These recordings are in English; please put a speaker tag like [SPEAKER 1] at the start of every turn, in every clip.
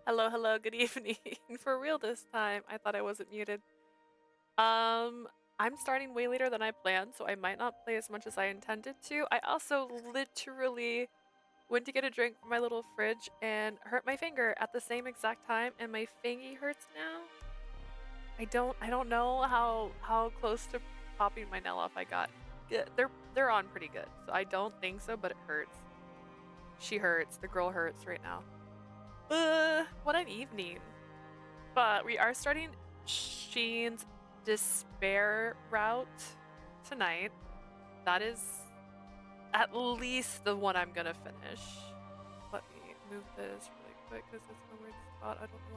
[SPEAKER 1] Hello, hello, good evening. For real this time. I thought I wasn't muted. I'm starting way later than I planned, so I might not play as much as I intended to. I also literally went to get a drink from my little fridge and hurt my finger at the same exact time, and my fingy hurts now. I don't know how close to popping my nail off I got. Good. They're on pretty good, so I don't think so, but it hurts. She hurts. The girl hurts right now. What an evening. But we are starting Scien's Despair route tonight. That is at least the one I'm gonna finish. Let me move this really quick because it's a weird spot. I don't know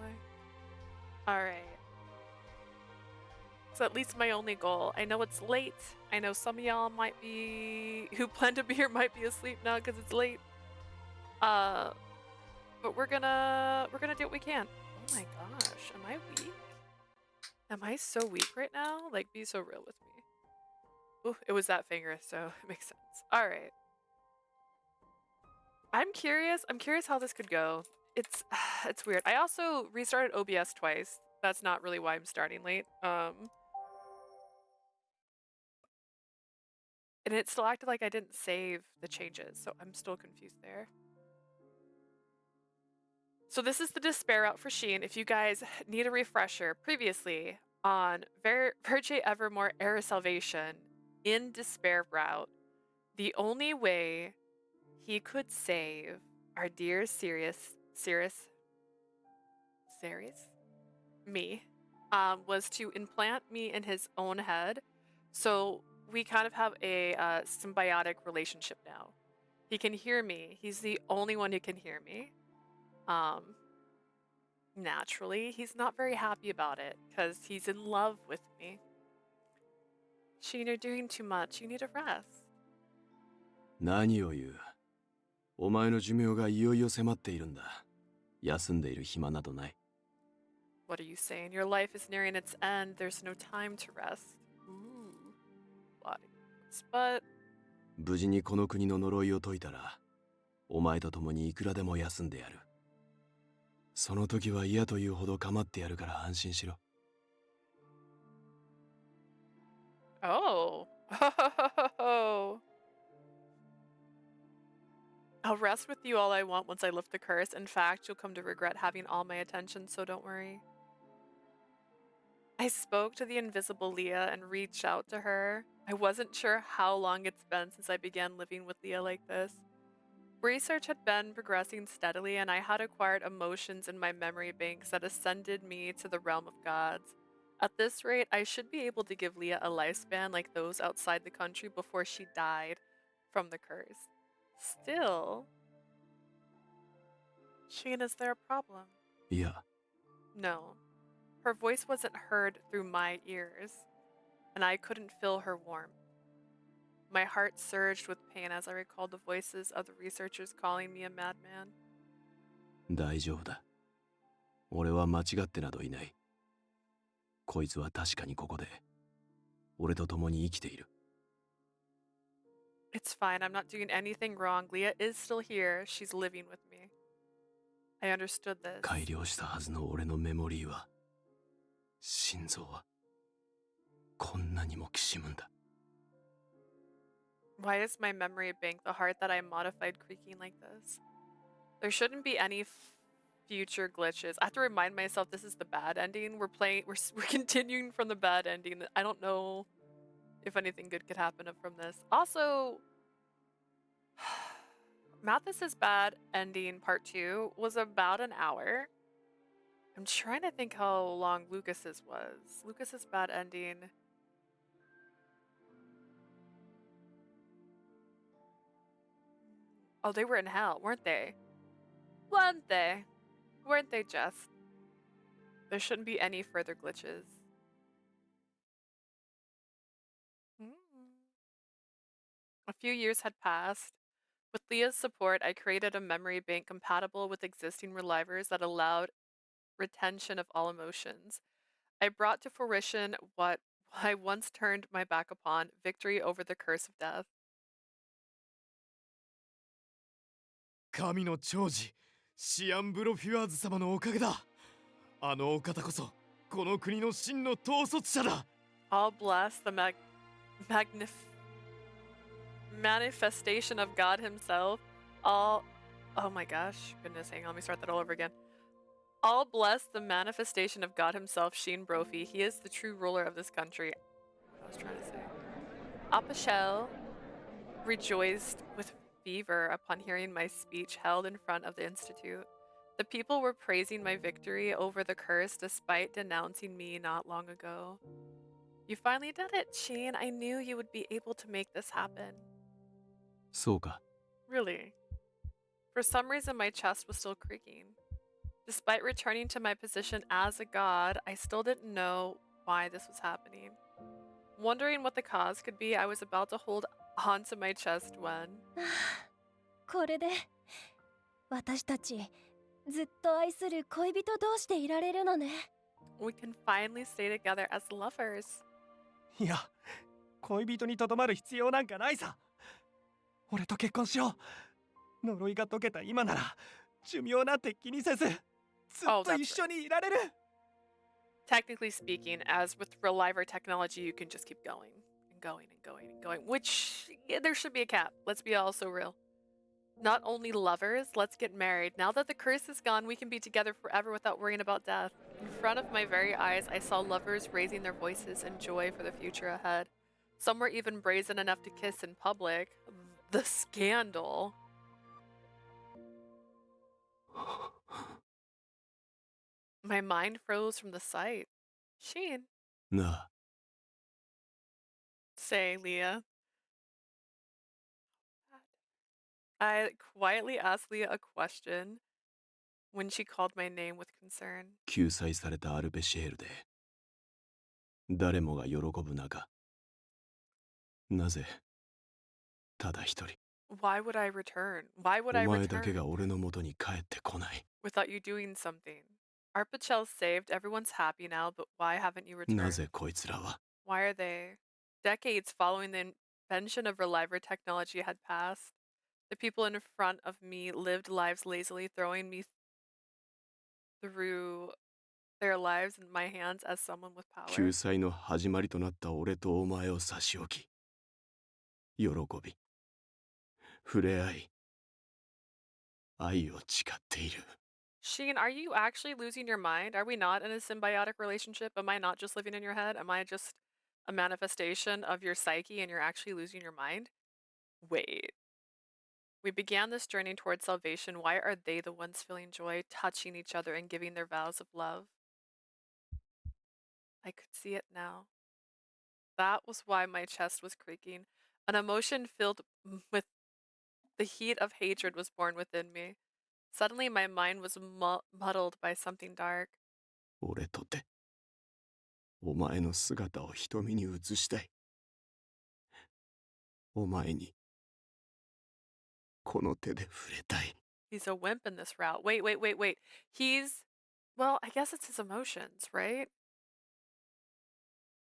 [SPEAKER 1] why. Alright. So at least my only goal. I know it's late. I know some of y'all might be who plan to be here might be asleep now because it's late. Uh but we're gonna do what we can. Oh my gosh, am I weak? Am I so weak right now? Like, be so real with me. Ooh, it was that finger, so it makes sense. All right. I'm curious how this could go. It's it's weird. I also restarted OBS twice. That's not really why I'm starting late. And it still acted like I didn't save the changes, so I'm still confused there. So this is the Despair route for Scien. If you guys need a refresher, previously on Virche Evermore Era Salvation in Despair route, the only way he could save our dear Sirius, me, was to implant me in his own head. So we kind of have a symbiotic relationship now. He can hear me. He's the only one who can hear me. Naturally, he's not very happy about it because he's in love with me. Sheen, you're doing too much. You need a rest.
[SPEAKER 2] 何を言う。お前の寿命がいよいよ迫っているんだ。休んでいる暇などない。
[SPEAKER 1] What are you saying? Your life is nearing its end. There's no time to rest. Ooh. But
[SPEAKER 2] 無事にこの国の呪いを解いたら、お前と共にいくらでも休んでやる。その時は嫌というほど構ってやるから安心しろ。
[SPEAKER 1] oh. I'll rest with you all I want once I lift the curse. In fact, you'll come to regret having all my attention, so don't worry. I spoke to the invisible Leah and reached out to her. I wasn't sure how long it's been since I began living with Leah like this. Research had been progressing steadily, and I had acquired emotions in my memory banks that ascended me to the realm of gods. At this rate, I should be able to give Leah a lifespan like those outside the country before she died from the curse. Still, Shane, is there a problem?
[SPEAKER 2] いや。
[SPEAKER 1] No. Her voice wasn't heard through my ears, and I couldn't feel her warmth. My heart surged with pain as I recalled the voices of the researchers calling me a madman.
[SPEAKER 2] 大丈夫だ。俺は間違ってなどいない。こいつは確かにここで、俺と共に生きている。
[SPEAKER 1] It's fine, I'm not doing anything wrong. Leah is still here. She's living with me. I understood this.
[SPEAKER 2] 改良したはずの俺のメモリーは、心臓は、こんなにもきしむんだ。
[SPEAKER 1] Why is my memory bank the heart that I modified creaking like this? There shouldn't be any future glitches. I have to remind myself this is the bad ending. We're continuing from the bad ending. I don't know if anything good could happen from this. Also, Mathis's bad ending part 2 was about an hour. I'm trying to think how long Lucas's was. Lucas's bad ending. Oh, they were in hell, weren't they? Weren't they? Weren't they just? There shouldn't be any further glitches. A few years had passed. With Leah's support, I created a memory bank compatible with existing relievers that allowed retention of all emotions. I brought to fruition what I once turned my back upon, victory over the curse of death.
[SPEAKER 3] 神の寵児
[SPEAKER 2] シアンブロフュアーズ様のおかげだ。あのお方こそこの国の真の統率者だ。
[SPEAKER 1] All bless the magnif- manifestation of God Himself. All. Oh my gosh. Goodness, hang on. Let me start that all over again. All bless the manifestation of God Himself, Sheen Brophy. He is the true ruler of this country. What I was trying to say. Apachel rejoiced with fever upon hearing my speech held in front of the Institute. The people were praising my victory over the curse despite denouncing me not long ago. You finally did it, Sheen. I knew you would be able to make this happen.
[SPEAKER 2] そうか。
[SPEAKER 1] Really? For some reason, my chest was still creaking. Despite returning to my position as a god, I still didn't know why this was happening. Wondering what the cause could be, I was about to hold onto my chest when
[SPEAKER 3] これで私たちずっと愛する恋人同士でいられるのね。
[SPEAKER 1] we can finally stay together as lovers.
[SPEAKER 4] いや、恋人にとどまる必要なんかないさ。俺と結婚しよう。呪いが解けた今なら寿命なんて気にせずずっと一緒にいられる。
[SPEAKER 1] Technically speaking, as with real liver technology, you can just keep going and going and going and going, which there should be a cap. Let's be also real. Not only lovers, let's get married. Now that the curse is gone, we can be together forever without worrying about death. In front of my very eyes, I saw lovers raising their voices in joy for the future ahead. Some were even brazen enough to kiss in public. The scandal. My mind froze from the sight. Sheen,
[SPEAKER 2] なあ、
[SPEAKER 1] say Leah. I quietly asked Leah a question when she called my name with concern.
[SPEAKER 2] 救済されたアルペシエールで誰もが喜ぶ中、なぜただ一人
[SPEAKER 1] Why would I return? Why would
[SPEAKER 2] お
[SPEAKER 1] I
[SPEAKER 2] 前だけ
[SPEAKER 1] return
[SPEAKER 2] が俺の元に帰ってこない。
[SPEAKER 1] without you doing something? Arpachel's saved, everyone's happy now, but why haven't you
[SPEAKER 2] な
[SPEAKER 1] returned?
[SPEAKER 2] ぜこいつらは
[SPEAKER 1] Why are they? Decades following the invention of reliver technology had passed. The people in front of me lived lives lazily, throwing me through their lives in my hands as someone with power.
[SPEAKER 2] 救済の始まりとなった俺とお前を差し置き、喜び、触れ合い、愛を誓っている。
[SPEAKER 1] Sheen, are you actually losing your mind? Are we not in a symbiotic relationship? Am I not just living in your head? Am I just a manifestation of your psyche and you're actually losing your mind? Wait. We began this journey towards salvation. Why are they the ones feeling joy, touching each other, and giving their vows of love? I could see it now. That was why my chest was creaking. An emotion filled with the heat of hatred was born within me. Suddenly, my mind was muddled by something dark.
[SPEAKER 2] 俺とてお前の姿を瞳に映したい。お前にこの手で触れたい。
[SPEAKER 1] He's a wimp in this route. Wait. Well, I guess it's his emotions, right?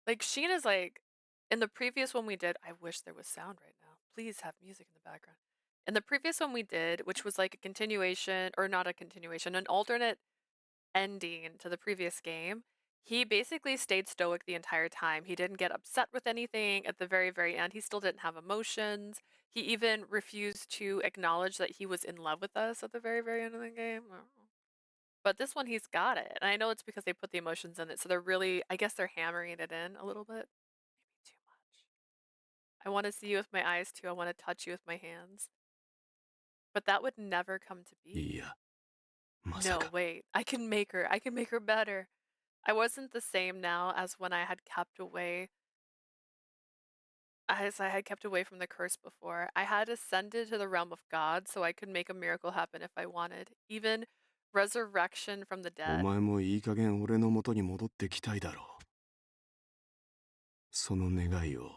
[SPEAKER 1] Like, Sheen is like, in the previous one we did, I wish there was sound right now. Please have music in the background. In the previous one we did, which was like a continuation, or not a continuation, an alternate ending to the previous game, he basically stayed stoic the entire time. He didn't get upset with anything at the very, very end. He still didn't have emotions. He even refused to acknowledge that he was in love with us at the very, very end of the game. But this one, he's got it. And I know it's because they put the emotions in it. So they're really, I guess they're hammering it in a little bit. Maybe too much. I want to see you with my eyes too. I want to touch you with my hands. But that would never come to
[SPEAKER 2] い
[SPEAKER 1] be.
[SPEAKER 2] や、まさ
[SPEAKER 1] No,
[SPEAKER 2] か。
[SPEAKER 1] wait. I can make her. I can make her better. I wasn't the same now as when I had kept away as I had kept away from the curse before. I had ascended to the realm of God so I could make a miracle happen if I wanted. Even resurrection from the
[SPEAKER 2] お
[SPEAKER 1] dead.
[SPEAKER 2] 前もいい加減俺の元に戻ってきたいだろう。その願いを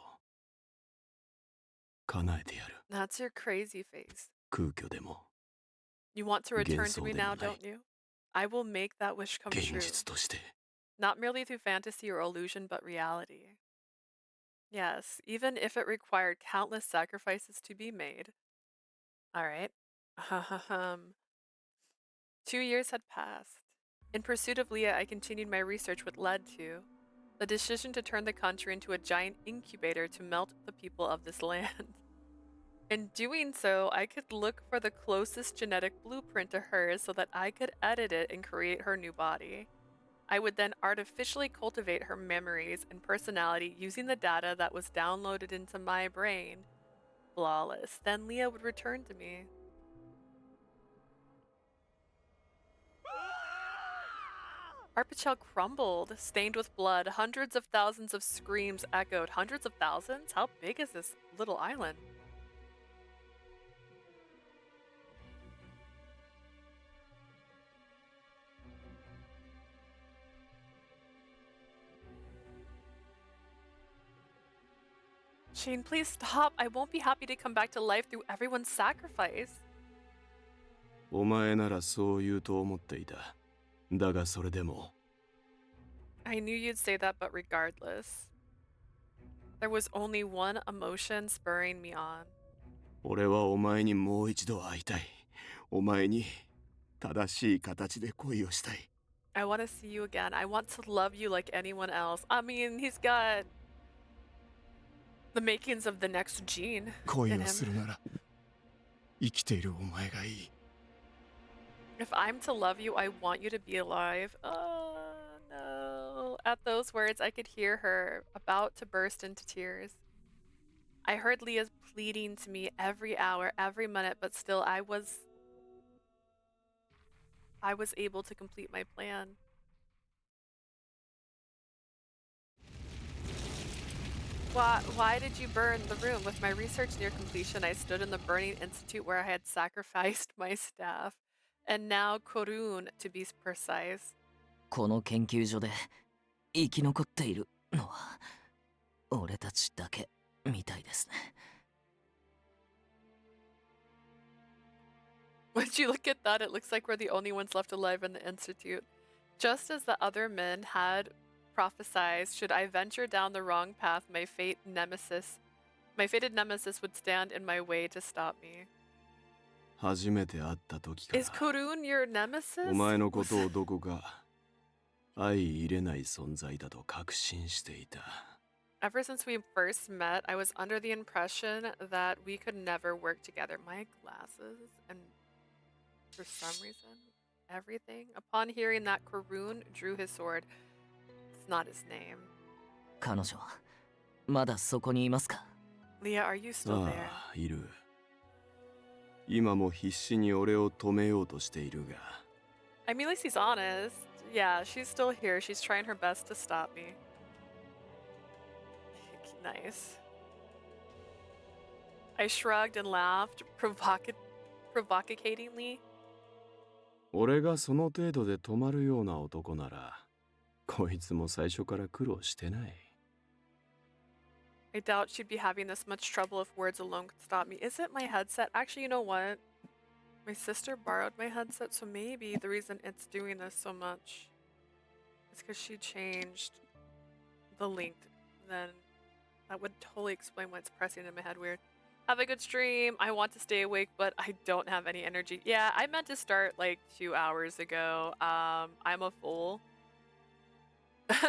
[SPEAKER 2] 叶えてやる。
[SPEAKER 1] That's your crazy face.
[SPEAKER 2] 空虚でも
[SPEAKER 1] You want to return to me
[SPEAKER 2] 幻想でも
[SPEAKER 1] now,
[SPEAKER 2] ない
[SPEAKER 1] don't you? I will make that wish come
[SPEAKER 2] 現
[SPEAKER 1] true.
[SPEAKER 2] 実として
[SPEAKER 1] Not merely through fantasy or illusion, but reality. Yes, even if it required countless sacrifices to be made. All right. 2 years had passed. In pursuit of Leah, I continued my research, which led to the decision to turn the country into a giant incubator to melt the people of this land. In doing so, I could look for the closest genetic blueprint to hers so that I could edit it and create her new body. I would then artificially cultivate her memories and personality using the data that was downloaded into my brain. Flawless. Then Leah would return to me. Arpichel crumbled, stained with blood. Hundreds of thousands of screams echoed. Hundreds of thousands? How big is this little island? Shane, please stop. I won't be happy to come back to life through everyone's sacrifice.
[SPEAKER 2] お前ならそう言うと思っていた。だがそれでも。
[SPEAKER 1] I knew you'd say that, but regardless. There was only one emotion spurring me on.
[SPEAKER 2] 俺はお前にもう一度会いたい。お前に正しい形で恋をしたい。
[SPEAKER 1] I want to see you again. I want to love you like anyone else. I mean, he's got the makings of the next Gene
[SPEAKER 2] 恋
[SPEAKER 1] in
[SPEAKER 2] をす
[SPEAKER 1] him.
[SPEAKER 2] るなら生きているお前がいい。
[SPEAKER 1] If I'm to love you, I want you to be alive. Oh, no. At those words, I could hear her about to burst into tears. I heard Leah pleading to me every hour, every minute, but still I was able to complete my plan. Why did you burn the room? With my research near completion, I stood in the burning institute where I had sacrificed my staff. And now Korun, to be precise.
[SPEAKER 5] この研究所で生き残っているのは俺たちだけみたいですね。
[SPEAKER 1] Once you look at that, it looks like we're the only ones left alive in the institute. Just as the other men had prophesied, should I venture down the wrong path, my fated nemesis would stand in my way to stop me.
[SPEAKER 2] 初めて会った時か
[SPEAKER 1] Is
[SPEAKER 2] ら
[SPEAKER 1] Korun your nemesis?
[SPEAKER 2] お前のことをどこか相入れない存在だと確信していた。
[SPEAKER 1] Ever since we first met, I was under the impression that we could never work together. My glasses, and for some reason, everything. Upon hearing that, Korun drew his sword. It's not his name.
[SPEAKER 5] 彼女はまだそこにいますか？
[SPEAKER 1] Leah, are you still there?
[SPEAKER 2] ああ、いる。今も必死に俺を止めようとしているが。
[SPEAKER 1] I mean, at least he's honest. Yeah, she's still here. She's trying her best to stop me. Nice. I shrugged and laughed, provocatingly.
[SPEAKER 2] 俺がその程度で止まるような男なら、こいつも最初から苦労してない。
[SPEAKER 1] I doubt she'd be having this much trouble if words alone could stop me. Is it my headset? Actually, you know what? My sister borrowed my headset, so maybe the reason it's doing this so much is because she changed the link. Then that would totally explain why it's pressing in my head weird. Have a good stream. I want to stay awake, but I don't have any energy. Yeah, I meant to start like 2 hours ago. I'm a fool.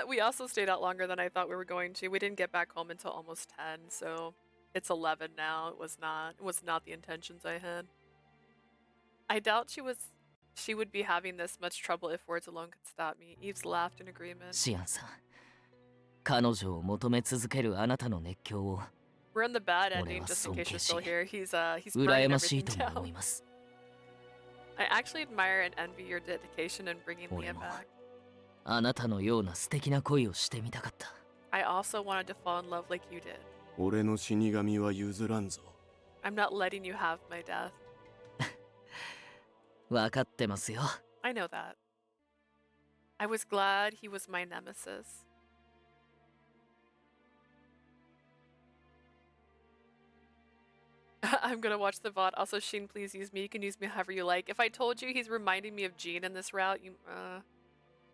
[SPEAKER 1] We also stayed out longer than I thought we were going to. We didn't get back home until almost 10, so it's 11 now. It was not the intentions I had. I doubt she would be having this much trouble if words alone could stop me. Eves laughed in agreement.
[SPEAKER 5] シアンさん、彼女を求め続けるあなたの熱狂を
[SPEAKER 1] We're in the bad ending, just in case you're still here. He's burning
[SPEAKER 5] 羨ましい
[SPEAKER 1] everything
[SPEAKER 5] とも思
[SPEAKER 1] down.
[SPEAKER 5] います。
[SPEAKER 1] I actually admire and envy your dedication in bringing Leah
[SPEAKER 5] 俺も
[SPEAKER 1] back.
[SPEAKER 5] あなたのような素敵な恋をしてみたかった。
[SPEAKER 1] I also wanted to fall in love like you did.
[SPEAKER 2] 俺の死神は譲らんぞ。
[SPEAKER 1] I'm not letting you have my death.
[SPEAKER 5] わかってますよ。
[SPEAKER 1] I know that. I was glad he was my nemesis. I'm gonna watch the VOD. Also, Sheen, please use me. You can use me however you like. If I told you he's reminding me of Jean in this route,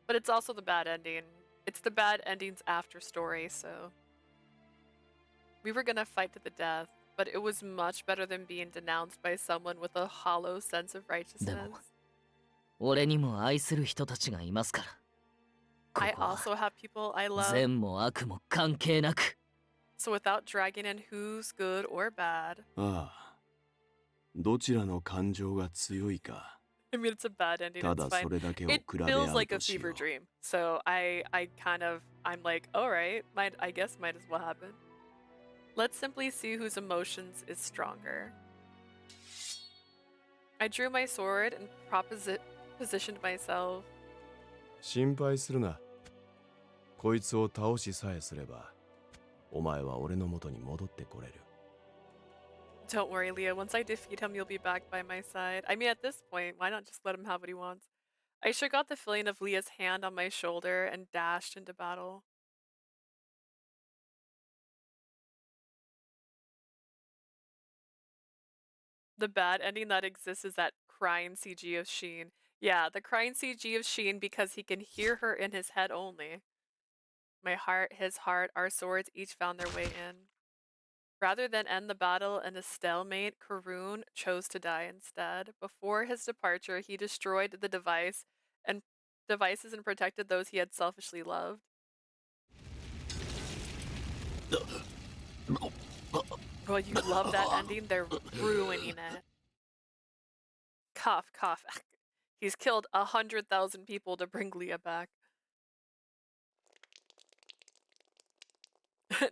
[SPEAKER 1] but it's also the bad ending. It's the bad ending's after story, so... We were gonna fight to the death, but it was much better than being denounced by someone with a hollow sense of righteousness.
[SPEAKER 5] 俺にも愛する人たちがいますから。こ
[SPEAKER 1] I
[SPEAKER 5] こは
[SPEAKER 1] also have people I love.
[SPEAKER 5] 善も悪も関係なく。
[SPEAKER 1] So without dragging in who's good or bad.
[SPEAKER 2] ああ、どちらの感情が強いか。
[SPEAKER 1] I mean, it's a bad ending.
[SPEAKER 2] た
[SPEAKER 1] It's
[SPEAKER 2] だ
[SPEAKER 1] fine.
[SPEAKER 2] それだけを
[SPEAKER 1] It
[SPEAKER 2] 比べ
[SPEAKER 1] feels
[SPEAKER 2] 合う
[SPEAKER 1] like a
[SPEAKER 2] としよ
[SPEAKER 1] fever
[SPEAKER 2] う。
[SPEAKER 1] dream. So I kind of, I'm like, all right, I guess might as well happen. Let's simply see whose emotions is stronger. I drew my sword and positioned myself.
[SPEAKER 2] 心配するな。こいつを倒しさえすれば、お前は俺の元に戻ってこれる。
[SPEAKER 1] Don't worry, Leah. Once I defeat him, you'll be back by my side. I mean, at this point, why not just let him have what he wants? I sure got the feeling of Leah's hand on my shoulder and dashed into battle. The bad ending that exists is that crying CG of Sheen. Yeah, the crying CG of Sheen because he can hear her in his head only. My heart, his heart, our swords each found their way in. Rather than end the battle in a stalemate, Karun chose to die instead. Before his departure, he destroyed the devices and protected those he had selfishly loved. Well, you love that ending? They're ruining it. Cough, cough. He's killed 100,000 people to bring Leah back.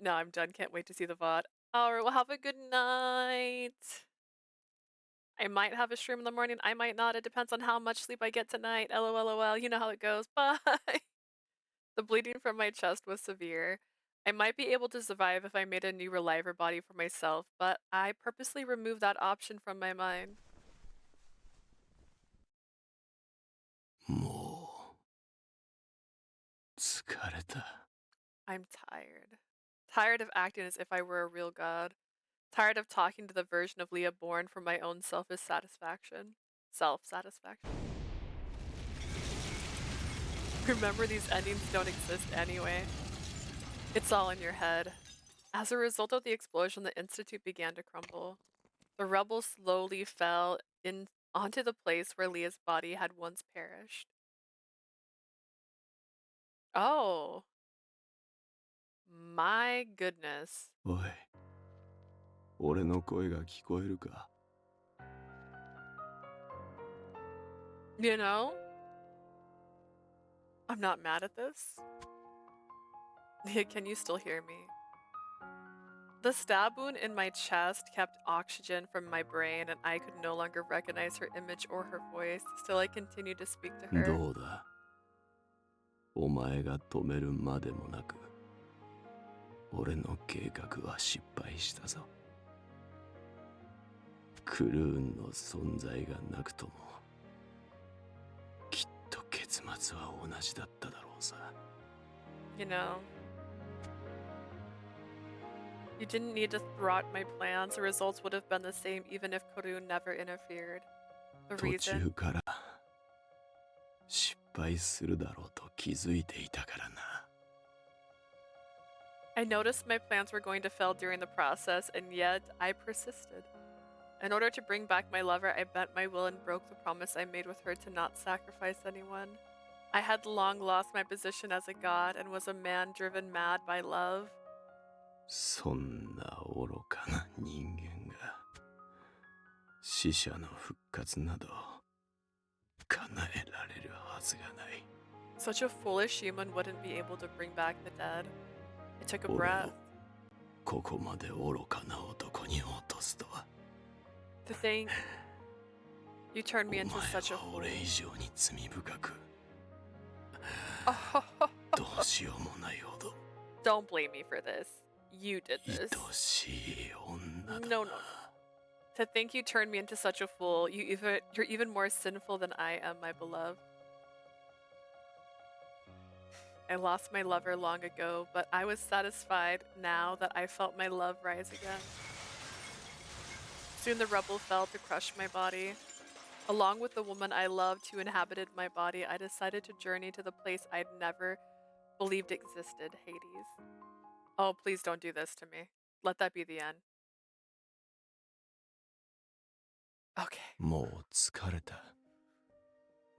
[SPEAKER 1] No, I'm done. Can't wait to see the VOD. Alright, well, have a good night. I might have a stream in the morning. I might not. It depends on how much sleep I get tonight. LOL. You know how it goes. Bye. The bleeding from my chest was severe. I might be able to survive if I made a new reliver body for myself, but I purposely removed that option from my mind.
[SPEAKER 2] もう疲れた。
[SPEAKER 1] I'm tired. Tired of acting as if I were a real god. Tired of talking to the version of Leah born for my own selfish satisfaction. Self-satisfaction. Remember, these endings don't exist anyway. It's all in your head. As a result of the explosion, the Institute began to crumble. The rubble slowly fell onto the place where Leah's body had once perished. Oh. My goodness.
[SPEAKER 2] おい、俺の声が聞こえるか。
[SPEAKER 1] You know? I'm not mad at this. Can you still hear me? The stab wound in my chest kept oxygen from my brain and I could no longer recognize her image or her voice. Still, I continued to speak to her.
[SPEAKER 2] どうだ。お前が止めるまでもなく、俺の計画は失敗したぞ。クルーンの存在がなくとも、きっと結末は同じだっただろうさ。
[SPEAKER 1] You know, you didn't need to thwart my plans. The results would have been the same even if Karun never interfered. The
[SPEAKER 2] 途中
[SPEAKER 1] reason?
[SPEAKER 2] から失敗するだろうと気づいていたからな。
[SPEAKER 1] I noticed my plans were going to fail during the process, and yet I persisted. In order to bring back my lover, I bent my will and broke the promise I made with her to not sacrifice anyone. I had long lost my position as a god and was a man driven mad by love.
[SPEAKER 2] そんな愚かな人間が死者の復活など叶えられるはずがない。
[SPEAKER 1] Such a foolish human wouldn't be able to bring back the dead. I took a
[SPEAKER 2] 俺
[SPEAKER 1] breath.
[SPEAKER 2] をここまで愚かな男に落とすとは。
[SPEAKER 1] To think you turned
[SPEAKER 2] お
[SPEAKER 1] me
[SPEAKER 2] 前
[SPEAKER 1] into such a
[SPEAKER 2] は
[SPEAKER 1] fool.
[SPEAKER 2] 俺以上に罪深く、
[SPEAKER 1] Oh,
[SPEAKER 2] どうしようもないほど
[SPEAKER 1] don't blame me for this. You did
[SPEAKER 2] 愛
[SPEAKER 1] this.
[SPEAKER 2] しい女だ
[SPEAKER 1] No, no,
[SPEAKER 2] な。
[SPEAKER 1] no. To think you turned me into such a fool. You're even more sinful than I am, my beloved. I lost my lover long ago, but I was satisfied now that I felt my love rise again. Soon the rubble fell to crush my body. Along with the woman I loved who inhabited my body, I decided to journey to the place I'd never believed existed, Hades. Oh, please don't do this to me. Let that be the end. Okay.
[SPEAKER 2] もう疲れた。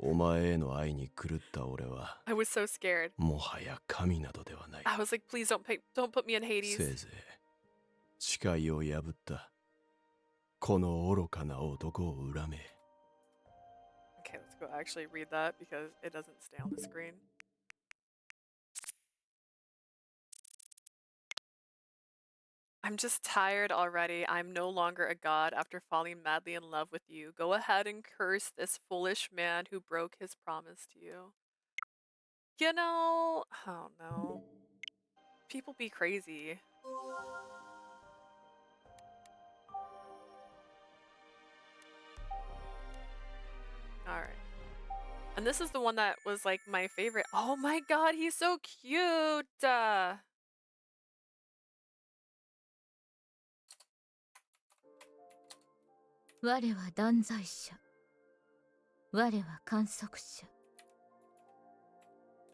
[SPEAKER 2] お前への愛に狂った俺は
[SPEAKER 1] I was so scared.
[SPEAKER 2] もはや神などではない。
[SPEAKER 1] I was like, please don't put me in
[SPEAKER 2] せい
[SPEAKER 1] Hades.
[SPEAKER 2] ぜい誓いを破ったこの愚かな男を恨め。
[SPEAKER 1] Okay, let's go actually read that because it doesn't stay on the screen. I'm just tired already. I'm no longer a god after falling madly in love with you. Go ahead and curse this foolish man who broke his promise to you. You know, I don't know. People be crazy. Alright. And this is the one that was like my favorite. Oh my god, he's so cute!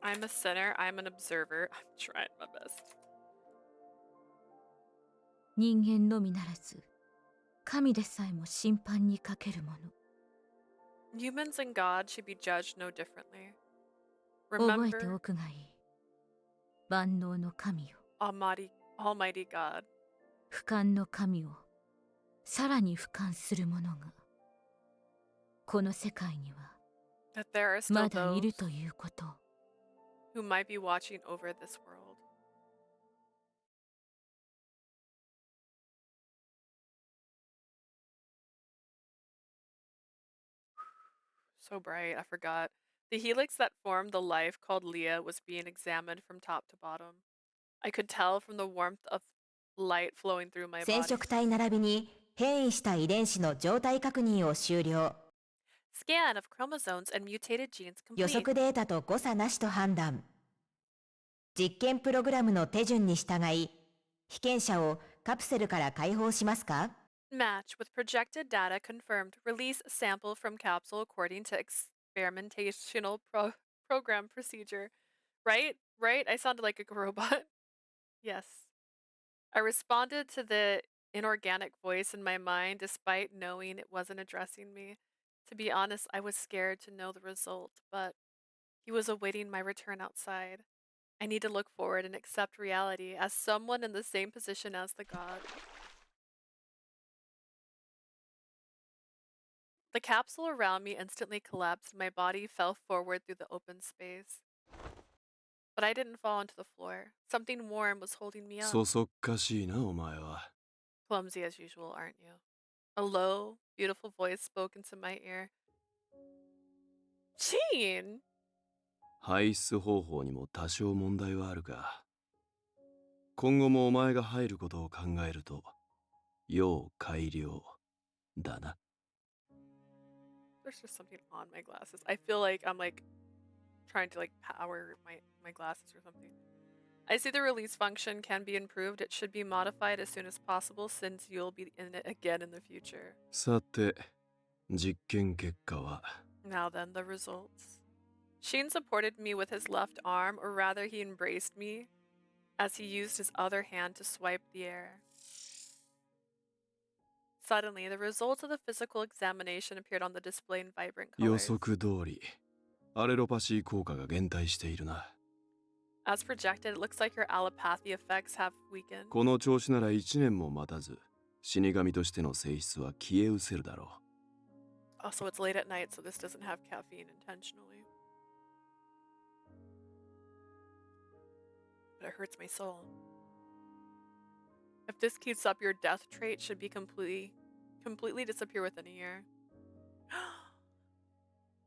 [SPEAKER 1] I'm a sinner, I'm an observer. I'm trying my best.
[SPEAKER 3] 人間のみならず神でさえも審判にかけるもの。
[SPEAKER 1] Humans and God should be judged no differently.
[SPEAKER 3] 覚えて
[SPEAKER 1] Remember,
[SPEAKER 3] おくがいい。万能の神よ。
[SPEAKER 1] Almighty God,
[SPEAKER 3] 俯瞰の神をさらに俯瞰する者がこの世界には
[SPEAKER 1] that there are still
[SPEAKER 3] まだい
[SPEAKER 1] those
[SPEAKER 3] るということを。
[SPEAKER 1] who might be watching over this world. So bright, I forgot. The helix that formed the life called Leah was being examined from top to bottom. I could tell from the warmth of light flowing through my
[SPEAKER 6] 染
[SPEAKER 1] body.
[SPEAKER 6] 色体並びに変異した遺伝子の状態確認を終了。
[SPEAKER 1] Scan of chromosomes and mutated genes
[SPEAKER 6] 予
[SPEAKER 1] complete.
[SPEAKER 6] 測データと誤差なしと判断。実験プログラムの手順に従い、被験者をカプセルから解放しますか？
[SPEAKER 1] Match with projected data confirmed. Release sample from capsule according to experimentational program procedure. Right? Right? I sounded like a robot. Yes. I responded to the inorganic voice in my mind despite knowing it wasn't addressing me. To be honest, I was scared to know the result, but he was awaiting my return outside. I need to look forward and accept reality as someone in the same position as the god. The capsule around me instantly collapsed and my body fell forward through the open space. But I didn't fall onto the floor. Something warm was holding me up.
[SPEAKER 2] そそっかしいなお前は。
[SPEAKER 1] Clumsy as usual, aren't you? A low, beautiful voice spoke into my ear. Gene!
[SPEAKER 2] 排出方法にも多少問題はあるが、今後もお前が入ることを考えると要改良だな。
[SPEAKER 1] There's just something on my glasses. I feel like I'm like trying to like power my glasses or something. I see the release function can be improved. It should be modified as soon as possible since you'll be in it again in the future.
[SPEAKER 2] さて、実験結果は
[SPEAKER 1] Now then, the results. Sheen supported me with his left arm, or rather he embraced me, as he used his other hand to swipe the air. Suddenly, the results of the physical examination appeared on the display in vibrant
[SPEAKER 2] 予
[SPEAKER 1] colors.
[SPEAKER 2] 測通りアレロパシー効果が減退しているな。
[SPEAKER 1] As projected, it looks like your allopathy effects have weakened.
[SPEAKER 2] この調子なら1年も待たず死神としての性質は消え失せるだろう。
[SPEAKER 1] Also, it's late at night, so this doesn't have caffeine intentionally. But it hurts my soul. If this keeps up, your death trait should be completely disappear within a year.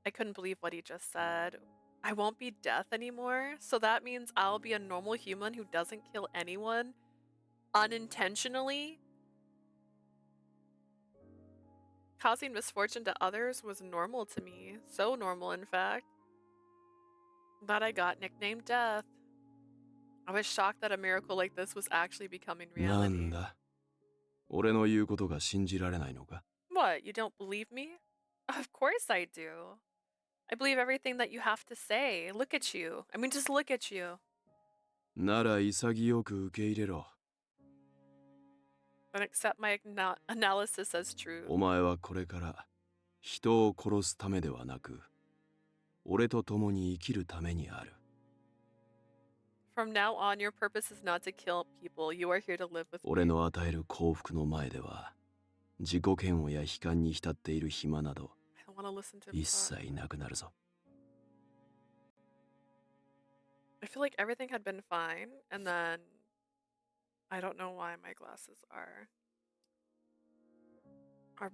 [SPEAKER 1] I couldn't believe what he just said. I won't be death anymore, so that means I'll be a normal human who doesn't kill anyone unintentionally? Causing misfortune to others was normal to me. So normal, in fact. But I got nicknamed Death. I was shocked that a miracle like this was actually becoming
[SPEAKER 2] な
[SPEAKER 1] reality.
[SPEAKER 2] んだ俺の言うことが信じられないのか？
[SPEAKER 1] What, you don't believe me? Of course I do. I believe everything that you have to say. Look at you. I mean, just look at you.
[SPEAKER 2] なら潔く受け入れろ。
[SPEAKER 1] Then accept my analysis as true.
[SPEAKER 2] お前はこれから人を殺すためではなく俺と共に生きるためにある。
[SPEAKER 1] From now on, your purpose is not to kill people. You are here to live with
[SPEAKER 2] 俺
[SPEAKER 1] me.
[SPEAKER 2] の与える幸福の前では、自己嫌悪や悲観に浸っている暇など
[SPEAKER 1] I don't want to listen to him
[SPEAKER 2] 一
[SPEAKER 1] talk.
[SPEAKER 2] 切なくなるぞ。
[SPEAKER 1] I feel like everything had been fine, and then I don't know why my glasses are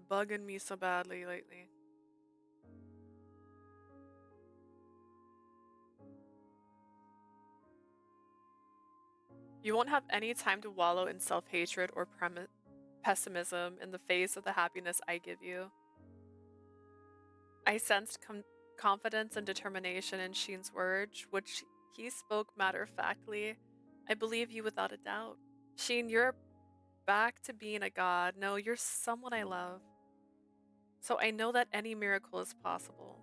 [SPEAKER 1] bugging me so badly lately. You won't have any time to wallow in self-hatred or pessimism in the face of the happiness I give you. I sensed confidence and determination in Scien's words, which he spoke matter-of-factly. I believe you without a doubt. Scien, you're back to being a god. No, you're someone I love. So I know that any miracle is possible.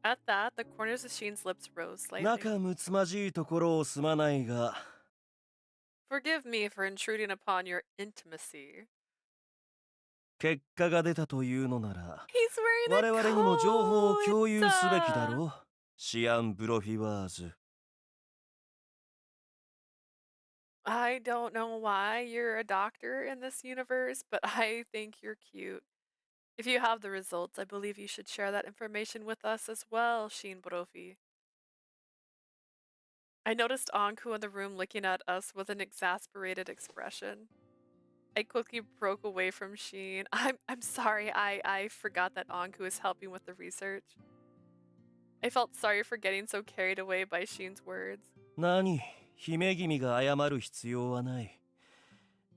[SPEAKER 1] At that, the corners of Scien's lips rose slightly.
[SPEAKER 4] 仲睦まじいところをすまないが、
[SPEAKER 1] Forgive me for intruding upon your intimacy.
[SPEAKER 4] 結果が出たというのなら、
[SPEAKER 1] He's wearing
[SPEAKER 4] 我
[SPEAKER 1] a
[SPEAKER 4] 々にも情報を共有すべきだ
[SPEAKER 1] coda.
[SPEAKER 4] ろう。シアン・ブロフィワーズ。
[SPEAKER 1] I don't know why you're a doctor in this universe, but I think you're cute. If you have the results, I believe you should share that information with us as well, Scien Borofi. I noticed Anku in the room looking at us with an exasperated expression. I quickly broke away from Scien. I'm sorry, I forgot that Anku is helping with the research. I felt sorry for getting so carried away by Scien's words.
[SPEAKER 4] 何、姫君が謝る必要はない。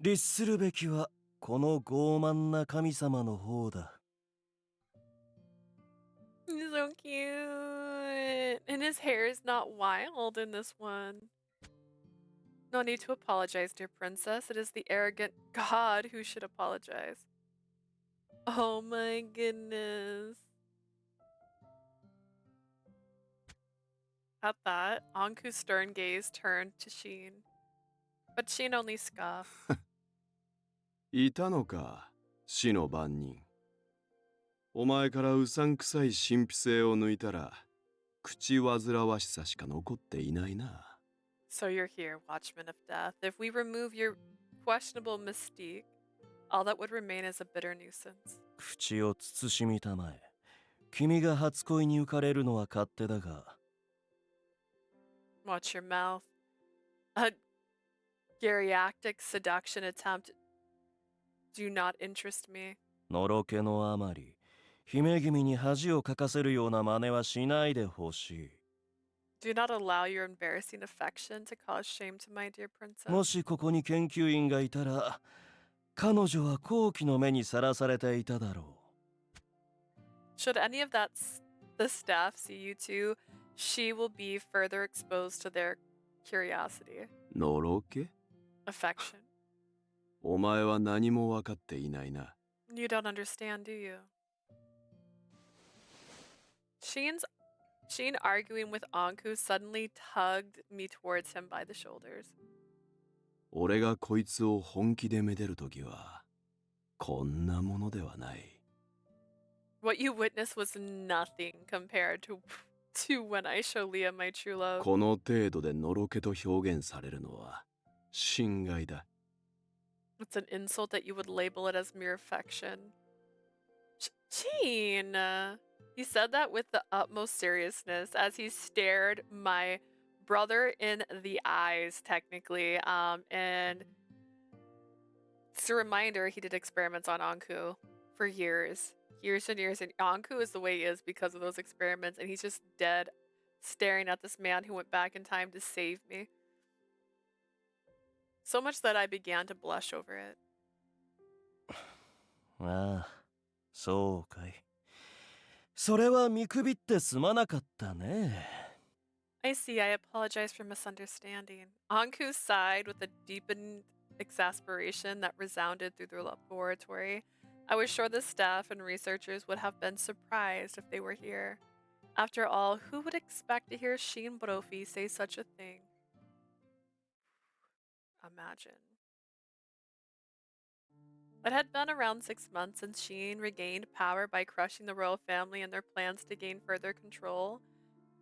[SPEAKER 4] 律するべきはこの傲慢な神様の方だ。
[SPEAKER 1] He's so cute. And his hair is not wild in this one. No need to apologize, dear princess. It is the arrogant god who should apologize. Oh my goodness. At that, Anku's stern gaze turned to Scien. But Scien only scoffed.
[SPEAKER 2] いたのか、死の番人。お前からうさんくさい神秘性を抜いたら、口煩わしさしか残っていないな。
[SPEAKER 1] So you're here, Watchman of Death. If we remove your questionable mystique, all that would remain is a bitter nuisance.
[SPEAKER 4] 口を慎みたまえ。君が初恋に浮かれるのは勝手だが。
[SPEAKER 1] Watch your mouth. A geriatric seduction attempt do not interest me.
[SPEAKER 4] のろけのあまり、姫君に恥をかかせるような真似はしないでほしい。
[SPEAKER 1] Do not allow your embarrassing affection to cause shame to my dear princess.
[SPEAKER 4] もしここに研究員がいたら、彼女は好奇の目にさらされていただろう。
[SPEAKER 1] Should any of the staff see you two, she will be further exposed to their curiosity.
[SPEAKER 2] のろけ？
[SPEAKER 1] Affection.
[SPEAKER 2] お前は何も分かっていないな。
[SPEAKER 1] You don't understand, do you? Scien arguing with Anku suddenly tugged me towards him by the shoulders.
[SPEAKER 2] 俺がこいつを本気でめでるときは、こんなものではない。
[SPEAKER 1] What you witnessed was nothing compared to when I show Leah my true love.
[SPEAKER 2] この程度でのろけと表現されるのは、侵害だ。
[SPEAKER 1] It's an insult that you would label it as mere affection. Scien! He said that with the utmost seriousness as he stared my brother in the eyes, technically. And it's a reminder he did experiments on Anku for years. Years and years. And Anku is the way he is because of those experiments. And he's just dead, staring at this man who went back in time to save me. So much that I began to blush over it.
[SPEAKER 4] ああ、そうかい。それは見くびってすまなかったね。
[SPEAKER 1] I see. I apologize for misunderstanding. Anku sighed with a deepened exasperation that resounded through the laboratory. I was sure the staff and researchers would have been surprised if they were here. After all, who would expect to hear Scien Borofi say such a thing? Imagine. It had been around 6 months since Scien regained power by crushing the royal family and their plans to gain further control.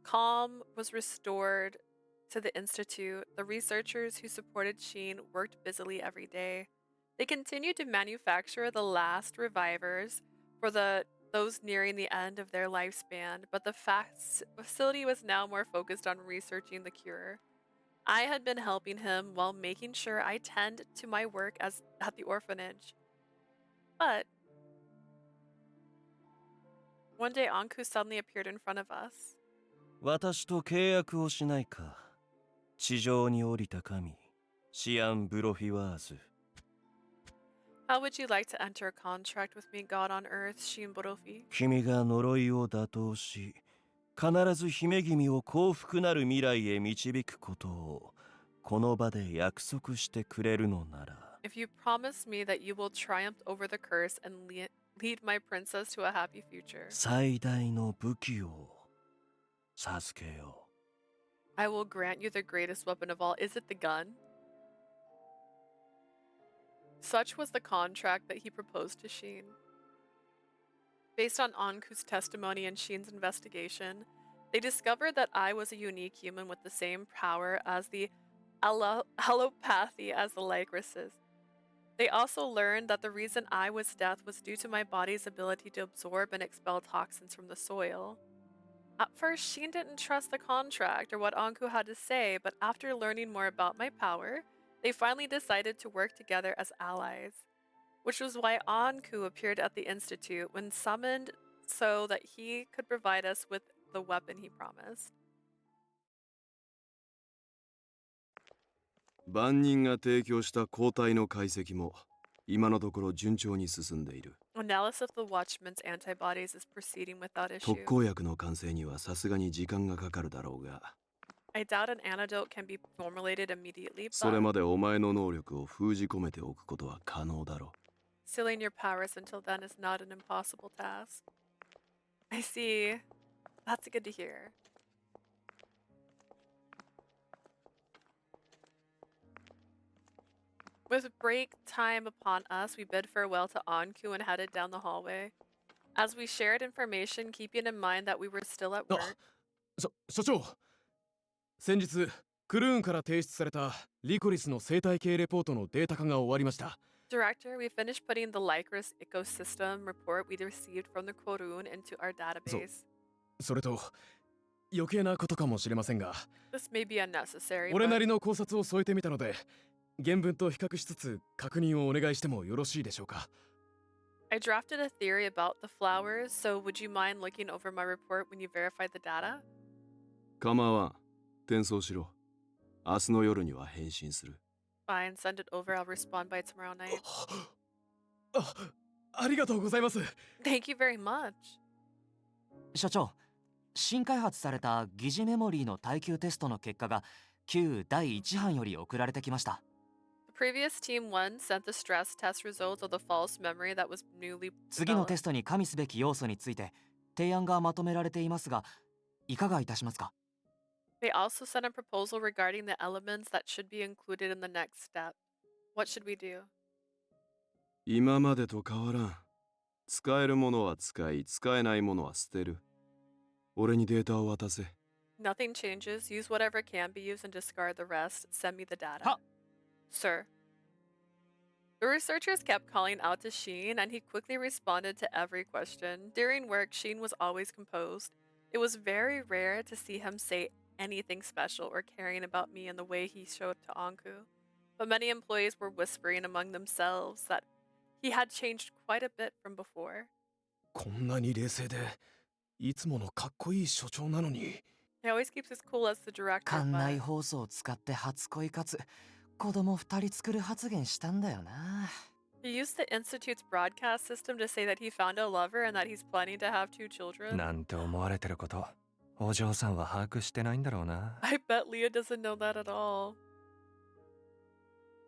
[SPEAKER 1] Calm was restored to the Institute. The researchers who supported Scien worked busily every day. They continued to manufacture the last revivers for those nearing the end of their lifespan, but the facility was now more focused on researching the cure. I had been helping him while making sure I tend to my work at the orphanage. But one day Anku suddenly appeared in front of us.
[SPEAKER 4] 私と契約をしないか。地上に降りた神、シアン・ブロフィワーズ。
[SPEAKER 1] How would you like to enter a contract with me, God on earth, Scien Borofi?
[SPEAKER 4] 君が呪いを打倒し、必ず姫君を幸福なる未来へ導くことを、この場で約束してくれるのなら。
[SPEAKER 1] If you promise me that you will triumph over the curse and lead my princess to a happy future,
[SPEAKER 4] 最大の武器を授けよう。
[SPEAKER 1] I will grant you the greatest weapon of all. Is it the gun? Such was the contract that he proposed to Scien. Based on Anku's testimony and Scien's investigation, they discovered that I was a unique human with the same power as the allopathy as the Lycorises. They also learned that the reason I was death was due to my body's ability to absorb and expel toxins from the soil. At first, Scien didn't trust the contract or what Anku had to say, but after learning more about my power, they finally decided to work together as allies, which was why Anku appeared at the Institute when summoned so that he could provide us with the weapon he promised.
[SPEAKER 2] 万人が提供した抗体の解析も今のところ順調に進んでいる。
[SPEAKER 1] Analysis of the Watchman's antibodies is proceeding without
[SPEAKER 2] 特
[SPEAKER 1] issue.
[SPEAKER 2] 効薬の完成にはさすがに時間がかかるだろうが、
[SPEAKER 1] I doubt an antidote can be formulated immediately,
[SPEAKER 2] それ
[SPEAKER 1] but
[SPEAKER 2] までお前の能力を封じ込めておくことは可能だろ
[SPEAKER 1] sealing your powers until then is not an impossible task. I see. That's good to hear. With break time upon us, we bid farewell to Anku and headed down the hallway. As we shared information, keeping in mind that we were still at work,
[SPEAKER 7] 所長、先日クルーンから提出されたリコリスの生態系レポートのデータ化が終わりました。
[SPEAKER 1] Director, we finished putting the Lycoris ecosystem report we received from the Korun into our database.
[SPEAKER 7] それと余計なことかもしれませんが、
[SPEAKER 1] This may be unnecessary,
[SPEAKER 7] 俺な
[SPEAKER 1] but
[SPEAKER 7] りの考察を添えてみたので、原文と比較しつつ確認をお願いしてもよろしいでしょうか。
[SPEAKER 1] I drafted a theory about the flowers, so would you mind looking over my report when you verified the data?
[SPEAKER 2] う。構わん。転送しろ。明日の夜には返信する。
[SPEAKER 1] Fine, send it over. I'll respond by tomorrow night.
[SPEAKER 7] ありがとうございます。
[SPEAKER 1] Thank you very much.
[SPEAKER 5] 所長、新開発された疑似メモリーの耐久テストの結果が旧第1版より送られてきました。
[SPEAKER 1] The previous Team 1 sent the stress test results of the false memory that was newly
[SPEAKER 5] 次の
[SPEAKER 1] developed.
[SPEAKER 5] テストに加味すべき要素について提案がまとめられていますが、いかがいたしますか？
[SPEAKER 1] They also sent a proposal regarding the elements that should be included in the next step. What should we do?
[SPEAKER 2] 今までと変わらん。使えるものは使い、使えないものは捨てる。俺にデータを渡せ。
[SPEAKER 1] Nothing changes. Use whatever can be used and discard the rest. Send me the data.
[SPEAKER 5] Ha!
[SPEAKER 1] Sir. The researchers kept calling out to Scien, and he quickly responded to every question. During work, Scien was always composed. It was very rare to see him say anything special or caring about me in the way he showed to Anku. But many employees were whispering among themselves that he had changed quite a bit from before.
[SPEAKER 7] こんなに冷静でいつものかっこいい所長なのに。
[SPEAKER 1] He always keeps his cool as the director,
[SPEAKER 5] 館内
[SPEAKER 1] but
[SPEAKER 5] 放送を使って初恋かつ子供2人作る発言したんだよな。
[SPEAKER 1] he used the Institute's broadcast system to say that he found a lover and that he's planning to have 2 children.
[SPEAKER 4] なんて思われてること、お嬢さんは把握してないんだろうな。
[SPEAKER 1] I bet Leah doesn't know that at all.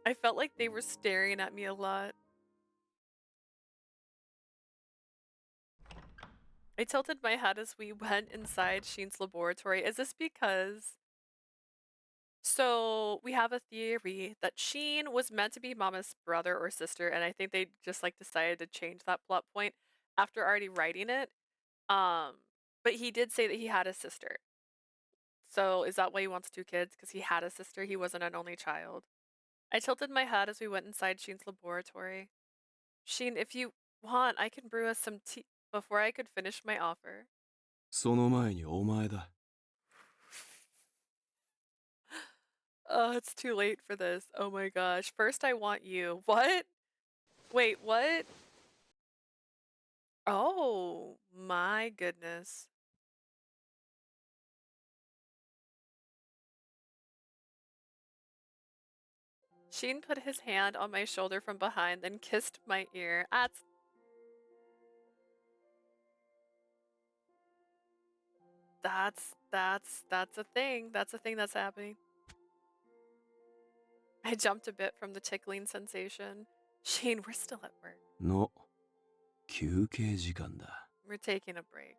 [SPEAKER 1] I felt like they were staring at me a lot. I tilted my head as we went inside Scien's laboratory. Is this because So we have a theory that Sheen was meant to be Mama's brother or sister, and I think they just like decided to change that plot point after already writing it. Um, but he did say that he had a sister. So is that why he wants two kids? Because he had a sister, he wasn't an only child. I tilted my head as we went inside Sheen's laboratory. Sheen, if you want, I can brew us some tea before I could finish my offer.
[SPEAKER 2] その前にお前だ。
[SPEAKER 1] Oh, it's too late for this. Oh my gosh. First, I want you. What? Wait, what? Oh my goodness. Sheen put his hand on my shoulder from behind, then kissed my ear. That's a thing. That's a thing that's happening. I jumped a bit from the tickling sensation. Sheen, we're still at work.
[SPEAKER 2] の休憩時間だ。
[SPEAKER 1] We're taking a break.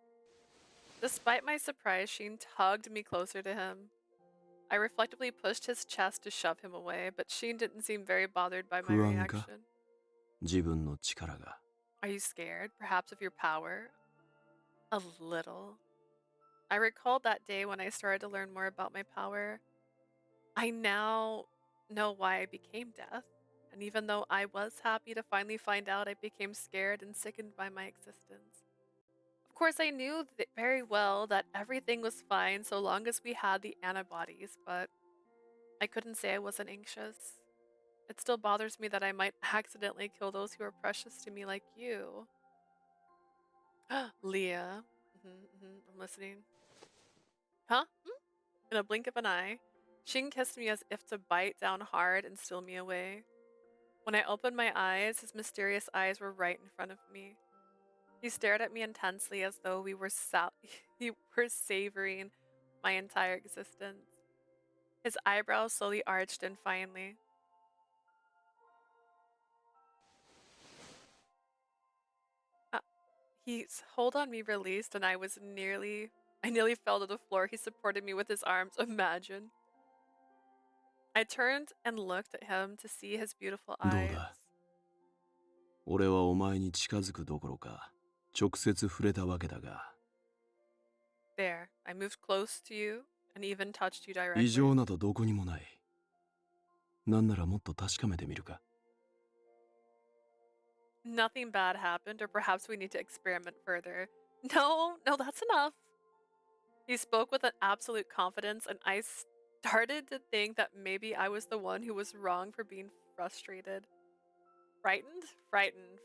[SPEAKER 1] Despite my surprise, Sheen tugged me closer to him. I reflectively pushed his chest to shove him away, but Sheen didn't seem very bothered by my
[SPEAKER 2] 不安か？
[SPEAKER 1] reaction.
[SPEAKER 2] 自分の力が。
[SPEAKER 1] Are you scared, perhaps, of your power? A little. I recalled that day when I started to learn more about my power. I now know why I became death, and even though I was happy to finally find out, I became scared and sickened by my existence. Of course, I knew very well that everything was fine so long as we had the antibodies, but I couldn't say I wasn't anxious. It still bothers me that I might accidentally kill those who are precious to me like you. Leah. I'm listening. Huh? In a blink of an eye, Sheen kissed me as if to bite down hard and steal me away. When I opened my eyes, his mysterious eyes were right in front of me. He stared at me intensely as though we were savoring my entire existence. His eyebrows slowly arched and finally. His hold on me released and I nearly fell to the floor. He supported me with his arms. Imagine. I turned and looked at him to see his beautiful
[SPEAKER 2] どう
[SPEAKER 1] eyes.
[SPEAKER 2] だ？俺はお前に近づくどころか直接触れたわけだが。
[SPEAKER 1] There, I moved close to you and even touched you
[SPEAKER 2] 異
[SPEAKER 1] directly.
[SPEAKER 2] 常などどこにもない。なんならもっと確かめてみるか。
[SPEAKER 1] Nothing bad happened, or perhaps we need to experiment further. No, that's enough. He spoke with an absolute confidence, and I started to think that maybe I was the one who was wrong for being frustrated. Frightened? Frightened.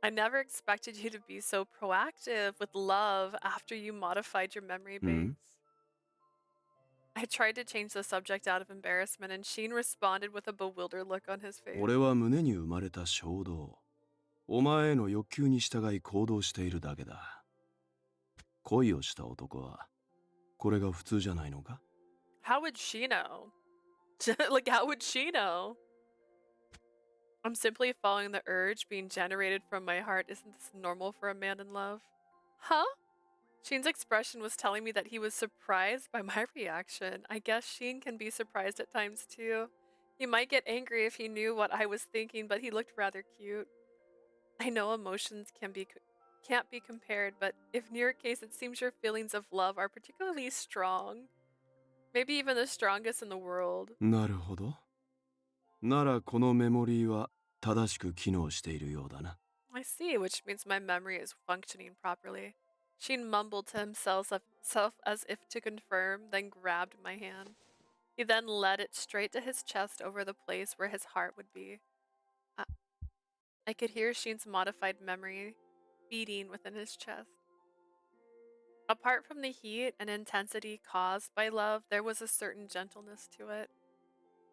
[SPEAKER 1] I never expected you to be so proactive with love after you modified your memory base. I tried to change the subject out of embarrassment, and Sheen responded with a bewildered look on his face.
[SPEAKER 2] 俺は胸に生まれた衝動。お前への欲求に従い行動しているだけだ。恋をした男はこれが普通じゃないのか？
[SPEAKER 1] How would she know? Like, how would she know? I'm simply following the urge being generated from my heart. Isn't this normal for a man in love? Huh? Sheen's expression was telling me that he was surprised by my reaction. I guess Sheen can be surprised at times too. He might get angry if he knew what I was thinking, but he looked rather cute. I know emotions can't be compared, but if in your case it seems your feelings of love are particularly strong. Maybe even the strongest in the world.
[SPEAKER 2] なるほど。ならこのメモリーは正しく機能しているようだな。
[SPEAKER 1] I see, which means my memory is functioning properly. Sheen mumbled to himself as if to confirm, then grabbed my hand. He then led it straight to his chest over the place where his heart would be. I could hear Sheen's modified memory beating within his chest. Apart from the heat and intensity caused by love, there was a certain gentleness to it.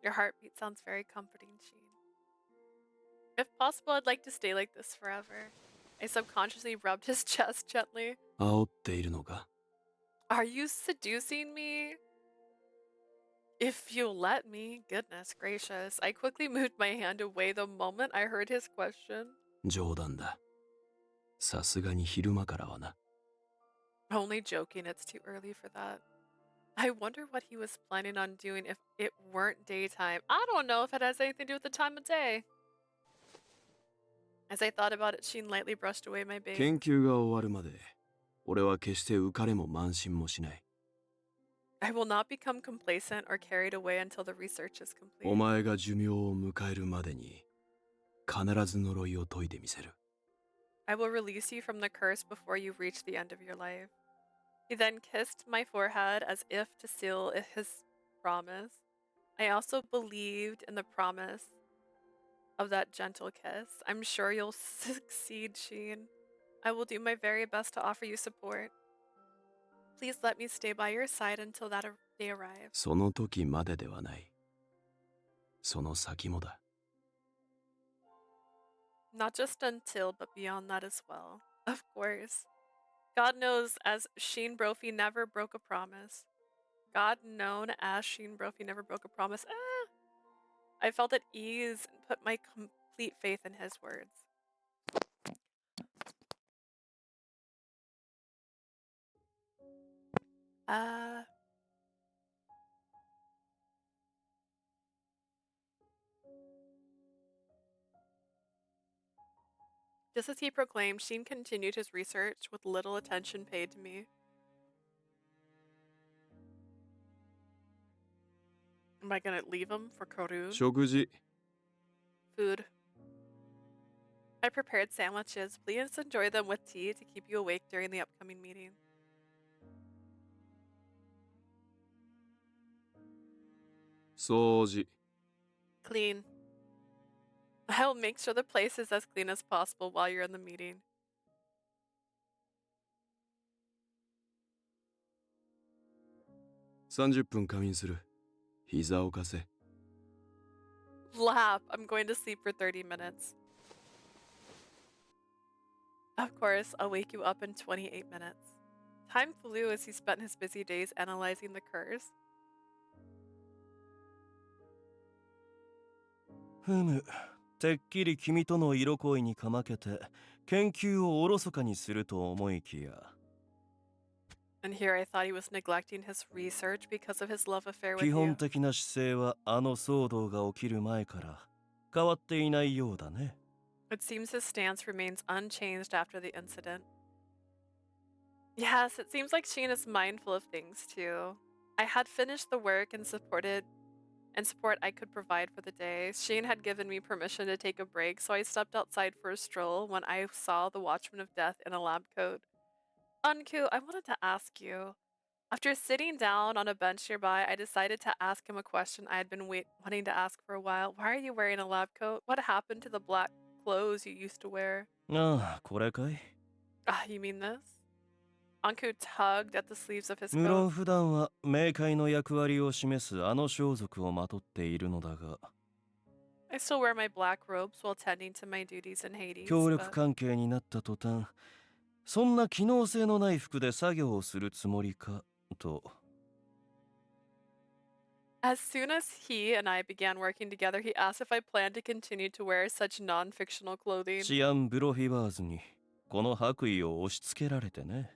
[SPEAKER 1] Your heartbeat sounds very comforting, Sheen. If possible, I'd like to stay like this forever. I subconsciously rubbed his chest gently.
[SPEAKER 2] 煽っているのか？
[SPEAKER 1] Are you seducing me? If you let me, goodness gracious. I quickly moved my hand away the moment I heard his question.
[SPEAKER 2] 冗談だ。さすがに昼間からはな。
[SPEAKER 1] Only joking, it's too early for that. I wonder what he was planning on doing if it weren't daytime. I don't know if it has anything to do with the time of day. As I thought about it, Sheen lightly brushed away my bangs.
[SPEAKER 2] 研究が終わるまで俺は決して浮かれも慢心もしない。
[SPEAKER 1] I will not become complacent or carried away until the research is complete.
[SPEAKER 2] お前が寿命を迎えるまでに必ず呪いを解いてみせる。
[SPEAKER 1] I will release you from the curse before you reach the end of your life. He then kissed my forehead as if to seal his promise. I also believed in the promise of that gentle kiss. I'm sure you'll succeed, Sheen. I will do my very best to offer you support. Please let me stay by your side until that day arrives.
[SPEAKER 2] その時までではない。その先もだ。
[SPEAKER 1] Not just until, but beyond that as well. Of course. God knows as Sheen Brophy never broke a promise. God known as Sheen Brophy never broke a promise. I felt at ease and put my complete faith in his words. Just as he proclaimed, Sheen continued his research with little attention paid to me. Am I gonna leave him for Korun?
[SPEAKER 2] 食事。
[SPEAKER 1] Food. I prepared sandwiches. Please enjoy them with tea to keep you awake during the upcoming meeting.
[SPEAKER 2] 掃除。
[SPEAKER 1] Clean. I'll make sure the place is as clean as possible while you're in the meeting.
[SPEAKER 2] 30分仮眠する。膝を貸せ。
[SPEAKER 1] Lap. I'm going to sleep for 30 minutes. Of course, I'll wake you up in 28 minutes. Time flew as he spent his busy days analyzing the curse.
[SPEAKER 4] ふむ、てっきり君との色恋にかまけて研究をおろそかにすると思いきや。
[SPEAKER 1] And here I thought he was neglecting his research because of his love affair with
[SPEAKER 4] 基
[SPEAKER 1] you.
[SPEAKER 4] 本的な姿勢はあの騒動が起きる前から変わっていないようだね。
[SPEAKER 1] It seems his stance remains unchanged after the incident. Yes, it seems like Sheen is mindful of things too. I had finished the work and support I could provide for the day. Sheen had given me permission to take a break, so I stepped outside for a stroll when I saw the Watchman of Death in a lab coat. Anku, I wanted to ask you. After sitting down on a bench nearby, I decided to ask him a question I had been wanting to ask for a while. Why are you wearing a lab coat? What happened to the black clothes you used to wear?
[SPEAKER 4] ああ、これかい。
[SPEAKER 1] You mean this? Anku tugged at the sleeves of his
[SPEAKER 4] 無論
[SPEAKER 1] coat.
[SPEAKER 4] 普段は冥界の役割を示すあの装束をまとっているのだが、
[SPEAKER 1] I still wear my black robes while tending to my duties in Hades.
[SPEAKER 4] 協力
[SPEAKER 1] But
[SPEAKER 4] 関係になった途端、そんな機能性のない服で作業をするつもりかと。
[SPEAKER 1] as soon as he and I began working together, he asked if I planned to continue to wear such non-fictional clothing.
[SPEAKER 4] シアン・ブロフィバーズにこの白衣を押し付けられてね。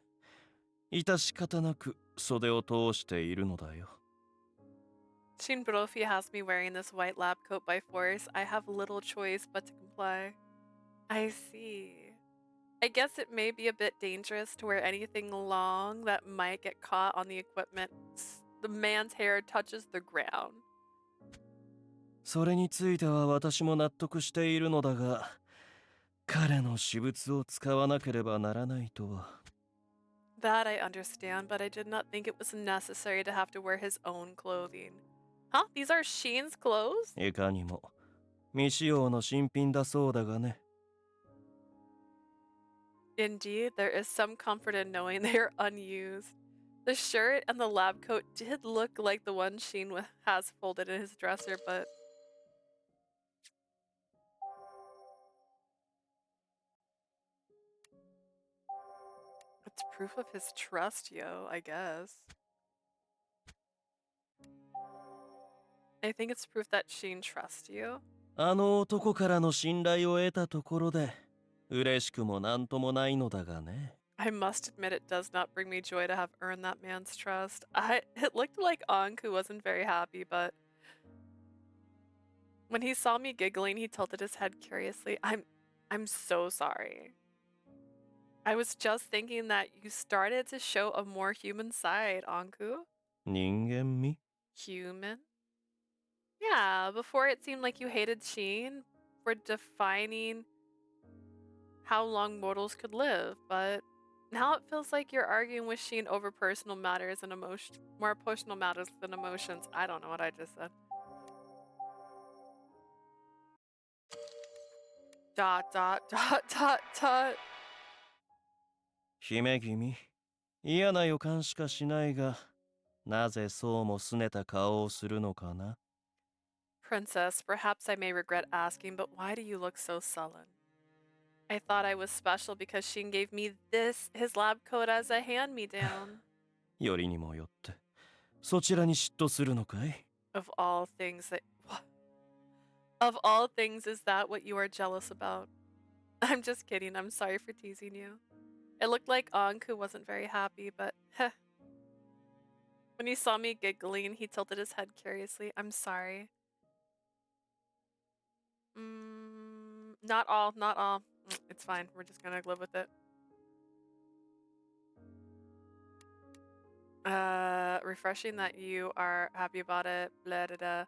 [SPEAKER 4] 致し方なく袖を通しているのだよ。
[SPEAKER 1] Shin Brophy has me wearing this white lab coat by force. I have little choice but to comply. I see. I guess it may be a bit dangerous to wear anything long that might get caught on the equipment. The man's hair touches the ground.
[SPEAKER 4] それについては私も納得しているのだが、彼の私物を使わなければならないとは。
[SPEAKER 1] That I understand, but I did not think it was necessary to have to wear his own clothing. Huh? These are Sheen's clothes?
[SPEAKER 4] いかにも未使用の新品だそうだがね。
[SPEAKER 1] Indeed, there is some comfort in knowing they are unused. The shirt and the lab coat did look like the one Sheen has folded in his dresser, but... It's proof of his trust, yo, I guess. I think it's proof that Sheen trusts you.
[SPEAKER 4] あの男からの信頼を得たところで、嬉しくもなんともないのだがね。
[SPEAKER 1] I must admit it does not bring me joy to have earned that man's trust. It looked like Anku wasn't very happy, but when he saw me giggling, he tilted his head curiously. I'm so sorry. I was just thinking that you started to show a more human side, Anku.
[SPEAKER 4] 人間味
[SPEAKER 1] Human? Yeah, before it seemed like you hated Sheen for defining how long mortals could live, but now it feels like you're arguing with Sheen over personal matters and more personal matters than emotions. I don't know what I just said. Dot dot dot dot dot.
[SPEAKER 4] 姫君嫌な予感しかしないがなぜそうも拗ねた顔をするのかな
[SPEAKER 1] Princess, perhaps I may regret asking, but why do you look so sullen? I thought I was special because Sheen gave me his lab coat as a hand-me-down.
[SPEAKER 4] よりにもよってそちらに嫉妬するのかい
[SPEAKER 1] Of all things that... What? Of all things, is that what you are jealous about? I'm just kidding. I'm sorry for teasing you. It looked like Anku wasn't very happy, but heh. When he saw me giggling, he tilted his head curiously. I'm sorry. Not all. It's fine. We're just gonna live with it. Refreshing that you are happy about it. Blah, blah, blah.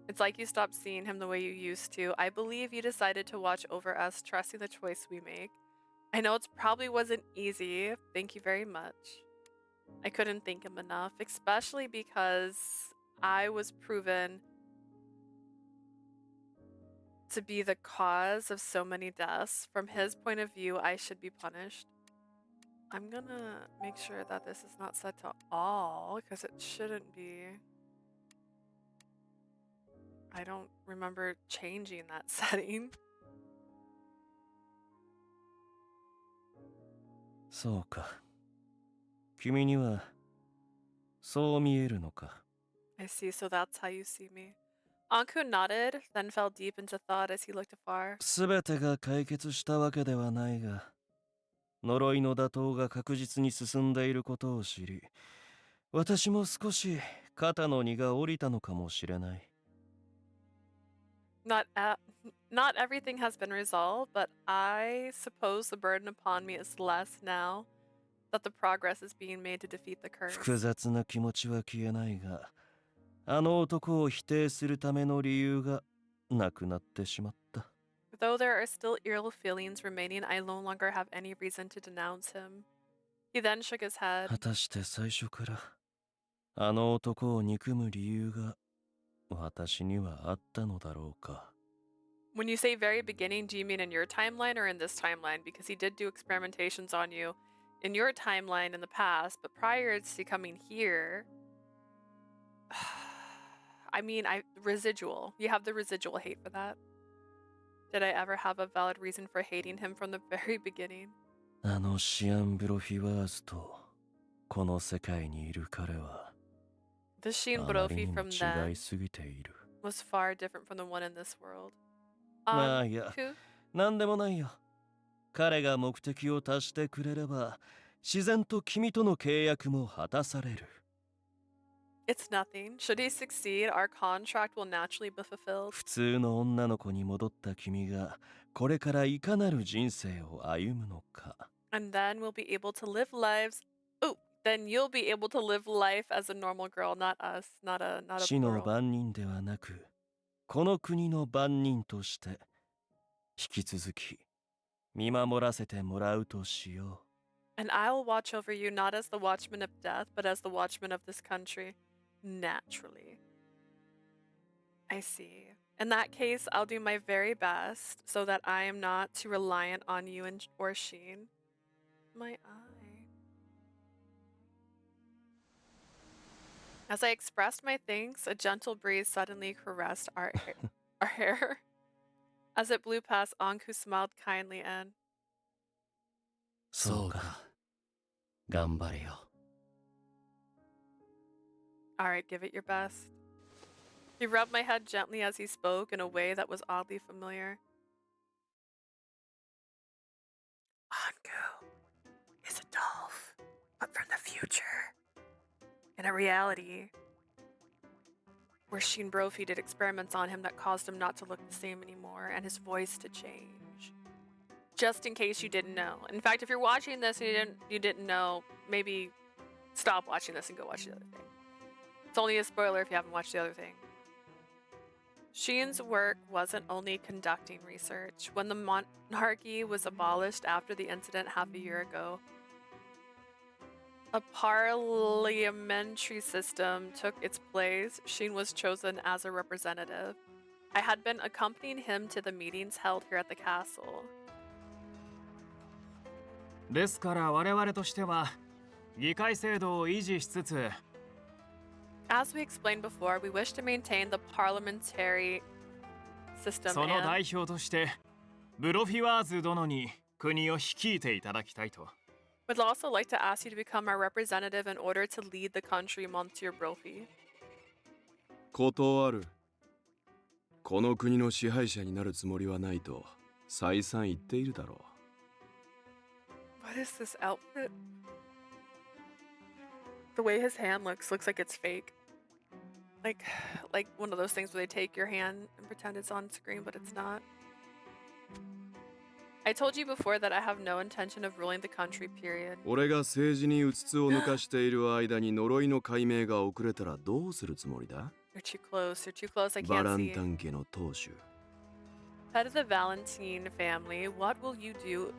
[SPEAKER 1] It's like you stopped seeing him the way you used to. I believe you decided to watch over us, trusting the choice we make. I know it probably wasn't easy. Thank you very much. I couldn't thank him enough, especially because I was proven to be the cause of so many deaths. From his point of view, I should be punished. I'm gonna make sure that this is not set to all, because it shouldn't be. I don't remember changing that setting.
[SPEAKER 4] そうか君にはそう見えるのか
[SPEAKER 1] I see, so that's how you see me. Anku nodded, then fell deep into thought as he looked afar.
[SPEAKER 4] すべてが解決したわけではないが呪いの打倒が確実に進んでいることを知り私も少し肩の荷が下りたのかもしれない
[SPEAKER 1] Not everything has been resolved, but I suppose the burden upon me is less now that the progress is being made to defeat the curse.
[SPEAKER 4] 複雑な気持ちは消えないがあの男を否定するための理由がなくなってしまった
[SPEAKER 1] Though there are still ill feelings remaining, I no longer have any reason to denounce him. He then shook his head.
[SPEAKER 4] 果たして最初からあの男を憎む理由が私にはあったのだろうか
[SPEAKER 1] When you say very beginning, do you mean in your timeline or in this timeline? Because he did do experimentations on you in your timeline in the past, but prior to coming here... I mean, residual. You have the residual hate for that. Did I ever have a valid reason for hating him from the very beginning?
[SPEAKER 4] あのシアン・ブロフィワーズとこの世界にいる彼は
[SPEAKER 1] The Sheen
[SPEAKER 4] あまり
[SPEAKER 1] Brophy
[SPEAKER 4] にも
[SPEAKER 1] from
[SPEAKER 4] 違
[SPEAKER 1] then
[SPEAKER 4] いすぎている
[SPEAKER 1] was far different from the one in this world.
[SPEAKER 4] まあいや
[SPEAKER 1] Anku?
[SPEAKER 4] なんでもないよ彼が目的を達してくれれば自然と君との契約も果たされる
[SPEAKER 1] It's nothing. Should he succeed, our contract will naturally be fulfilled.
[SPEAKER 4] 普通の女の子に戻った君がこれからいかなる人生を歩むのか
[SPEAKER 1] And then we'll be able to live lives. Oh, then you'll be able to live life as a normal girl, not us, not a
[SPEAKER 4] 死の
[SPEAKER 1] plural.
[SPEAKER 4] 番人ではなくこの国の番人として引き続き見守らせてもらうとしよ
[SPEAKER 1] And I'll watch over you not as the watchman of death, but as the watchman of this country. Naturally. I see. In that case, I'll do my very best so that I am not too reliant on you or Sheen. My eye. As I expressed my thanks, a gentle breeze suddenly caressed our hair. As it blew past, Anku smiled kindly and...
[SPEAKER 4] うそうか頑張れよ
[SPEAKER 1] Alright, give it your best. He rubbed my head gently as he spoke in a way that was oddly familiar. Anku. is a Dolph, but from the future. In a reality where Sheen Brophy did experiments on him that caused him not to look the same anymore and his voice to change. Just in case you didn't know. In fact, if you're watching this and you didn't know, maybe stop watching this and go watch the other thing. It's only a spoiler if you haven't watched the other thing. Sheen's work wasn't only conducting research. When the monarchy was abolished after the incident half a year ago, a parliamentary system took its place. Sheen was chosen as a representative. I had been accompanying him to the meetings held here at the castle.
[SPEAKER 5] ですから我々としては議会制度を維持しつつ
[SPEAKER 1] As we explained before, we wish to maintain the parliamentary system
[SPEAKER 5] その
[SPEAKER 1] and
[SPEAKER 5] 代表としてブロフィワーズ殿に国を率いていただきたいと
[SPEAKER 1] would also like to ask you to become our representative in order to lead the country, Monsieur Brophy.
[SPEAKER 2] 断る。この国の支配者になるつもりはないと再三言っているだろう。
[SPEAKER 1] What is this outfit? The way his hand looks like it's fake. Like one of those things where they take your hand and pretend it's on screen, but it's not. I told you before that I have no intention of ruling the country, period.
[SPEAKER 2] 俺が政治にうつつを抜かしている間に呪いの解明が遅れたらどうするつもりだ？
[SPEAKER 1] You're too close. You're too close. I
[SPEAKER 2] バラ
[SPEAKER 1] can't
[SPEAKER 2] ンタ
[SPEAKER 1] see.
[SPEAKER 2] ン家の当主。
[SPEAKER 1] Head of the Valentine family, what will you do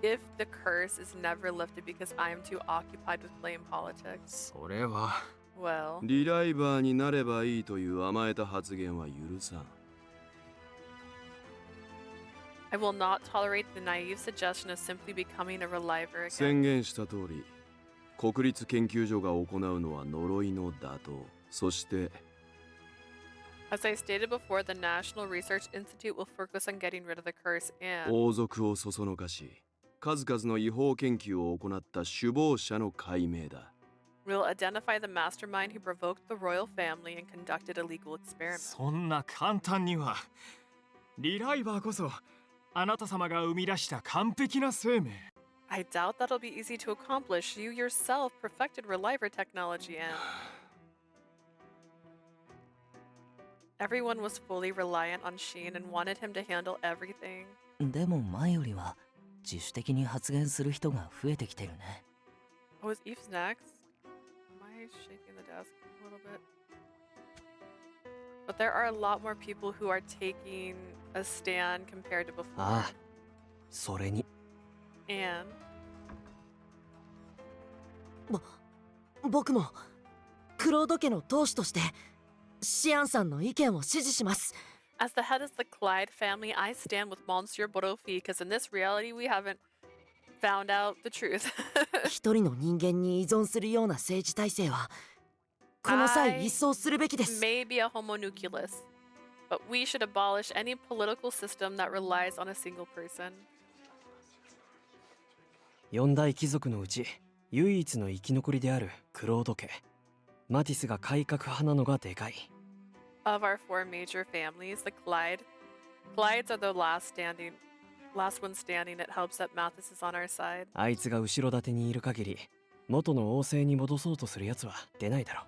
[SPEAKER 1] if the curse is never lifted because I am too occupied with playing politics?
[SPEAKER 7] それは
[SPEAKER 1] Well,
[SPEAKER 2] リライバーになればいいという甘えた発言は許さん。
[SPEAKER 1] I will not tolerate the naive suggestion of simply becoming a reliver again.
[SPEAKER 2] 宣言した通り、国立研究所が行うのは呪いの打倒。そして、
[SPEAKER 1] As I stated before, the National Research Institute will focus on getting rid of the curse and
[SPEAKER 2] 王族をそそのかし、数々の違法研究を行った首謀者の解明だ。
[SPEAKER 1] will identify the mastermind who provoked the royal family and conducted illegal experiments.
[SPEAKER 5] そんな簡単にはリライバーこそあなた様が生み出した完璧な生命
[SPEAKER 1] I doubt that'll be easy to accomplish. You yourself perfected reliver technology and everyone was fully reliant on Sheen and wanted him to handle everything.
[SPEAKER 8] でも前よりは自主的に発言する人が増えてきてるね。
[SPEAKER 1] Oh, is Eve's next? Am I shaking the desk a little bit? But there are a lot more people who are taking a stand compared to before.
[SPEAKER 8] ああ、それに
[SPEAKER 1] And
[SPEAKER 8] 僕もクロード家の当主としてシアンさんの意見を支持します。
[SPEAKER 1] as the head of the Clyde family, I stand with Monsieur Borofi because in this reality we haven't found out the truth.
[SPEAKER 8] 一人の人間に依存するような政治体制はこの際一掃するべきです。
[SPEAKER 1] Maybe a homunculus, but we should abolish any political system that relies on a single person.
[SPEAKER 9] 四大貴族のうち唯一の生き残りであるクロード家。マティスが改革派なのがでかい。
[SPEAKER 1] Of our four major families, the Clydes are the last one standing. It helps that Mathis is on our side.
[SPEAKER 9] あいつが後ろ盾にいる限り元の王政に戻そうとする奴は出ないだろう。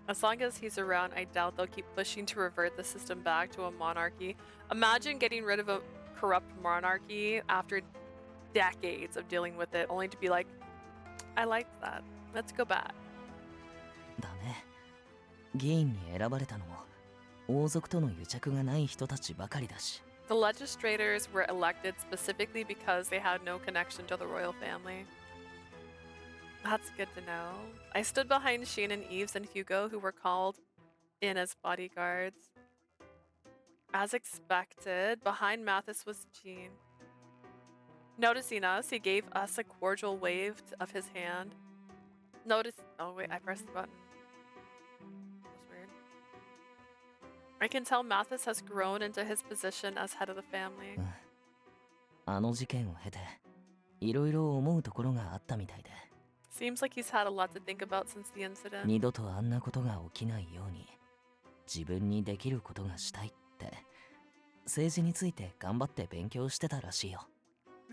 [SPEAKER 1] As long as he's around, I doubt they'll keep pushing to revert the system back to a monarchy. Imagine getting rid of a corrupt monarchy after decades of dealing with it, only to be like, I liked that. Let's go back.
[SPEAKER 8] だね。議員に選ばれたのも王族との癒着がない人たちばかりだし。
[SPEAKER 1] The legislators were elected specifically because they had no connection to the royal family. That's good to know. I stood behind Sheen and Eves and Hugo, who were called in as bodyguards. As expected, behind Mathis was Jean. Noticing us, he gave us a cordial wave of his hand. Oh wait, I pressed the button. That's weird. I can tell Mathis has grown into his position as head of the family.
[SPEAKER 8] あの事件を経ていろいろ思うところがあったみたいで。
[SPEAKER 1] Seems like he's had a lot to think about since the incident.
[SPEAKER 8] 二度とあんなことが起きないように自分にできることがしたいって政治について頑張って勉強してたらしいよ。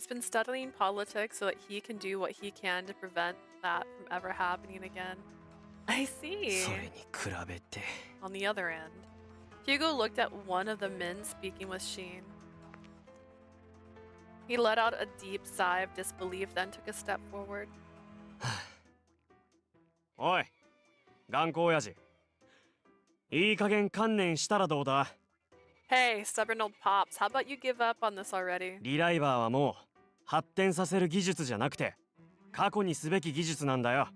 [SPEAKER 1] He's been studying politics so that he can do what he can to prevent that from ever happening again. I see.
[SPEAKER 9] それに比べて
[SPEAKER 1] On the other end, Hugo looked at one of the men speaking with Scien. He let out a deep sigh of disbelief, then took a step forward.
[SPEAKER 9] おい頑固親父いい加減観念したらどうだ
[SPEAKER 1] Hey, stubborn old pops, how about you give up on this already?
[SPEAKER 9] リライバーはもう発展させる技術じゃなくて過去にすべき技術なんだよ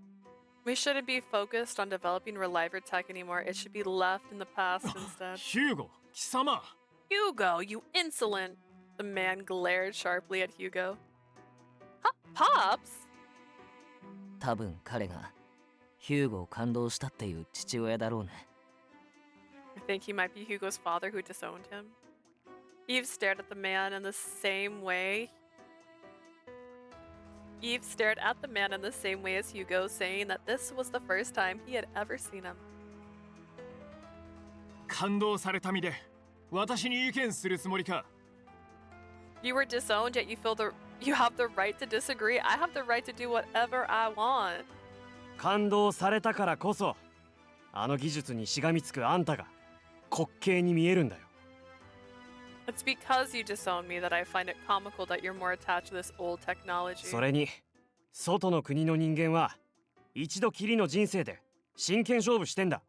[SPEAKER 1] We shouldn't be focused on developing Reliver tech anymore. It should be left in the past instead.
[SPEAKER 4] ヒューゴ貴様
[SPEAKER 1] Hugo, you insolent! The man glared sharply at Hugo. Pops?
[SPEAKER 8] 多分彼がヒューゴを感動したっていう父親だろうね
[SPEAKER 1] I think he might be Hugo's father who disowned him. Eve stared at the man in the same way. Eve stared at the man in the same way as Hugo, saying that this was the first time he had ever seen him.
[SPEAKER 4] 感動された身で私に意見するつもりか
[SPEAKER 1] You were disowned, yet you have the right to disagree. I have the right to do whatever I want.
[SPEAKER 9] 感動されたからこそあの技術にしがみつくあんたが滑稽に見えるんだよ
[SPEAKER 1] It's because you disown me that I find it comical that you're more attached to this old technology.
[SPEAKER 9] それに外の国の人間は一度きりの人生で真剣勝負してんだ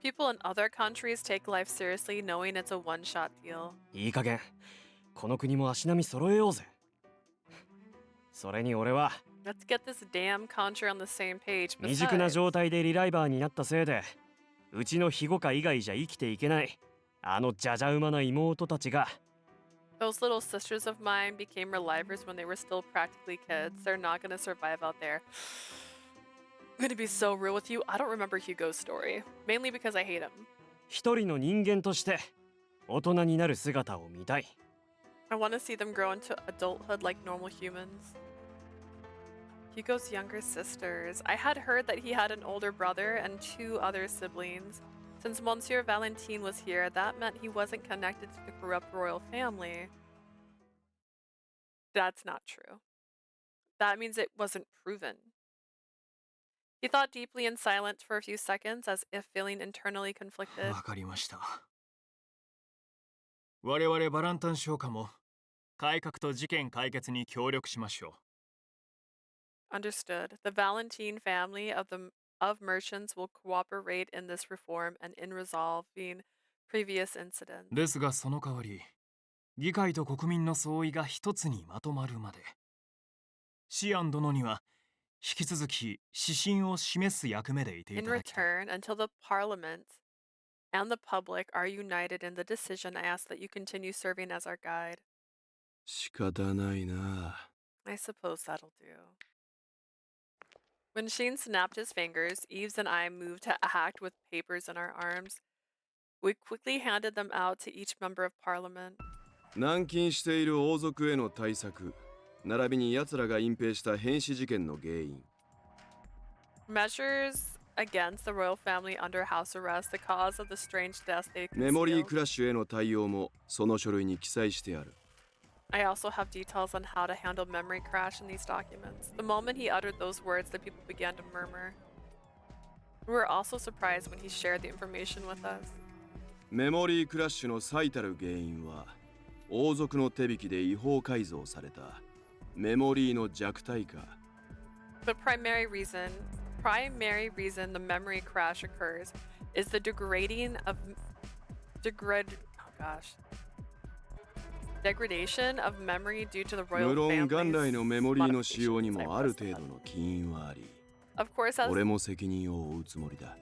[SPEAKER 1] People in other countries take life seriously, knowing it's a one-shot deal.
[SPEAKER 9] いい加減この国も足並み揃えようぜそれに俺は
[SPEAKER 1] Let's get this damn country on the same page.
[SPEAKER 9] 未熟な
[SPEAKER 1] Besides,
[SPEAKER 9] 状態でリライバーになったせいでうちの庇護下以外じゃ生きていけないあのじゃじゃ馬な妹たちが
[SPEAKER 1] those little sisters of mine became Relivers when they were still practically kids. They're not gonna survive out there. I'm gonna be so real with you. I don't remember Hugo's story, mainly because I hate him.
[SPEAKER 9] 一人の人間として大人になる姿を見たい
[SPEAKER 1] I want to see them grow into adulthood like normal humans. Hugo's younger sisters. I had heard that he had an older brother and 2 other siblings. Since Monsieur Valentine was here, that meant he wasn't connected to the corrupt royal family. That's not true. That means it wasn't proven. He thought deeply in silence for a few seconds, as if feeling internally conflicted.
[SPEAKER 4] わかりました我々バランタン商家も改革と事件解決に協力しましょ
[SPEAKER 1] Understood. The Valentine family of merchants will cooperate in this reform and in resolving previous incidents.
[SPEAKER 4] うですがその代わり議会と国民の総意が一つにまとまるまでシアン殿には引き続き指針を示す役目でいてい
[SPEAKER 1] In
[SPEAKER 4] ただきたい
[SPEAKER 1] return, until the Parliament and the public are united in the decision, I ask that you continue serving as our guide.
[SPEAKER 2] 仕方ないな
[SPEAKER 1] I suppose that'll do. When Sheen snapped his fingers, Eves and I moved to act with papers in our arms. We quickly handed them out to each member of parliament.
[SPEAKER 2] 軟禁している王族への対策並びに奴らが隠蔽した変死事件の原因
[SPEAKER 1] Measures against the royal family under house arrest, the cause of the strange deaths they
[SPEAKER 2] メモリー
[SPEAKER 1] concealed.
[SPEAKER 2] クラッシュへの対応もその書類に記載してある
[SPEAKER 1] I also have details on how to handle memory crash in these documents. The moment he uttered those words, the people began to murmur. We were also surprised when he shared the information with us.
[SPEAKER 2] メモリークラッシュの最たる原因は王族の手引きで違法改造されたメモリーの弱体化
[SPEAKER 1] The primary reason the memory crash occurs is the degradation of memory due to the
[SPEAKER 2] 無
[SPEAKER 1] royal
[SPEAKER 2] 論元来
[SPEAKER 1] family's
[SPEAKER 2] のメモリーの使用に
[SPEAKER 1] modifications.
[SPEAKER 2] もある程度の起因はあり
[SPEAKER 1] Of course,
[SPEAKER 2] 俺も責任を負うつもりだ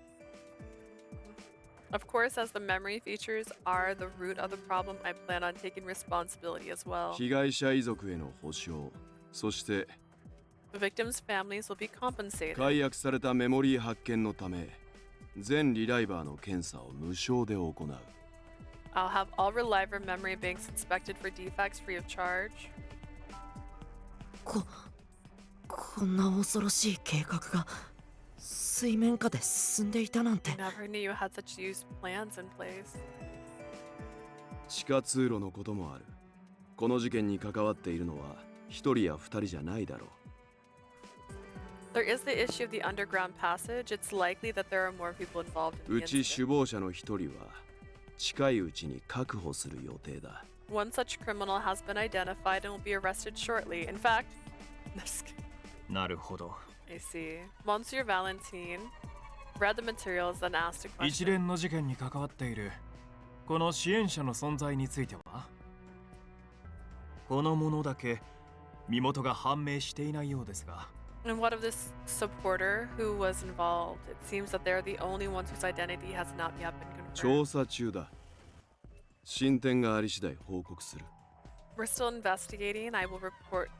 [SPEAKER 1] as the memory features are the root of the problem, I plan on taking responsibility as well.
[SPEAKER 2] 被害者遺族への補償そして
[SPEAKER 1] The victims' families will be compensated.
[SPEAKER 2] 解約されたメモリー発見のため全リライバーの検査を無償で行う
[SPEAKER 1] I'll have all Reliver memory banks inspected for defects free of charge.
[SPEAKER 8] こんな恐ろしい計画が水面下で進んでいたなんて
[SPEAKER 1] Never knew you had such used plans in place.
[SPEAKER 2] 地下通路のこともあるこの事件に関わっているのは一人や二人じゃないだろう。
[SPEAKER 1] There is the issue of the underground passage. It's likely that there are more people involved in
[SPEAKER 2] う
[SPEAKER 1] the
[SPEAKER 2] ち
[SPEAKER 1] incident.
[SPEAKER 2] 首謀者の一人は近いうちに確保する予定だ。
[SPEAKER 1] One such criminal has been identified and will be arrested shortly. In fact,
[SPEAKER 4] なるほど。
[SPEAKER 1] I see. Monsieur Valentine read the materials, then asked a
[SPEAKER 4] 一
[SPEAKER 1] question.
[SPEAKER 4] 連の事件に関わっているこの支援者の存在については、この者だけ身元が判明していないようですが。
[SPEAKER 1] And what of this supporter who was involved? It seems that they're the only ones whose identity has not yet been
[SPEAKER 2] 調
[SPEAKER 1] confirmed.
[SPEAKER 2] 査中だ。進展があり次第報告する。
[SPEAKER 1] We're still investigating. I will report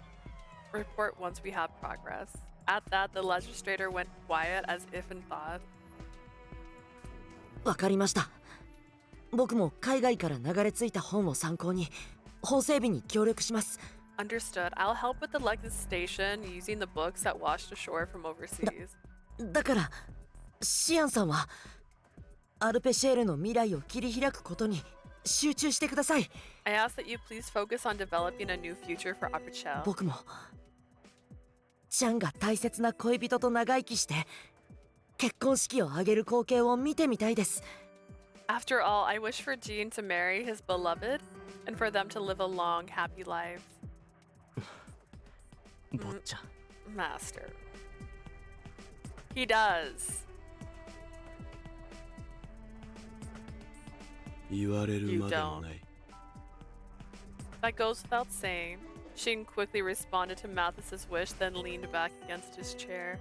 [SPEAKER 1] once we have progress. At that, the legislator went quiet as if in thought.
[SPEAKER 8] わかりました。僕も海外から流れ着いた本を参考に法整備に協力します。
[SPEAKER 1] Understood. I'll help with the legislation using the books that washed ashore from overseas.
[SPEAKER 8] だからシアンさんはアルペシェールの未来を切り開くことに集中してください。
[SPEAKER 1] I ask that you please focus on developing a new future for EpiC.
[SPEAKER 8] 僕もちゃんが大切な恋人と長生きして結婚式を挙げる光景を見てみたいです。
[SPEAKER 1] After all, I wish for Jean to marry his beloved and for them to live a long, happy life.
[SPEAKER 8] 坊ちゃん。
[SPEAKER 1] Master. He does.
[SPEAKER 2] 言われるまでもない。
[SPEAKER 1] That goes without saying. Sheen quickly responded to Mathis's wish, then leaned back against his chair.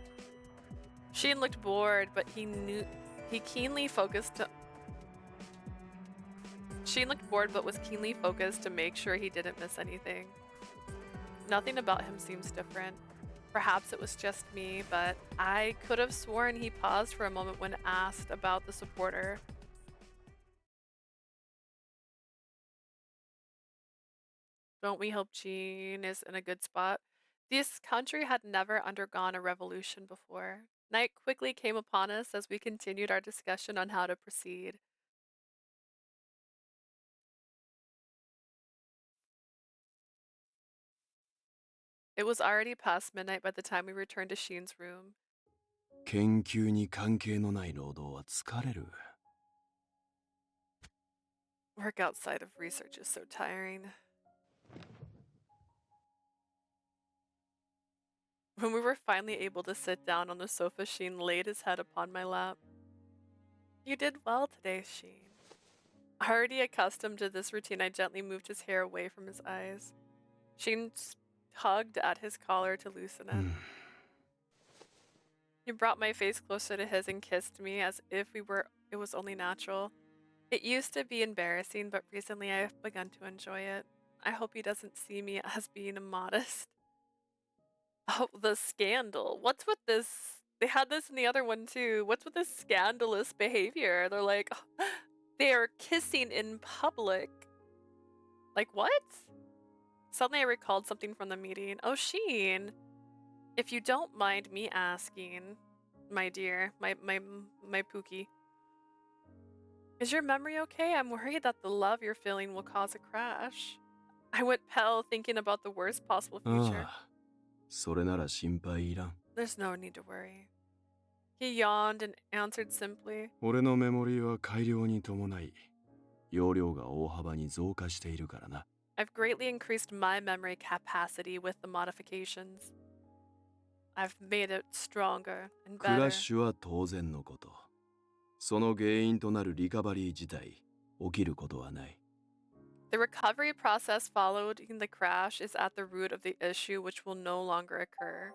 [SPEAKER 1] Sheen looked bored, but Sheen looked bored, but was keenly focused to make sure he didn't miss anything. Nothing about him seems different. Perhaps it was just me, but I could have sworn he paused for a moment when asked about the supporter. Don't we hope Jean is in a good spot? This country had never undergone a revolution before. Night quickly came upon us as we continued our discussion on how to proceed. It was already past midnight by the time we returned to Sheen's room.
[SPEAKER 2] 研究に関係のない労働は疲れる。
[SPEAKER 1] Work outside of research is so tiring. When we were finally able to sit down on the sofa, Sheen laid his head upon my lap. You did well today, Sheen. Already accustomed to this routine, I gently moved his hair away from his eyes. Sheen tugged at his collar to loosen it. He brought my face closer to his and kissed me as if it was only natural. It used to be embarrassing, but recently I have begun to enjoy it. I hope he doesn't see me as being immodest. Oh, the scandal. What's with this? They had this in the other one too. What's with this scandalous behavior? They're like, they are kissing in public. Like, what? Suddenly I recalled something from the meeting. Oh, Sheen, if you don't mind me asking, my dear, my Pookie, is your memory okay? I'm worried that the love you're feeling will cause a crash. I went pale thinking about the worst possible future.
[SPEAKER 2] ああ、それなら心配いらん。
[SPEAKER 1] There's no need to worry. He yawned and answered simply.
[SPEAKER 2] 俺のメモリーは改良に伴い、容量が大幅に増加しているからな。
[SPEAKER 1] I've greatly increased my memory capacity with the modifications. I've made it stronger and
[SPEAKER 2] クラッ
[SPEAKER 1] better.
[SPEAKER 2] シュは当然のこと。その原因となるリカバリー自体、起きることはない。
[SPEAKER 1] The recovery process following the crash is at the root of the issue, which will no longer occur.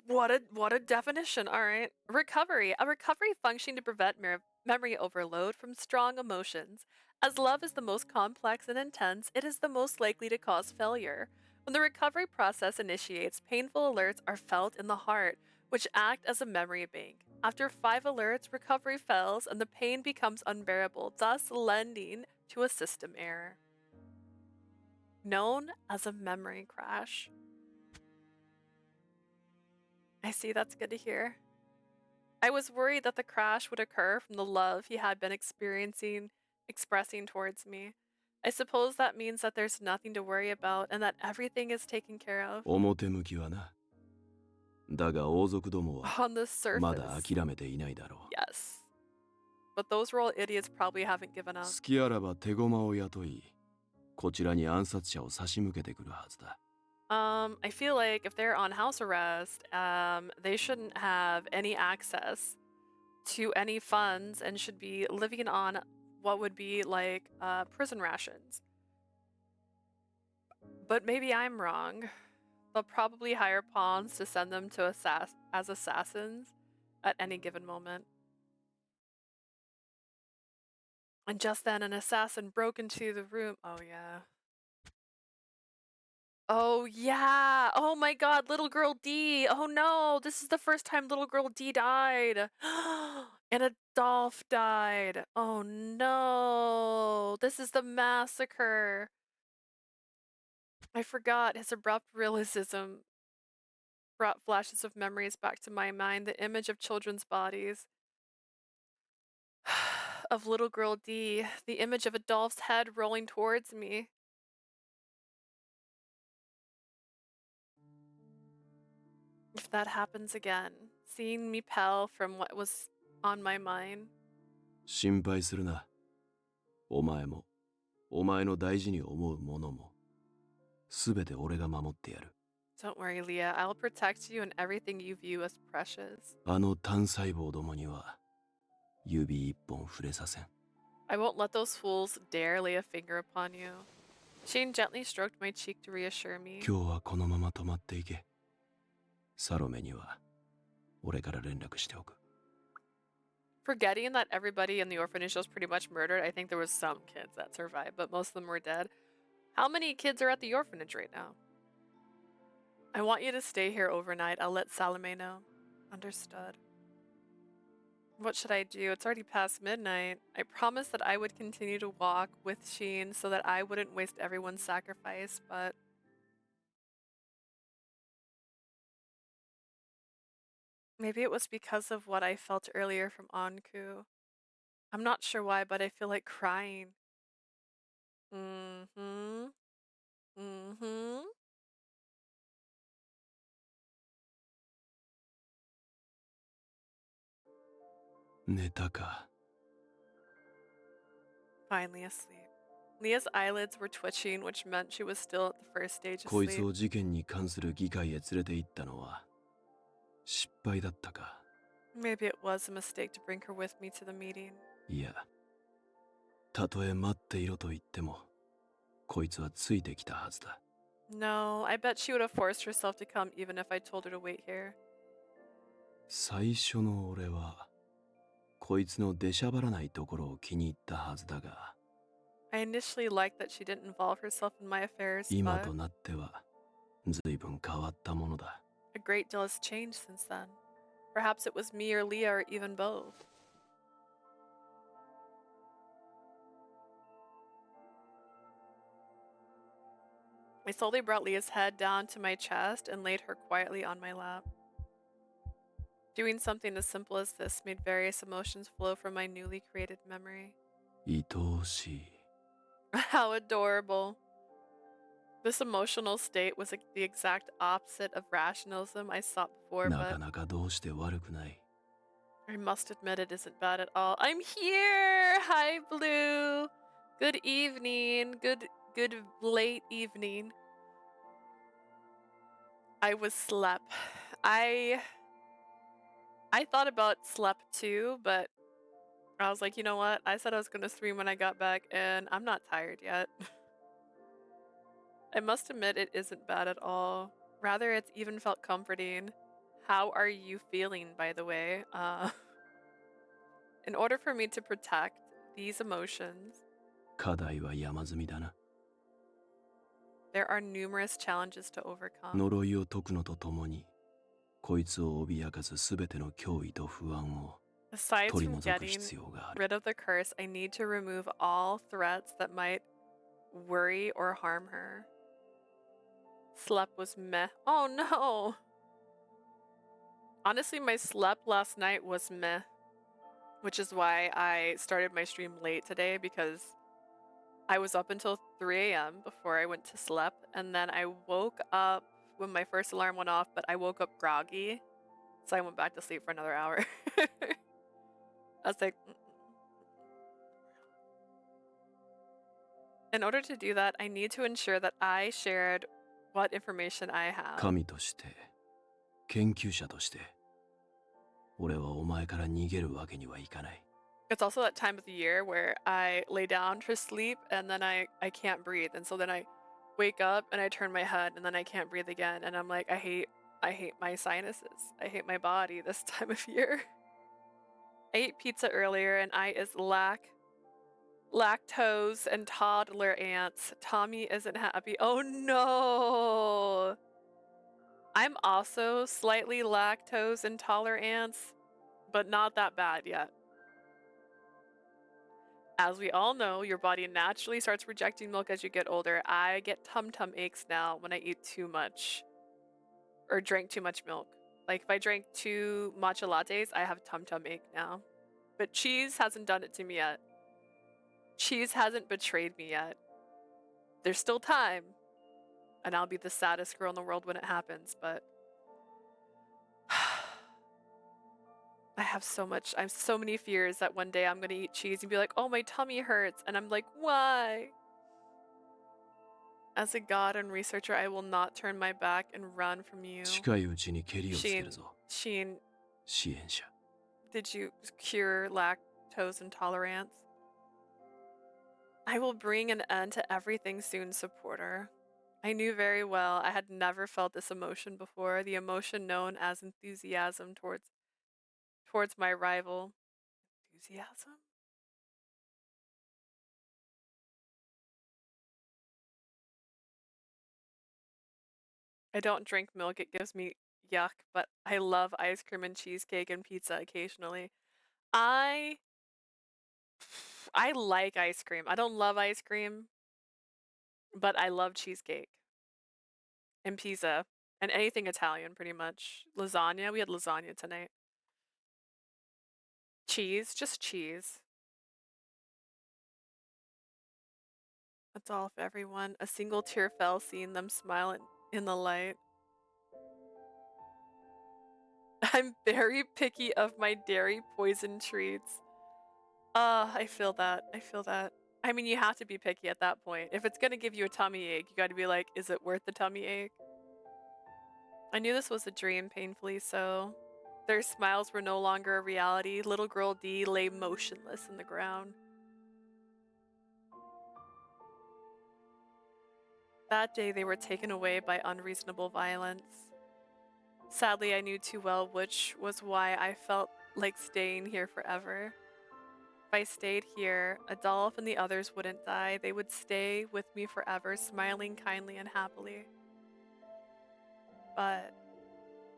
[SPEAKER 1] What a definition, alright. Recovery. A recovery function to prevent memory overload from strong emotions. As love is the most complex and intense, it is the most likely to cause failure. When the recovery process initiates, painful alerts are felt in the heart, which act as a memory bank. After 5 alerts, recovery fails and the pain becomes unbearable, thus lending to a system error. Known as a memory crash. I see, that's good to hear. I was worried that the crash would occur from the love he had been expressing towards me. I suppose that means that there's nothing to worry about and that everything is taken care of.
[SPEAKER 2] 表向きはな。だが王族どもは
[SPEAKER 1] On the
[SPEAKER 2] まだ
[SPEAKER 1] surface,
[SPEAKER 2] 諦めていないだろう。
[SPEAKER 1] yes. But those royal idiots probably haven't given up.
[SPEAKER 2] 隙あらば手駒を雇い、こちらに暗殺者を差し向けてくるはずだ。
[SPEAKER 1] I feel like if they're on house arrest, they shouldn't have any access to any funds and should be living on what would be like prison rations. But maybe I'm wrong. They'll probably hire pawns to send them to as assassins at any given moment. And just then an assassin broke into the room. Oh yeah. Oh yeah. Oh my god, little girl D. Oh no, this is the first time little girl D died. And Adolph died. Oh no. This is the massacre. I forgot his abrupt realism brought flashes of memories back to my mind, the image of children's bodies. Of little girl D, the image of Adolph's head rolling towards me. If that happens again, seeing me pale from what was on my mind.
[SPEAKER 2] 心配するな。お前も、お前の大事に思うものも、すべて俺が守ってやる。
[SPEAKER 1] Don't worry, Leah. I'll protect you and everything you view as precious.
[SPEAKER 2] あの単細胞どもには、指一本触れさせん。
[SPEAKER 1] I won't let those fools dare lay a finger upon you. Shane gently stroked my cheek to reassure me.
[SPEAKER 2] 今日はこのまま止まっていけ。サロメには、俺から連絡しておく。
[SPEAKER 1] Forgetting that everybody in the orphanage was pretty much murdered, I think there was some kids that survived, but most of them were dead. How many kids are at the orphanage right now? I want you to stay here overnight. I'll let Salome know. Understood. What should I do? It's already past midnight. I promised that I would continue to walk with Sheen so that I wouldn't waste everyone's sacrifice, but... maybe it was because of what I felt earlier from Anku. I'm not sure why, but I feel like crying. Mm-hmm. Mm-hmm.
[SPEAKER 2] Netaka.
[SPEAKER 1] Finally asleep. Leah's eyelids were twitching, which meant she was still at the first stage of
[SPEAKER 2] こいつ
[SPEAKER 1] sleep.
[SPEAKER 2] を事件に関する議会へ連れて行ったのは失敗だったか。
[SPEAKER 1] Maybe it was a mistake to bring her with me to the meeting.
[SPEAKER 2] いや、たとえ待っていろと言っても、こいつはついてきたはずだ。
[SPEAKER 1] No, I bet she would have forced herself to come even if I told her to wait here.
[SPEAKER 2] 最初の俺は、こいつの出しゃばらないところを気に入ったはずだが、
[SPEAKER 1] I initially liked that she didn't involve herself in my affairs,
[SPEAKER 2] 今
[SPEAKER 1] but
[SPEAKER 2] となっては、随分変わったものだ。
[SPEAKER 1] a great deal has changed since then. Perhaps it was me or Leah or even both. I slowly brought Leah's head down to my chest and laid her quietly on my lap. Doing something as simple as this made various emotions flow from my newly created memory.
[SPEAKER 2] 愛おしい。
[SPEAKER 1] How adorable. This emotional state was the exact opposite of rationalism I sought before,
[SPEAKER 2] なか
[SPEAKER 1] but
[SPEAKER 2] なかどうして悪くない。
[SPEAKER 1] I must admit it isn't bad at all. I'm here! Hi, Blue! Good evening. Good late evening. I was slept. I thought about slept too, but I was like, you know what? I said I was going to stream when I got back, and I'm not tired yet. I must admit it isn't bad at all. Rather, it's even felt comforting. How are you feeling, by the way? In order for me to protect these emotions,
[SPEAKER 2] 課題は山積みだな。
[SPEAKER 1] there are numerous challenges to overcome.
[SPEAKER 2] 呪いを解くのとともに、こいつを脅かすすべての脅威と不安を
[SPEAKER 1] Aside
[SPEAKER 2] 取り
[SPEAKER 1] from
[SPEAKER 2] 除く
[SPEAKER 1] getting
[SPEAKER 2] 必要がある。
[SPEAKER 1] rid of the curse, I need to remove all threats that might worry or harm her. Slept was meh. Oh no! Honestly, my slept last night was meh. Which is why I started my stream late today, because I was up until 3 a.m. before I went to sleep, and then I woke up when my first alarm went off, but I woke up groggy, so I went back to sleep for another hour. I was like, in order to do that, I need to ensure that I shared what information I have.
[SPEAKER 2] 神として研究者として俺はお前から逃げるわけにはいかない。
[SPEAKER 1] It's also that time of the year where I lay down for sleep and then I can't breathe, and so then I wake up and I turn my head and then I can't breathe again, and I'm like, I hate my sinuses. I hate my body this time of year. I ate pizza earlier and I is lactose and toddler ants. Tommy isn't happy. Oh no! I'm also slightly lactose intolerant, but not that bad yet. As we all know, your body naturally starts rejecting milk as you get older. I get tum-tum aches now when I eat too much or drink too much milk. Like if I drink 2 matcha lattes, I have tum-tum ache now. But cheese hasn't done it to me yet. Cheese hasn't betrayed me yet. There's still time. And I'll be the saddest girl in the world when it happens, but I have so many fears that one day I'm gonna eat cheese and be like, oh, my tummy hurts. And I'm like, why? As a god and researcher, I will not turn my back and run from you.
[SPEAKER 2] 近いうちにケリをつけるぞ。
[SPEAKER 1] Scien,
[SPEAKER 2] 支援者。
[SPEAKER 1] did you cure lactose intolerance? I will bring an end to everything soon, supporter. I knew very well I had never felt this emotion before, the emotion known as enthusiasm towards my rival. Enthusiasm? I don't drink milk, it gives me yuck, but I love ice cream and cheesecake and pizza occasionally. I like ice cream. I don't love ice cream, but I love cheesecake and pizza and anything Italian pretty much. Lasagna, we had lasagna tonight. Cheese, just cheese. That's all for everyone. A single tear fell seeing them smile in the light. I'm very picky of my dairy poison treats. I feel that. I feel that. I mean, you have to be picky at that point. If it's gonna give you a tummy ache, you gotta be like, is it worth the tummy ache? I knew this was a dream, painfully so. Their smiles were no longer a reality. Little girl D lay motionless in the ground. That day they were taken away by unreasonable violence. Sadly, I knew too well which was why I felt like staying here forever. If I stayed here, Adolf and the others wouldn't die. They would stay with me forever, smiling kindly and happily. But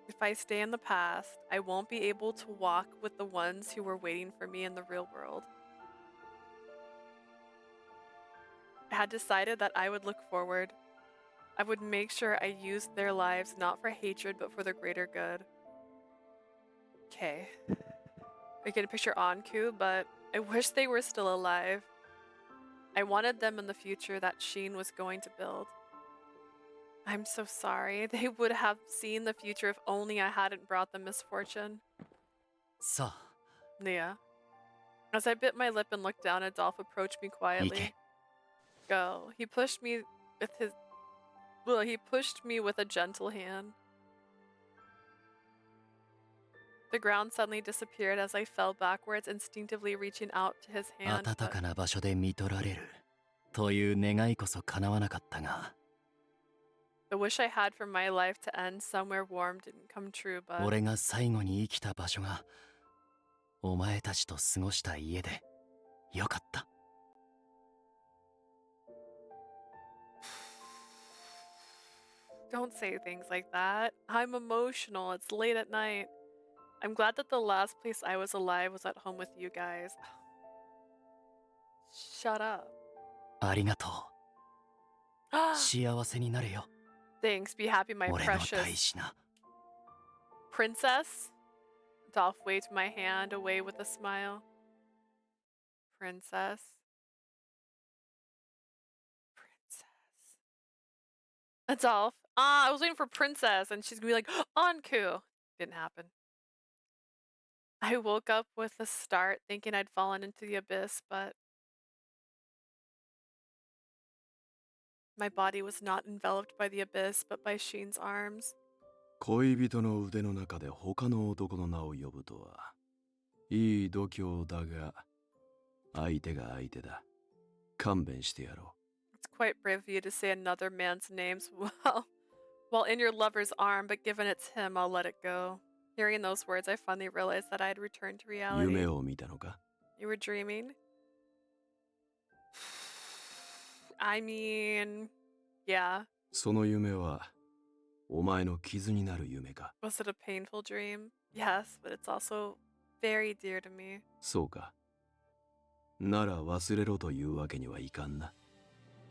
[SPEAKER 1] if I stay in the past, I won't be able to walk with the ones who were waiting for me in the real world. I had decided that I would look forward. I would make sure I used their lives not for hatred but for the greater good. Okay. I can picture Anku, but I wish they were still alive. I wanted them in the future that Scien was going to build. I'm so sorry. They would have seen the future if only I hadn't brought them misfortune.
[SPEAKER 5] さ
[SPEAKER 1] Nia. As I bit my lip and looked down, Adolf approached me
[SPEAKER 5] あ、行
[SPEAKER 1] quietly.
[SPEAKER 5] け。
[SPEAKER 1] Go. He pushed me with a gentle hand. The ground suddenly disappeared as I fell backwards, instinctively reaching out to his hand.
[SPEAKER 5] 暖かな場所で見とられるという願いこそ叶わなかったが、
[SPEAKER 1] The wish I had for my life to end somewhere warm didn't come true, but
[SPEAKER 5] 俺が最後に生きた場所がお前たちと過ごした家でよかった。
[SPEAKER 1] don't say things like that. I'm emotional. It's late at night. I'm glad that the last place I was alive was at home with you guys. Shut up.
[SPEAKER 5] ありがとう。幸せになれよ。
[SPEAKER 1] Thanks. Be happy, my
[SPEAKER 5] 俺の大
[SPEAKER 1] precious
[SPEAKER 5] 事な。
[SPEAKER 1] princess. Dolph waved my hand away with a smile. Princess. Adolf. Ah, I was waiting for Princess, and she's gonna be like, Anku. Didn't happen. I woke up with a start thinking I'd fallen into the abyss, but my body was not enveloped by the abyss, but by Sheen's arms.
[SPEAKER 2] 恋人の腕の中で他の男の名を呼ぶとは、いい度胸だが、相手が相手だ。勘弁してやろ
[SPEAKER 1] It's quite brave of you to say another man's names while in your lover's arm, but given it's him, I'll let it go. Hearing those words, I finally realized that I had returned to
[SPEAKER 2] う。
[SPEAKER 1] reality.
[SPEAKER 2] 夢を見たのか
[SPEAKER 1] You were dreaming? I mean, yeah.
[SPEAKER 2] その夢は、お前の傷になる夢か
[SPEAKER 1] Was it a painful dream? Yes, but it's also very dear to me.
[SPEAKER 2] そうか。なら忘れろというわけにはいかんな。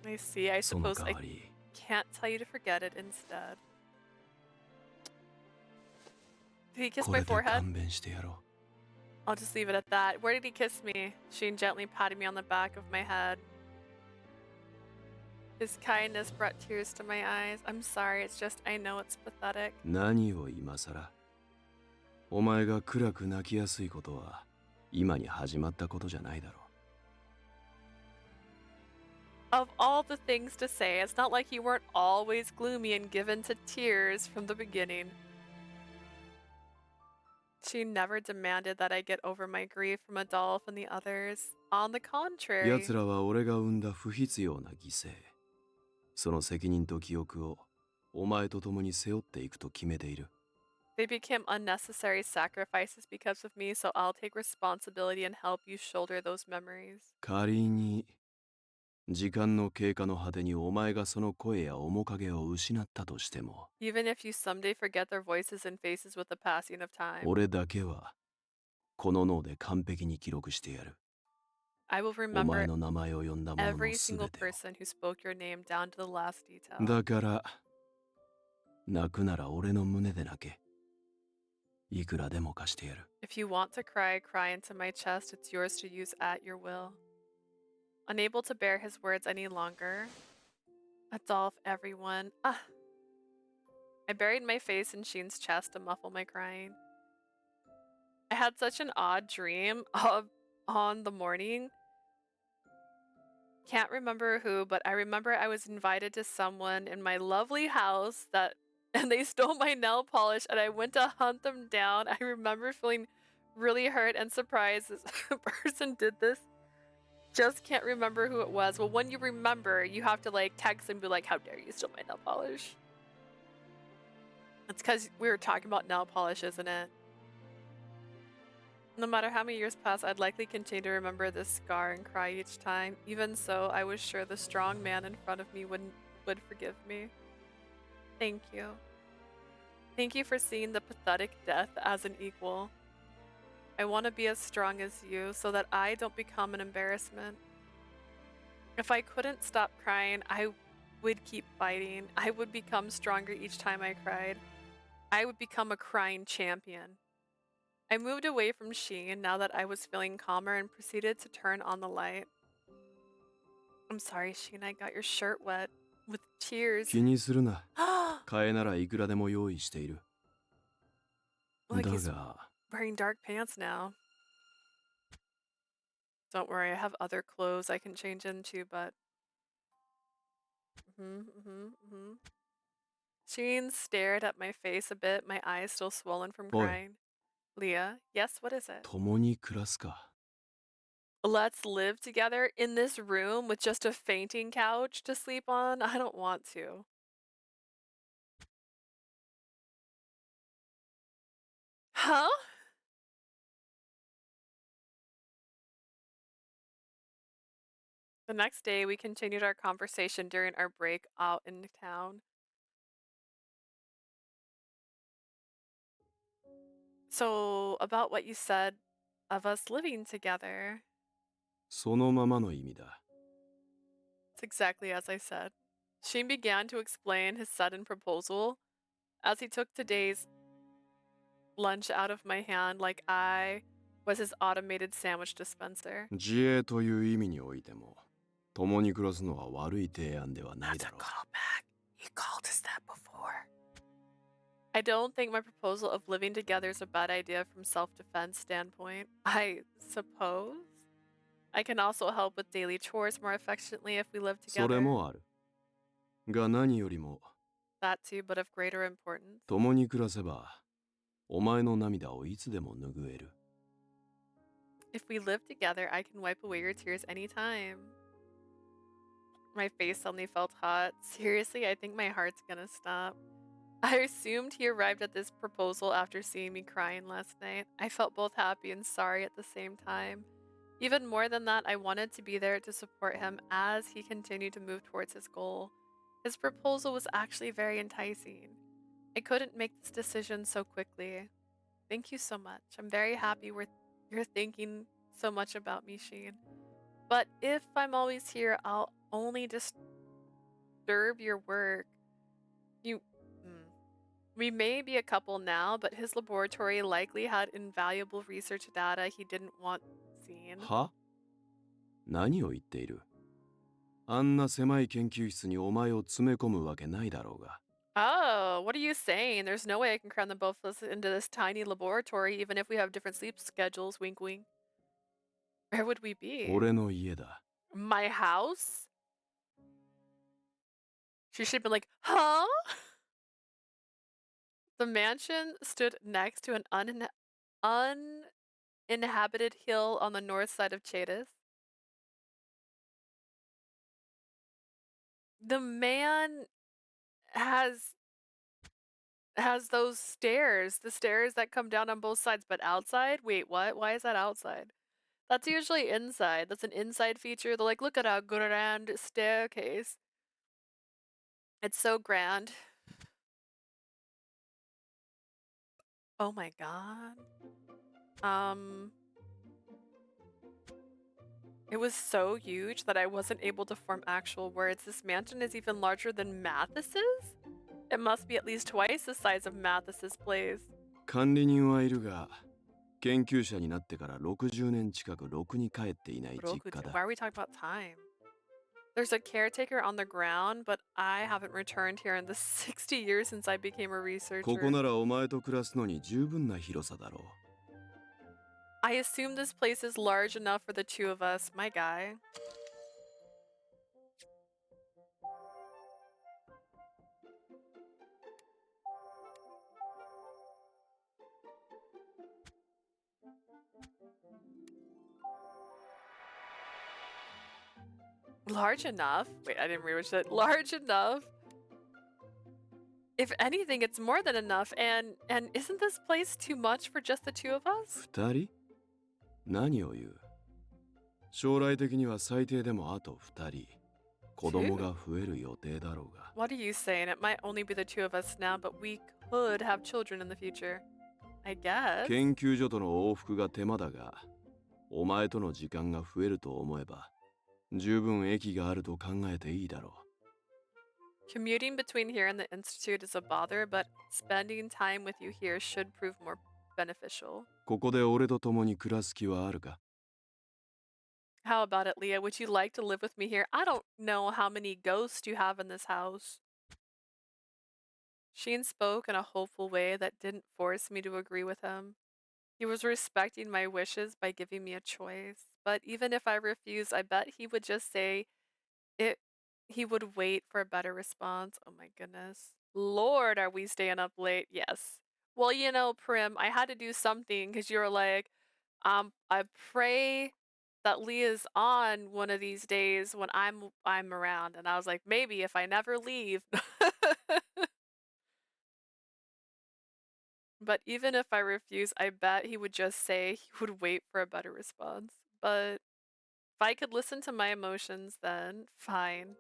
[SPEAKER 1] I see. I
[SPEAKER 2] その
[SPEAKER 1] suppose
[SPEAKER 2] 代
[SPEAKER 1] I
[SPEAKER 2] わり、
[SPEAKER 1] can't tell you to forget it instead. Did he kiss
[SPEAKER 2] こ
[SPEAKER 1] my
[SPEAKER 2] れで
[SPEAKER 1] forehead?
[SPEAKER 2] 勘弁してやろ
[SPEAKER 1] I'll just leave it at that. Where did he kiss me? Sheen gently patted me on the back of my head. His kindness brought tears to my eyes. I'm sorry, it's just I know it's pathetic.
[SPEAKER 2] う。何を今さら。お前が暗く泣きやすいことは、今に始まったことじゃないだろう。
[SPEAKER 1] Of all the things to say, it's not like you weren't always gloomy and given to tears from the beginning. She never demanded that I get over my grief from Adolf and the others. On the contrary,
[SPEAKER 2] 奴らは俺が生んだ不必要な犠牲。その責任と記憶をお前と共に背負っていくと決めている。
[SPEAKER 1] they became unnecessary sacrifices because of me, so I'll take responsibility and help you shoulder those memories.
[SPEAKER 2] 仮に時間の経過の果てにお前がその声や面影を失ったとしても、
[SPEAKER 1] Even if you someday forget their voices and faces with the passing of time,
[SPEAKER 2] 俺だけはこの脳で完璧に記録してやる。
[SPEAKER 1] I will
[SPEAKER 2] お前
[SPEAKER 1] remember
[SPEAKER 2] の名前を呼んだ者の
[SPEAKER 1] every
[SPEAKER 2] す
[SPEAKER 1] single
[SPEAKER 2] べてを。
[SPEAKER 1] person who spoke your name down to the last detail.
[SPEAKER 2] だから泣くなら俺の胸で泣け。いくらでも貸してやる。
[SPEAKER 1] If you want to cry, cry into my chest. It's yours to use at your will. Unable to bear his words any longer, Adolf, everyone. Ah. I buried my face in Sheen's chest to muffle my crying. I had such an odd dream on the morning. Can't remember who, but I remember I was invited to someone in my lovely house and they stole my nail polish and I went to hunt them down. I remember feeling really hurt and surprised this person did this. Just can't remember who it was. Well, when you remember, you have to like text and be like, how dare you steal my nail polish? It's because we were talking about nail polish, isn't it? No matter how many years pass, I'd likely continue to remember this scar and cry each time. Even so, I was sure the strong man in front of me would forgive me. Thank you. Thank you for seeing the pathetic death as an equal. I want to be as strong as you so that I don't become an embarrassment. If I couldn't stop crying, I would keep fighting. I would become stronger each time I cried. I would become a crying champion. I moved away from Sheen now that I was feeling calmer and proceeded to turn on the light. I'm sorry, Sheen, I got your shirt wet with tears.
[SPEAKER 2] 気にするな。替えならいくらでも用意している。
[SPEAKER 1] Like
[SPEAKER 2] だ
[SPEAKER 1] he's
[SPEAKER 2] が、
[SPEAKER 1] wearing dark pants now. Don't worry, I have other clothes I can change into, but... Sheen stared at my face a bit, my eyes still swollen from
[SPEAKER 2] Oi.
[SPEAKER 1] crying. Leah, yes, what is it?
[SPEAKER 2] 共に暮らすか。
[SPEAKER 1] Let's live together in this room with just a fainting couch to sleep on? I don't want to. Huh? The next day, we continued our conversation during our break out in town. So, about what you said of us living together.
[SPEAKER 2] そのままの意味だ。
[SPEAKER 1] It's exactly as I said. Sheen began to explain his sudden proposal as he took today's lunch out of my hand like I was his automated sandwich dispenser.
[SPEAKER 2] 自衛という意味においても、共に暮らすのは悪い提案ではない
[SPEAKER 1] That's a
[SPEAKER 2] だろう。
[SPEAKER 1] callback. He called us that before. I don't think my proposal of living together is a bad idea from self-defense standpoint. I suppose. I can also help with daily chores more affectionately if we live
[SPEAKER 2] それ
[SPEAKER 1] together.
[SPEAKER 2] もある。が何よりも、
[SPEAKER 1] That too, but of greater importance.
[SPEAKER 2] 共に暮らせば、お前の涙をいつでも拭える。
[SPEAKER 1] If we live together, I can wipe away your tears anytime. My face suddenly felt hot. Seriously, I think my heart's gonna stop. I assumed he arrived at this proposal after seeing me crying last night. I felt both happy and sorry at the same time. Even more than that, I wanted to be there to support him as he continued to move towards his goal. His proposal was actually very enticing. I couldn't make this decision so quickly. Thank you so much. I'm very happy you're thinking so much about me, Sheen. But if I'm always here, I'll only disturb your work. We may be a couple now, but his laboratory likely had invaluable research data he didn't want seen.
[SPEAKER 2] は？何を言っている？あんな狭い研究室にお前を詰め込むわけないだろうが。
[SPEAKER 1] Oh, what are you saying? There's no way I can cram them both of us into this tiny laboratory, even if we have different sleep schedules. Wink, wink. Where would we be?
[SPEAKER 2] 俺の家だ。
[SPEAKER 1] My house? She should have been like, huh? The mansion stood next to an uninhabited hill on the north side of Chetas. The man has those stairs, the stairs that come down on both sides, but outside? Wait, what? Why is that outside? That's usually inside. That's an inside feature. They're like, look at our grand staircase. It's so grand. Oh my god. It was so huge that I wasn't able to form actual words. This mansion is even larger than Mathis's? It must be at least twice the size of Mathis's place.
[SPEAKER 2] 管理人はいるが、研究者になってから60年近くろくに帰っていない実家だ。
[SPEAKER 1] Why are we talking about time? There's a caretaker on the ground, but I haven't returned here in the 60 years since I became a researcher.
[SPEAKER 2] ここならお前と暮らすのに十分な広さだろう。
[SPEAKER 1] I assume this place is large enough for the two of us, my guy. Large enough? Wait, I didn't read what you said. Large enough? If anything, it's more than enough. And isn't this place too much for just the two of us?
[SPEAKER 2] 二人？何を言う？将来的には最低でもあと二人。子供が増える予定だろうが。
[SPEAKER 1] What are you saying? It might only be the two of us now, but we could have children in the future. I guess.
[SPEAKER 2] 研究所との往復が手間だが、お前との時間が増えると思えば、十分益があると考えていいだろう。
[SPEAKER 1] Commuting between here and the Institute is a bother, but spending time with you here should prove more beneficial.
[SPEAKER 2] ここで俺と共に暮らす気はあるか？
[SPEAKER 1] How about it, Leah? Would you like to live with me here? I don't know how many ghosts you have in this house. Sheen spoke in a hopeful way that didn't force me to agree with him. He was respecting my wishes by giving me a choice. But even if I refused, I bet he would just say he would wait for a better response. Oh my goodness. Lord, are we staying up late? Yes. Well, you know, Prim, I had to do something because you were like, I pray that Leah's on one of these days when I'm around. And I was like, maybe if I never leave. But even if I refuse, I bet he would just say he would wait for a better response. But if I could listen to my emotions, then fine.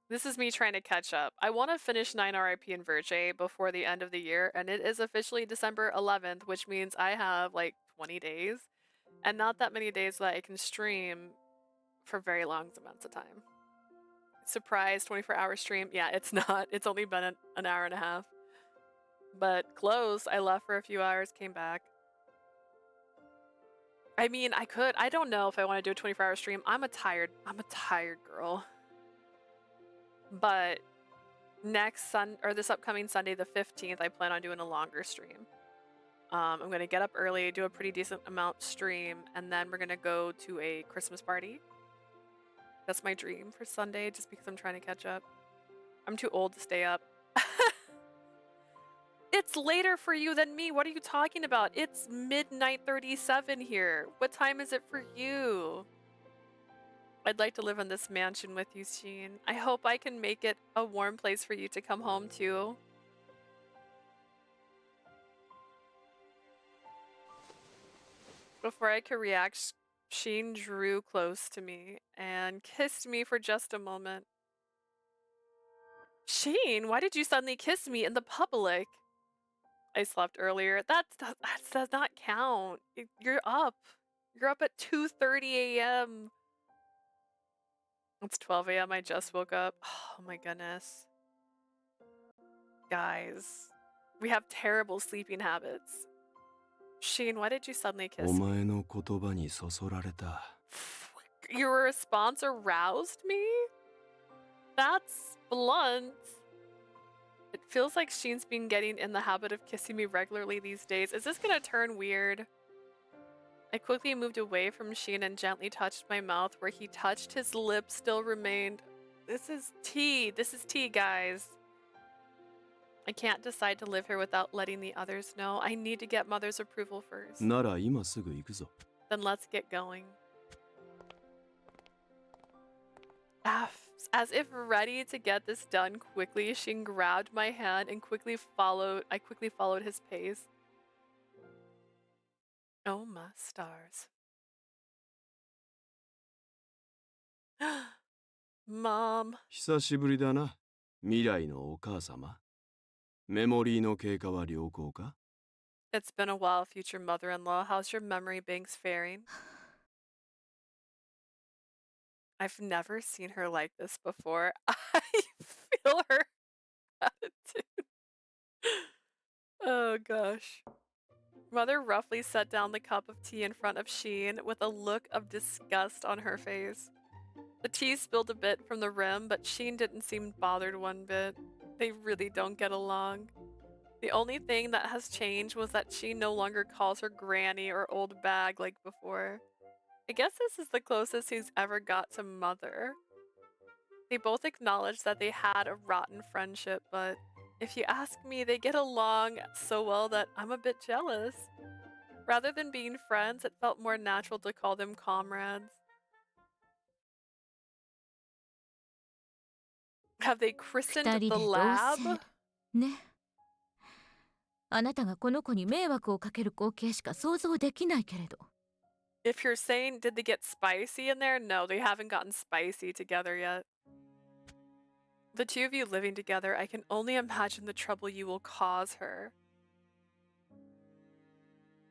[SPEAKER 1] This is me trying to catch up. I want to finish 9 RIP in Virche before the end of the year, and it is officially December 11th, which means I have like 20 days, and not that many days that I can stream for very long amounts of time. Surprise 24-hour stream. Yeah, it's not. It's only been an hour and a half. But close. I left for a few hours, came back. I mean, I don't know if I want to do a 24-hour stream. I'm a tired girl. But this upcoming Sunday, the 15th, I plan on doing a longer stream. I'm gonna get up early, do a pretty decent amount stream, and then we're gonna go to a Christmas party. That's my dream for Sunday, just because I'm trying to catch up. I'm too old to stay up. It's later for you than me. What are you talking about? It's midnight 37 here. What time is it for you? I'd like to live in this mansion with you, Scien. I hope I can make it a warm place for you to come home to. Before I could react, Scien drew close to me and kissed me for just a moment. Scien, why did you suddenly kiss me in the public? I slept earlier. That does not count. You're up. You're up at 2:30 a.m. It's 12 a.m. I just woke up. Oh my goodness. Guys, we have terrible sleeping habits. Scien, why did you suddenly kiss
[SPEAKER 2] お
[SPEAKER 1] me?
[SPEAKER 2] 前の言葉にそそられた。
[SPEAKER 1] Your response aroused me? That's blunt. It feels like Sheen's been getting in the habit of kissing me regularly these days. Is this gonna turn weird? I quickly moved away from Scien and gently touched my mouth where he touched. His lips still remained. This is tea. This is tea, guys. I can't decide to live here without letting the others know. I need to get Mother's approval first.
[SPEAKER 2] なら今すぐ行くぞ。
[SPEAKER 1] Then let's get going. As if ready to get this done quickly, Scien grabbed my hand and I quickly followed his pace. Oh my stars. Mom.
[SPEAKER 2] 久しぶりだな。未来のお母様。メモリーの経過は良好か？
[SPEAKER 1] It's been a while, future mother-in-law. How's your memory banks faring? I've never seen her like this before. I feel her attitude. Oh gosh. Mother roughly set down the cup of tea in front of Scien with a look of disgust on her face. The tea spilled a bit from the rim, but Scien didn't seem bothered one bit. They really don't get along. The only thing that has changed was that she no longer calls her granny or old bag like before. I guess this is the closest he's ever got to Mother. They both acknowledge that they had a rotten friendship, but if you ask me, they get along so well that I'm a bit jealous. Rather than being friends, it felt more natural to call them comrades. Have they christened
[SPEAKER 3] 二人
[SPEAKER 1] the
[SPEAKER 3] で同
[SPEAKER 1] lab?
[SPEAKER 3] 棲ね。あなたがこの子に迷惑をかける光景しか想像できないけれど。
[SPEAKER 1] If you're saying, did they get spicy in there? No, they haven't gotten spicy together yet. The two of you living together, I can only imagine the trouble you will cause her.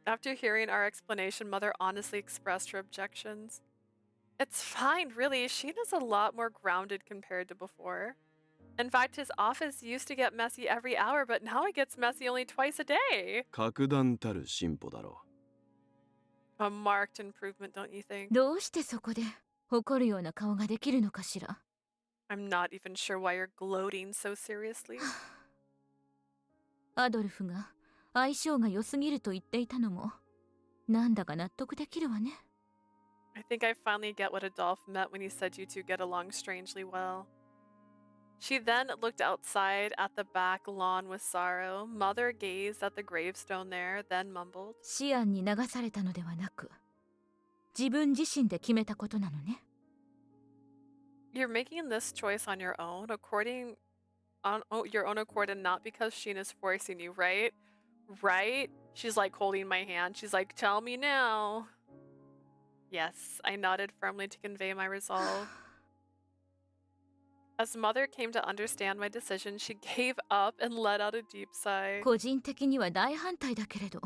[SPEAKER 1] After hearing our explanation, Mother honestly expressed her objections. It's fine, really. Scien is a lot more grounded compared to before. In fact, his office used to get messy every hour, but now it gets messy only twice a day.
[SPEAKER 2] 格段たる進歩だろ
[SPEAKER 1] A marked improvement, don't you think?
[SPEAKER 3] どうしてそこで怒るような顔ができるのかしら。
[SPEAKER 1] I'm not even sure why you're gloating so seriously.
[SPEAKER 3] アドルフが相性が良すぎると言っていたのもなんだか納得できるわね。
[SPEAKER 1] I think I finally get what Adolphe meant when he said you two get along strangely well. She then looked outside at the back lawn with sorrow. Mother gazed at the gravestone there, then mumbled.
[SPEAKER 3] シアンに流されたのではなく、自分自身で決めたことなのね。
[SPEAKER 1] You're making this choice on your own, your own accord, and not because Scien is forcing you, right? Right? She's like holding my hand. She's like, tell me now. Yes, I nodded firmly to convey my resolve. As Mother came to understand my decision, she gave up and let out a deep sigh.
[SPEAKER 3] 個人的には大反対だけれど、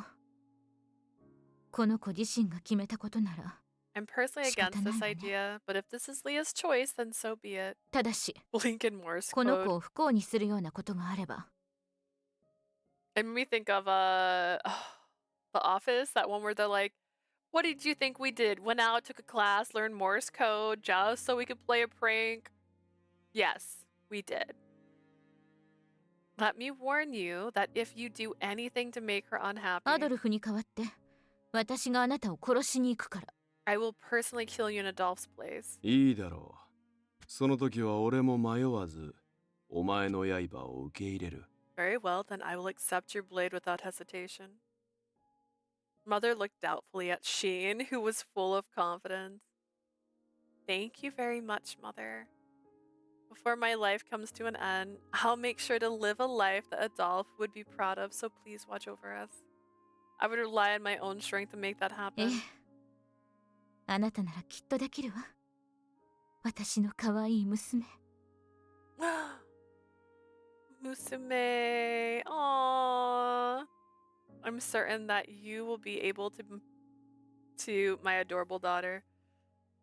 [SPEAKER 3] この子自身が決めたことなら。
[SPEAKER 1] I'm personally against this idea, but if this is Leah's choice, then so be it.
[SPEAKER 3] ただし、
[SPEAKER 1] Blink in Morse
[SPEAKER 3] この子
[SPEAKER 1] code.
[SPEAKER 3] を不幸にするようなことがあれば。
[SPEAKER 1] It made me think of The Office, that one where they're like, what did you think we did? Went out, took a class, learned Morse code just so we could play a prank? Yes, we did. Let me warn you that if you do anything to make her
[SPEAKER 3] ア
[SPEAKER 1] unhappy,
[SPEAKER 3] ドルフに代わって私があなたを殺しに行くから。
[SPEAKER 1] I will personally kill you in Adolph's place.
[SPEAKER 2] いいだろう。その時は俺も迷わず、お前の刃を受け入れる。
[SPEAKER 1] Very well, then I will accept your blade without hesitation. Mother looked doubtfully at Sheen, who was full of confidence. Thank you very much, Mother. Before my life comes to an end, I'll make sure to live a life that Adolph would be proud of, so please watch over us. I would rely on my own strength to make that
[SPEAKER 3] ええ
[SPEAKER 1] happen.
[SPEAKER 3] あなたならきっとできるわ。私の可愛い娘。
[SPEAKER 1] Musume, aww. I'm certain that you will be able to my adorable daughter.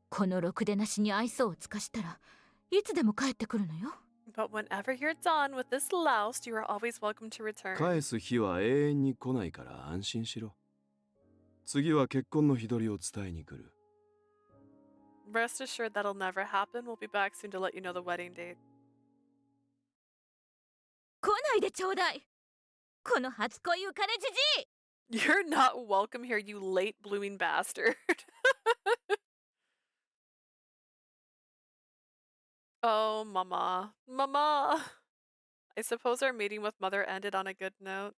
[SPEAKER 3] このろくでなしに愛想を尽かしたらいつでも帰ってくるのよ。
[SPEAKER 1] But whenever you're done with this louse, you are always welcome to return.
[SPEAKER 2] 返す日は永遠に来ないから安心しろ。次は結婚の日取りを伝えに来る。
[SPEAKER 1] Rest assured that'll never happen. We'll be back soon to let you know the wedding date.
[SPEAKER 3] 来ないでちょうだい。この初恋浮かれじじい。
[SPEAKER 1] You're not welcome here, you late blooming bastard. Oh, Mama. Mama! I suppose our meeting with Mother ended on a good note.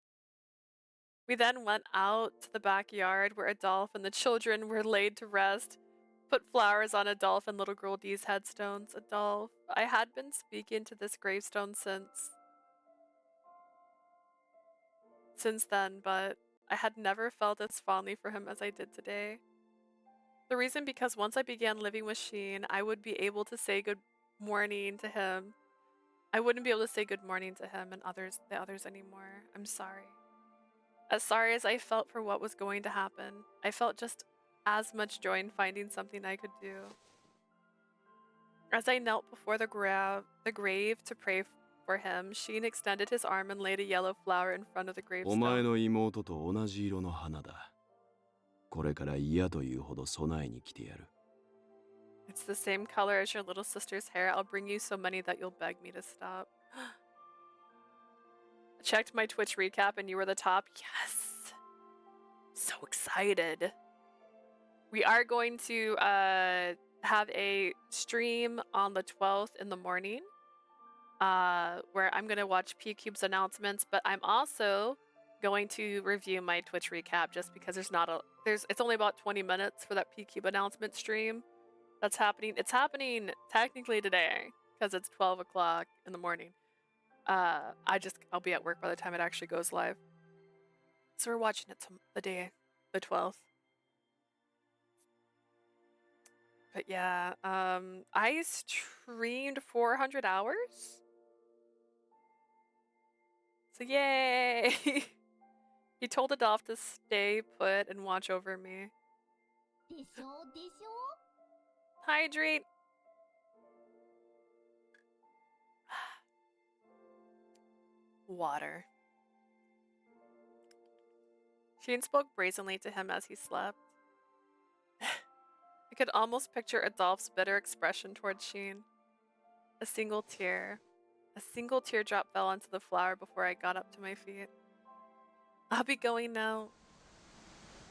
[SPEAKER 1] We then went out to the backyard where Adolph and the children were laid to rest, put flowers on Adolph and little girl Dee's headstones. Adolph, I had been speaking to this gravestone since then, but I had never felt as fondly for him as I did today. The reason because once I began living with Sheen, I would be able to say good morning to him. I wouldn't be able to say good morning to him and the others anymore. I'm sorry. As sorry as I felt for what was going to happen, I felt just as much joy in finding something I could do. As I knelt before the grave to pray for him, Sheen extended his arm and laid a yellow flower in front of the
[SPEAKER 2] お前
[SPEAKER 1] gravestone.
[SPEAKER 2] の妹と同じ色の花だ。これから嫌というほど備えに来てやる。
[SPEAKER 1] It's the same color as your little sister's hair. I'll bring you so many that you'll beg me to stop. I checked my Twitch recap and you were the top. Yes! So excited. We are going to have a stream on the 12th in the morning where I'm going to watch P-Cube's announcements, but I'm also going to review my Twitch recap just because it's only about 20 minutes for that P-Cube announcement stream. That's happening. It's happening technically today because it's 12 o'clock in the morning. I'll be at work by the time it actually goes live. So we're watching it the 12th. But yeah, I streamed 400 hours. So yay! He told Adolph to stay put and watch over me. Hydrate. Water. Sheen spoke brazenly to him as he slept. I could almost picture Adolph's bitter expression towards Sheen. A single teardrop fell onto the flower before I got up to my feet. I'll be going now.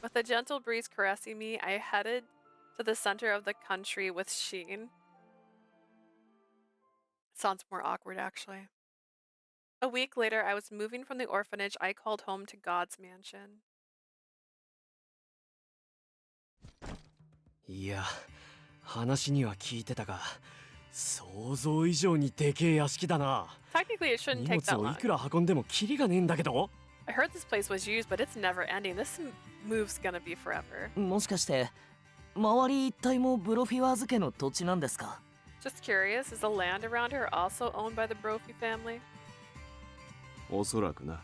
[SPEAKER 1] With a gentle breeze caressing me, I headed to the center of the country with Sheen. Sounds more awkward, actually. A week later, I was moving from the orphanage I called home to God's mansion.
[SPEAKER 9] いや、話には聞いてたが、想像以上にでけえ屋敷だな。
[SPEAKER 1] Technically, it shouldn't
[SPEAKER 9] 荷
[SPEAKER 1] take that
[SPEAKER 9] 物を
[SPEAKER 1] long.
[SPEAKER 9] いくら運んでもキリがねえんだけど。
[SPEAKER 1] I heard this place was used, but it's never ending. This move's gonna be forever.
[SPEAKER 8] もしかして周り一帯もブロフィワーズ家の土地なんですか？
[SPEAKER 1] Just curious, is the land around here also owned by the Brophy family?
[SPEAKER 2] おそらくな。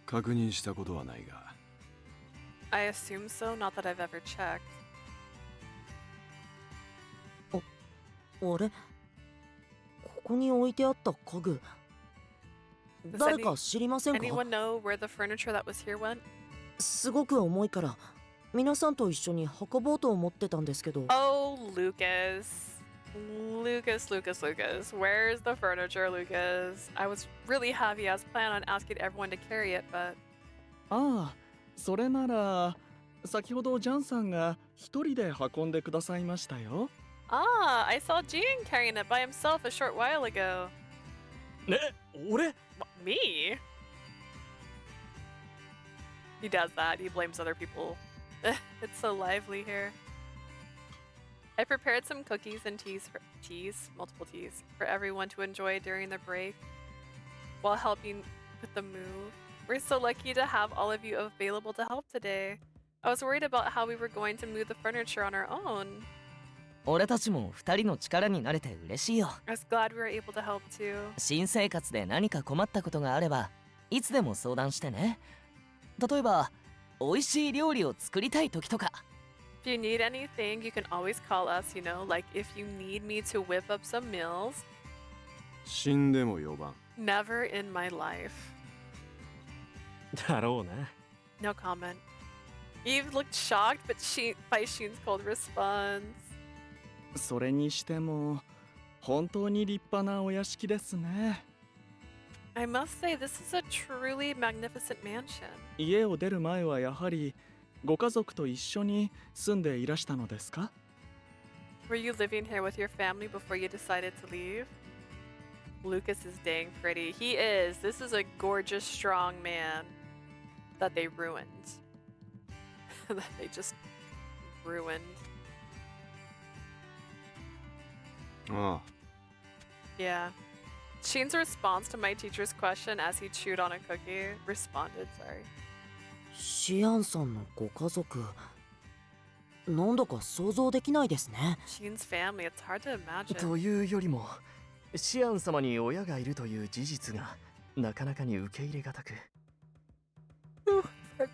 [SPEAKER 2] 確認したことはないが。
[SPEAKER 1] I assume so, not that I've ever checked.
[SPEAKER 8] あれ、ここに置いてあった家具、
[SPEAKER 1] Does
[SPEAKER 8] 誰か知りませんか？
[SPEAKER 1] anyone know where the furniture that was here went?
[SPEAKER 8] すごく重いから皆さんと一緒に運ぼうと思ってたんですけど。
[SPEAKER 1] Oh, Lucas. Lucas. Where's the furniture, Lucas? I was really heavy. I was planning on asking everyone to carry it, but
[SPEAKER 4] ああ、それなら先ほどジャンさんが一人で運んでくださいましたよ。
[SPEAKER 1] I saw Jean carrying it by himself a short while ago.
[SPEAKER 4] ね、俺？
[SPEAKER 1] Me? He does that. He blames other people. It's so lively here. I prepared some cookies and multiple teas, for everyone to enjoy during the break while helping with the move. We're so lucky to have all of you available to help today. I was worried about how we were going to move the furniture on our own.
[SPEAKER 8] 俺たちも二人の力になれて嬉しいよ。
[SPEAKER 1] I was glad we were able to help too.
[SPEAKER 8] 新生活で何か困ったことがあればいつでも相談してね。例えば美味しい料理を作りたい時とか。
[SPEAKER 1] If you need anything, you can always call us, you know, like if you need me to whip up some meals.
[SPEAKER 2] 死んでも呼ばん。
[SPEAKER 1] Never in my life.
[SPEAKER 9] だろうな。
[SPEAKER 1] No comment. Eve looked shocked by Sheen's cold response.
[SPEAKER 4] それにしても本当に立派なお屋敷ですね。
[SPEAKER 1] I must say, this is a truly magnificent mansion.
[SPEAKER 4] 家を出る前はやはりご家族と一緒に住んでいらしたのですか？
[SPEAKER 1] Were you living here with your family before you decided to leave? Lucas is dang pretty. He is. This is a gorgeous, strong man that they ruined. That they just ruined.
[SPEAKER 2] ああ、
[SPEAKER 1] Yeah. Sheen's response to my teacher's question as he chewed on a cookie sorry.
[SPEAKER 10] シアンさんのご家族、なんだか想像できないですね。
[SPEAKER 1] Sheen's family, it's hard to imagine.
[SPEAKER 9] というよりもシアン様に親がいるという事実がなかなかに受け入れがたく。
[SPEAKER 1] Oh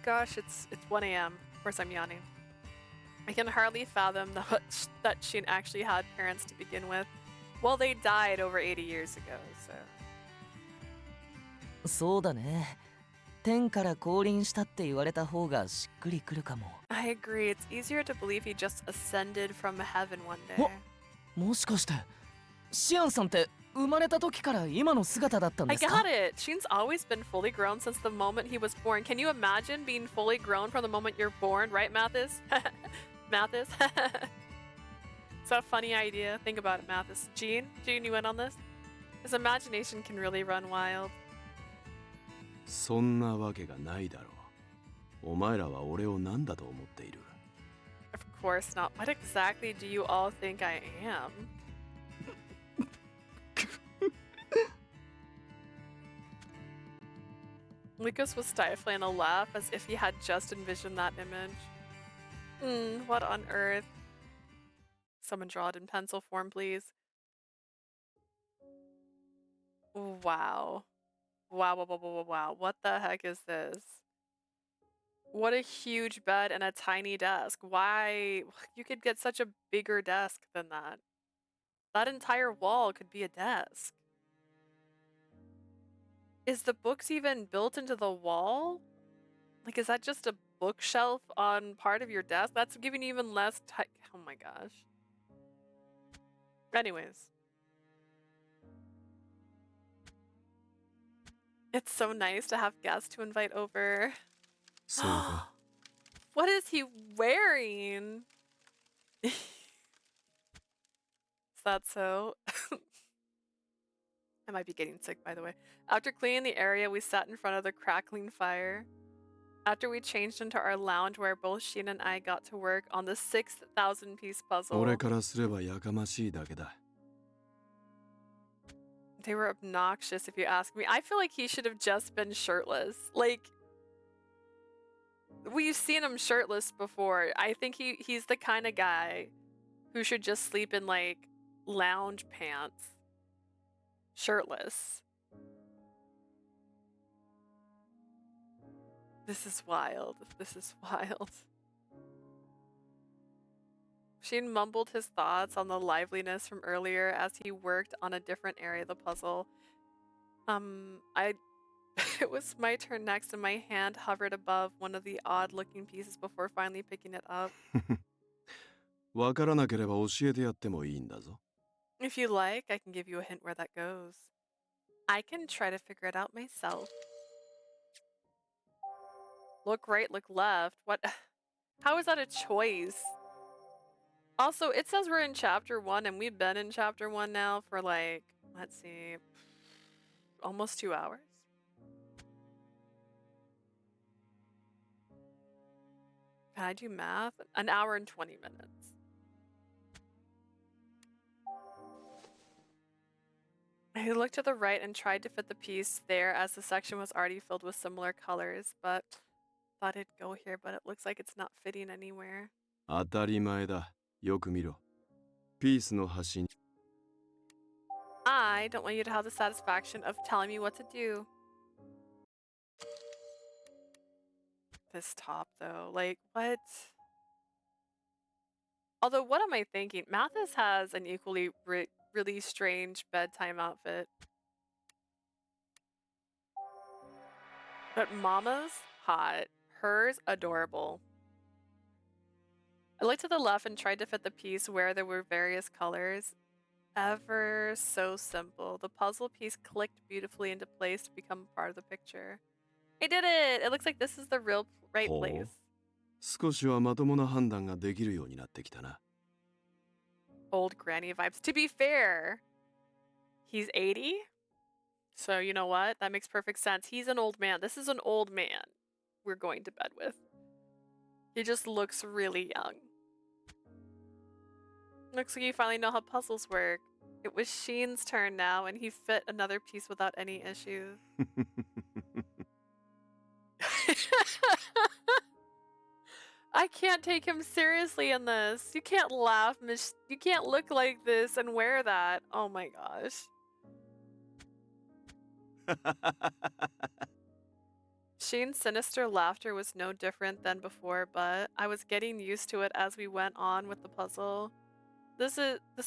[SPEAKER 1] gosh, it's 1 a.m. Of course I'm yawning. I can hardly fathom that Sheen actually had parents to begin with. Well, they died over 80 years ago, so.
[SPEAKER 8] そうだね。天から降臨したって言われた方がしっくりくるかも。
[SPEAKER 1] I agree. It's easier to believe he just ascended from heaven one day.
[SPEAKER 8] もしかしてシアンさんって生まれた時から今の姿だったん
[SPEAKER 1] I
[SPEAKER 8] ですか？
[SPEAKER 1] got it. Sheen's always been fully grown since the moment he was born. Can you imagine being fully grown from the moment you're born, right, Mathis? Mathis? It's a funny idea. Think about it, Mathis. Gene, you in on this? His imagination can really run wild.
[SPEAKER 2] そんなわけがないだろう。お前らは俺を何だと思っている？
[SPEAKER 1] Of course not. What exactly do you all think I am? Lucas was stifling a laugh as if he had just envisioned that image. What on earth? Someone draw it in pencil form, please. Wow. Wow. What the heck is this? What a huge bed and a tiny desk. Why? You could get such a bigger desk than that. That entire wall could be a desk. Is the books even built into the wall? Like, is that just a bookshelf on part of your desk? That's giving you even less oh my gosh. Anyways. It's so nice to have guests to invite over.
[SPEAKER 2] そうか。
[SPEAKER 1] What is he wearing? Is that so? I might be getting sick, by the way. After cleaning the area, we sat in front of the crackling fire. After we changed into our lounge where both Sheen and I got to work on the 6,000-piece puzzle.
[SPEAKER 2] 俺からすればやかましいだけだ。
[SPEAKER 1] They were obnoxious, if you ask me. I feel like he should have just been shirtless. Like, we've seen him shirtless before. I think he's the kind of guy who should just sleep in, like, lounge pants. Shirtless. This is wild. This is wild. Sheen mumbled his thoughts on the liveliness from earlier as he worked on a different area of the puzzle. It was my turn next and my hand hovered above one of the odd-looking pieces before finally picking it up.
[SPEAKER 2] わからなければ教えてやってもいいんだぞ。
[SPEAKER 1] If you like, I can give you a hint where that goes. I can try to figure it out myself. Look right, look left. What? How is that a choice? Also, it says we're in chapter 1 and we've been in chapter 1 now for like, let's see, almost 2 hours. Can I do math? An hour and 20 minutes. I looked to the right and tried to fit the piece there as the section was already filled with similar colors, but thought it'd go here, but it looks like it's not fitting anywhere.
[SPEAKER 2] 当たり前だ。よく見ろ。ピースの端に。
[SPEAKER 1] I don't want you to have the satisfaction of telling me what to do. This top, though, like, what? Although, what am I thinking? Mathis has an equally really strange bedtime outfit. But Mama's hot. Hers adorable. I looked to the left and tried to fit the piece where there were various colors. Ever so simple. The puzzle piece clicked beautifully into place to become part of the picture. I did it! It looks like this is the real right place.
[SPEAKER 2] 少しはまともな判断ができるようになってきたな。
[SPEAKER 1] Old granny vibes. To be fair, he's 80? So you know what? That makes perfect sense. He's an old man. This is an old man we're going to bed with. He just looks really young. Looks like you finally know how puzzles work. It was Sheen's turn now, and he fit another piece without any issues. I can't take him seriously in this. You can't laugh, you can't look like this and wear that. Oh my gosh. Sheen's sinister laughter was no different than before, but I was getting used to it as we went on with the puzzle. This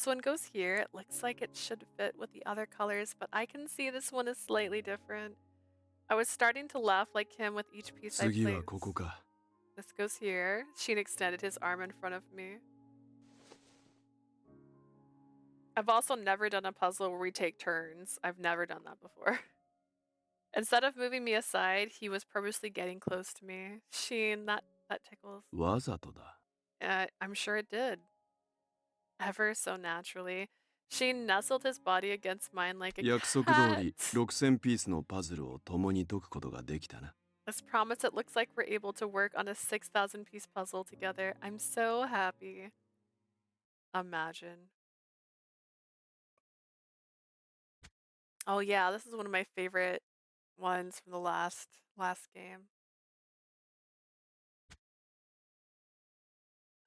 [SPEAKER 1] one goes here. It looks like it should fit with the other colors, but I can see this one is slightly different. I was starting to laugh like him with each piece I placed.
[SPEAKER 2] 次はここか。
[SPEAKER 1] This goes here. Sheen extended his arm in front of me. I've also never done a puzzle where we take turns. I've never done that before. Instead of moving me aside, he was purposely getting close to me. Sheen, that tickles.
[SPEAKER 2] わざとだ。
[SPEAKER 1] I'm sure it did. Ever so naturally. Sheen nestled his body against mine like a
[SPEAKER 2] 約束通り6000ピースのパズルを共に解くことができたな。
[SPEAKER 1] As promised, it looks like we're able to work on a 6,000 piece puzzle together. I'm so happy. Imagine. Oh yeah, this is one of my favorite ones from the last game.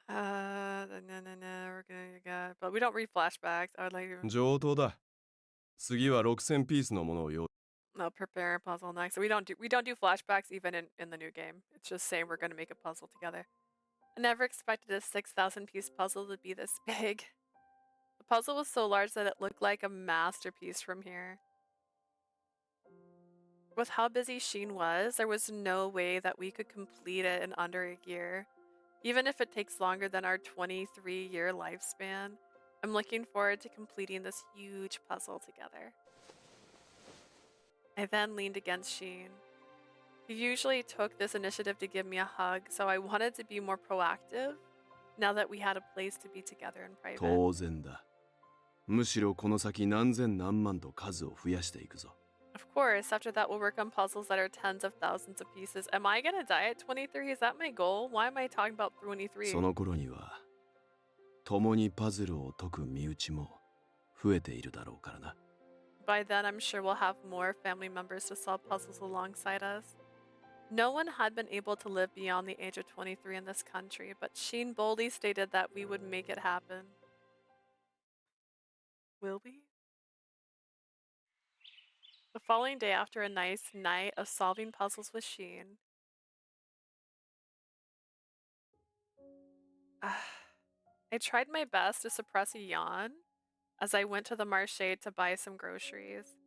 [SPEAKER 1] We're gonna get, but we don't read flashbacks. I would like to.
[SPEAKER 2] 上等だ。次は6000ピースのものを用意。
[SPEAKER 1] No, prepare a puzzle next. So we don't do flashbacks even in the new game. It's just saying we're gonna make a puzzle together. I never expected a 6,000 piece puzzle to be this big. The puzzle was so large that it looked like a masterpiece from here. With how busy Sheen was, there was no way that we could complete it in under a year. Even if it takes longer than our 23-year lifespan, I'm looking forward to completing this huge puzzle together. I then leaned against Sheen. He usually took this initiative to give me a hug, so I wanted to be more proactive now that we had a place to be together in private.
[SPEAKER 2] 当然だ。むしろこの先何千何万と数を増やしていくぞ。
[SPEAKER 1] Of course, after that we'll work on puzzles that are tens of thousands of pieces. Am I gonna die at 23? Is that my goal? Why am I talking about 23?
[SPEAKER 2] その頃には共にパズルを解く身内も増えているだろうからな。
[SPEAKER 1] By then, I'm sure we'll have more family members to solve puzzles alongside us. No one had been able to live beyond the age of 23 in this country, but Sheen boldly stated that we would make it happen. Will we? The following day, after a nice night of solving puzzles with Sheen, I tried my best to suppress a yawn as I went to the marché to buy some groceries.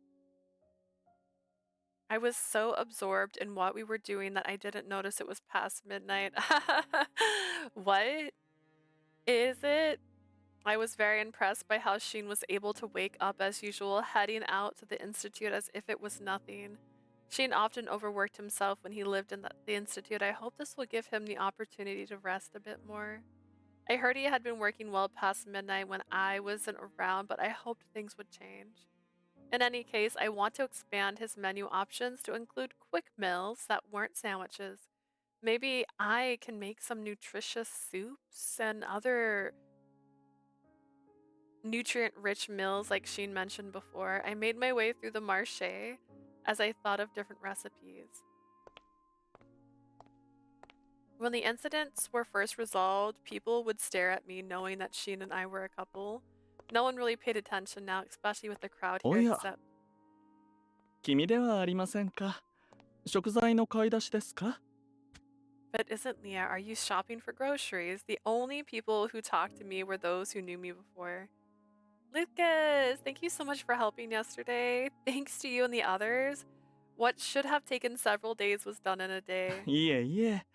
[SPEAKER 1] I was so absorbed in what we were doing that I didn't notice it was past midnight. What? Is it? I was very impressed by how Sheen was able to wake up as usual, heading out to the Institute as if it was nothing. Sheen often overworked himself when he lived in the Institute. I hope this will give him the opportunity to rest a bit more. I heard he had been working well past midnight when I wasn't around, but I hoped things would change. In any case, I want to expand his menu options to include quick meals that weren't sandwiches. Maybe I can make some nutritious soups and other nutrient-rich meals like Sheen mentioned before. I made my way through the marché as I thought of different recipes. When the incidents were first resolved, people would stare at me knowing that Sheen and I were a couple. No one really paid attention now, especially with the crowd here,
[SPEAKER 4] おや、
[SPEAKER 1] except...
[SPEAKER 4] 君ではありませんか。食材の買い出しですか？
[SPEAKER 1] But isn't Leah, are you shopping for groceries? The only people who talked to me were those who knew me before. Lucas, thank you so much for helping yesterday. Thanks to you and the others. What should have taken several days was done in a day.
[SPEAKER 4] いえいえ、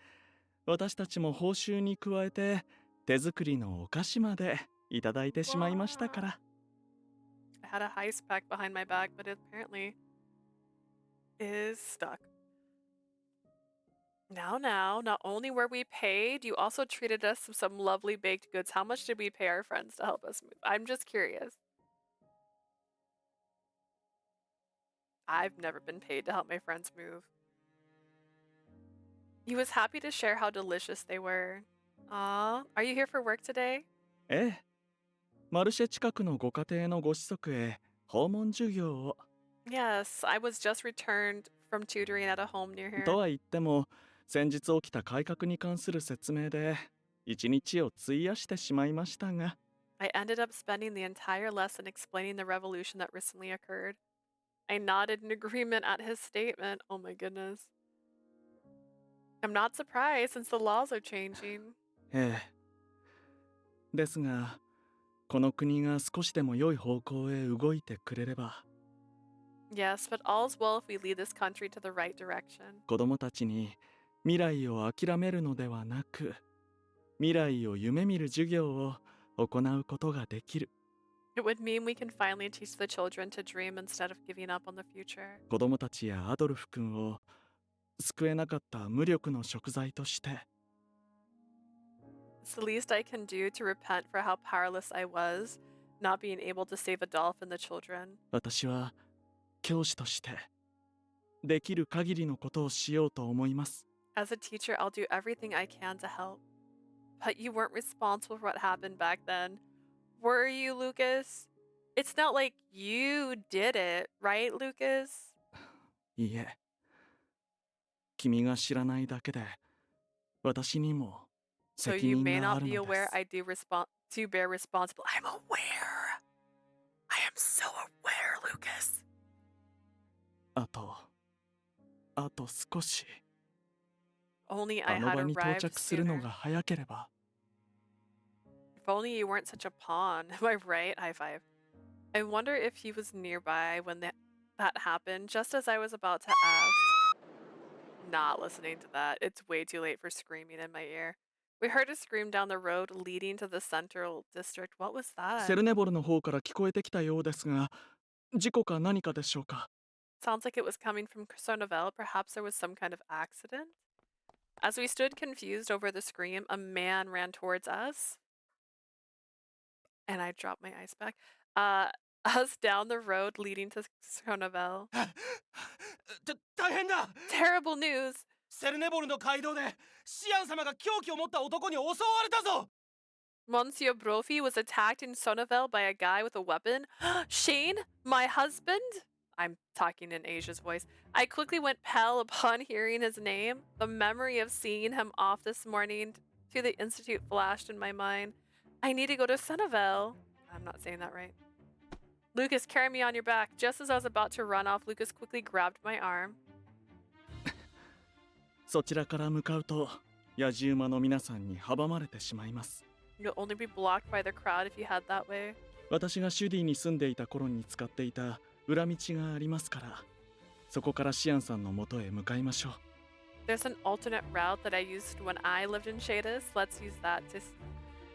[SPEAKER 4] 私たちも報酬に加えて手作りのお菓子までいただいてしまいましたから。
[SPEAKER 1] I had a heist pack behind my back, but it apparently is stuck. Now, not only were we paid, you also treated us to some lovely baked goods. How much did we pay our friends to help us move? I'm just curious. I've never been paid to help my friends move. He was happy to share how delicious they were. Aw, are you here for work today?
[SPEAKER 4] ええ、マルシェ近くのご家庭のご子息へ訪問授業を。
[SPEAKER 1] Yes, I was just returned from tutoring at a home near here.
[SPEAKER 4] とは言っても、先日起きた改革に関する説明で一日を費やしてしまいましたが。
[SPEAKER 1] I ended up spending the entire lesson explaining the revolution that recently occurred. I nodded in agreement at his statement. Oh my goodness. I'm not surprised since the laws are changing.
[SPEAKER 4] ええ。ですが、この国が少しでも良い方向へ動いてくれれば。
[SPEAKER 1] Yes, but all's well if we lead this country to the right direction.
[SPEAKER 4] 子供たちに未来を諦めるのではなく、未来を夢見る授業を行うことができる。
[SPEAKER 1] It would mean we can finally teach the children to dream instead of giving up on the future.
[SPEAKER 4] 子供たちやアドルフ君を救えなかった無力の贖罪として。
[SPEAKER 1] It's the least I can do to repent for how powerless I was, not being able to save Adolf and the children.
[SPEAKER 4] 私は教師としてできる限りのことをしようと思います。
[SPEAKER 1] As a teacher, I'll do everything I can to help. But you weren't responsible for what happened back then. Were you, Lucas? It's not like you did it, right, Lucas?
[SPEAKER 4] いいえ。君が知らないだけで私にも
[SPEAKER 1] So
[SPEAKER 4] 責
[SPEAKER 1] you
[SPEAKER 4] 任
[SPEAKER 1] may
[SPEAKER 4] があ
[SPEAKER 1] not
[SPEAKER 4] る
[SPEAKER 1] be
[SPEAKER 4] ので
[SPEAKER 1] aware
[SPEAKER 4] す。
[SPEAKER 1] I do bear responsible. I'm aware. I am so aware, Lucas.
[SPEAKER 4] あと少し。
[SPEAKER 1] Only I
[SPEAKER 4] あの
[SPEAKER 1] had
[SPEAKER 4] 場に到
[SPEAKER 1] arrived
[SPEAKER 4] 着するの
[SPEAKER 1] sooner.
[SPEAKER 4] が早ければ。
[SPEAKER 1] If only you weren't such a pawn. Am I right? High five. I wonder if he was nearby when that happened, just as I was about to ask. Not listening to that. It's way too late for screaming in my ear. We heard a scream down the road leading to the central district. What was
[SPEAKER 4] セ
[SPEAKER 1] that?
[SPEAKER 4] ルネボルの方から聞こえてきたようですが、事故か何かでしょうか。
[SPEAKER 1] Sounds like it was coming from Cernavel. Perhaps there was some kind of accident? As we stood confused over the scream, a man ran towards us. And I dropped my ice pack. Us down the road leading to Cernavel.
[SPEAKER 4] 大変だ。
[SPEAKER 1] Terrible news!
[SPEAKER 4] セルネボルの街道でシアン様が凶器を持った男に襲われたぞ。
[SPEAKER 1] Monsieur Brophy was attacked in Sonnevel by a guy with a weapon. Shane, my husband? I'm talking in Asia's voice. I quickly went pale upon hearing his name. The memory of seeing him off this morning to the Institute flashed in my mind. I need to go to Sonnevel. I'm not saying that right. Lucas, carry me on your back. Just as I was about to run off, Lucas quickly grabbed my arm.
[SPEAKER 4] そちらから向かうと、野じ馬の皆さんに阻まれてしまいます。
[SPEAKER 1] You'll only be blocked by the crowd if you head that way.
[SPEAKER 4] 私がシュディに住んでいた頃に使っていた裏道がありますから、そこからシアンさんの元へ向かいましょう。
[SPEAKER 1] There's an alternate route that I used when I lived in Shadis. Let's use that to...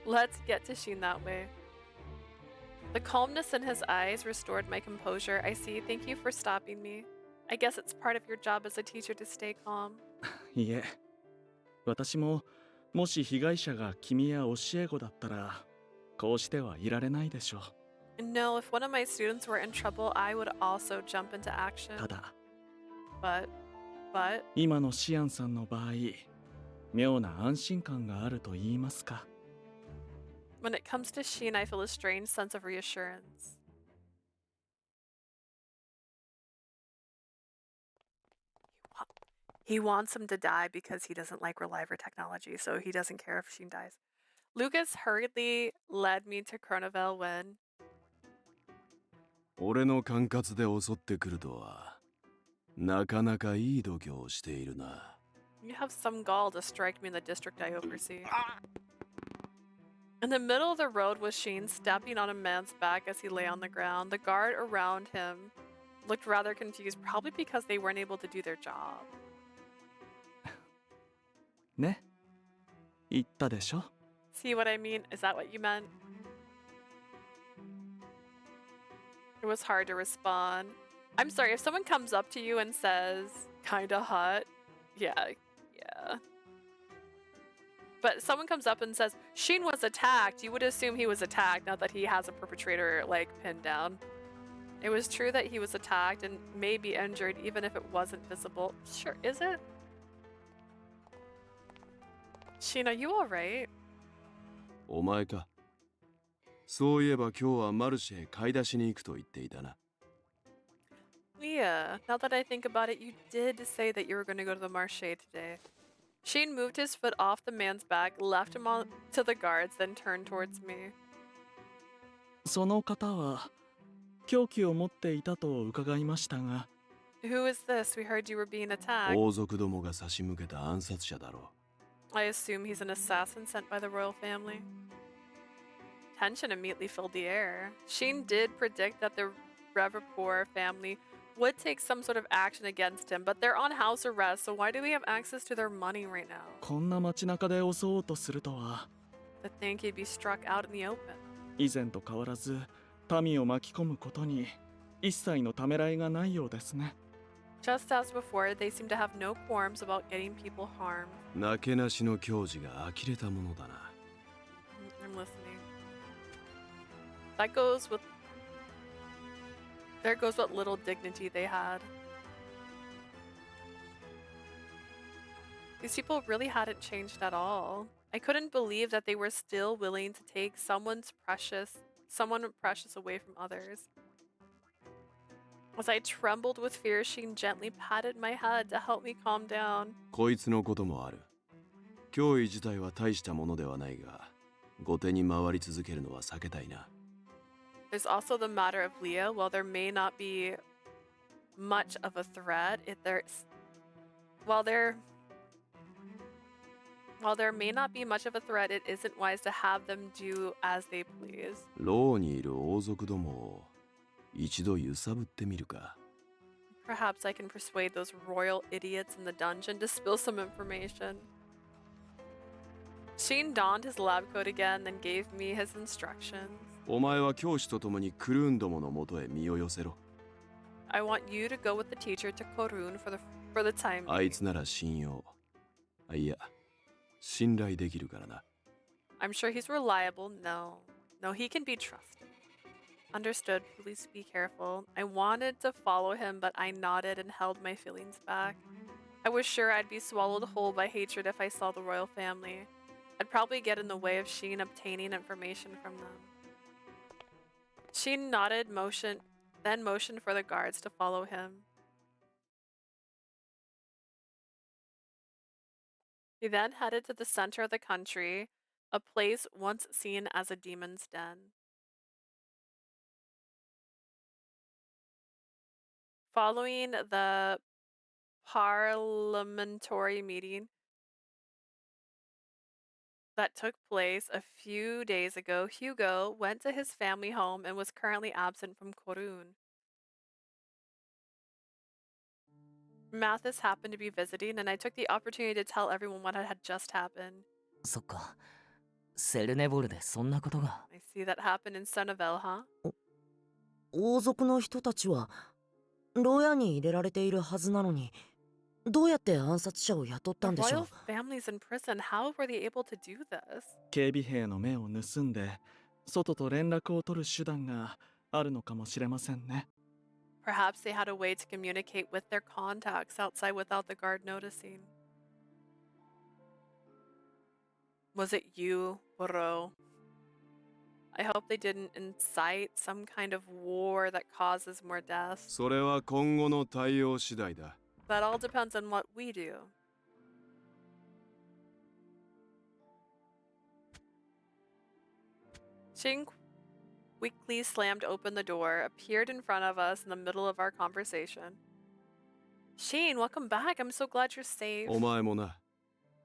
[SPEAKER 1] Let's get to Sheen that way. The calmness in his eyes restored my composure. I see. Thank you for stopping me. I guess it's part of your job as a teacher to stay calm.
[SPEAKER 11] いえ、私ももし被害者が君や教え子だったら、こうしてはいられないでしょう。
[SPEAKER 1] No, if one of my students were in trouble, I would also jump into action.
[SPEAKER 11] ただ、
[SPEAKER 1] But,
[SPEAKER 11] 今のシアンさんの場合、妙な安心感があると言いますか。
[SPEAKER 1] when it comes to Sheen, I feel a strange sense of reassurance. He wants him to die because he doesn't like Reliver technology, so he doesn't care if Sheen dies. Lucas hurriedly led me to Chronovel when
[SPEAKER 2] 俺の管轄で襲ってくるとは、なかなかいい度胸をしているな。
[SPEAKER 1] you have some gall to strike me in the district I oversee. In the middle of the road was Sheen stepping on a man's back as he lay on the ground. The guard around him looked rather confused, probably because they weren't able to do their job.
[SPEAKER 11] ね、言ったでしょ。
[SPEAKER 1] See what I mean? Is that what you meant? It was hard to respond. I'm sorry, if someone comes up to you and says, kinda hot, yeah. But someone comes up and says, Sheen was attacked, you would assume he was attacked, not that he has a perpetrator, like, pinned down. It was true that he was attacked and may be injured even if it wasn't visible. Sure, is it? Sheen, are you alright?
[SPEAKER 2] お前か。そういえば今日はマルシェへ買い出しに行くと言っていたな。
[SPEAKER 1] Yeah, now that I think about it, you did say that you were going to go to the marché today. Sheen moved his foot off the man's back, left him on to the guards, then turned towards me.
[SPEAKER 11] その方は凶器を持っていたと伺いましたが。
[SPEAKER 1] Who is this? We heard you were being attacked.
[SPEAKER 2] 王族どもが差し向けた暗殺者だろう。
[SPEAKER 1] I assume he's an assassin sent by the royal family. Tension immediately filled the air. Sheen did predict that the Reverpoor family would take some sort of action against him, but they're on house arrest, so why do we have access to their money right now?
[SPEAKER 11] こんな街中で襲おうとするとは。
[SPEAKER 1] To think he'd be struck out in the open.
[SPEAKER 11] 以前と変わらず民を巻き込むことに一切のためらいがないようですね。
[SPEAKER 1] Just as before, they seem to have no qualms about getting people harmed.
[SPEAKER 2] なけなしの矜持が呆れたものだな。
[SPEAKER 1] I'm listening. That goes with... There goes what little dignity they had. These people really hadn't changed at all. I couldn't believe that they were still willing to take someone precious away from others. As I trembled with fear, Sheen gently patted my head to help me calm down.
[SPEAKER 2] こいつのこともある。脅威自体は大したものではないが、後手に回り続けるのは避けたいな。
[SPEAKER 1] There's also the matter of Leah. While there may not be much of a threat, while there may not be much of a threat, it isn't wise to have them do as they please.
[SPEAKER 2] 牢にいる王族どもを一度揺さぶってみるか。
[SPEAKER 1] Perhaps I can persuade those royal idiots in the dungeon to spill some information. Sheen donned his lab coat again, then gave me his instructions.
[SPEAKER 2] お前は教師と共にクルーンどものもとへ身を寄せろ。
[SPEAKER 1] I want you to go with the teacher to Korun for the time being.
[SPEAKER 2] あいつなら信用。いや、信頼できるからな。
[SPEAKER 1] I'm sure he's reliable. No, he can be trusted. Understood. Please be careful. I wanted to follow him, but I nodded and held my feelings back. I was sure I'd be swallowed whole by hatred if I saw the royal family. I'd probably get in the way of Sheen obtaining information from them. Sheen nodded, then motioned for the guards to follow him. He then headed to the center of the country, a place once seen as a demon's den. Following the parliamentary meeting that took place a few days ago, Hugo went to his family home and was currently absent from Korun. Mathis happened to be visiting, and I took the opportunity to tell everyone what had just happened.
[SPEAKER 8] そっか。セルネボルでそんなことが。
[SPEAKER 1] I see that happen in Sunnyvale, huh?
[SPEAKER 10] 王族の人たちは牢屋に入れられているはずなのに、どうやって暗殺者を雇ったん
[SPEAKER 1] The
[SPEAKER 10] でしょ
[SPEAKER 1] royal
[SPEAKER 10] う。
[SPEAKER 1] family's in prison. How were they able to do this?
[SPEAKER 11] 警備兵の目を盗んで外と連絡を取る手段があるのかもしれませんね。
[SPEAKER 1] Perhaps they had a way to communicate with their contacts outside without the guard noticing. Was it you, Bro? I hope they didn't incite some kind of war that causes more deaths.
[SPEAKER 2] それは今後の対応次第だ。
[SPEAKER 1] That all depends on what we do. Shing quickly slammed open the door, appeared in front of us in the middle of our conversation. Shane, welcome back. I'm so glad you're safe.
[SPEAKER 2] お前もな。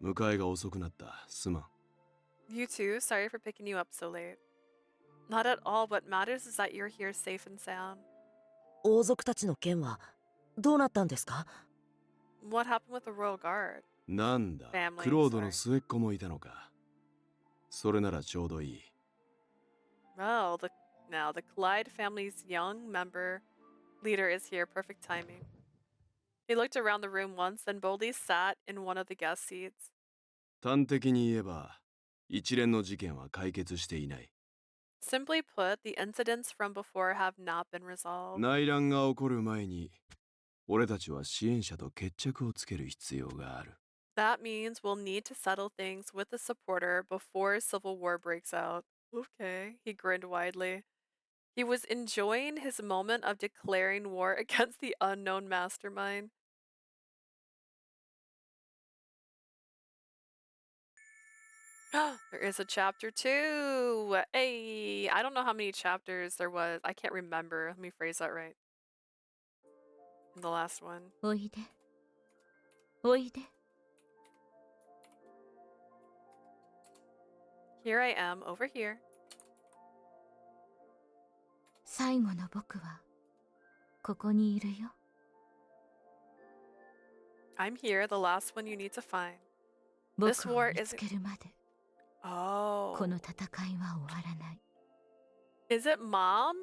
[SPEAKER 2] 迎えが遅くなった。すまん。
[SPEAKER 1] You too. Sorry for picking you up so late. Not at all. What matters is that you're here safe and sound.
[SPEAKER 10] 王族たちの件はどうなったんですか？
[SPEAKER 1] What happened with the royal guard?
[SPEAKER 2] なんだ。
[SPEAKER 1] Family,
[SPEAKER 2] クロードの
[SPEAKER 1] sorry.
[SPEAKER 2] 末っ子もいたのか。それならちょうどいい。
[SPEAKER 1] Well, now the Clyde family's young member leader is here. Perfect timing. He looked around the room once, then boldly sat in one of the guest seats.
[SPEAKER 2] 端的に言えば、一連の事件は解決していない。
[SPEAKER 1] Simply put, the incidents from before have not been resolved.
[SPEAKER 2] 内乱が起こる前に、俺たちは支援者と決着をつける必要がある。
[SPEAKER 1] That means we'll need to settle things with the supporter before civil war breaks out. Okay, he grinned widely. He was enjoying his moment of declaring war against the unknown mastermind. There is a chapter 2. Hey, I don't know how many chapters there was. I can't remember. Let me phrase that right. In the last one.
[SPEAKER 3] おいでおいで。
[SPEAKER 1] Here I am, over here.
[SPEAKER 3] 最後の僕はここにいるよ。
[SPEAKER 1] I'm here, the last one you need to find.
[SPEAKER 3] 僕を見つけるまで
[SPEAKER 1] Oh.
[SPEAKER 3] この戦いは終わらない。
[SPEAKER 1] Is it mom?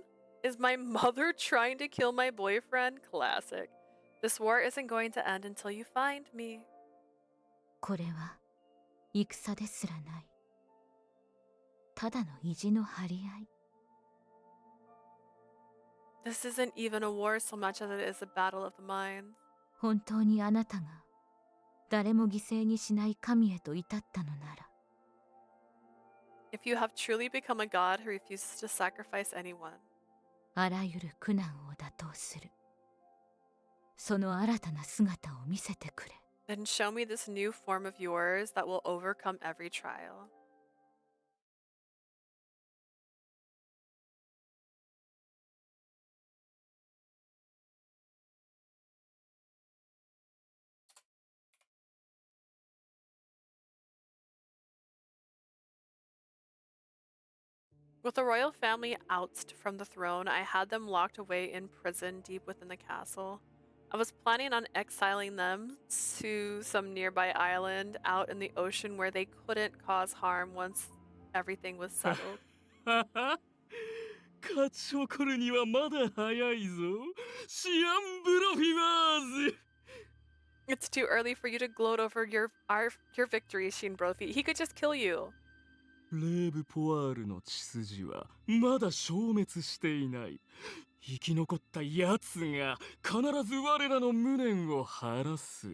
[SPEAKER 1] Is my mother trying to kill my boyfriend? Classic. This war isn't going to end until you find me.
[SPEAKER 3] これは戦ですらない。ただの意地の張り合い。
[SPEAKER 1] This isn't even a war so much as it is a battle of the minds.
[SPEAKER 3] 本当にあなたが誰も犠牲にしない神へと至ったのなら。
[SPEAKER 1] If you have truly become a god who refuses to sacrifice anyone,
[SPEAKER 3] あらゆる苦難を打倒する。その新たな姿を見せてくれ。
[SPEAKER 1] then show me this new form of yours that will overcome every trial. With the royal family ousted from the throne, I had them locked away in prison deep within the castle. I was planning on exiling them to some nearby island out in the ocean where they couldn't cause harm once everything was settled.
[SPEAKER 11] 勝ち誇るにはまだ早いぞ。シアンブロフィワーズ。
[SPEAKER 1] It's too early for you to gloat over your victory, Sheen Brophy. He could just kill you.
[SPEAKER 11] レーブ・ポワールの血筋はまだ消滅していない。生き残ったやつが必ず我らの無念を晴らす。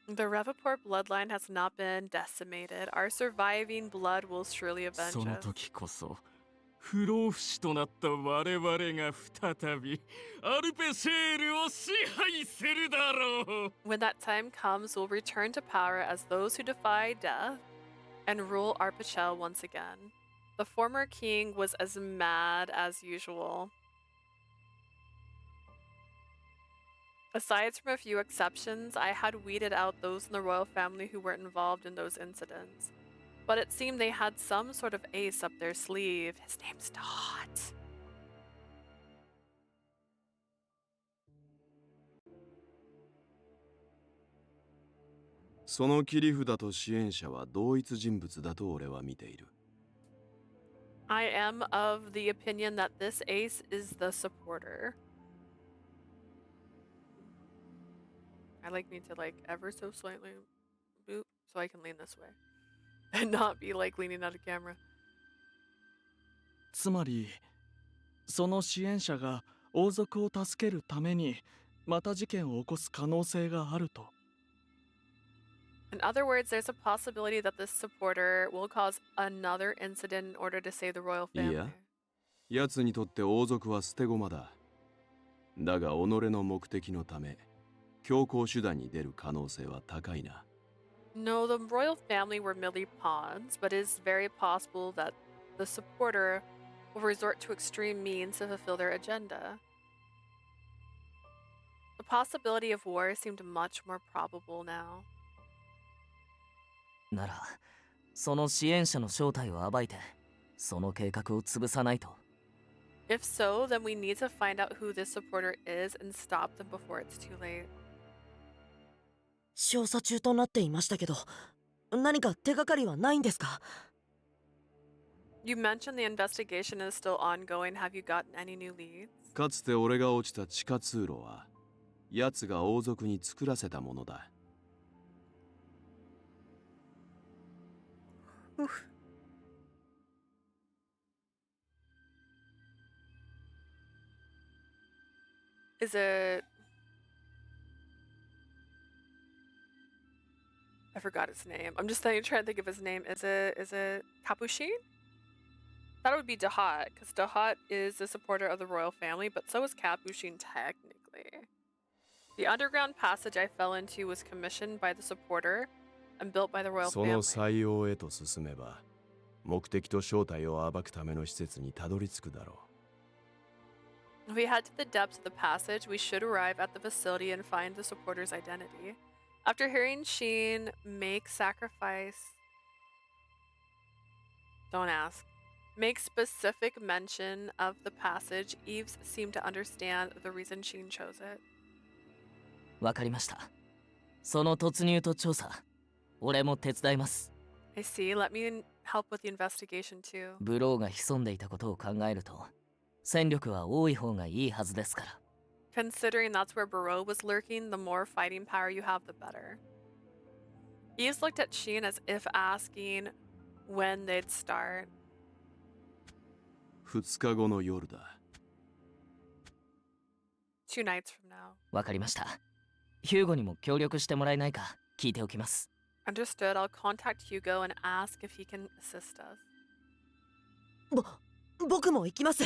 [SPEAKER 1] The Revaport bloodline has not been decimated. Our surviving blood will surely avenge
[SPEAKER 11] その
[SPEAKER 1] us.
[SPEAKER 11] 時こそ不老不死となった我々が再びアルペシェールを支配するだろう。
[SPEAKER 1] When that time comes, we'll return to power as those who defy death and rule Arpachel once again. The former king was as mad as usual. Aside from a few exceptions, I had weeded out those in the royal family who weren't involved in those incidents. But it seemed they had some sort of ace up their sleeve. His name's Dot.
[SPEAKER 2] その切り札と支援者は同一人物だと俺は見ている。
[SPEAKER 1] I am of the opinion that this ace is the supporter. I need to ever so slightly boop so I can lean this way and not be leaning out of camera.
[SPEAKER 11] つまりその支援者が王族を助けるためにまた事件を起こす可能性があると。
[SPEAKER 1] In other words, there's a possibility that this supporter will cause another incident in order to save the royal
[SPEAKER 2] い
[SPEAKER 1] family.
[SPEAKER 2] や、奴にとって王族は捨て駒だ。だが己の目的のため強硬手段に出る可能性は高いな。
[SPEAKER 1] No, the royal family were merely pawns, but it is very possible that the supporter will resort to extreme means to fulfill their agenda. The possibility of war seemed much more probable now.
[SPEAKER 8] ならその支援者の正体を暴いてその計画を潰さないと。
[SPEAKER 1] If so, then we need to find out who this supporter is and stop them before it's too late.
[SPEAKER 10] 調査中となっていましたけど、何か手がかりはないんですか？
[SPEAKER 1] You mentioned the investigation is still ongoing. Have you gotten any new leads?
[SPEAKER 2] かつて俺が落ちた地下通路は奴が王族に作らせたものだ。
[SPEAKER 1] Is it... I forgot his name. I'm just trying to think of his name. Is it Capuchin? That would be Dahat, because Dahat is a supporter of the royal family, but so is Capuchin technically. The underground passage I fell into was commissioned by the supporter and built by the royal
[SPEAKER 2] そ
[SPEAKER 1] family.
[SPEAKER 2] の採用へと進めば目的と正体を暴くための施設にたどり着くだろう。
[SPEAKER 1] If we head to the depths of the passage, we should arrive at the facility and find the supporter's identity. After hearing Sheen make sacrifice... Don't ask. Make specific mention of the passage, Eves seemed to understand the reason Sheen chose it.
[SPEAKER 8] わかりました。その突入と調査、俺も手伝います。
[SPEAKER 1] I see. Let me help with the investigation too.
[SPEAKER 8] ブローが潜んでいたことを考えると、戦力は多い方がいいはずですから。
[SPEAKER 1] Considering that's where Barreau was lurking, the more fighting power you have, the better. Eves looked at Sheen as if asking when they'd start.
[SPEAKER 2] 2日後の夜だ。
[SPEAKER 1] 2 nights from now.
[SPEAKER 8] わかりました。ヒューゴにも協力してもらえないか聞いておきます。
[SPEAKER 1] Understood. I'll contact Hugo and ask if he can assist us.
[SPEAKER 10] 僕も行きます。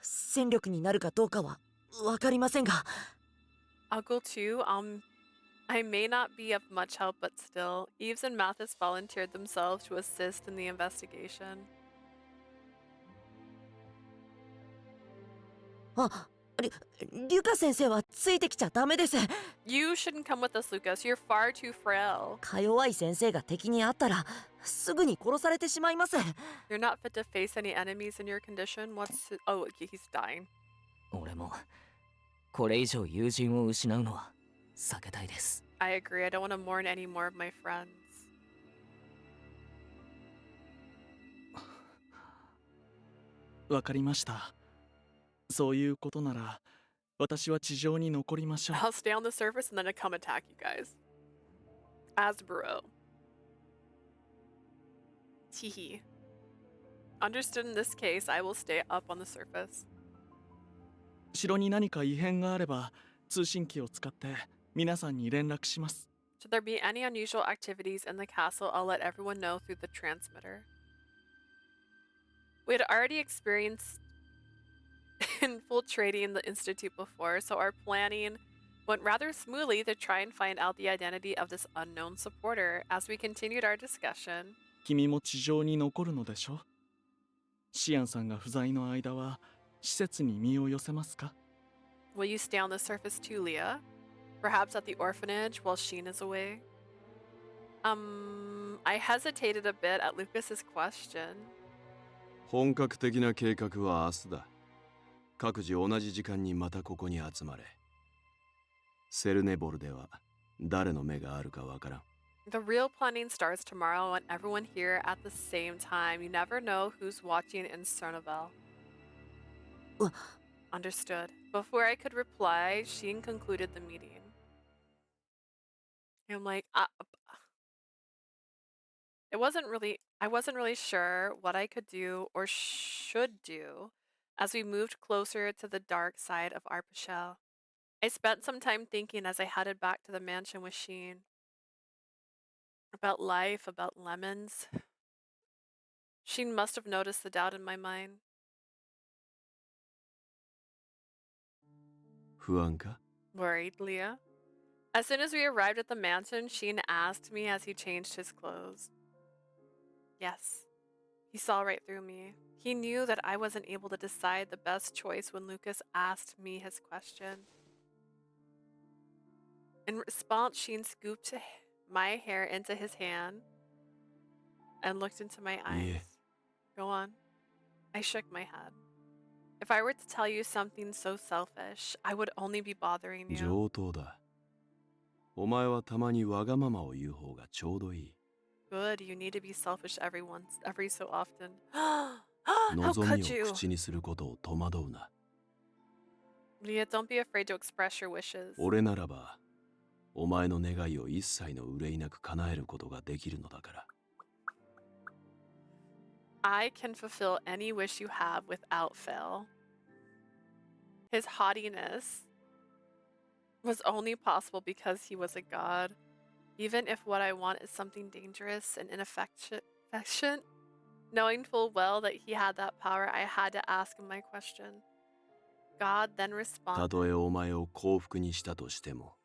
[SPEAKER 10] 戦力になるかどうかはわかりませんが。
[SPEAKER 1] I'll go too. I may not be of much help, but still, Eves and Mathis volunteered themselves to assist in the investigation.
[SPEAKER 10] リュカ先生はついてきちゃダメです。
[SPEAKER 1] You shouldn't come with us, Lucas. You're far too frail.
[SPEAKER 10] か弱い先生が敵に会ったらすぐに殺されてしまいます。
[SPEAKER 1] You're not fit to face any enemies in your condition. Oh, he's dying.
[SPEAKER 8] 俺もこれ以上友人を失うのは避けたいです。
[SPEAKER 1] I agree. I don't want to mourn any more of my friends.
[SPEAKER 11] わかりました。そういうことなら私は地上に残りましょう。
[SPEAKER 1] I'll stay on the surface and then come attack you guys. As Barreau. Teehee. Understood in this case, I will stay up on the surface.
[SPEAKER 11] 城に何か異変があれば通信機を使って皆さんに連絡します。
[SPEAKER 1] Should there be any unusual activities in the castle, I'll let everyone know through the transmitter. We had already experienced infiltrating the Institute before, so our planning went rather smoothly to try and find out the identity of this unknown supporter. As we continued our discussion,
[SPEAKER 11] 君も地上に残るのでしょ？シアンさんが不在の間は施設に身を寄せますか？
[SPEAKER 1] will you stay on the surface too, Leah? Perhaps at the orphanage while Sheen is away? I hesitated a bit at Lucas's question.
[SPEAKER 2] 本格的な計画は明日だ。各自同じ時間にまたここに集まれ。セルネボルでは誰の目があるかわからん。
[SPEAKER 1] The real planning starts tomorrow and everyone here at the same time. You never know who's watching in Cernavel. Understood. Before I could reply, Sheen concluded the meeting. I'm like, I wasn't really sure what I could do or should do as we moved closer to the dark side of Arpachel. I spent some time thinking as I headed back to the mansion with Sheen. About life, about lemons. Sheen must have noticed the doubt in my mind.
[SPEAKER 2] 不安か?
[SPEAKER 1] Worried, Leah. As soon as we arrived at the mansion, Sheen asked me as he changed his clothes. Yes. He saw right through me. He knew that I wasn't able to decide the best choice when Lucas asked me his question. In response, Sheen scooped my hair into his hand and looked into my eyes.
[SPEAKER 2] Yeah.
[SPEAKER 1] Go on. I shook my head. If I were to tell you something so selfish, I would only be bothering you.
[SPEAKER 2] 上等だ。お前はたまにわがままを言う方がちょうどいい。
[SPEAKER 1] Good, you need to be selfish every so often. How
[SPEAKER 2] 望
[SPEAKER 1] could
[SPEAKER 2] みを
[SPEAKER 1] you?
[SPEAKER 2] 口にすることを戸惑うな。
[SPEAKER 1] Leah, don't be afraid to express your wishes.
[SPEAKER 2] 俺ならば、お前の願いを一切の憂いなく叶えることができるのだから。
[SPEAKER 1] I can fulfill any wish you have without fail. His haughtiness was only possible because he was a god. Even if what I want is something dangerous and ineffectual, knowing full well that he had that power, I had to ask him my question. God then
[SPEAKER 2] た
[SPEAKER 1] responded,
[SPEAKER 2] とえお前を幸福にしたとしても、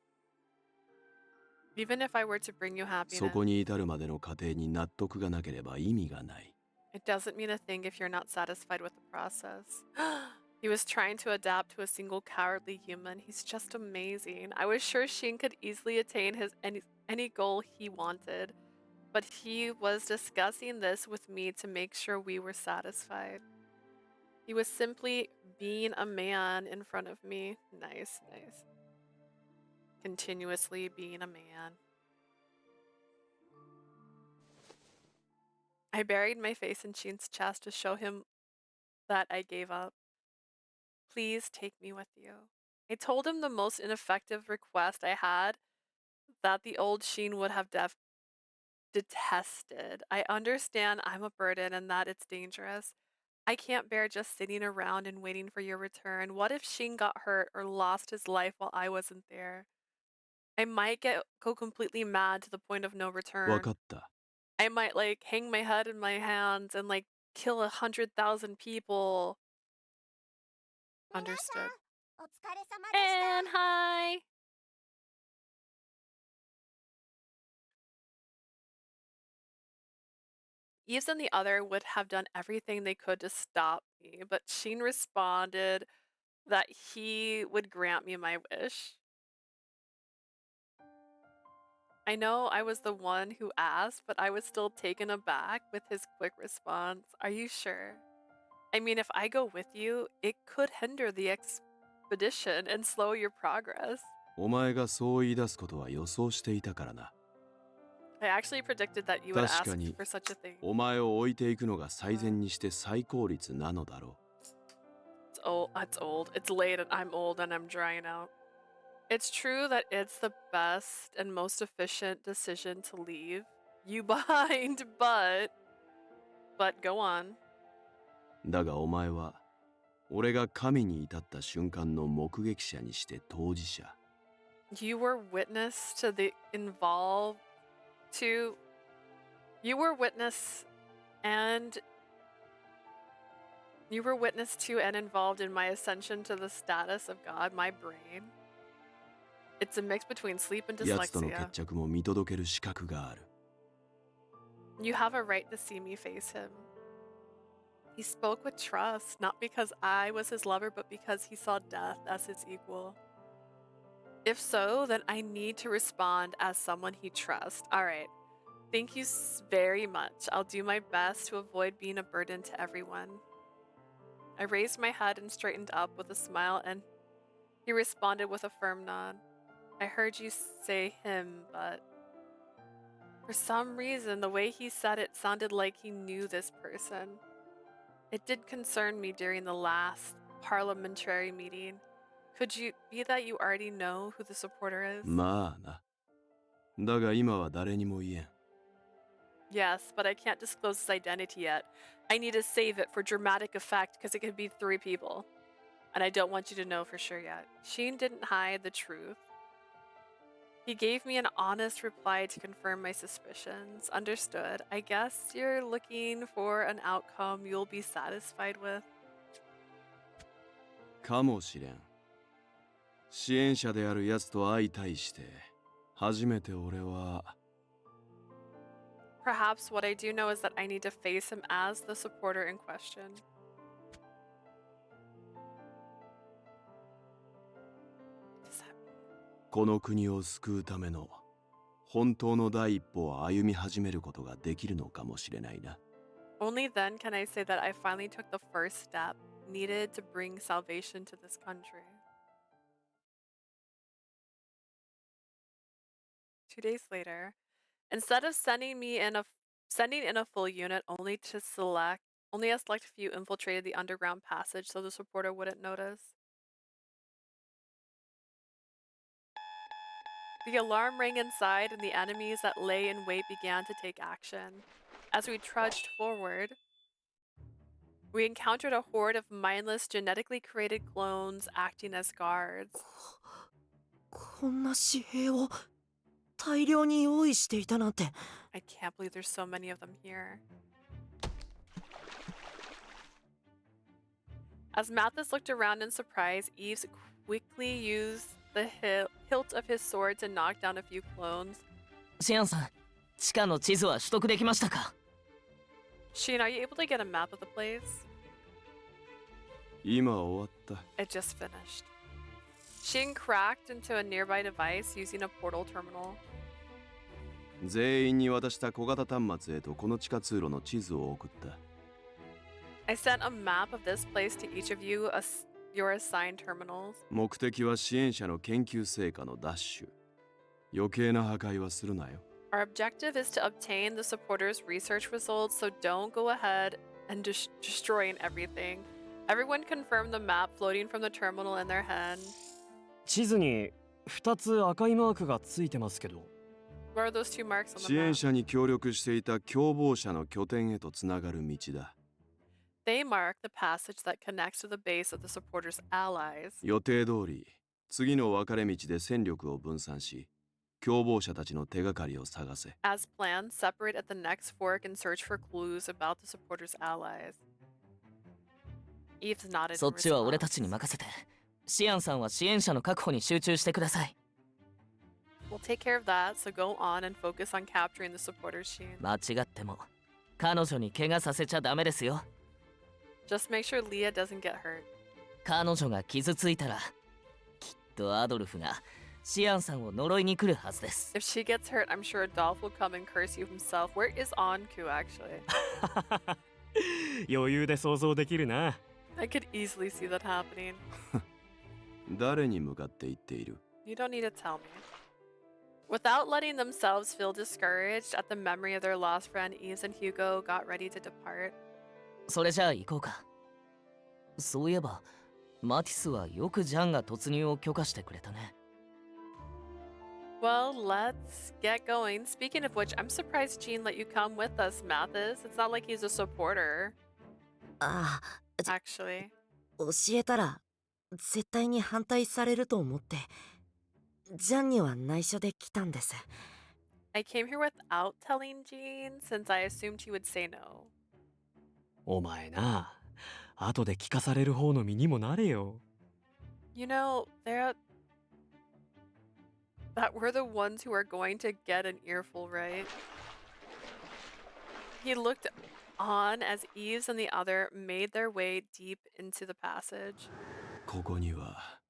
[SPEAKER 1] even if I were to bring you
[SPEAKER 2] そ
[SPEAKER 1] happiness,
[SPEAKER 2] こに至るまでの過程に納得がなければ意味がない。
[SPEAKER 1] it doesn't mean a thing if you're not satisfied with the process. He was trying to adapt to a single cowardly human. He's just amazing. I was sure Sheen could easily attain any goal he wanted, but he was discussing this with me to make sure we were satisfied. He was simply being a man in front of me. Nice, nice. Continuously being a man. I buried my face in Sheen's chest to show him that I gave up. Please take me with you. I told him the most ineffective request I had that the old Sheen would have detested. I understand I'm a burden and that it's dangerous. I can't bear just sitting around and waiting for your return. What if Sheen got hurt or lost his life while I wasn't there? I might go completely mad to the point of no
[SPEAKER 2] わ
[SPEAKER 1] return.
[SPEAKER 2] かった。
[SPEAKER 1] I might hang my head in my hands and kill 100,000 people. Understood.
[SPEAKER 3] お疲れ様でした。
[SPEAKER 1] And hi. Eves and the other would have done everything they could to stop me, but Sheen responded that he would grant me my wish. I know I was the one who asked, but I was still taken aback with his quick response. Are you sure? I mean, if I go with you, it could hinder the expedition and slow your progress.
[SPEAKER 2] お前がそう言い出すことは予想していたからな。
[SPEAKER 1] I actually predicted that you would ask
[SPEAKER 2] 確かに、
[SPEAKER 1] for such a thing.
[SPEAKER 2] お前を置いていくのが最善にして最効率なのだろ
[SPEAKER 1] It's old. It's late and I'm old and I'm drying out. It's true that it's the best and most efficient decision to leave you behind, but go on.
[SPEAKER 2] う。だがお前は、俺が神に至った瞬間の目撃者にして当事者。
[SPEAKER 1] You were witness to you were witness to and involved in my ascension to the status of God, my brain. It's a mix between sleep and
[SPEAKER 2] 奴との
[SPEAKER 1] dyslexia.
[SPEAKER 2] 決着も見届ける資格がある。
[SPEAKER 1] You have a right to see me face him. He spoke with trust, not because I was his lover, but because he saw death as his equal. If so, then I need to respond as someone he trusts. All right. Thank you very much. I'll do my best to avoid being a burden to everyone. I raised my head and straightened up with a smile, and he responded with a firm nod. I heard you say him, but... For some reason, the way he said it sounded like he knew this person. It did concern me during the last parliamentary meeting. Could you be that you already know who the supporter is?
[SPEAKER 2] まあな。だが今は誰にも言えん。
[SPEAKER 1] Yes, but I can't disclose his identity yet. I need to save it for dramatic effect because it could be 3 people. And I don't want you to know for sure yet. Scien didn't hide the truth. He gave me an honest reply to confirm my suspicions. Understood. I guess you're looking for an outcome you'll be satisfied with.
[SPEAKER 2] かもしれん。支援者である奴と相対して、初めて俺は。
[SPEAKER 1] Perhaps what I do know is that I need to face him as the supporter in question.
[SPEAKER 2] この国を救うための本当の第一歩を歩み始めることができるのかもしれないな。
[SPEAKER 1] Only then can I say that I finally took the first step needed to bring salvation to this country. 2 days later, instead of sending in a full unit, only a select few infiltrated the underground passage so the supporter wouldn't notice. The alarm rang inside, and the enemies that lay in wait began to take action. As we trudged forward, we encountered a horde of mindless, genetically created clones acting as guards.
[SPEAKER 10] こんな紙幣を大量に用意していたなんて。
[SPEAKER 1] I can't believe there's so many of them here. As Mathis looked around in surprise, Eves quickly used the hilt of his sword to knock down a few clones.
[SPEAKER 8] シアンさん、地下の地図は取得できましたか？
[SPEAKER 1] Scien, are you able to get a map of the place?
[SPEAKER 2] 今終わった。
[SPEAKER 1] It just finished. Scien cracked into a nearby device using a portal terminal.
[SPEAKER 2] 全員に渡した小型端末へとこの地下通路の地図を送った。
[SPEAKER 1] I sent a map of this place to each of you, your assigned terminals.
[SPEAKER 2] 目的は支援者の研究成果の奪取。余計な破壊はするなよ。
[SPEAKER 1] Our objective is to obtain the supporters' research results, so don't go ahead and destroying everything. Everyone confirmed the map floating from the terminal in their hand.
[SPEAKER 9] 地図に2つ赤いマークがついてますけど。
[SPEAKER 1] What are those 2 marks on the
[SPEAKER 2] 支援
[SPEAKER 1] map?
[SPEAKER 2] 者に協力していた共謀者の拠点へとつながる道だ。
[SPEAKER 1] They mark the passage that connects to the base of the supporters' allies.
[SPEAKER 2] 予定通り、次の分かれ道で戦力を分散し、共謀者たちの手がかりを探せ。
[SPEAKER 1] As planned, separate at the next fork and search for clues about the supporters' allies. Eves nodded
[SPEAKER 8] そっ
[SPEAKER 1] in
[SPEAKER 8] ちは俺た
[SPEAKER 1] response.
[SPEAKER 8] ちに任せて、シアンさんは支援者の確保に集中してください。
[SPEAKER 1] We'll take care of that, so go on and focus on capturing the supporters' Scien.
[SPEAKER 8] 間違っても彼女に怪我させちゃダメですよ。
[SPEAKER 1] Just make sure Leah doesn't get hurt.
[SPEAKER 8] 彼女が傷ついたら、きっとアドルフがシアンさんを呪いに来るはずです。
[SPEAKER 1] If she gets hurt, I'm sure Adolf will come and curse you himself. Where is Anku, actually?
[SPEAKER 9] 余裕で想像できるな。
[SPEAKER 1] I could easily see that happening.
[SPEAKER 2] 誰に向かって言っている？
[SPEAKER 1] You don't need to tell me. Without letting themselves feel discouraged at the memory of their lost friend, Eves and Hugo got ready to depart.
[SPEAKER 8] それじゃあ行こうか。そういえば、マティスはよくジャンが突入を許可してくれたね。
[SPEAKER 1] Well, let's get going. Speaking of which, I'm surprised Jean let you come with us, Mathis. It's not like he's a supporter,
[SPEAKER 10] ああ、
[SPEAKER 1] actually.
[SPEAKER 10] 教えたら絶対に反対されると思って、ジャンには内緒で来たんです。
[SPEAKER 1] I came here without telling Jean, since I assumed he would say no.
[SPEAKER 9] お前な、後で聞かされる方の身にもなれよ。
[SPEAKER 1] You know, that we're the ones who are going to get an earful, right? He looked on as Eves and the other made their way deep into the passage.
[SPEAKER 2] ここには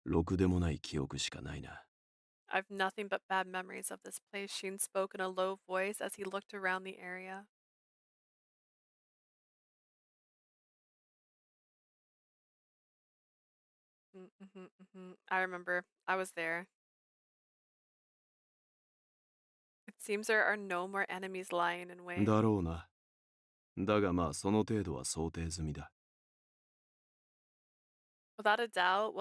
[SPEAKER 2] ろくでもない記憶しかないな。
[SPEAKER 1] I've nothing but bad memories of this place, Sheen spoke in a low voice as he looked around the area. I remember. I was there. Seems there are no more enemies lying in wait.
[SPEAKER 2] だろうな。だがまあその程度は想定済みだ。
[SPEAKER 1] Without a doubt,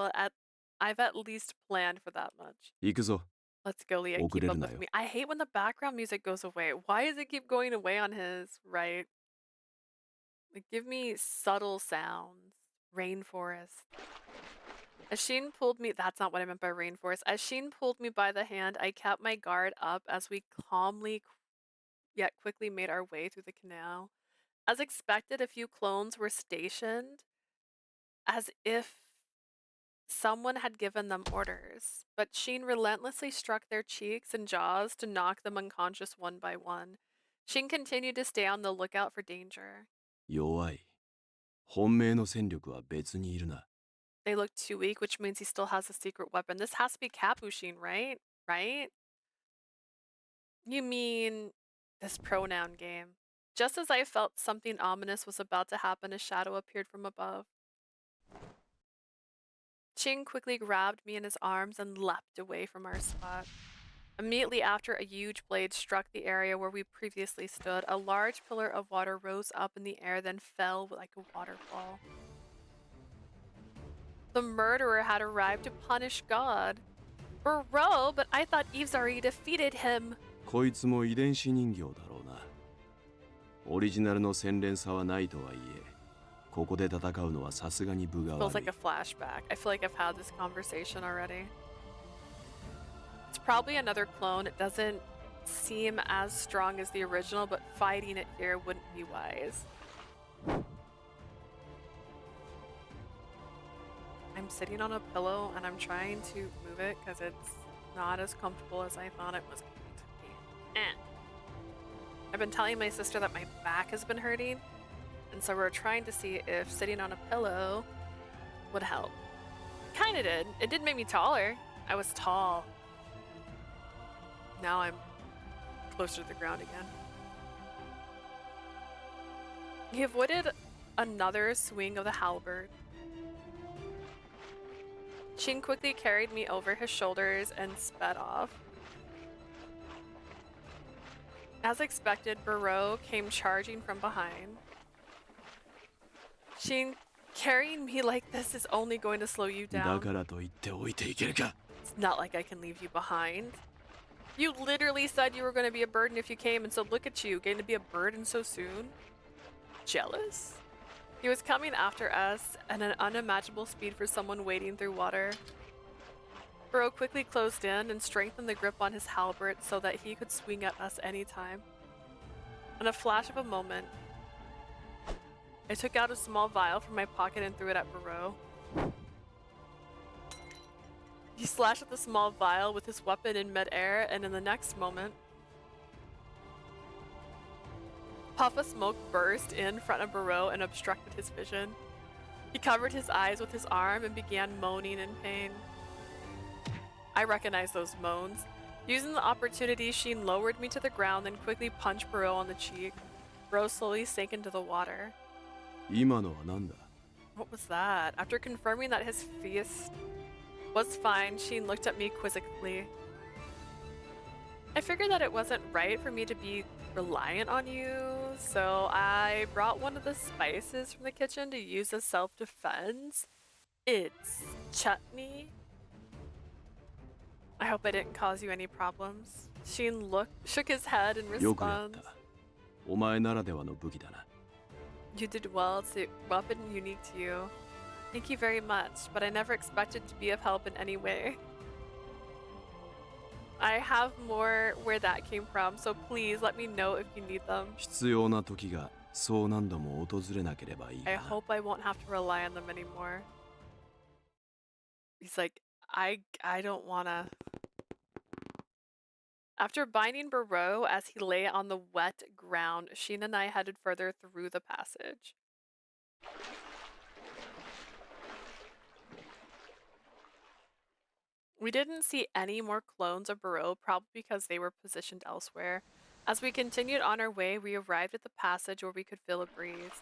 [SPEAKER 1] I've at least planned for that much.
[SPEAKER 2] 行くぞ。
[SPEAKER 1] Let's go, Leah.
[SPEAKER 2] 遅
[SPEAKER 1] Keep
[SPEAKER 2] れる
[SPEAKER 1] up
[SPEAKER 2] な
[SPEAKER 1] with
[SPEAKER 2] よ。
[SPEAKER 1] me. I hate when the background music goes away. Why does it keep going away on his right? Like, give me subtle sounds. Rainforest. As Sheen pulled me, that's not what I meant by rainforest. As Sheen pulled me by the hand, I kept my guard up as we calmly yet quickly made our way through the canal. As expected, a few clones were stationed as if someone had given them orders, but Sheen relentlessly struck their cheeks and jaws to knock them unconscious one by one. Sheen continued to stay on the lookout for danger.
[SPEAKER 2] 弱い。本命の戦力は別にいるな。
[SPEAKER 1] They look too weak, which means he still has a secret weapon. This has to be Capuchin, right? Right? You mean this pronoun game. Just as I felt something ominous was about to happen, a shadow appeared from above. Ching quickly grabbed me in his arms and leapt away from our spot. Immediately after, a huge blade struck the area where we previously stood. A large pillar of water rose up in the air, then fell like a waterfall. The murderer had arrived to punish God. Bro, but I thought Eve's already defeated him.
[SPEAKER 2] こいつも遺伝子人形だろうな。オリジナルの洗練さはないとはいえ、ここで戦うのはさすがに分が
[SPEAKER 1] Feels
[SPEAKER 2] 悪
[SPEAKER 1] like
[SPEAKER 2] い。
[SPEAKER 1] a flashback. I feel like I've had this conversation already. It's probably another clone. It doesn't seem as strong as the original, but fighting it here wouldn't be wise. I'm sitting on a pillow and I'm trying to move it because it's not as comfortable as I thought it was going to be. I've been telling my sister that my back has been hurting, and so we're trying to see if sitting on a pillow would help. Kinda did. It did make me taller. I was tall. Now I'm closer to the ground again. He avoided another swing of the halberd. Shin quickly carried me over his shoulders and sped off. As expected, Barreau came charging from behind. Shin, carrying me like this is only going to slow you
[SPEAKER 2] だ
[SPEAKER 1] down.
[SPEAKER 2] からといって置いていけるか。
[SPEAKER 1] It's not like I can leave you behind. You literally said you were going to be a burden if you came, and so look at you, getting to be a burden so soon. Jealous? He was coming after us at an unimaginable speed for someone wading through water. Burrow quickly closed in and strengthened the grip on his halberd so that he could swing at us anytime. In a flash of a moment, I took out a small vial from my pocket and threw it at Burrow. He slashed at the small vial with his weapon in midair, and in the next moment, a puff of smoke burst in front of Burrow and obstructed his vision. He covered his eyes with his arm and began moaning in pain. I recognized those moans. Using the opportunity, Sheen lowered me to the ground and quickly punched Burrow on the cheek. Burrow slowly sank into the water.
[SPEAKER 2] 今のは何だ。
[SPEAKER 1] What was that? After confirming that his fist was fine, Sheen looked at me quizzically. I figured that it wasn't right for me to be reliant on you, so I brought one of the spices from the kitchen to use as self-defense. It's chutney. I hope I didn't cause you any problems. Sheen shook his head in
[SPEAKER 2] よくやっ
[SPEAKER 1] response.
[SPEAKER 2] た。お前ならではの武器だな。
[SPEAKER 1] You did well. It's a weapon unique to you. Thank you very much, but I never expected to be of help in any way. I have more where that came from, so please let me know if you need them.
[SPEAKER 2] 必要な時がそう何度も訪れなければいい
[SPEAKER 1] I
[SPEAKER 2] がな。
[SPEAKER 1] hope I won't have to rely on them anymore. He's like, I don't wanna. After binding Barreau as he lay on the wet ground, Sheen and I headed further through the passage. We didn't see any more clones of Barreau, probably because they were positioned elsewhere. As we continued on our way, we arrived at the passage where we could feel a breeze.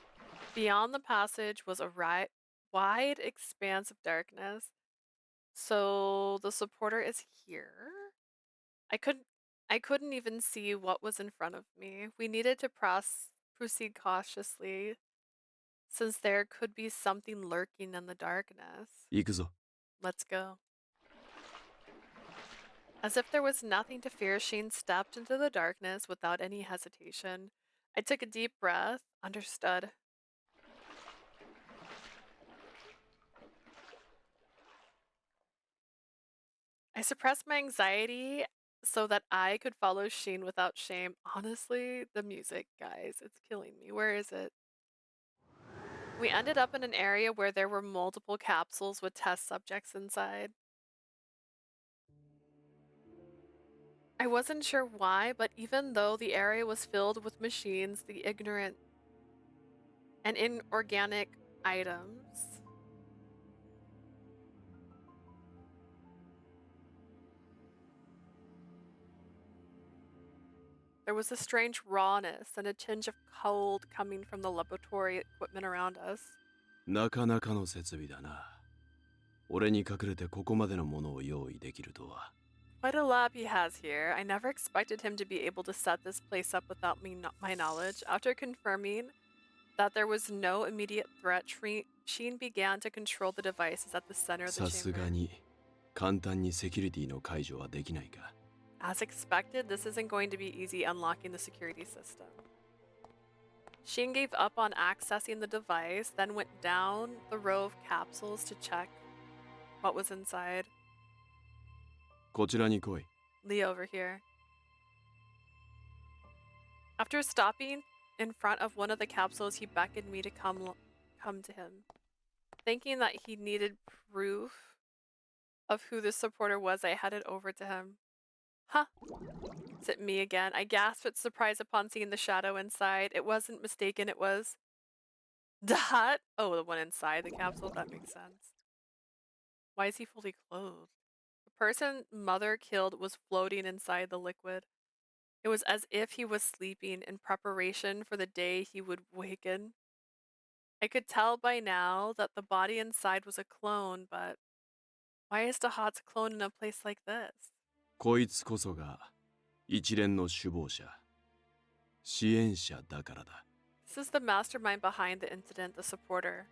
[SPEAKER 1] Beyond the passage was a wide expanse of darkness. So the supporter is here. I couldn't I couldn't even see what was in front of me. We needed to proceed cautiously, since there could be something lurking in the darkness.
[SPEAKER 2] 行くぞ。
[SPEAKER 1] Let's go. As if there was nothing to fear, Sheen stepped into the darkness without any hesitation. I took a deep breath, understood. I suppressed my anxiety so that I could follow Sheen without shame. Honestly, the music, guys, it's killing me. Where is it? We ended up in an area where there were multiple capsules with test subjects inside. I wasn't sure why, but even though the area was filled with machines, the ignorant and inorganic items, there was a strange rawness and a tinge of cold coming from the laboratory equipment around us.
[SPEAKER 2] なかなかの設備だな。俺に隠れてここまでのものを用意できるとは。
[SPEAKER 1] Quite a lab he has here. I never expected him to be able to set this place up without my knowledge. After confirming that there was no immediate threat, Sheen began to control the devices at the center of the
[SPEAKER 2] さすが
[SPEAKER 1] chamber.
[SPEAKER 2] に簡単にセキュリティの解除はできないか。
[SPEAKER 1] As expected, this isn't going to be easy unlocking the security system. Sheen gave up on accessing the device, then went down the row of capsules to check what was inside.
[SPEAKER 2] こちらに来い。
[SPEAKER 1] Lee over here. After stopping in front of one of the capsules, he beckoned me to come to him. Thinking that he needed proof of who this supporter was, I headed over to him. Huh? Is it me again? I gasped with surprise upon seeing the shadow inside. It wasn't mistaken, it was... Dot? Oh, the one inside the capsule? That makes sense. Why is he fully clothed? The person Mother killed was floating inside the liquid. It was as if he was sleeping in preparation for the day he would waken. I could tell by now that the body inside was a clone, but why is Dahat's clone in a place like this?
[SPEAKER 2] こいつこそが一連の首謀者、支援者だからだ。
[SPEAKER 1] This is the mastermind behind the incident, the supporter.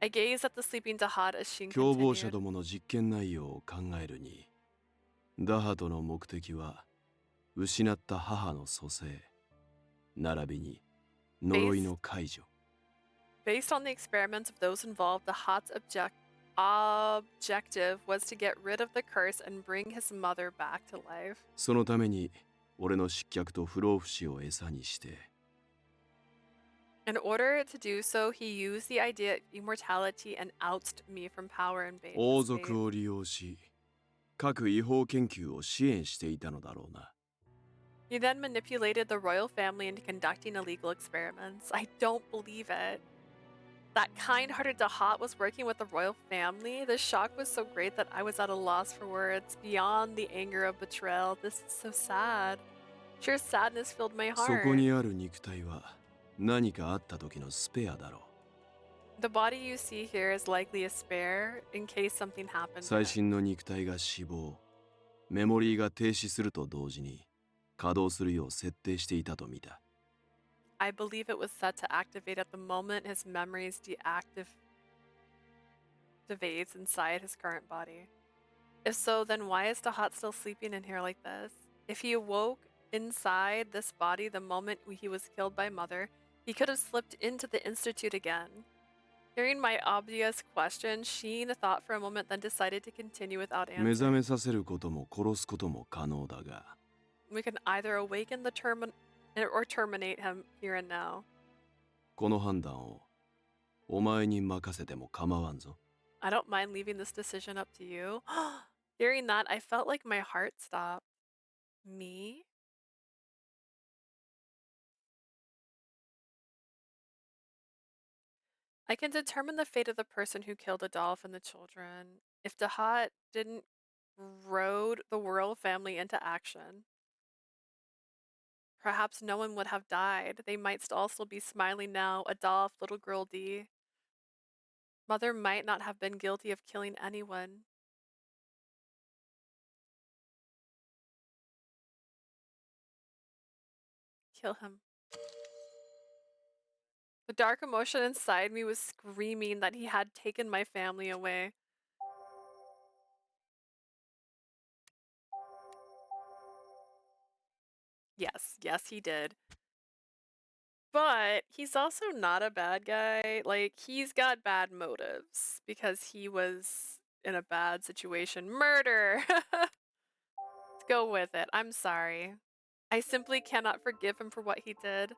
[SPEAKER 1] I gazed at the sleeping Dahat as Sheen
[SPEAKER 2] 共謀者
[SPEAKER 1] continued.
[SPEAKER 2] どもの実験内容を考えるに、ダハトの目的は失った母の蘇生、並びに呪いの解除。
[SPEAKER 1] Based on the experiments of those involved, Dahat's objective was to get rid of the curse and bring his mother back to life.
[SPEAKER 2] そのために俺の失脚と不老不死を餌にして、
[SPEAKER 1] In order to do so, he used the idea of immortality and ousted me from power and bane.
[SPEAKER 2] 王族を利用し、各違法研究を支援していたのだろうな。
[SPEAKER 1] He then manipulated the royal family into conducting illegal experiments. I don't believe it. That kind-hearted Dahat was working with the royal family. The shock was so great that I was at a loss for words. Beyond the anger of betrayal, this is so sad. Sheer sadness filled my
[SPEAKER 2] そ
[SPEAKER 1] heart.
[SPEAKER 2] こにある肉体は何かあった時のスペアだろう。
[SPEAKER 1] The body you see here is likely a spare in case something happened.
[SPEAKER 2] 最新の肉体が死亡、メモリーが停止すると同時に稼働するよう設定していたと見た。
[SPEAKER 1] I believe it was set to activate at the moment his memories deactivates inside his current body. If so, then why is Dahat still sleeping in here like this? If he awoke inside this body the moment he was killed by Mother, he could have slipped into the Institute again. Hearing my obvious question, Sheen thought for a moment, then decided to continue without
[SPEAKER 2] 目覚
[SPEAKER 1] answering.
[SPEAKER 2] めさせることも殺すことも可能だが、
[SPEAKER 1] We can either awaken the or terminate him here and now.
[SPEAKER 2] この判断をお前に任せても構わんぞ。
[SPEAKER 1] I don't mind leaving this decision up to you. Hearing that, I felt like my heart stopped. Me? I can determine the fate of the person who killed Adolf and the children. If Dahat didn't goad the royal family into action, perhaps no one would have died. They might all still be smiling now. Adolf, little girl D. Mother might not have been guilty of killing anyone. Kill him. The dark emotion inside me was screaming that he had taken my family away. Yes, he did. But he's also not a bad guy. Like, he's got bad motives because he was in a bad situation. Murder! Let's go with it. I'm sorry. I simply cannot forgive him for what he did.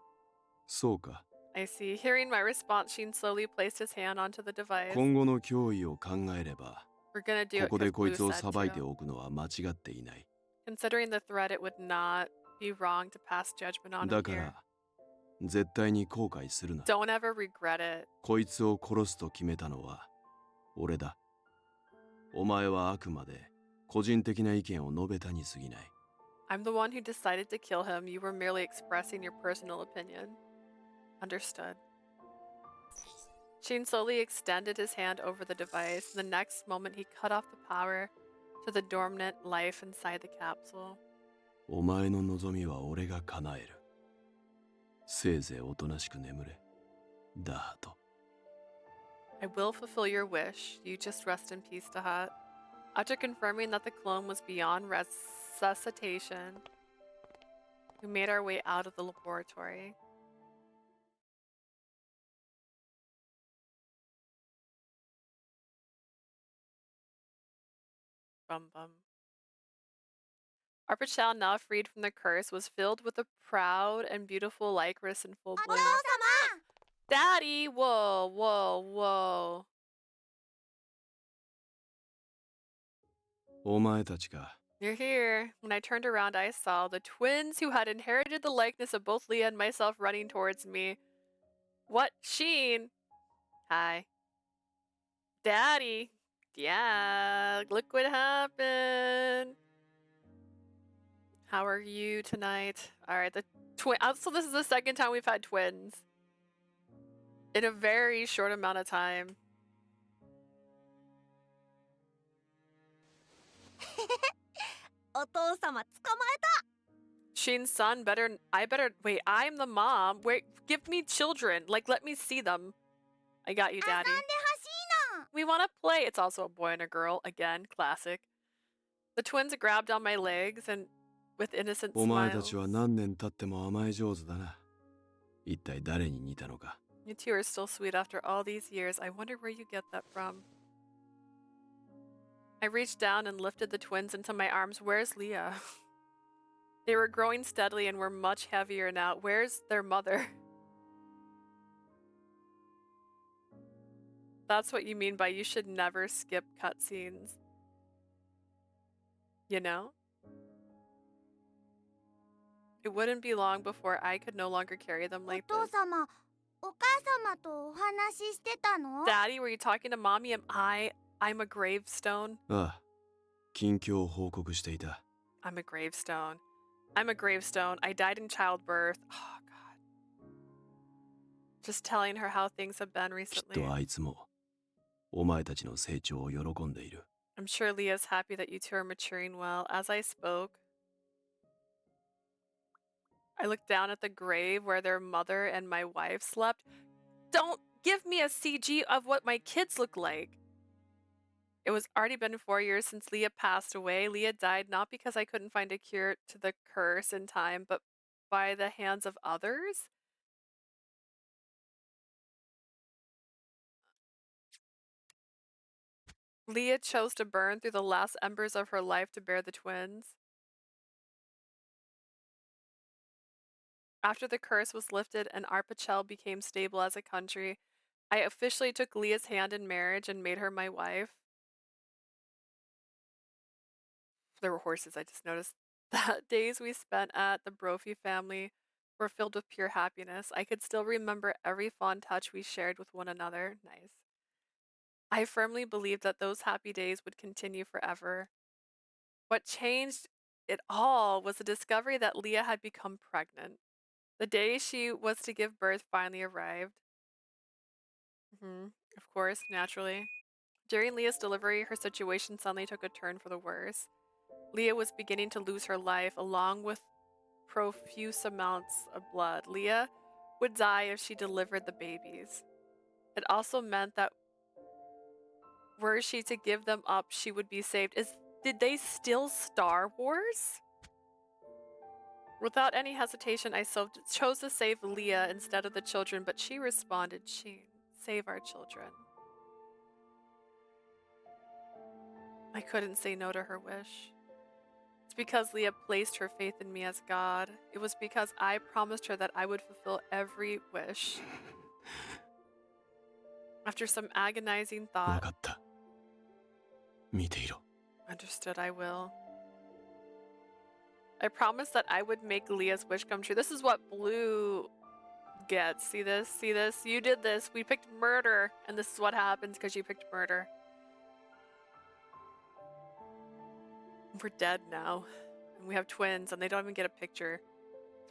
[SPEAKER 2] そうか。
[SPEAKER 1] I see. Hearing my response, Sheen slowly placed his hand onto the device.
[SPEAKER 2] 今後の脅威を考えれば、
[SPEAKER 1] We're gonna do
[SPEAKER 2] こ
[SPEAKER 1] it
[SPEAKER 2] こで
[SPEAKER 1] because
[SPEAKER 2] こい
[SPEAKER 1] Blue
[SPEAKER 2] つを
[SPEAKER 1] said
[SPEAKER 2] 裁いて
[SPEAKER 1] to.
[SPEAKER 2] おくのは間違っていない。
[SPEAKER 1] Considering the threat, it would not be wrong to pass judgment on
[SPEAKER 2] だ
[SPEAKER 1] him
[SPEAKER 2] か
[SPEAKER 1] here.
[SPEAKER 2] ら、絶対に後悔するな。
[SPEAKER 1] Don't ever regret it.
[SPEAKER 2] こいつを殺すと決めたのは、俺だ。お前はあくまで個人的な意見を述べたに過ぎない。
[SPEAKER 1] I'm the one who decided to kill him. You were merely expressing your personal opinion. Understood. Sheen slowly extended his hand over the device. The next moment, he cut off the power to the dormant life inside the capsule.
[SPEAKER 2] お前の望みは俺が叶える。せいぜいおとなしく眠れ。ダハト。
[SPEAKER 1] I will fulfill your wish. You just rest in peace, Dahat. After confirming that the clone was beyond resuscitation, we made our way out of the laboratory. Bum bum. Our Pachal, now freed from the curse, was filled with a proud and beautiful Lycoris in full bloom. Daddy! Whoa, whoa, whoa.
[SPEAKER 2] お前たちか。
[SPEAKER 1] You're here. When I turned around, I saw the twins who had inherited the likeness of both Leah and myself running towards me. What? Sheen? Hi. Daddy? Yeah, look what happened. How are you tonight? Alright, the twin. So this is the second time we've had twins. In a very short amount of time. Sheen's son wait, I'm the mom. Wait, give me children. Like, let me see them. I got you, Daddy. We want to play. It's also a boy and a girl. Again, classic. The twins grabbed on my legs and with innocent
[SPEAKER 2] お前たち
[SPEAKER 1] smiles.
[SPEAKER 2] は何年経っても甘え上手だな。一体誰に似たのか。
[SPEAKER 1] You two are still sweet after all these years. I wonder where you get that from. I reached down and lifted the twins into my arms. Where's Leah? They were growing steadily and were much heavier now. Where's their mother? That's what you mean by you should never skip cutscenes. You know? It wouldn't be long before I could no longer carry them like this. Daddy, were you talking to Mommy? I'm a gravestone.
[SPEAKER 2] ああ、近況を報告していた。
[SPEAKER 1] I'm a gravestone. I'm a gravestone. I died in childbirth. Oh, God. Just telling her how things have been
[SPEAKER 2] きっ
[SPEAKER 1] recently.
[SPEAKER 2] とあいつも、お前たちの成長を喜んでいる。
[SPEAKER 1] I'm sure Leah's happy that you two are maturing well. As I spoke, I looked down at the grave where their mother and my wife slept. Don't give me a CG of what my kids look like. It was already been 4 years since Leah passed away. Leah died not because I couldn't find a cure to the curse in time, but by the hands of others. Leah chose to burn through the last embers of her life to bear the twins. After the curse was lifted and Arpachel became stable as a country, I officially took Leah's hand in marriage and made her my wife. There were horses, I just noticed. The days we spent at the Brophy family were filled with pure happiness. I could still remember every fond touch we shared with one another. Nice. I firmly believed that those happy days would continue forever. What changed it all was the discovery that Leah had become pregnant. The day she was to give birth finally arrived. Of course, naturally. During Leah's delivery, her situation suddenly took a turn for the worse. Leah was beginning to lose her life, along with profuse amounts of blood. Leah would die if she delivered the babies. It also meant that were she to give them up, she would be saved. Did they steal Star Wars? Without any hesitation, I chose to save Leah instead of the children, but she responded, Scien, save our children. I couldn't say no to her wish. It's because Leah placed her faith in me as God. It was because I promised her that I would fulfill every wish. After some agonizing thought,
[SPEAKER 2] わかった。見ていろ。
[SPEAKER 1] understood, I will. I promised that I would make Leah's wish come true. This is what Blue gets. See this? See this? You did this. We picked murder. And this is what happens because you picked murder. We're dead now. And we have twins and they don't even get a picture.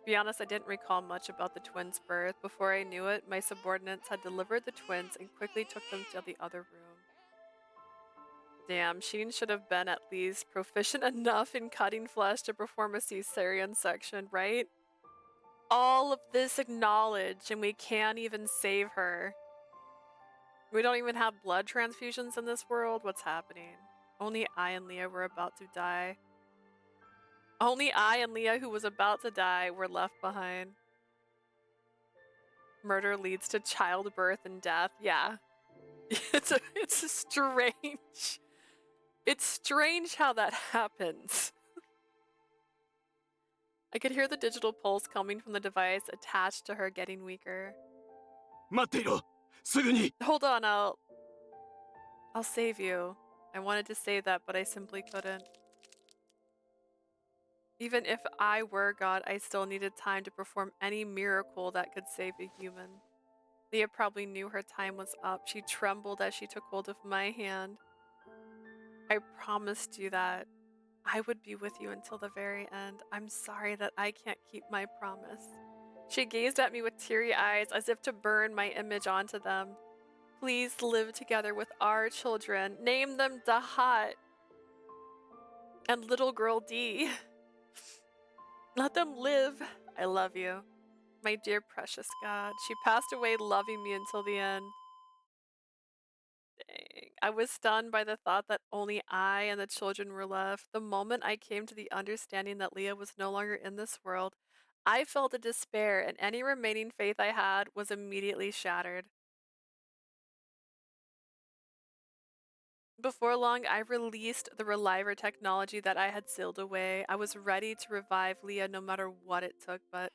[SPEAKER 1] To be honest, I didn't recall much about the twins' birth. Before I knew it, my subordinates had delivered the twins and quickly took them to the other room. Damn, Scien should have been at least proficient enough in cutting flesh to perform a cesarean section, right? All of this acknowledged, and we can't even save her. We don't even have blood transfusions in this world. What's happening? Only I and Leah were about to die. Only I and Leah, who was about to die, were left behind. Murder leads to childbirth and death. Yeah. It's a strange... It's strange how that happens. I could hear the digital pulse coming from the device attached to her getting weaker.
[SPEAKER 2] 待っていろ。すぐに。
[SPEAKER 1] Hold on, I'll save you. I wanted to say that, but I simply couldn't. Even if I were God, I still needed time to perform any miracle that could save a human. Leah probably knew her time was up. She trembled as she took hold of my hand. I promised you that I would be with you until the very end. I'm sorry that I can't keep my promise. She gazed at me with teary eyes as if to burn my image onto them. Please live together with our children. Name them Dahat and little girl D. Let them live. I love you. My dear precious God. She passed away loving me until the end. Dang. I was stunned by the thought that only I and the children were left. The moment I came to the understanding that Leah was no longer in this world, I felt a despair, and any remaining faith I had was immediately shattered. Before long, I released the Reliver technology that I had sealed away. I was ready to revive Leah no matter what it took, but...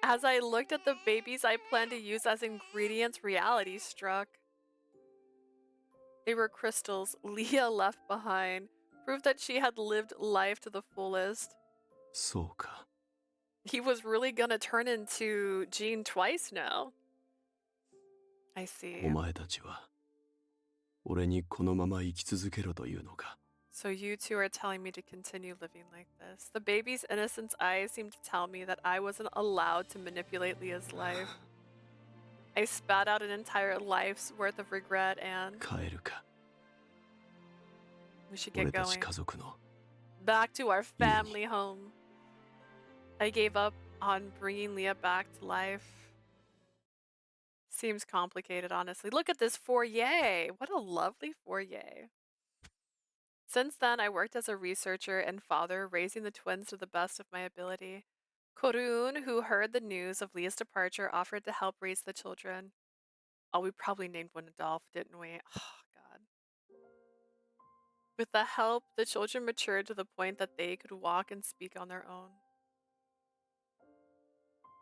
[SPEAKER 1] As I looked at the babies I planned to use as ingredients, reality struck. They were crystals Leah left behind, proof that she had lived life to the fullest.
[SPEAKER 2] そうか。
[SPEAKER 1] He was really gonna turn into Jean twice now. I see.
[SPEAKER 2] お前たちは俺にこのまま生き続けろというのか。
[SPEAKER 1] So you two are telling me to continue living like this. The baby's innocent eyes seemed to tell me that I wasn't allowed to manipulate Leah's life. I spat out an entire life's worth of regret and...
[SPEAKER 2] 帰るか。
[SPEAKER 1] We should get
[SPEAKER 2] 俺たち
[SPEAKER 1] going.
[SPEAKER 2] 家族の
[SPEAKER 1] Back to our family home. I gave up on bringing Leah back to life. Seems complicated, honestly. Look at this foyer. What a lovely foyer. Since then, I worked as a researcher and father, raising the twins to the best of my ability. Korun, who heard the news of Leah's departure, offered to help raise the children. Oh, we probably named one Adolf, didn't we? Oh, God. With the help, the children matured to the point that they could walk and speak on their own.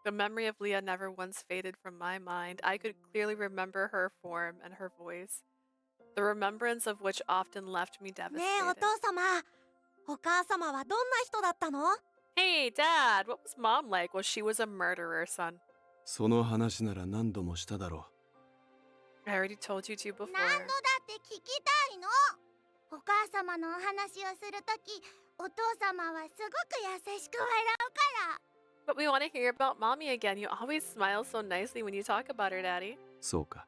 [SPEAKER 1] The memory of Leah never once faded from my mind. I could clearly remember her form and her voice, the remembrance of which often left me devastated. Hey, Dad, what was Mom like? Well, she was a murderer, son.
[SPEAKER 2] その話なら何度もしただろ
[SPEAKER 1] I already told you to before.
[SPEAKER 12] 何度だって聞きたいの。お母様のお話をするとき、お父様はすごく優しく笑うから。
[SPEAKER 1] But we want to hear about Mommy again. You always smile so nicely when you talk about her, Daddy.
[SPEAKER 2] う。そうか。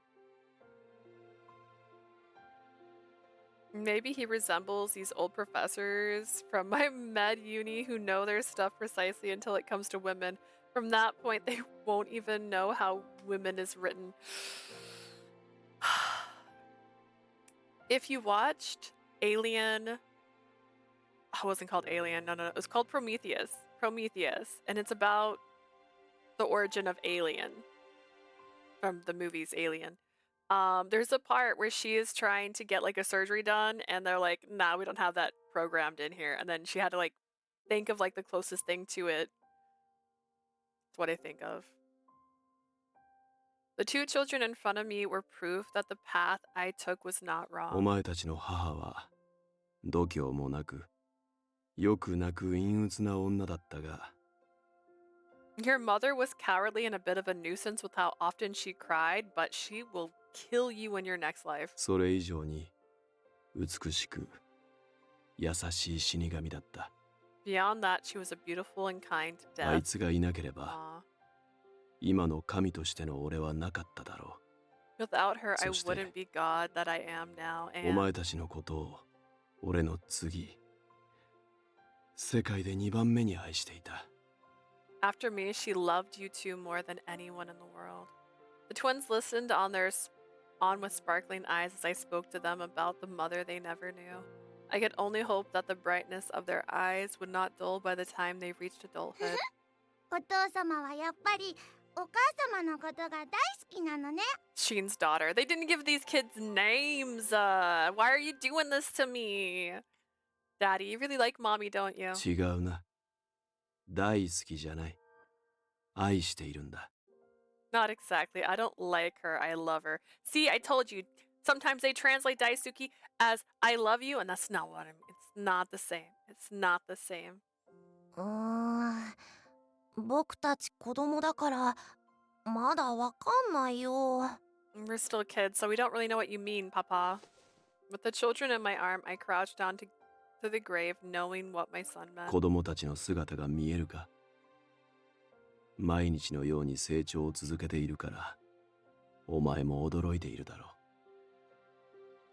[SPEAKER 1] Maybe he resembles these old professors from my med uni who know their stuff precisely until it comes to women. From that point, they won't even know how women is written. If you watched Alien, it wasn't called Alien, no, it was called Prometheus, and it's about the origin of Alien from the movies Alien. There's a part where she is trying to get like a surgery done and they're like, nah, we don't have that programmed in here. And then she had to like think of like the closest thing to it. That's what I think of. The two children in front of me were proof that the path I took was not
[SPEAKER 2] お
[SPEAKER 1] wrong.
[SPEAKER 2] 前たちの母は度胸もなくよく泣く陰鬱な女だったが
[SPEAKER 1] Your mother was cowardly and a bit of a nuisance with how often she cried, but she will kill you in your next life.
[SPEAKER 2] それ以上に美しく優しい死神だった。
[SPEAKER 1] Beyond that, she was a beautiful and kind
[SPEAKER 2] あい
[SPEAKER 1] death.
[SPEAKER 2] つがいなければ
[SPEAKER 1] Aw.
[SPEAKER 2] 今の神としての俺はなかっただろ
[SPEAKER 1] Without her, I
[SPEAKER 2] そして
[SPEAKER 1] wouldn't be God that I am now.
[SPEAKER 2] う。お
[SPEAKER 1] And
[SPEAKER 2] 前たちのことを俺の次世界で2番目に愛していた。
[SPEAKER 1] after me, she loved you two more than anyone in the world. The twins listened on with sparkling eyes as I spoke to them about the mother they never knew. I could only hope that the brightness of their eyes would not dull by the time they reached adulthood.
[SPEAKER 12] お父様はやっぱりお母様のことが大好きなのね。
[SPEAKER 1] Sheen's daughter. They didn't give these kids names. Why are you doing this to me? Daddy, you really like mommy, don't you?
[SPEAKER 2] 違うな。大好きじゃない。愛しているんだ。
[SPEAKER 1] Not exactly. I don't like her. I love her. See, I told you. Sometimes they translate Daisuki as I love you, and that's not what I mean. It's not the same. It's not the same.
[SPEAKER 10] 僕たち子供だからまだわかんないよ。
[SPEAKER 1] We're still kids, so we don't really know what you mean, Papa. With the children in my arm, I crouched down to the grave, knowing what my son meant.
[SPEAKER 2] 子供たちの姿が見えるか。毎日のように成長を続けているから、お前も驚いているだろ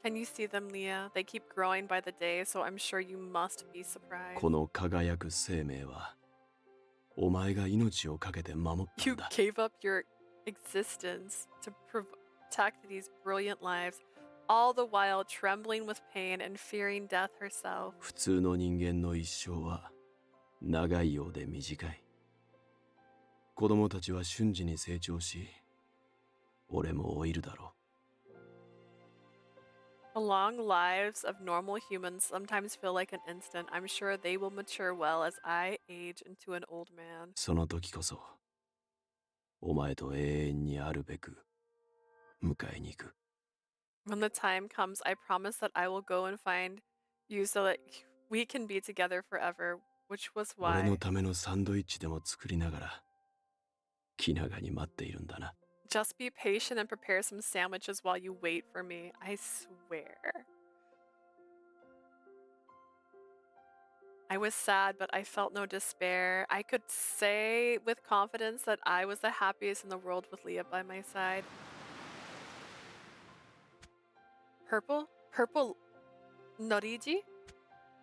[SPEAKER 2] う。
[SPEAKER 1] Can you see them, Leah? They keep growing by the day, so I'm sure you must be surprised.
[SPEAKER 2] この輝く生命は、お前が命を懸けて守ったん
[SPEAKER 1] You
[SPEAKER 2] だ。
[SPEAKER 1] gave up your existence to protect these brilliant lives, all the while trembling with pain and fearing death herself.
[SPEAKER 2] 普通の人間の一生は長いようで短い。子供たちは瞬時に成長し、俺も老いるだろう。
[SPEAKER 1] The long lives of normal humans sometimes feel like an instant. I'm sure they will mature well as I age into an old man.
[SPEAKER 2] その時こそ、お前と永遠にあるべく迎えに行く。
[SPEAKER 1] When the time comes, I promise that I will go and find you so that we can be together forever, which was
[SPEAKER 2] 俺
[SPEAKER 1] why.
[SPEAKER 2] のためのサンドイッチでも作りながら、気長に待っているんだな。
[SPEAKER 1] Just be patient and prepare some sandwiches while you wait for me. I swear. I was sad, but I felt no despair. I could say with confidence that I was the happiest in the world with Leah by my side. Purple? Purple Noriji?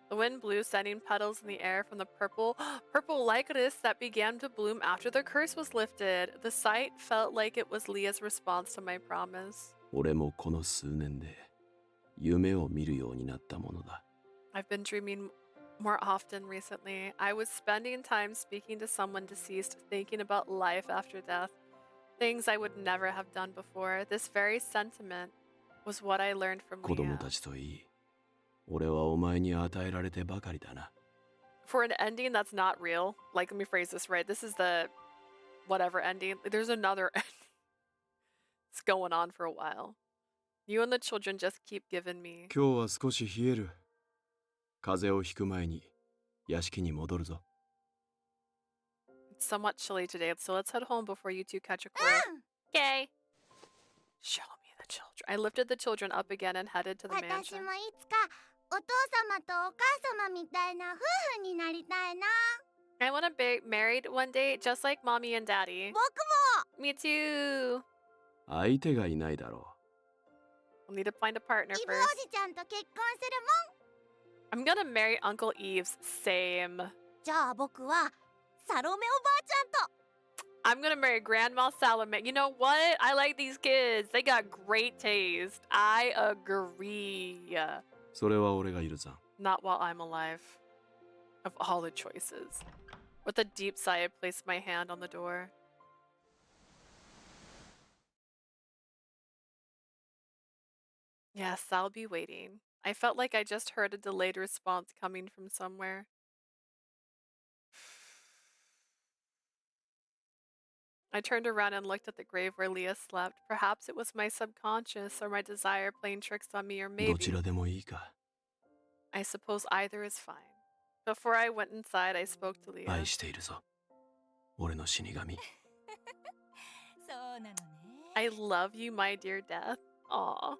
[SPEAKER 1] The wind blew, sending petals in the air from the purple Lycoris that began to bloom after the curse was lifted. The sight felt like it was Leah's response to my promise.
[SPEAKER 2] 俺もこの数年で夢を見るようになったものだ。
[SPEAKER 1] I've been dreaming more often recently. I was spending time speaking to someone deceased, thinking about life after death. Things I would never have done before. This very sentiment was what I learned from
[SPEAKER 2] 子供
[SPEAKER 1] Leah.
[SPEAKER 2] たちといい。俺はお前に与えられてばかりだな。
[SPEAKER 1] For an ending that's not real, like, let me phrase this right. This is the whatever ending. There's another ending. It's going on for a while. You and the children just keep giving me.
[SPEAKER 2] 今日は少し冷える。風邪をひく前に屋敷に戻るぞ。
[SPEAKER 1] It's somewhat chilly today, so let's head home before you two catch a cold. Okay. Show me the children. I lifted the children up again and headed to the
[SPEAKER 12] 私
[SPEAKER 1] mansion.
[SPEAKER 12] もいつかお父様とお母様みたいな夫婦になりたいな。
[SPEAKER 1] I want to be married one day, just like mommy and daddy.
[SPEAKER 12] 僕も
[SPEAKER 1] Me too.
[SPEAKER 2] 相手がいないだろ
[SPEAKER 1] We'll need to find a partner
[SPEAKER 12] イブお
[SPEAKER 1] first.
[SPEAKER 12] じちゃんと結婚する
[SPEAKER 1] I'm gonna marry Uncle Eve's. Same.
[SPEAKER 12] もん。じゃあ僕はサロメおばあちゃんと。
[SPEAKER 1] I'm gonna marry Grandma Salome. You know what? I like these kids. They got great taste. I agree.
[SPEAKER 2] それは俺が許さん。
[SPEAKER 1] Not while I'm alive. Of all the choices. With a deep sigh, I placed my hand on the door. Yes, I'll be waiting. I felt like I just heard a delayed response coming from somewhere. I turned around and looked at the grave where Leah slept. Perhaps it was my subconscious or my desire playing tricks on me, or
[SPEAKER 2] ど
[SPEAKER 1] maybe.
[SPEAKER 2] ちらでもいいか。
[SPEAKER 1] I suppose either is fine. Before I went inside, I spoke to Leah.
[SPEAKER 2] 愛しているぞ。俺の死神。
[SPEAKER 3] そうなのね。
[SPEAKER 1] I love you, my dear death. Aw.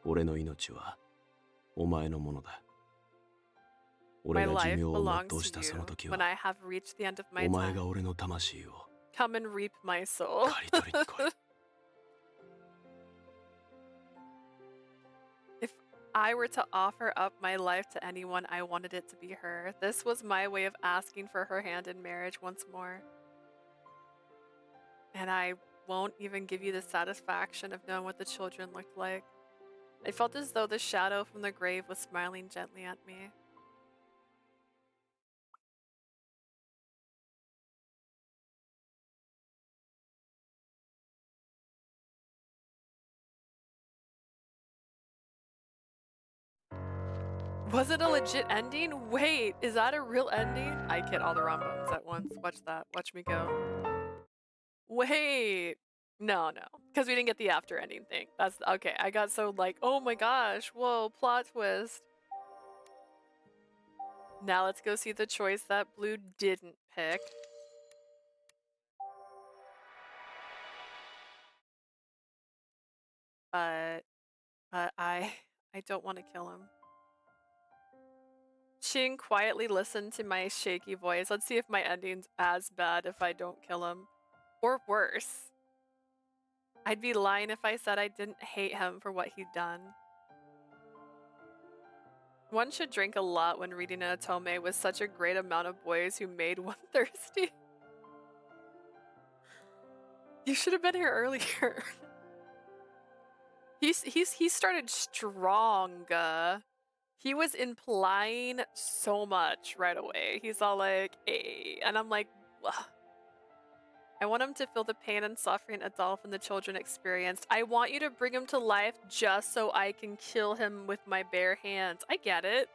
[SPEAKER 2] 俺の命はお前のものだ。
[SPEAKER 1] My
[SPEAKER 2] 俺が寿
[SPEAKER 1] life
[SPEAKER 2] 命を
[SPEAKER 1] belongs
[SPEAKER 2] 全うした
[SPEAKER 1] to
[SPEAKER 2] その
[SPEAKER 1] you.
[SPEAKER 2] 時
[SPEAKER 1] When
[SPEAKER 2] は、
[SPEAKER 1] I have reached the end of my
[SPEAKER 2] お前
[SPEAKER 1] time,
[SPEAKER 2] が俺の魂を
[SPEAKER 1] come and reap my soul.
[SPEAKER 2] 刈り取りに来い。
[SPEAKER 1] If I were to offer up my life to anyone, I wanted it to be her. This was my way of asking for her hand in marriage once more. And I won't even give you the satisfaction of knowing what the children looked like. I felt as though the shadow from the grave was smiling gently at me. Was it a legit ending? Wait, is that a real ending? I hit all the wrong buttons at once. Watch that. Watch me go. Wait. No, because we didn't get the after ending thing. That's okay. I got so like, oh my gosh, whoa, plot twist. Now let's go see the choice that Blue didn't pick. But I don't want to kill him. Ching quietly listened to my shaky voice. Let's see if my ending's as bad if I don't kill him. Or worse. I'd be lying if I said I didn't hate him for what he'd done. One should drink a lot when reading an otome with such a great amount of boys who made one thirsty. You should have been here earlier. He started strong. He was implying so much right away. He's all like, hey, and I'm like, ugh. I want him to feel the pain and suffering Adolph and the children experienced. I want you to bring him to life just so I can kill him with my bare hands. I get it.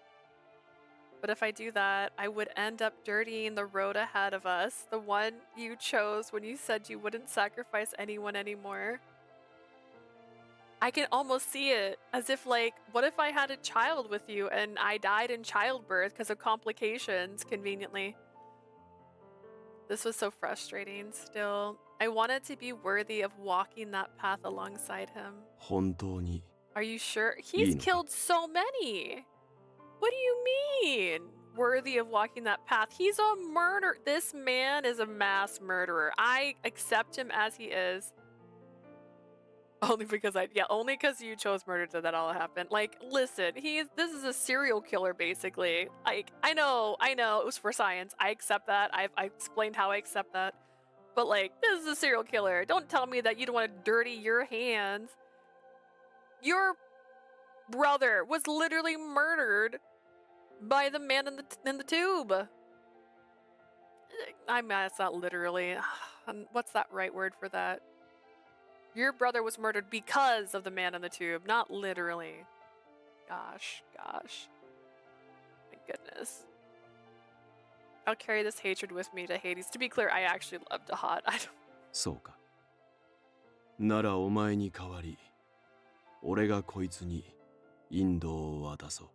[SPEAKER 1] But if I do that, I would end up dirtying the road ahead of us, the one you chose when you said you wouldn't sacrifice anyone anymore. I can almost see it, as if like, what if I had a child with you and I died in childbirth because of complications, conveniently. This was so frustrating. Still, I wanted to be worthy of walking that path alongside him.
[SPEAKER 2] 本当に
[SPEAKER 1] Are you sure? He's killed so many. What do you mean? Worthy of walking that path? He's a murderer. This man is a mass murderer. I accept him as he is. Only because only because you chose murder did that all happen. Like, listen, this is a serial killer, basically. Like, I know, it was for science. I accept that. I explained how I accept that. But like, this is a serial killer. Don't tell me that you don't want to dirty your hands. Your brother was literally murdered by the man in the tube. I'm mad it's not literally. What's that right word for that? Your brother was murdered because of the man in the tube, not literally. Gosh. My goodness. I'll carry this hatred with me to Hades. To be clear, I actually love Dahat. I don't...
[SPEAKER 2] そうか。ならお前に代わり、俺がこいつに引導を渡そう。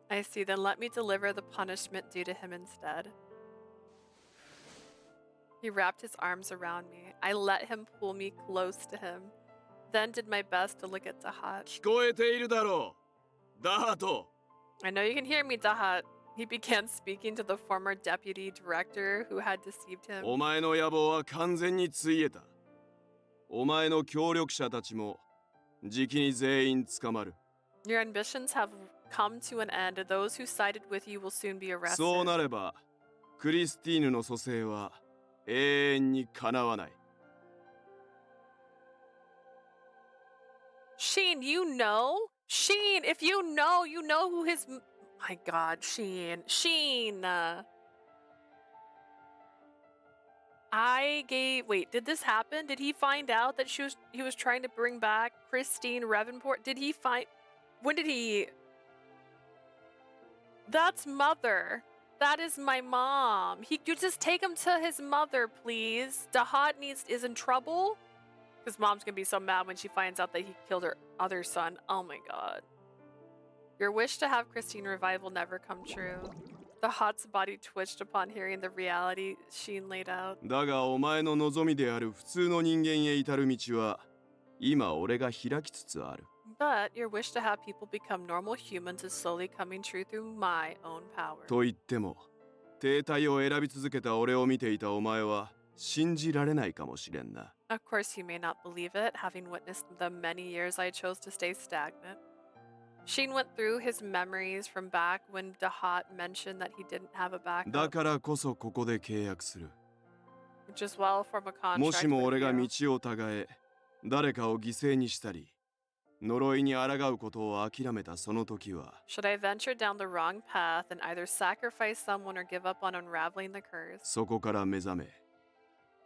[SPEAKER 1] I see, then let me deliver the punishment due to him instead. He wrapped his arms around me. I let him pull me close to him, then did my best to look at Dahat.
[SPEAKER 2] 聞こえているだろう、ダハト。
[SPEAKER 1] I know you can hear me, Dahat. He began speaking to the former deputy director who had deceived him.
[SPEAKER 2] お前の野望は完全についえた。お前の協力者たちもじきに全員捕まる。
[SPEAKER 1] Your ambitions have come to an end. Those who sided with you will soon be arrested.
[SPEAKER 2] そうなれば、クリスティーヌの蘇生は永遠にかなわない。
[SPEAKER 1] Sheen, you know? Sheen, if you know who his... My god, Sheen. Sheen! Wait, did this happen? Did he find out that he was trying to bring back Christine Revenport? Did he find... When did he... That's mother. That is my mom. You just take him to his mother, please. Dahat is in trouble? Because mom's gonna be so mad when she finds out that he killed her other son. Oh my god. Your wish to have Christine revive will never come true. The Hot's body twitched upon hearing the reality Sheen laid out.
[SPEAKER 2] だがお前の望みである普通の人間へ至る道は今俺が開きつつある。
[SPEAKER 1] But your wish to have people become normal humans is slowly coming true through my own power.
[SPEAKER 2] と言っても、停滞を選び続けた俺を見ていたお前は信じられないかもしれんな。
[SPEAKER 1] Of course you may not believe it, having witnessed the many years I chose to stay stagnant. Sheen went through his memories from back when Dahat mentioned that he didn't have a
[SPEAKER 2] だ
[SPEAKER 1] backup,
[SPEAKER 2] からこそここで契約する。
[SPEAKER 1] which is well from a
[SPEAKER 2] も
[SPEAKER 1] contract
[SPEAKER 2] しも
[SPEAKER 1] with
[SPEAKER 2] 俺が
[SPEAKER 1] you.
[SPEAKER 2] 道を違え、誰かを犠牲にしたり、呪いに抗うことを諦めたその時は、
[SPEAKER 1] Should I venture down the wrong path and either sacrifice someone or give up on unraveling the curse?
[SPEAKER 2] そこから目覚め、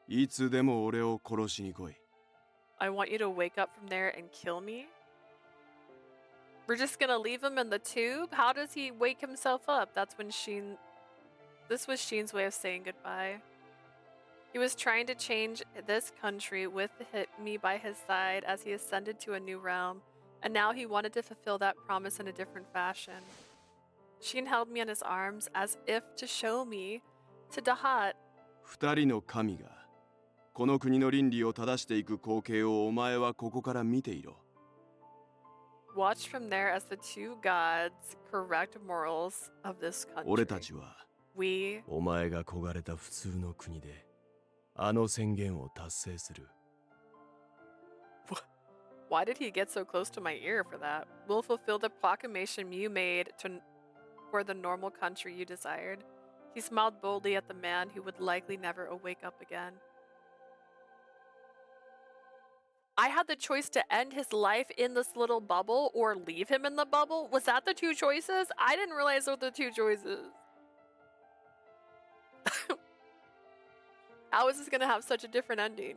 [SPEAKER 2] いつでも俺を殺しに来い。
[SPEAKER 1] I want you to wake up from there and kill me? We're just gonna leave him in the tube? How does he wake himself up? That's when Sheen... This was Sheen's way of saying goodbye. He was trying to change this country with me by his side as he ascended to a new realm, and now he wanted to fulfill that promise in a different fashion. Sheen held me in his arms as if to show me to Dahat.
[SPEAKER 2] 二人の神がこの国の倫理を正していく光景をお前はここから見ていろ。
[SPEAKER 1] Watch from there as the two gods correct morals of this
[SPEAKER 2] 俺
[SPEAKER 1] country.
[SPEAKER 2] たちは
[SPEAKER 1] We
[SPEAKER 2] お前が焦がれた普通の国であの宣言を達成する。
[SPEAKER 1] Why did he get so close to my ear for that? We'll fulfill the proclamation you made for the normal country you desired. He smiled boldly at the man who would likely never wake up again. I had the choice to end his life in this little bubble or leave him in the bubble. Was that the two choices? I didn't realize those were the two choices. How is this gonna have such a different ending?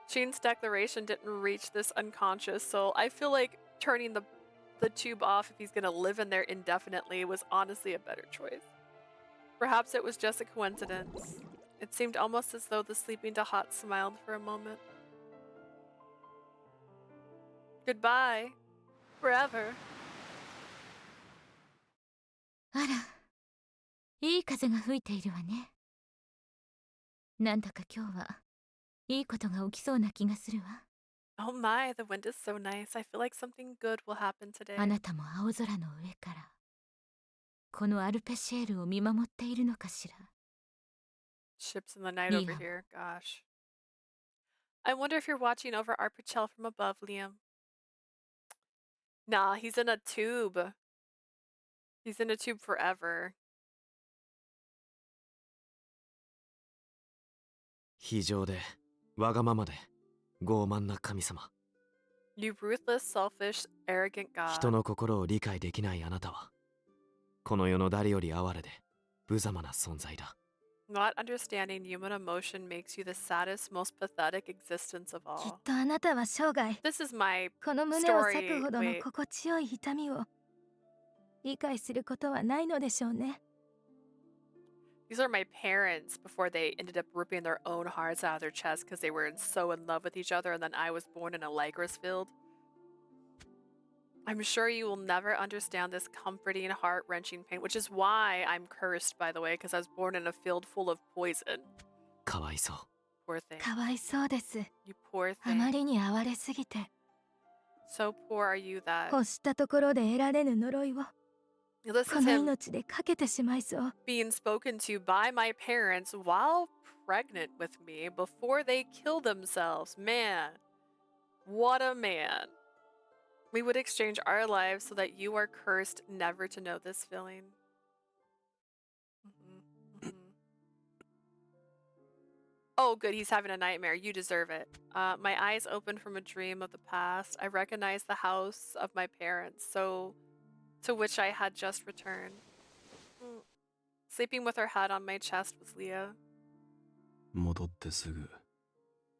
[SPEAKER 1] Sheen's declaration didn't reach this unconscious soul. I feel like turning the tube off if he's gonna live in there indefinitely was honestly a better choice. Perhaps it was just a coincidence. It seemed almost as though the sleeping Dahat smiled for a moment. Goodbye. Forever.
[SPEAKER 13] あら、いい風が吹いているわね。なんだか今日はいいことが起きそうな気がするわ。
[SPEAKER 1] Oh my, the wind is so nice. I feel like something good will happen today.
[SPEAKER 13] あなたも青空の上からこのアルペシェールを見守っているのかしら。
[SPEAKER 1] Ships in the night over
[SPEAKER 13] Liam.
[SPEAKER 1] here. Gosh. I wonder if you're watching over our Pachel from above, Liam. Nah, he's in a tube. He's in a tube forever.
[SPEAKER 9] 非情でわがままで傲慢な神様。
[SPEAKER 1] You ruthless, selfish, arrogant
[SPEAKER 9] 人
[SPEAKER 1] god.
[SPEAKER 9] の心を理解できないあなたはこの世の誰より哀れで無様な存在だ。
[SPEAKER 1] Not understanding human emotion makes you the saddest, most pathetic existence of
[SPEAKER 3] きっ
[SPEAKER 1] all.
[SPEAKER 3] とあなたは生涯
[SPEAKER 1] This is my
[SPEAKER 3] この胸を裂
[SPEAKER 1] story.
[SPEAKER 3] くほどの
[SPEAKER 1] Wait.
[SPEAKER 3] 心地よい痛みを理解することはないのでしょうね。
[SPEAKER 1] These are my parents before they ended up ripping their own hearts out of their chests because they were so in love with each other, and then I was born in a Lycoris field. I'm sure you will never understand this comforting, heart-wrenching pain, which is why I'm cursed, by the way, because I was born in a field full of poison.
[SPEAKER 9] かわいそう。
[SPEAKER 1] Poor thing.
[SPEAKER 3] かわいそうです。
[SPEAKER 1] You poor
[SPEAKER 3] あま
[SPEAKER 1] thing.
[SPEAKER 3] りに哀れすぎて
[SPEAKER 1] So poor are you that
[SPEAKER 3] 欲したところで得られぬ呪いを
[SPEAKER 1] This
[SPEAKER 3] こ
[SPEAKER 1] is
[SPEAKER 3] の
[SPEAKER 1] him
[SPEAKER 3] 命でかけてしまいそう。
[SPEAKER 1] being spoken to by my parents while pregnant with me before they kill themselves. Man, what a man. We would exchange our lives so that you are cursed never to know this feeling. Mhm, mhm. Oh, good, he's having a nightmare. You deserve it. My eyes opened from a dream of the past. I recognized the house of my parents, to which I had just returned. Mm. Sleeping with her head on my chest was Leah.
[SPEAKER 2] 戻ってすぐ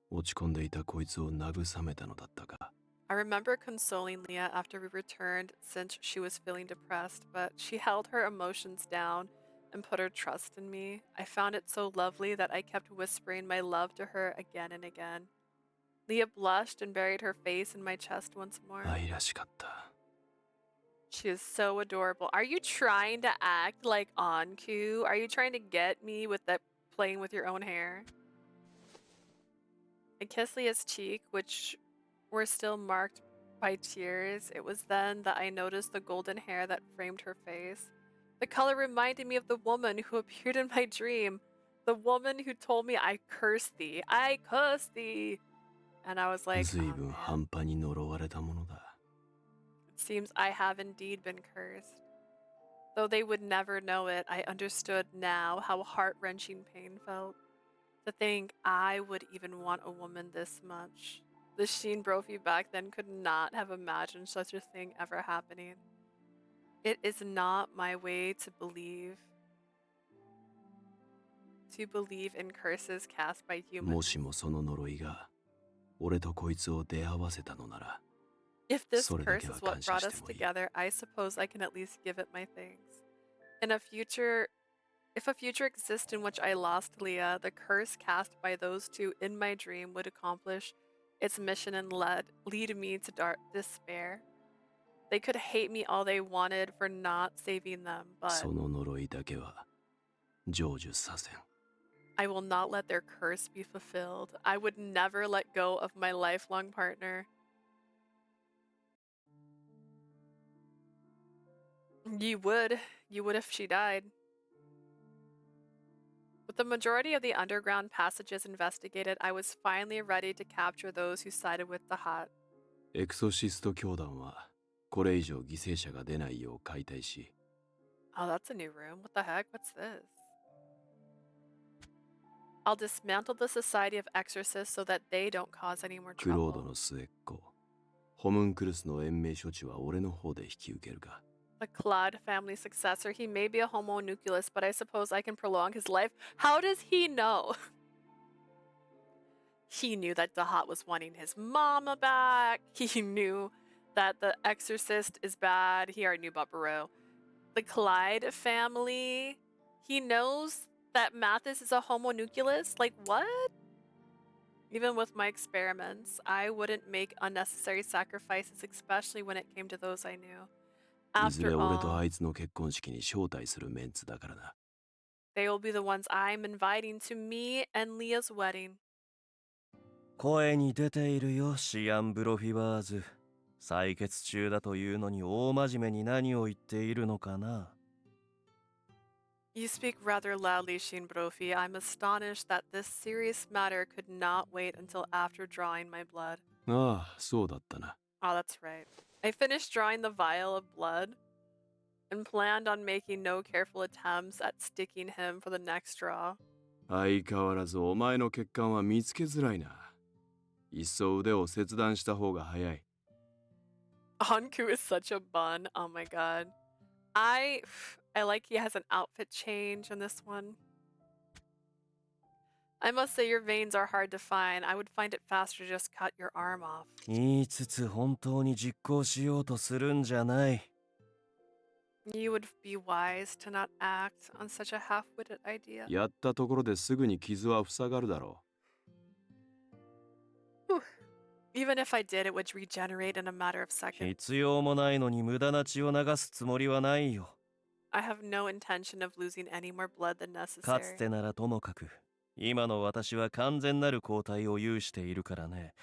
[SPEAKER 2] 落ち込んでいたこいつを慰めたのだったか。
[SPEAKER 1] I remember consoling Leah after we returned since she was feeling depressed, but she held her emotions down and put her trust in me. I found it so lovely that I kept whispering my love to her again and again. Leah blushed and buried her face in my chest once more.
[SPEAKER 2] 愛らしかった。
[SPEAKER 1] She is so adorable. Are you trying to act like Anku? Are you trying to get me with that playing with your own hair? I kissed Leah's cheek, which were still marked by tears. It was then that I noticed the golden hair that framed her face. The color reminded me of the woman who appeared in my dream. The woman who told me I curse thee. I curse thee. And I was like,
[SPEAKER 2] 随
[SPEAKER 1] oh,
[SPEAKER 2] 分
[SPEAKER 1] man.
[SPEAKER 2] 半端に呪われたものだ。
[SPEAKER 1] It seems I have indeed been cursed. Though they would never know it, I understood now how heart-wrenching pain felt. To think I would even want a woman this much. The Sheen Brophy back then could not have imagined such a thing ever happening. It is not my way to believe. To believe in curses cast by
[SPEAKER 2] も
[SPEAKER 1] humans.
[SPEAKER 2] しもその呪いが俺とこいつを出会わせたのなら、
[SPEAKER 1] If this
[SPEAKER 2] それだ
[SPEAKER 1] curse
[SPEAKER 2] けは
[SPEAKER 1] is what
[SPEAKER 2] 感謝
[SPEAKER 1] brought
[SPEAKER 2] し
[SPEAKER 1] us
[SPEAKER 2] てもいい。
[SPEAKER 1] together, I suppose I can at least give it my thanks. In a future, if a future exists in which I lost Leah, the curse cast by those two in my dream would accomplish its mission and lead me to despair. They could hate me all they wanted for not saving them, but
[SPEAKER 2] その呪いだけは成就させん。
[SPEAKER 1] I will not let their curse be fulfilled. I would never let go of my lifelong partner. You would if she died. With the majority of the underground passages investigated, I was finally ready to capture those who sided with the Hot.
[SPEAKER 2] エクソシスト教団はこれ以上犠牲者が出ないよう解体し、
[SPEAKER 1] Oh, that's a new room. What the heck? What's this? I'll dismantle the Society of Exorcists so that they don't cause any more
[SPEAKER 2] クロード
[SPEAKER 1] trouble.
[SPEAKER 2] の末っ子、ホムンクルスの延命処置は俺の方で引き受けるが。
[SPEAKER 1] The Claude family successor. He may be a homunculus, but I suppose I can prolong his life. How does he know? He knew that Dahat was wanting his mama back. He knew that the exorcist is bad. He already knew about Barreau. The Clyde family. He knows that Mathis is a homunculus. Like, what? Even with my experiments, I wouldn't make unnecessary sacrifices, especially when it came to those I knew.
[SPEAKER 2] いずれ
[SPEAKER 1] After
[SPEAKER 2] 俺と
[SPEAKER 1] all,
[SPEAKER 2] あいつの結婚式に招待するメンツだからな。
[SPEAKER 1] they will be the ones I'm inviting to me and Leah's wedding.
[SPEAKER 14] 声に出ているよ、シアンブロフィバーズ。採血中だというのに大真面目に何を言っているのかな。
[SPEAKER 1] You speak rather loudly, Sheen Brophy. I'm astonished that this serious matter could not wait until after drawing my blood.
[SPEAKER 2] ああ、そうだったな。
[SPEAKER 1] Oh, that's right. I finished drawing the vial of blood and planned on making no careful attempts at sticking him for the next draw.
[SPEAKER 2] 相変わらずお前の血管は見つけづらいな。いっそ腕を切断した方が早い。
[SPEAKER 1] Anku is such a bun. Oh my god. I like he has an outfit change in this one. I must say your veins are hard to find. I would find it faster to just cut your arm off.
[SPEAKER 14] 言いつつ本当に実行しようとするんじゃない。
[SPEAKER 1] You would be wise to not act on such a half-witted idea.
[SPEAKER 2] やったところですぐに傷は塞がるだろ
[SPEAKER 1] Even if I did, it would regenerate in a matter of seconds.
[SPEAKER 14] 必要もないのに無駄な血を流すつもりはないよ。
[SPEAKER 1] I have no intention of losing any more blood than
[SPEAKER 14] かつ
[SPEAKER 1] necessary.
[SPEAKER 14] てならともかく、今の私は完全なる抗体を有しているからね。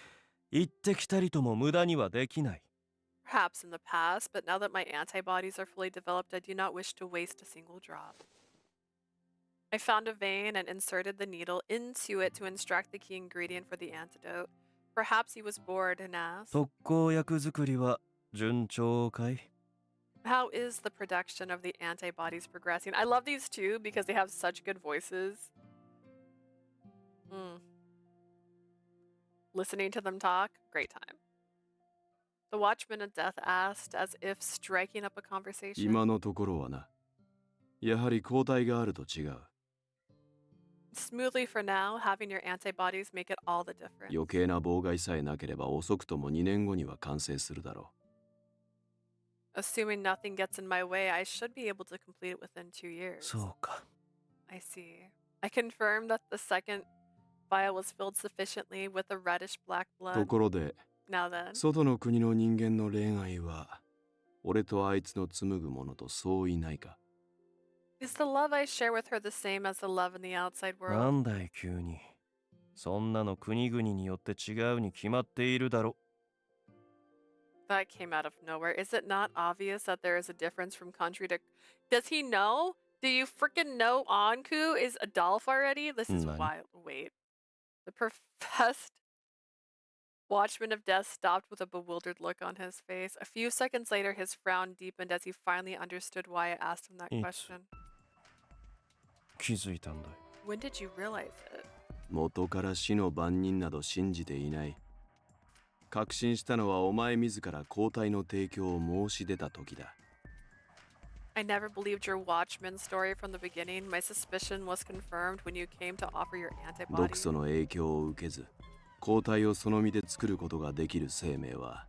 [SPEAKER 14] 一滴たりとも無駄にはできない。
[SPEAKER 1] Perhaps in the past, but now that my antibodies are fully developed, I do not wish to waste a single drop. I found a vein and inserted the needle into it to extract the key ingredient for the antidote. Perhaps he was bored and asked,
[SPEAKER 14] 特効薬作りは順調かい？
[SPEAKER 1] How is the production of the antibodies progressing? I love these two because they have such good voices. Listening to them talk, great time. The Watchman of Death asked, as if striking up a conversation.
[SPEAKER 2] 今のところはな。やはり抗体があると違う。
[SPEAKER 1] Smoothly for now, having your antibodies make it all the difference.
[SPEAKER 2] 余計な妨害さえなければ遅くとも2年後には完成するだろ
[SPEAKER 1] Assuming nothing gets in my way, I should be able to complete it within 2 years.
[SPEAKER 14] そうか。
[SPEAKER 1] I see. I confirmed that the second vial was filled sufficiently with a reddish black
[SPEAKER 2] う。
[SPEAKER 1] blood.
[SPEAKER 2] ところで、
[SPEAKER 1] Now then,
[SPEAKER 2] 外の国の人間の恋愛は、俺とあいつの紡ぐものと相違ないか。
[SPEAKER 1] is the love I share with her the same as the love in the outside
[SPEAKER 14] な
[SPEAKER 1] world?
[SPEAKER 14] んだい急に。そんなの国々によって違うに決まっているだろ。
[SPEAKER 1] That came out of nowhere. Is it not obvious that there is a difference from country to... Does he know? Do you freaking know Anku is a Dolph already? This is
[SPEAKER 14] Nani?
[SPEAKER 1] wild. Wait. The professed Watchman of Death stopped with a bewildered look on his face. A few seconds later, his frown deepened as he finally understood why I asked him that question.
[SPEAKER 14] 気づいたんだい。
[SPEAKER 1] When did you realize it?
[SPEAKER 2] 元から死の番人など信じていない。確信したのはお前自ら抗体の提供を申し出た時だ。
[SPEAKER 1] I never believed your Watchman story from the beginning. My suspicion was confirmed when you came to offer your
[SPEAKER 2] 毒
[SPEAKER 1] antibody.
[SPEAKER 2] 素の影響を受けず、抗体をその身で作ることができる生命は、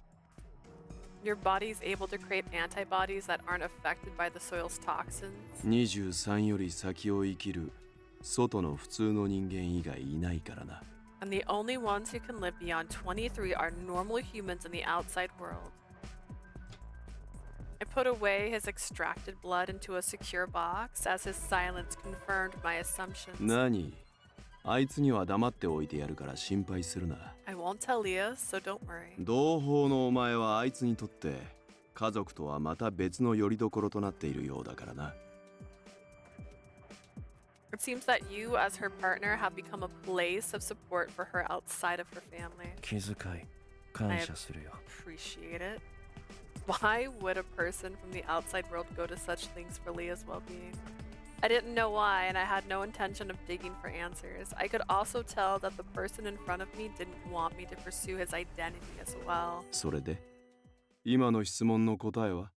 [SPEAKER 1] Your body is able to create antibodies that aren't affected by the soil's toxins.
[SPEAKER 2] 23より先を生きる外の普通の人間以外いないからな。
[SPEAKER 1] And the only ones who can live beyond 23 are normal humans in the outside world. I put away his extracted blood into a secure box as his silence confirmed my assumptions.
[SPEAKER 2] 何？あいつには黙っておいてやるから心配するな。
[SPEAKER 1] I won't tell Leah, so don't worry.
[SPEAKER 2] 同胞のお前はあいつにとって家族とはまた別の拠り所となっているようだからな。
[SPEAKER 1] It seems that you, as her partner, have become a place of support for her outside of her family.
[SPEAKER 14] 気遣い、感謝するよ。
[SPEAKER 1] Appreciate it. Why would a person from the outside world go to such things for Leah's well-being? I didn't know why, and I had no intention of digging for answers. I could also tell that the person in front of me didn't want me to pursue his identity as well.
[SPEAKER 2] それで、今の質問の答えは？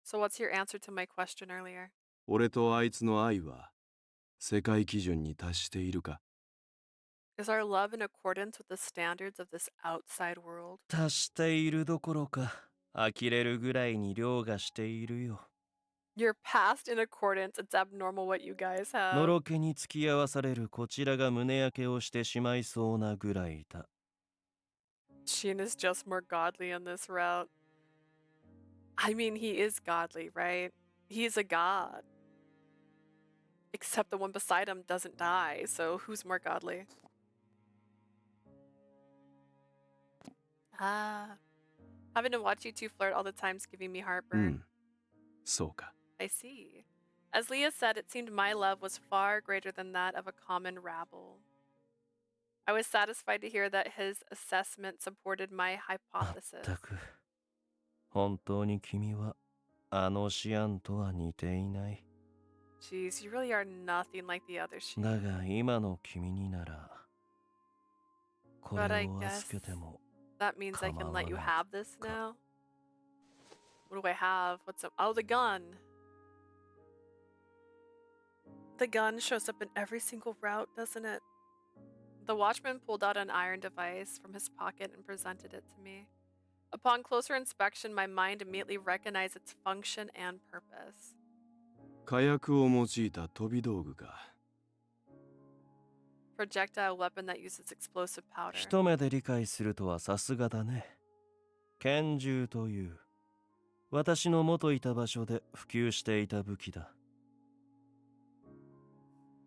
[SPEAKER 1] So what's your answer to my question earlier?
[SPEAKER 2] 俺とあいつの愛は世界基準に達しているか？
[SPEAKER 1] Is our love in accordance with the standards of this outside world?
[SPEAKER 14] 達しているどころか、呆れるぐらいに凌駕しているよ。
[SPEAKER 1] You're past in accordance. It's abnormal what you guys
[SPEAKER 14] の
[SPEAKER 1] have.
[SPEAKER 14] ろけに付き合わされるこちらが胸焼けをしてしまいそうなぐらいだ。
[SPEAKER 1] Sheen is just more godly in this route. I mean, he is godly, right? He's a god. Except the one beside him doesn't die, so who's more godly? Having to watch you two flirt all the time's giving me
[SPEAKER 2] う
[SPEAKER 1] heartburn.
[SPEAKER 2] ん、そうか。
[SPEAKER 1] I see. As Leah said, it seemed my love was far greater than that of a common rabble. I was satisfied to hear that his assessment supported my
[SPEAKER 14] まっ
[SPEAKER 1] hypothesis.
[SPEAKER 14] たく、本当に君はあのシアンとは似ていない。
[SPEAKER 1] Jeez, you really are nothing like the other Sheen.
[SPEAKER 14] だが今の君になら、こ
[SPEAKER 1] But
[SPEAKER 14] れ
[SPEAKER 1] I
[SPEAKER 14] を
[SPEAKER 1] guess
[SPEAKER 14] 預けても
[SPEAKER 1] that means I can let you
[SPEAKER 14] 構わない
[SPEAKER 1] have this now. What do I have? What's up? Oh, the gun. The gun shows up in every single route, doesn't it? The watchman pulled out an iron device from his pocket and presented it to me. Upon closer inspection, my mind immediately recognized its function and purpose.
[SPEAKER 2] 火薬を用いた飛び道具か。
[SPEAKER 1] Projectile weapon that uses explosive powder.
[SPEAKER 14] 一目で理解するとはさすがだね。拳銃という、私の元いた場所で普及していた武器だ。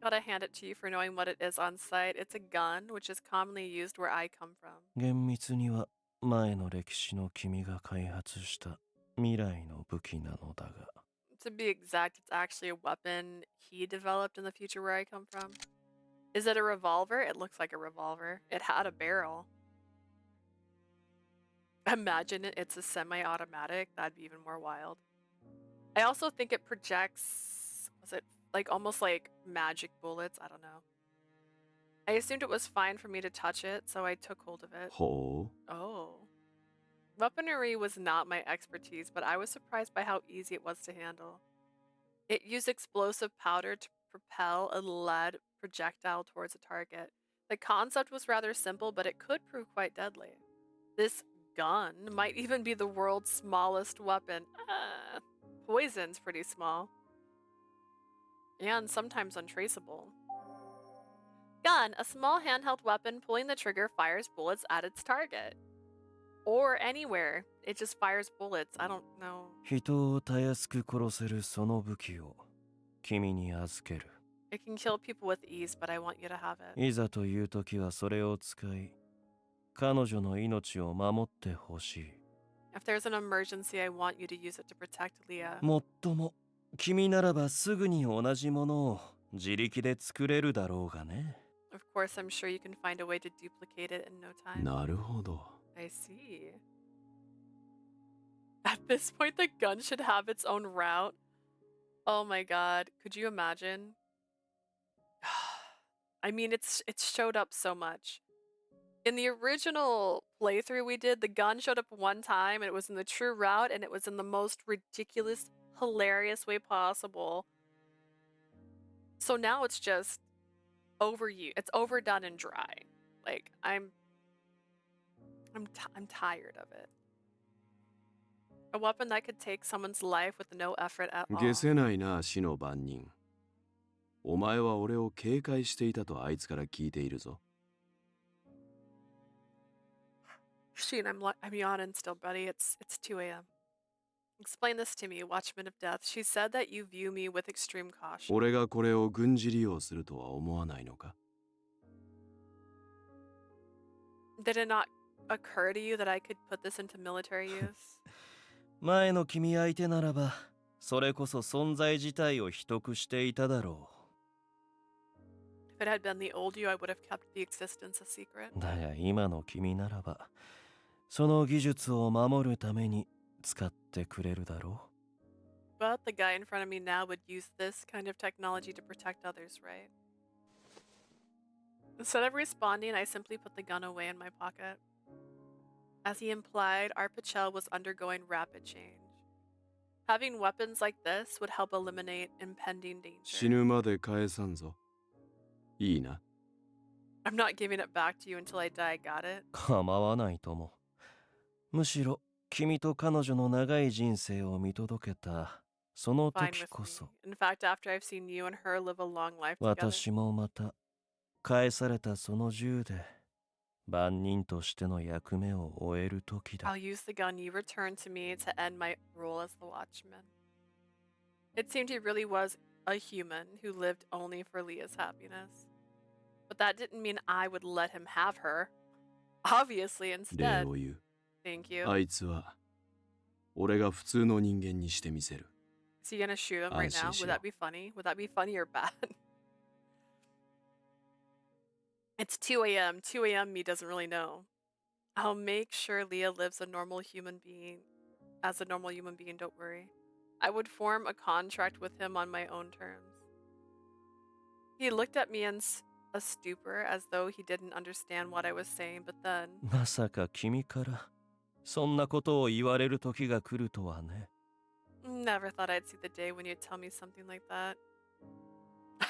[SPEAKER 1] Gotta hand it to you for knowing what it is on site. It's a gun, which is commonly used where I come from.
[SPEAKER 14] 厳密には前の歴史の君が開発した未来の武器なのだが。
[SPEAKER 1] To be exact, it's actually a weapon he developed in the future where I come from. Is it a revolver? It looks like a revolver. It had a barrel. Imagine it's a semi-automatic. That'd be even more wild. I also think it projects, was it like almost like magic bullets? I don't know. I assumed it was fine for me to touch it, so I took hold of it.
[SPEAKER 2] Oh.
[SPEAKER 1] Oh. Weaponry was not my expertise, but I was surprised by how easy it was to handle. It used explosive powder to propel a lead projectile towards a target. The concept was rather simple, but it could prove quite deadly. This gun might even be the world's smallest weapon. Poison's pretty small. And sometimes untraceable. Gun, a small handheld weapon, pulling the trigger fires bullets at its target. Or anywhere. It just fires bullets. I don't know.
[SPEAKER 14] 人をたやすく殺せるその武器を君に預ける。
[SPEAKER 1] It can kill people with ease, but I want you to have it.
[SPEAKER 14] いざという時はそれを使い、彼女の命を守ってほしい。
[SPEAKER 1] If there's an emergency, I want you to use it to protect Leah.
[SPEAKER 14] もっとも、君ならばすぐに同じものを自力で作れるだろうがね。
[SPEAKER 1] Of course, I'm sure you can find a way to duplicate it in no time.
[SPEAKER 2] なるほど。
[SPEAKER 1] I see. At this point, the gun should have its own route. Oh my god, could you imagine? I mean, it showed up so much. In the original playthrough we did, the gun showed up one time, and it was in the true route, and it was in the most ridiculous, hilarious way possible. So now it's just it's overdone and dry. Like, I'm tired of it. A weapon that could take someone's life with no effort at all.
[SPEAKER 2] 消せないな、死の番人。お前は俺を警戒していたとあいつから聞いているぞ。
[SPEAKER 1] Sheen, I'm yawning still, buddy. It's 2 a.m. Explain this to me, Watchman of Death. She said that you view me with extreme caution.
[SPEAKER 2] 俺がこれを軍事利用するとは思わないのか？
[SPEAKER 1] Did it not occur to you that I could put this into military use?
[SPEAKER 14] 前の君相手ならば、それこそ存在自体を秘匿していただろ
[SPEAKER 1] If it had been the old you, I would have kept the existence a secret.
[SPEAKER 14] う。だが今の君ならば、その技術を守るために使ってくれるだろう。
[SPEAKER 1] But the guy in front of me now would use this kind of technology to protect others, right? Instead of responding, I simply put the gun away in my pocket. As he implied, our Pachel was undergoing rapid change. Having weapons like this would help eliminate impending danger.
[SPEAKER 2] 死ぬまで返さんぞ。いいな。
[SPEAKER 1] I'm not giving it back to you until I die, got it?
[SPEAKER 14] 構わないとも。むしろ君と彼女の長い人生を見届けたその
[SPEAKER 1] Fine
[SPEAKER 14] 時
[SPEAKER 1] with
[SPEAKER 14] こ
[SPEAKER 1] me.
[SPEAKER 14] そ、
[SPEAKER 1] In fact, after I've seen you and her live a long life together,
[SPEAKER 14] 私もまた返されたその銃で万人としての役目を終える時だ。
[SPEAKER 1] I'll use the gun you returned to me to end my role as the Watchman. It seemed he really was a human who lived only for Leah's happiness. But that didn't mean I would let him have her. Obviously,
[SPEAKER 2] 礼
[SPEAKER 1] instead.
[SPEAKER 2] を言う。
[SPEAKER 1] Thank you.
[SPEAKER 2] あいつは俺が普通の人間にしてみせる。
[SPEAKER 1] Is he gonna shoot him right now? Would that be funny? Would that be funny or bad? It's 2 a.m. 2 a.m. me doesn't really know. I'll make sure Leah lives a normal human being. As a normal human being, don't worry. I would form a contract with him on my own terms. He looked at me in a stupor as though he didn't understand what I was saying, but then...
[SPEAKER 14] まさか君からそんなことを言われる時が来るとはね。
[SPEAKER 1] Never thought I'd see the day when you'd tell me something like that.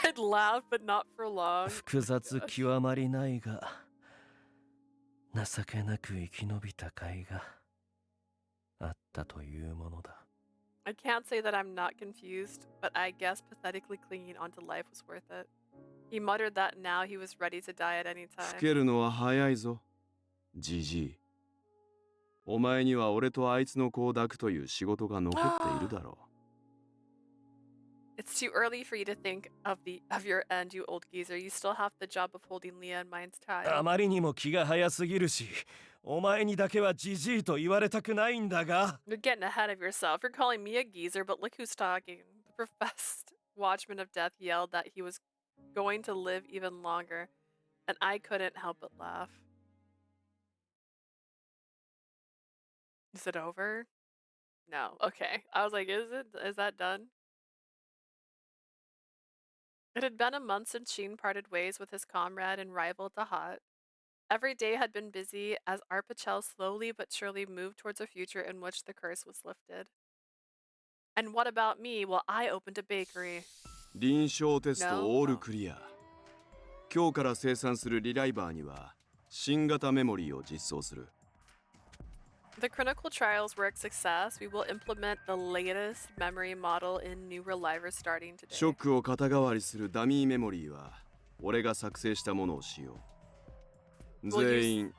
[SPEAKER 1] I'd laugh, but not for long.
[SPEAKER 14] 複雑極まりないが、情けなく生き延びた甲斐があったというものだ。
[SPEAKER 1] I can't say that I'm not confused, but I guess pathetically clinging onto life was worth it. He muttered that now he was ready to die at any
[SPEAKER 2] 老
[SPEAKER 1] time.
[SPEAKER 2] けるのは早いぞ。じじい。お前には俺とあいつの子を抱くという仕事が残っているだろ
[SPEAKER 1] It's too early for you to think of your end, you old geezer. You still have the job of holding Leah and mine's
[SPEAKER 14] あ
[SPEAKER 1] child.
[SPEAKER 14] まりにも気が早すぎるし、お前にだけはジジイと言われたくないんだが。
[SPEAKER 1] You're getting ahead of yourself. You're calling me a geezer, but look who's talking. The professed watchman of death yelled that he was going to live even longer, and I couldn't help but laugh. Is it over? No. Okay. I was like, is that done? It had been a month since Sheen parted ways with his comrade and rival Dahat. Every day had been busy as Arpachel slowly but surely moved towards a future in which the curse was lifted. And what about me? Well, I opened a bakery.
[SPEAKER 2] 臨床テスト
[SPEAKER 1] No?
[SPEAKER 2] オールクリア。今日から生産するリライバーには新型メモリーを実装する。
[SPEAKER 1] The clinical trials were a success. We will implement the latest memory model in new relivers starting today.
[SPEAKER 2] ショックを肩代わりするダミーメモリーは俺が作成したものを使用。全員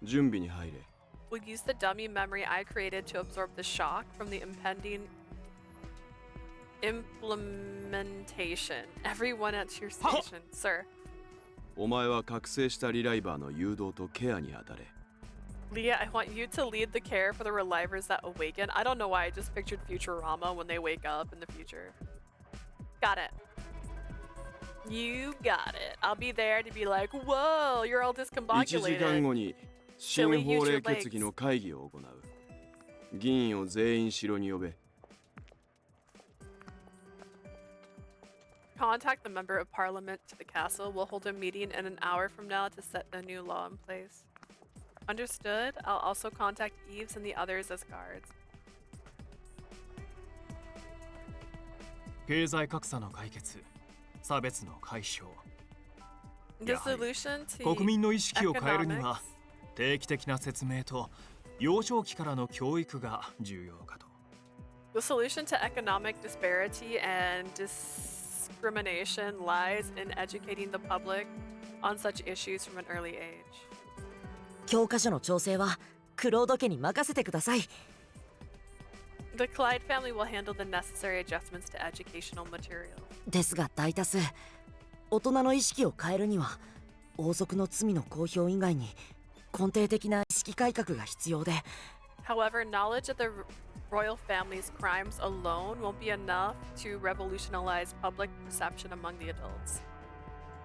[SPEAKER 2] 準備に入れ。
[SPEAKER 1] We'll use the dummy memory I created to absorb the shock from the impending implementation. Everyone at your station, sir.
[SPEAKER 2] お前は覚醒したリライバーの誘導とケアに当たれ。
[SPEAKER 1] Leah, I want you to lead the care for the relivers that awaken. I don't know why I just pictured Futurama when they wake up in the future. Got it. You got it. I'll be there to be like, whoa, you're all
[SPEAKER 2] 1時間
[SPEAKER 1] discombobulated.
[SPEAKER 2] 後に新法令決議の会議を行う。議員を全員城に呼べ。
[SPEAKER 1] Contact the member of parliament to the castle. We'll hold a meeting in an hour from now to set a new law in place. Understood. I'll also contact Eves and the others as guards.
[SPEAKER 11] 経済格差の解決、差別の解消。
[SPEAKER 1] The
[SPEAKER 11] やはり
[SPEAKER 1] solution to
[SPEAKER 11] 国民の意識を変えるには
[SPEAKER 1] economics.
[SPEAKER 11] 定期的な説明と幼少期からの教育が重要かと。
[SPEAKER 1] The solution to economic disparity and discrimination lies in educating the public on such issues from an early age.
[SPEAKER 10] 教科書の調整はクロード家に任せてください。
[SPEAKER 1] The Clyde family will handle the necessary adjustments to educational materials.
[SPEAKER 10] ですが大多数大人の意識を変えるには王族の罪の公表以外に根底的な意識改革が必要で。
[SPEAKER 1] However, knowledge of the royal family's crimes alone won't be enough to revolutionize public perception among the adults.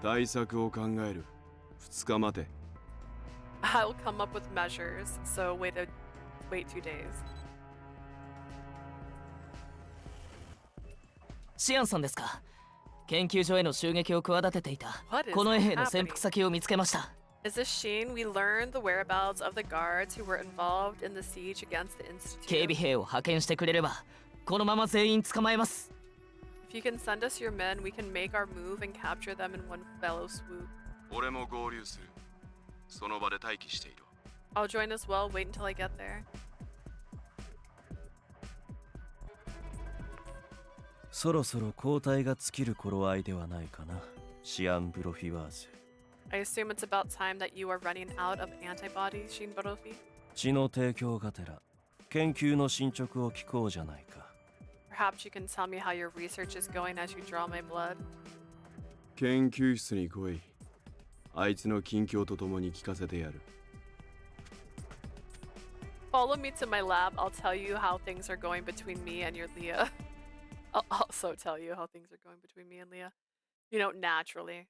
[SPEAKER 2] 対策を考える。2日待て。
[SPEAKER 1] I'll come up with measures, so wait 2 days.
[SPEAKER 8] シアンさんですか。研究所への襲撃を企てていた
[SPEAKER 1] What is
[SPEAKER 8] この衛兵の
[SPEAKER 1] happening?
[SPEAKER 8] 潜伏先を見つけました。
[SPEAKER 1] Is this Sheen? We learned the whereabouts of the guards who were involved in the siege against the
[SPEAKER 8] 警備
[SPEAKER 1] Institute.
[SPEAKER 8] 兵を派遣してくれればこのまま全員捕まえます。
[SPEAKER 1] If you can send us your men, we can make our move and capture them in one fellow swoop.
[SPEAKER 2] 俺も合流する。その場で待機している。
[SPEAKER 1] I'll join as well, wait until I get there.
[SPEAKER 14] そろそろ交代が尽きる頃合いではないかな。シアン・ブロフィワーズ。
[SPEAKER 1] I assume it's about time that you are running out of antibodies, Sheen Borofi?
[SPEAKER 14] 血の提供がてら研究の進捗を聞こうじゃないか。
[SPEAKER 1] Perhaps you can tell me how your research is going as you draw my blood.
[SPEAKER 2] 研究室に来い。あいつの近況とともに聞かせてやる。
[SPEAKER 1] Follow me to my lab. I'll tell you how things are going between me and your Leah. I'll also tell you how things are going between me and Leah. You know, naturally.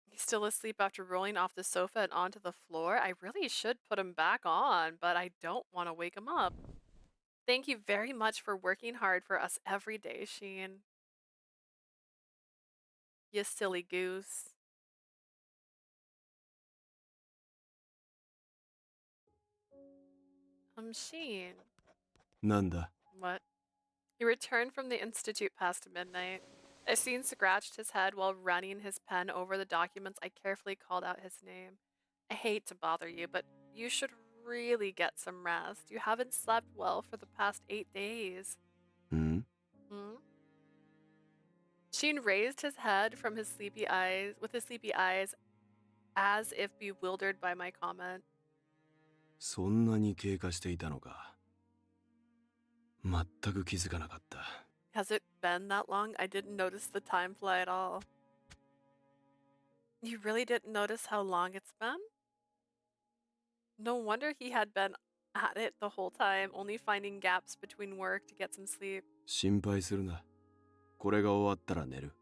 [SPEAKER 1] He's still asleep after rolling off the sofa and onto the floor. I really should put him back on, but I don't want to wake him up. Thank you very much for working hard for us every day, Sheen. You silly goose. Sheen.
[SPEAKER 2] なんだ。
[SPEAKER 1] What? He returned from the Institute past midnight. Sheen scratched his head while running his pen over the documents. I carefully called out his name. I hate to bother you, but you should really get some rest. You haven't slept well for the past 8 days.
[SPEAKER 2] ん？
[SPEAKER 1] Hmm? Sheen raised his head from his sleepy eyes, with his sleepy eyes, as if bewildered by my comment.
[SPEAKER 2] そんなに経過していたのか。全く気づかなかった。
[SPEAKER 1] Has it been that long? I didn't notice the time fly at all. You really didn't notice how long it's been? No wonder he had been at it the whole time, only finding gaps between work to get some sleep.
[SPEAKER 2] 心配するな。これが終わったら寝る。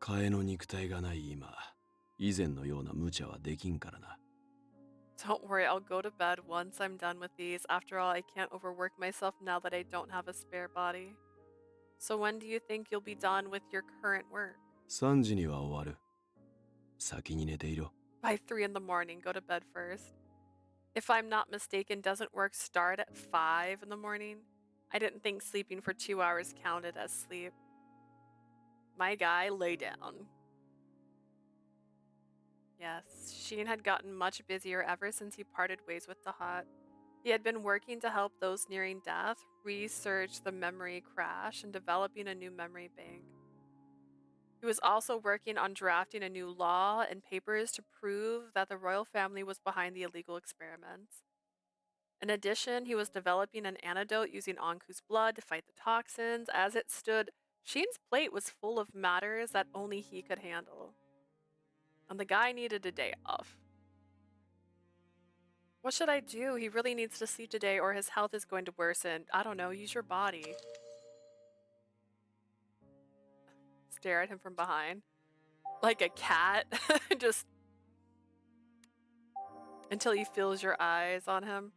[SPEAKER 2] 替えの肉体がない今、以前のような無茶はできんからな。
[SPEAKER 1] Don't worry, I'll go to bed once I'm done with these. After all, I can't overwork myself now that I don't have a spare body. So when do you think you'll be done with your current work?
[SPEAKER 2] 3時には終わる。先に寝ていろ。
[SPEAKER 1] By 3 in the morning, go to bed first. If I'm not mistaken, doesn't work start at 5 in the morning? I didn't think sleeping for 2 hours counted as sleep. My guy, lay down. Yes, Scien had gotten much busier ever since he parted ways with the Hot. He had been working to help those nearing death, research the memory crash, and developing a new memory bank. He was also working on drafting a new law and papers to prove that the royal family was behind the illegal experiments. In addition, he was developing an antidote using Anku's blood to fight the toxins. As it stood, Scien's plate was full of matters that only he could handle. And the guy needed a day off. What should I do? He really needs to sleep today or his health is going to worsen. I don't know, use your body. Stare at him from behind. Like a cat. Just until he feels your eyes on him.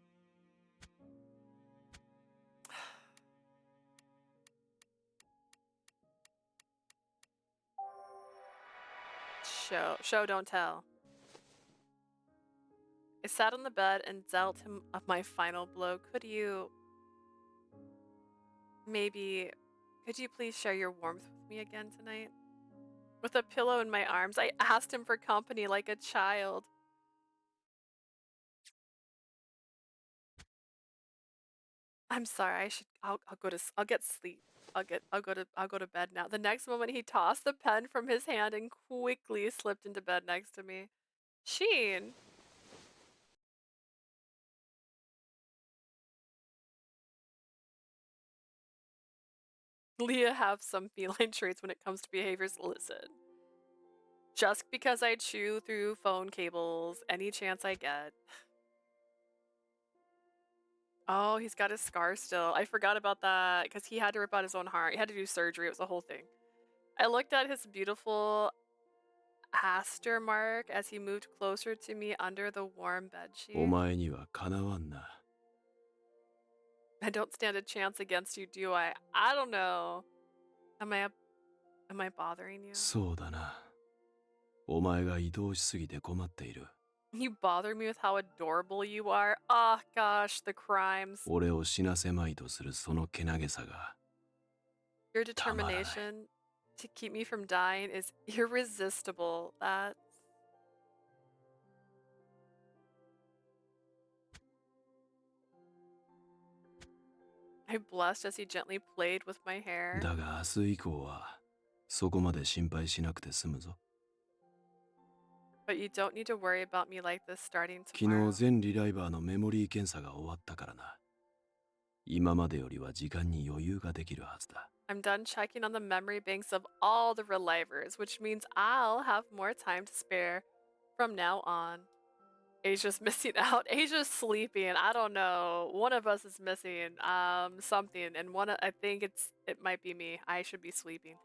[SPEAKER 1] Show, don't tell. I sat on the bed and dealt him my final blow. Could you please share your warmth with me again tonight? With a pillow in my arms, I asked him for company like a child. I'm sorry, I'll get sleep. I'll go to bed now. The next moment he tossed the pen from his hand and quickly slipped into bed next to me. Scien! Leah have some feline traits when it comes to behaviors. Listen. Just because I chew through phone cables any chance I get. Oh, he's got his scar still. I forgot about that because he had to rip out his own heart. He had to do surgery. It was a whole thing. I looked at his beautiful Aster mark as he moved closer to me under the warm bedsheet.
[SPEAKER 2] お前にはかなわんな。
[SPEAKER 1] I don't stand a chance against you, do I? I don't know. Am I bothering you?
[SPEAKER 2] そうだな。お前が愛おしすぎて困っている。
[SPEAKER 1] You bother me with how adorable you are? Oh gosh, the crimes.
[SPEAKER 2] 俺を死なせまいとするそのけなげさが。
[SPEAKER 1] Your determination to keep me from dying is irresistible. That's... I blushed as he gently played with my hair.
[SPEAKER 2] だが明日以降はそこまで心配しなくて済むぞ。
[SPEAKER 1] But you don't need to worry about me like this starting
[SPEAKER 2] 昨
[SPEAKER 1] tomorrow.
[SPEAKER 2] 日全リライバーのメモリー検査が終わったからな。今までよりは時間に余裕ができるはずだ。
[SPEAKER 1] I'm done checking on the memory banks of all the relivers, which means I'll have more time to spare from now on. Asia's missing out. Asia's sleeping. I don't know. One of us is missing something, and I think it might be me. I should be sleeping.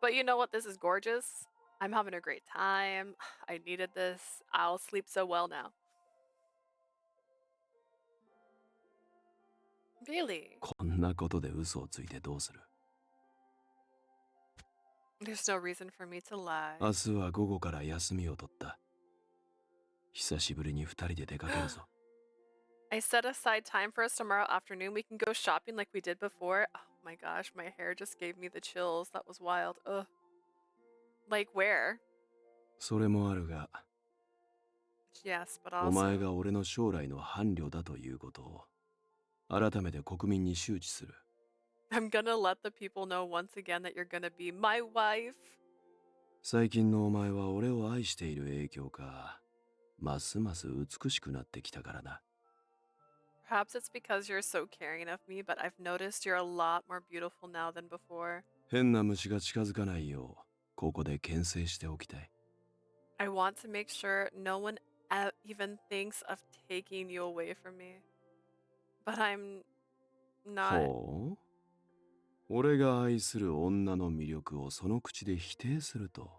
[SPEAKER 1] But you know what? This is gorgeous. I'm having a great time. I needed this. I'll sleep so well now. Really?
[SPEAKER 2] こんなことで嘘をついてどうする？
[SPEAKER 1] There's no reason for me to lie.
[SPEAKER 2] 明日は午後から休みを取った。久しぶりに二人で出かけるぞ。
[SPEAKER 1] I set aside time for us tomorrow afternoon. We can go shopping like we did before. Oh my gosh, my hair just gave me the chills. That was wild. Ugh. Like where?
[SPEAKER 2] それもあるが、
[SPEAKER 1] Yes, but
[SPEAKER 2] お前
[SPEAKER 1] also...
[SPEAKER 2] が俺の将来の伴侶だということを改めて国民に周知する。
[SPEAKER 1] I'm gonna let the people know once again that you're gonna be my wife.
[SPEAKER 2] 最近のお前は俺を愛している影響か、ますます美しくなってきたからな。
[SPEAKER 1] Perhaps it's because you're so caring of me, but I've noticed you're a lot more beautiful now than before.
[SPEAKER 2] 変な虫が近づかないよう、ここで牽制しておきたい。
[SPEAKER 1] I want to make sure no one even thinks of taking you away from me. But I'm not.
[SPEAKER 2] ほう？俺が愛する女の魅力をその口で否定すると。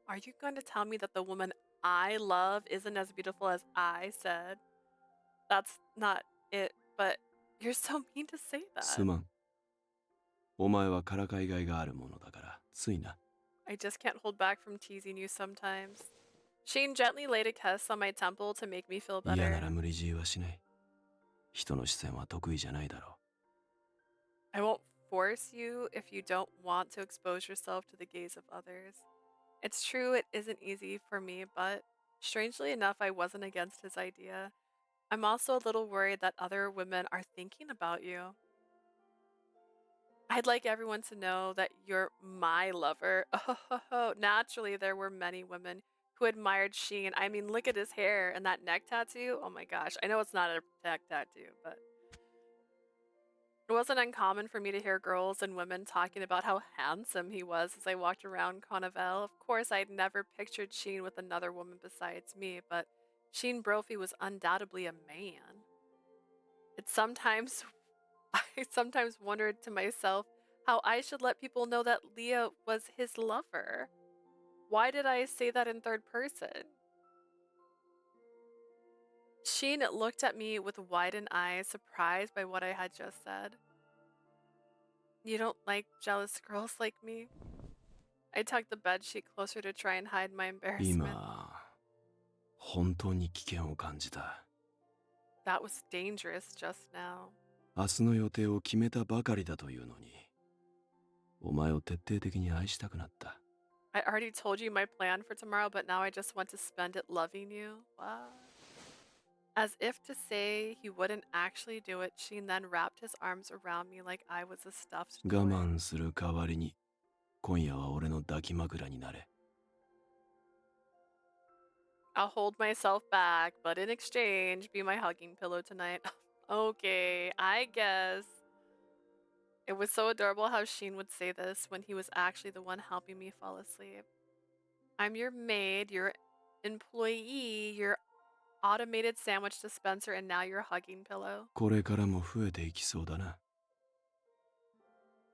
[SPEAKER 1] Are you going to tell me that the woman I love isn't as beautiful as I said? That's not it, but you're so mean to say
[SPEAKER 2] す
[SPEAKER 1] that.
[SPEAKER 2] まん。お前はからかいがいがあるものだから、ついな。
[SPEAKER 1] I just can't hold back from teasing you sometimes. Sheen gently laid a kiss on my temple to make me feel
[SPEAKER 2] 嫌な
[SPEAKER 1] better.
[SPEAKER 2] ら無理強いはしない。人の視線は得意じゃないだろ
[SPEAKER 1] I won't force you if you don't want to expose yourself to the gaze of others. It's true it isn't easy for me, but strangely enough, I wasn't against his idea. I'm also a little worried that other women are thinking about you. I'd like everyone to know that you're my lover. Naturally, there were many women who admired Sheen. I mean, look at his hair and that neck tattoo. Oh my gosh. I know it's not a neck tattoo, but it wasn't uncommon for me to hear girls and women talking about how handsome he was as I walked around Conneval. Of course, I'd never pictured Sheen with another woman besides me, but Sheen Brophy was undoubtedly a man. I sometimes wondered to myself how I should let people know that Leah was his lover. Why did I say that in third person? Sheen looked at me with widened eyes, surprised by what I had just said. You don't like jealous girls like me? I tucked the bedsheet closer to try and hide my
[SPEAKER 2] う。
[SPEAKER 1] embarrassment.
[SPEAKER 2] 今、本当に危険を感じた。
[SPEAKER 1] That was dangerous just now.
[SPEAKER 2] 明日の予定を決めたばかりだというのに、お前を徹底的に愛したくなった。
[SPEAKER 1] I already told you my plan for tomorrow, but now I just want to spend it loving you. What? As if to say he wouldn't actually do it, Sheen then wrapped his arms around me like I was a stuffed
[SPEAKER 2] 我
[SPEAKER 1] toy.
[SPEAKER 2] 慢する代わりに、今夜は俺の抱き枕になれ。
[SPEAKER 1] I'll hold myself back, but in exchange, be my hugging pillow tonight. Okay, I guess. It was so adorable how Sheen would say this when he was actually the one helping me fall asleep. I'm your maid, your employee, your automated sandwich dispenser, and now your hugging pillow.
[SPEAKER 2] これからも増えていきそうだな。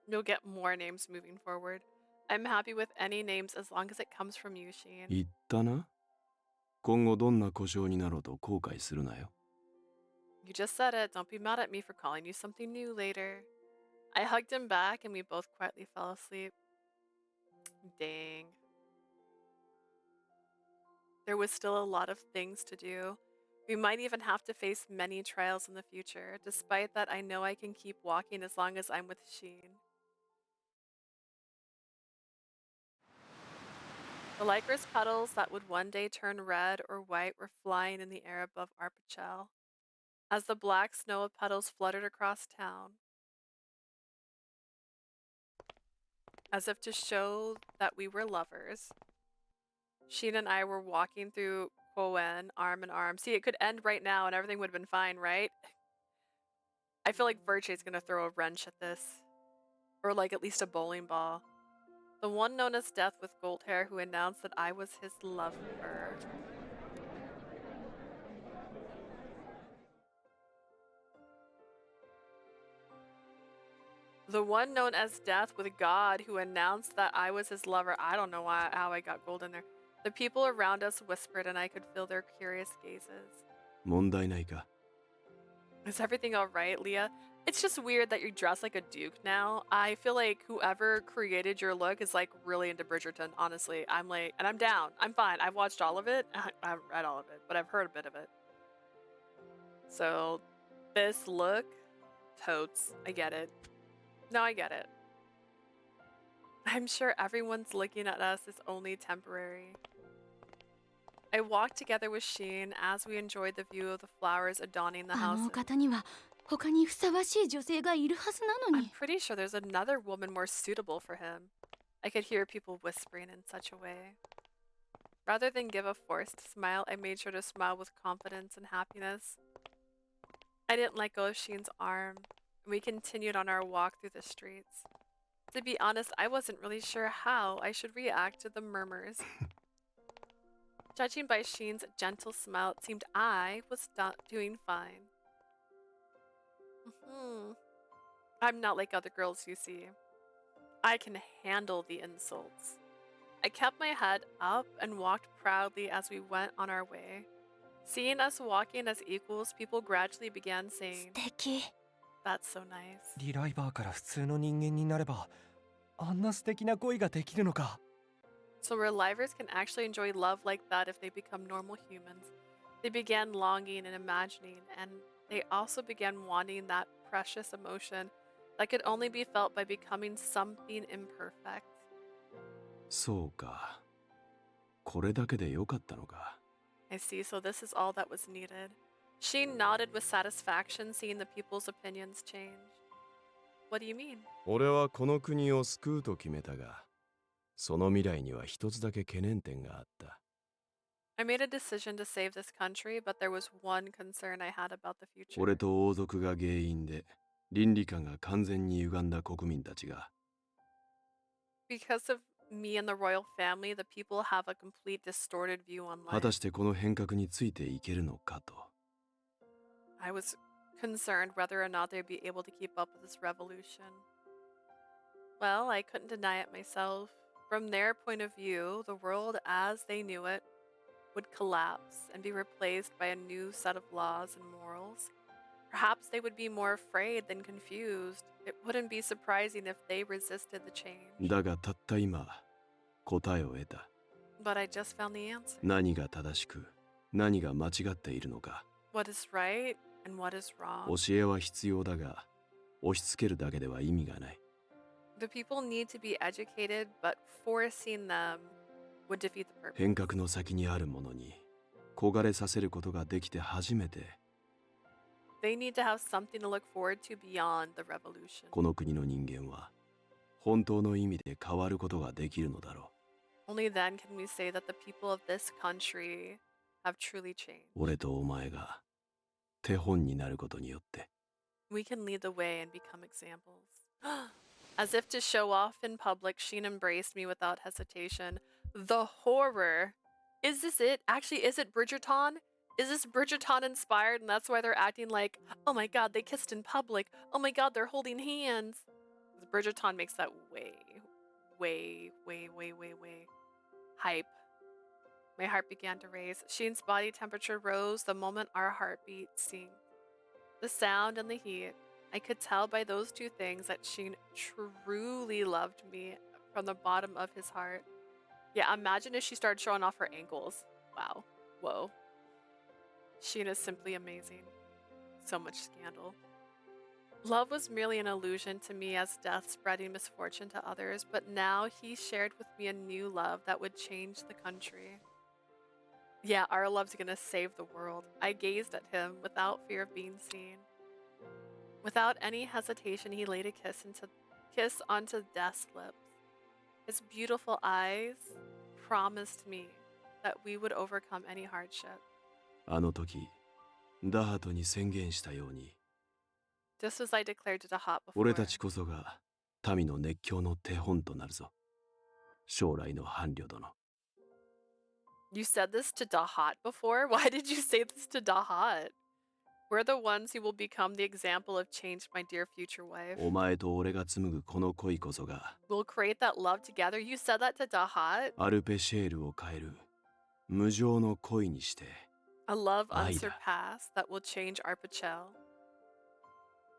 [SPEAKER 1] You'll get more names moving forward. I'm happy with any names as long as it comes from you, Sheen.
[SPEAKER 2] 言ったな。今後どんな故障になろうと後悔するなよ。
[SPEAKER 1] You just said it. Don't be mad at me for calling you something new later. I hugged him back and we both quietly fell asleep. Dang. There was still a lot of things to do. We might even have to face many trials in the future. Despite that, I know I can keep walking as long as I'm with Sheen. The Lycoris petals that would one day turn red or white were flying in the air above Arpachel, as the black snow of petals fluttered across town, as if to show that we were lovers. Sheen and I were walking through Koen, arm in arm. See, it could end right now and everything would have been fine, right? I feel like Virche is gonna throw a wrench at this. Or like at least a bowling ball. The one known as Death with gold hair who announced that I was his lover. The one known as Death with God who announced that I was his lover. I don't know how I got gold in there. The people around us whispered and I could feel their curious gazes.
[SPEAKER 2] 問題ないか。
[SPEAKER 1] Is everything alright, Leah? It's just weird that you dress like a duke now. I feel like whoever created your look is like really into Bridgerton, honestly. I'm like, and I'm down. I'm fine. I've watched all of it. I haven't read all of it, but I've heard a bit of it. So, this look, totes. I get it. No, I get it. I'm sure everyone's looking at us is only temporary. I walked together with Sheen as we enjoyed the view of the flowers adorning the
[SPEAKER 13] あの
[SPEAKER 1] houses.
[SPEAKER 13] お方には他にふさわしい女性がいるはずなの
[SPEAKER 1] I'm
[SPEAKER 13] に。
[SPEAKER 1] pretty sure there's another woman more suitable for him. I could hear people whispering in such a way. Rather than give a forced smile, I made sure to smile with confidence and happiness. I didn't let go of Sheen's arm. We continued on our walk through the streets. To be honest, I wasn't really sure how I should react to the murmurs. Judging by Sheen's gentle smile, it seemed I was doing fine. I'm not like other girls you see. I can handle the insults. I kept my head up and walked proudly as we went on our way. Seeing us walking as equals, people gradually began saying, "That's so nice."
[SPEAKER 4] リライバーから普通の人間になれば、あんな素敵な恋ができるのか。
[SPEAKER 1] So relivers can actually enjoy love like that if they become normal humans. They began longing and imagining, and they also began wanting that precious emotion that could only be felt by becoming something imperfect.
[SPEAKER 2] そうか。これだけでよかったのか。
[SPEAKER 1] I see, so this is all that was needed. She nodded with satisfaction, seeing the people's opinions change. What do you mean?
[SPEAKER 2] 俺はこの国を救うと決めたが、その未来には一つだけ懸念点があった。
[SPEAKER 1] I made a decision to save this country, but there was one concern I had about the future.
[SPEAKER 2] 俺と王族が原因で、倫理観が完全に歪んだ国民たちが。
[SPEAKER 1] Because of me and the royal family, the people have a complete distorted view on
[SPEAKER 2] 果
[SPEAKER 1] life.
[SPEAKER 2] たしてこの変革についていけるのかと。
[SPEAKER 1] I was concerned whether or not they'd be able to keep up with this revolution. Well, I couldn't deny it myself. From their point of view, the world as they knew it would collapse and be replaced by a new set of laws and morals. Perhaps they would be more afraid than confused. It wouldn't be surprising if they resisted the change.
[SPEAKER 2] だがたった今、答えを得た。
[SPEAKER 1] But I just found the answer.
[SPEAKER 2] 何が正しく、何が間違っているのか。
[SPEAKER 1] What is right and what is wrong.
[SPEAKER 2] 教えは必要だが、押し付けるだけでは意味がない。
[SPEAKER 1] The people need to be educated, but forcing them would defeat the purpose.
[SPEAKER 2] 変革の先にあるものに、焦がれさせることができて初めて、
[SPEAKER 1] They need to have something to look forward to beyond the revolution.
[SPEAKER 2] この国の人間は、本当の意味で変わることができるのだろう。
[SPEAKER 1] Only then can we say that the people of this country have truly changed.
[SPEAKER 2] 俺とお前が、手本になることによって。
[SPEAKER 1] We can lead the way and become examples. As if to show off in public, Sheen embraced me without hesitation. The horror! Is this it? Actually, is it Bridgerton? Is this Bridgerton inspired and that's why they're acting like, oh my god, they kissed in public. Oh my god, they're holding hands. Bridgerton makes that way hype. My heart began to race. Sheen's body temperature rose the moment our heartbeat synced. The sound and the heat. I could tell by those two things that Sheen truly loved me from the bottom of his heart. Yeah, imagine if she started showing off her ankles. Wow. Whoa. Sheen is simply amazing. So much scandal. Love was merely an illusion to me as death spreading misfortune to others, but now he shared with me a new love that would change the country. Yeah, our love's gonna save the world. I gazed at him without fear of being seen. Without any hesitation, he laid a kiss onto Death's lips. His beautiful eyes promised me that we would overcome any hardship.
[SPEAKER 2] あの時、ダハトに宣言したように、
[SPEAKER 1] Just as I declared to Dahat
[SPEAKER 2] 俺
[SPEAKER 1] before.
[SPEAKER 2] たちこそが民の熱狂の手本となるぞ。将来の伴侶殿。
[SPEAKER 1] You said this to Dahat before? Why did you say this to Dahat? We're the ones who will become the example of change, my dear future wife.
[SPEAKER 2] お前と俺が紡ぐこの恋こそが、
[SPEAKER 1] We'll create that love together. You said that to Dahat?
[SPEAKER 2] アルペシェールを変える無情の恋にして。
[SPEAKER 1] A love
[SPEAKER 2] 愛だ。
[SPEAKER 1] unsurpassed that will change our Pachel.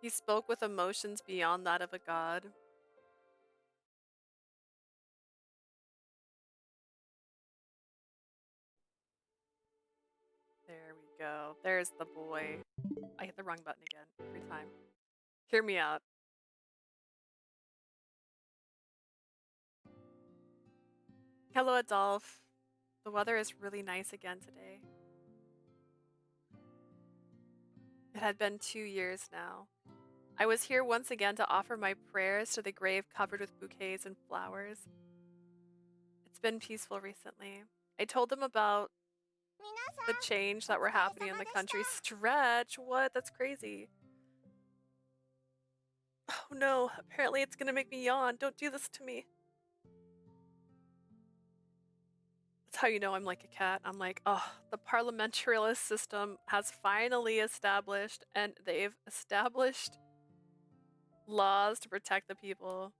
[SPEAKER 1] He spoke with emotions beyond that of a god. There we go. There's the boy. I hit the wrong button again every time. Hear me out. Hello, Adolphe. The weather is really nice again today. It had been 2 years now. I was here once again to offer my prayers to the grave covered with bouquets and flowers. It's been peaceful recently. I told them about the change that were happening in the country. Stretch? What? That's crazy. Oh no, apparently it's gonna make me yawn. Don't do this to me. That's how you know I'm like a cat. I'm like, oh, the parliamentarist system has finally established, and they've established laws to protect the people.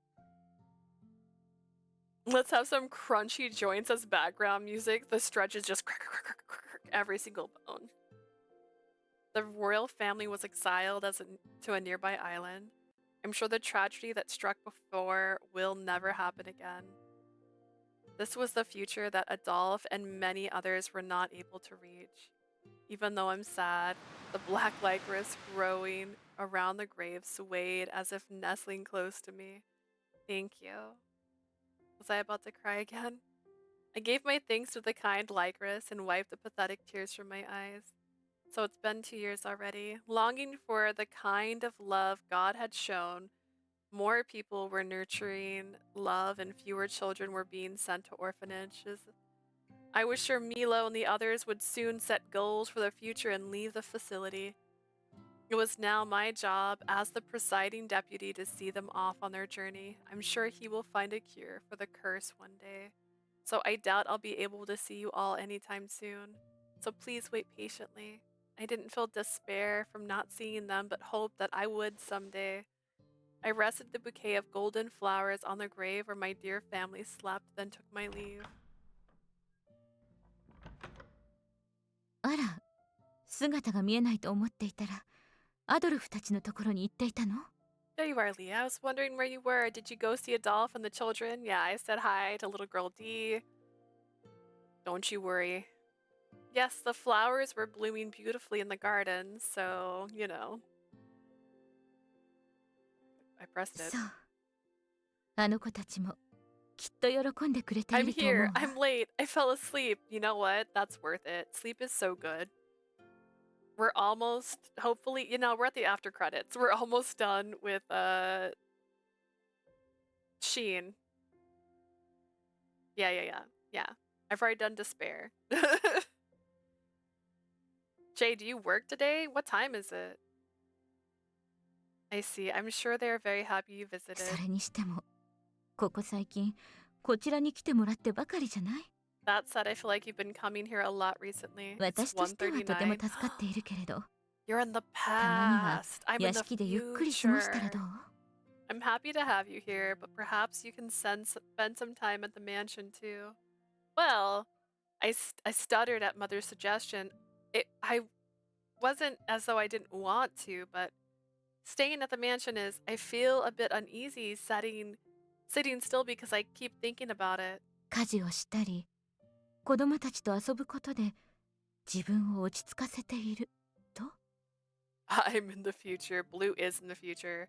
[SPEAKER 1] Let's have some crunchy joints as background music. The stretch is just every single bone. The royal family was exiled to a nearby island. I'm sure the tragedy that struck before will never happen again. This was the future that Adolf and many others were not able to reach. Even though I'm sad, the black licorice growing around the grave swayed as if nestling close to me. Thank you. Was I about to cry again? I gave my thanks to the kind licorice and wiped the pathetic tears from my eyes. So it's been 2 years already, longing for the kind of love God had shown. More people were nurturing love and fewer children were being sent to orphanages. I was sure Milo and the others would soon set goals for the future and leave the facility. It was now my job as the presiding deputy to see them off on their journey. I'm sure he will find a cure for the curse one day. So I doubt I'll be able to see you all anytime soon. So please wait patiently. I didn't feel despair from not seeing them, but hoped that I would someday. I rested the bouquet of golden flowers on the grave where my dear family slept, then took my leave.
[SPEAKER 13] あら、姿が見えないと思っていたら、アドルフたちのところに行っていたの?
[SPEAKER 1] There you are, Leah. I was wondering where you were. Did you go see Adolf and the children? Yeah, I said hi to little girl D. Don't you worry. Yes, the flowers were blooming beautifully in the garden, so, you know. I pressed it.
[SPEAKER 13] そう。あの子たちもきっと喜んでくれてい
[SPEAKER 1] I'm
[SPEAKER 13] ると思う
[SPEAKER 1] here.
[SPEAKER 13] わ。
[SPEAKER 1] I'm late. I fell asleep. You know what? That's worth it. Sleep is so good. We're almost, hopefully, you know, we're at the after credits. We're almost done with Scien. Yeah. I've already done Despair. Jay, do you work today? What time is it? I see. I'm sure they're very happy you visited.
[SPEAKER 13] それにしても、ここ最近こちらに来てもらってばかりじゃない?
[SPEAKER 1] That said, I feel like you've been coming here a lot recently.
[SPEAKER 13] 私としてはとても
[SPEAKER 1] 1:39.
[SPEAKER 13] 助かっているけれど、
[SPEAKER 1] You're in the
[SPEAKER 13] たまには
[SPEAKER 1] past. I'm in
[SPEAKER 13] 屋
[SPEAKER 1] the
[SPEAKER 13] 敷でゆっくり過ごしたらどう?
[SPEAKER 1] future. I'm happy to have you here, but perhaps you can spend some time at the mansion too. Well, I stuttered at Mother's suggestion. I wasn't as though I didn't want to, but staying at the mansion is, I feel a bit uneasy sitting still because I keep thinking about it.
[SPEAKER 13] 家事をしたり、子供たちと遊ぶことで自分を落ち着かせていると?
[SPEAKER 1] I'm in the future. Blue is in the future.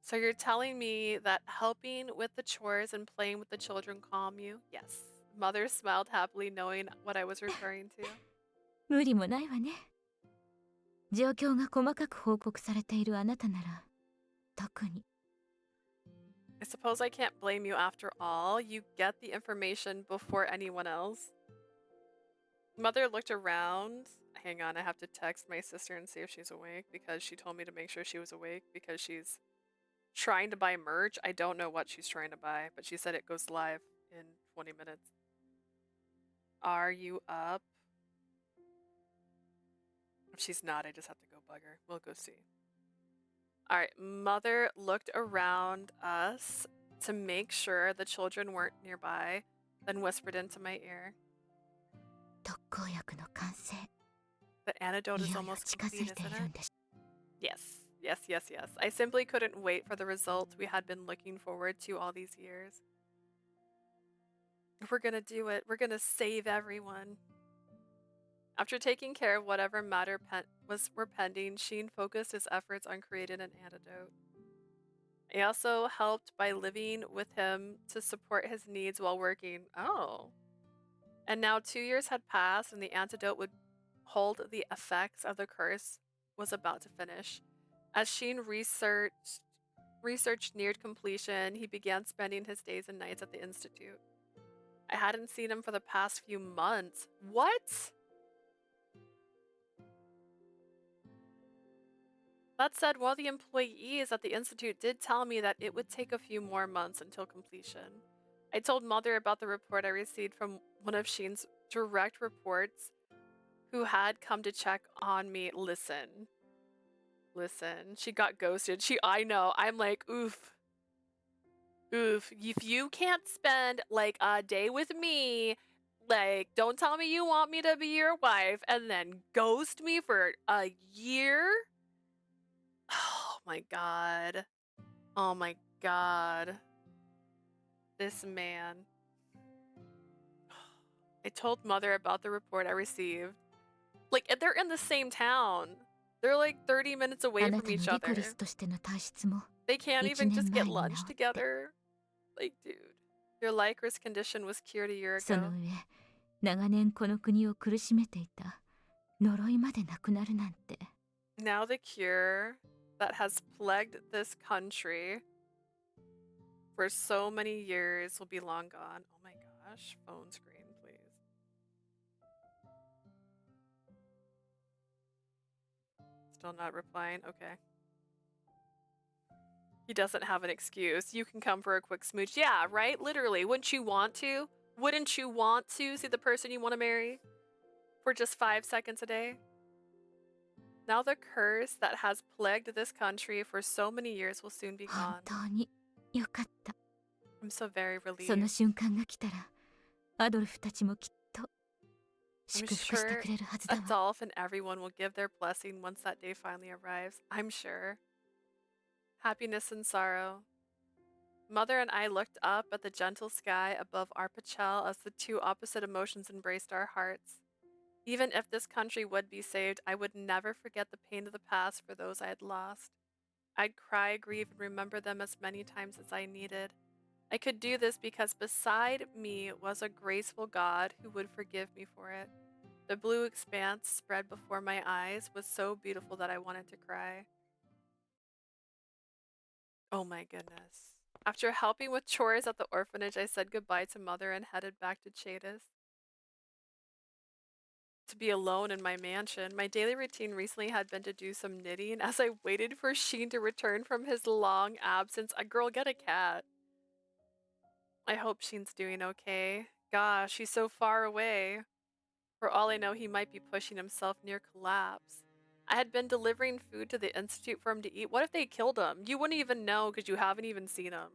[SPEAKER 1] So you're telling me that helping with the chores and playing with the children calm you? Yes. Mother smiled happily, knowing what I was referring to.
[SPEAKER 13] 無理もないわね。状況が細かく報告されているあなたなら特に。
[SPEAKER 1] I suppose I can't blame you after all. You get the information before anyone else. Mother looked around. Hang on, I have to text my sister and see if she's awake because she told me to make sure she was awake because she's trying to buy merch. I don't know what she's trying to buy, but she said it goes live in 20 minutes. Are you up? If she's not, I just have to go bug her. We'll go see. Alright, Mother looked around us to make sure the children weren't nearby, then whispered into my ear.
[SPEAKER 13] 特効薬の完成。
[SPEAKER 1] The antidote
[SPEAKER 13] い
[SPEAKER 1] is
[SPEAKER 13] よいよ
[SPEAKER 1] almost
[SPEAKER 13] 近づい
[SPEAKER 1] complete,
[SPEAKER 13] てい
[SPEAKER 1] isn't
[SPEAKER 13] るん
[SPEAKER 1] it?
[SPEAKER 13] です。
[SPEAKER 1] Yes. I simply couldn't wait for the result we had been looking forward to all these years. We're gonna do it. We're gonna save everyone. After taking care of whatever matter were pending, Scien focused his efforts on creating an antidote. I also helped by living with him to support his needs while working. Oh. And now 2 years had passed and the antidote would hold the effects of the curse was about to finish. As Scien research neared completion, he began spending his days and nights at the Institute. I hadn't seen him for the past few months. What? That said, one of the employees at the Institute did tell me that it would take a few more months until completion. I told Mother about the report I received from one of Scien's direct reports who had come to check on me. Listen, she got ghosted. I know, I'm like, oof. If you can't spend like a day with me, like, don't tell me you want me to be your wife and then ghost me for a year. Oh my god. Oh my god. This man. I told Mother about the report I received. Like, they're in the same town. They're like 30 minutes away from each other. They can't even just get lunch together. Like, dude, your Lycoris condition was cured a year ago.
[SPEAKER 13] その上、長年この国を苦しめていた呪いまでなくなるなんて。
[SPEAKER 1] Now the cure that has plagued this country for so many years will be long gone. Oh my gosh, phone screen, please. Still not replying? Okay. He doesn't have an excuse. You can come for a quick smooch. Yeah, right? Literally. Wouldn't you want to? Wouldn't you want to see the person you want to marry for just 5 seconds a day? Now the curse that has plagued this country for so many years will soon be gone.
[SPEAKER 13] 本当によかった。
[SPEAKER 1] I'm so very
[SPEAKER 13] その
[SPEAKER 1] relieved.
[SPEAKER 13] 瞬間が来たら、アドルフたちもきっと
[SPEAKER 1] I'm
[SPEAKER 13] 祝福して
[SPEAKER 1] sure
[SPEAKER 13] くれるはずだわ。
[SPEAKER 1] Adolf and everyone will give their blessing once that day finally arrives. I'm sure. Happiness and sorrow. Mother and I looked up at the gentle sky above Arpachel as the two opposite emotions embraced our hearts. Even if this country would be saved, I would never forget the pain of the past for those I had lost. I'd cry, grieve, and remember them as many times as I needed. I could do this because beside me was a graceful God who would forgive me for it. The blue expanse spread before my eyes was so beautiful that I wanted to cry. Oh my goodness. After helping with chores at the orphanage, I said goodbye to Mother and headed back to Chetas. To be alone in my mansion, my daily routine recently had been to do some knitting as I waited for Scien to return from his long absence. A girl, get a cat. I hope Scien's doing okay. Gosh, he's so far away. For all I know, he might be pushing himself near collapse. I had been delivering food to the Institute for him to eat. What if they killed him? You wouldn't even know because you haven't even seen him.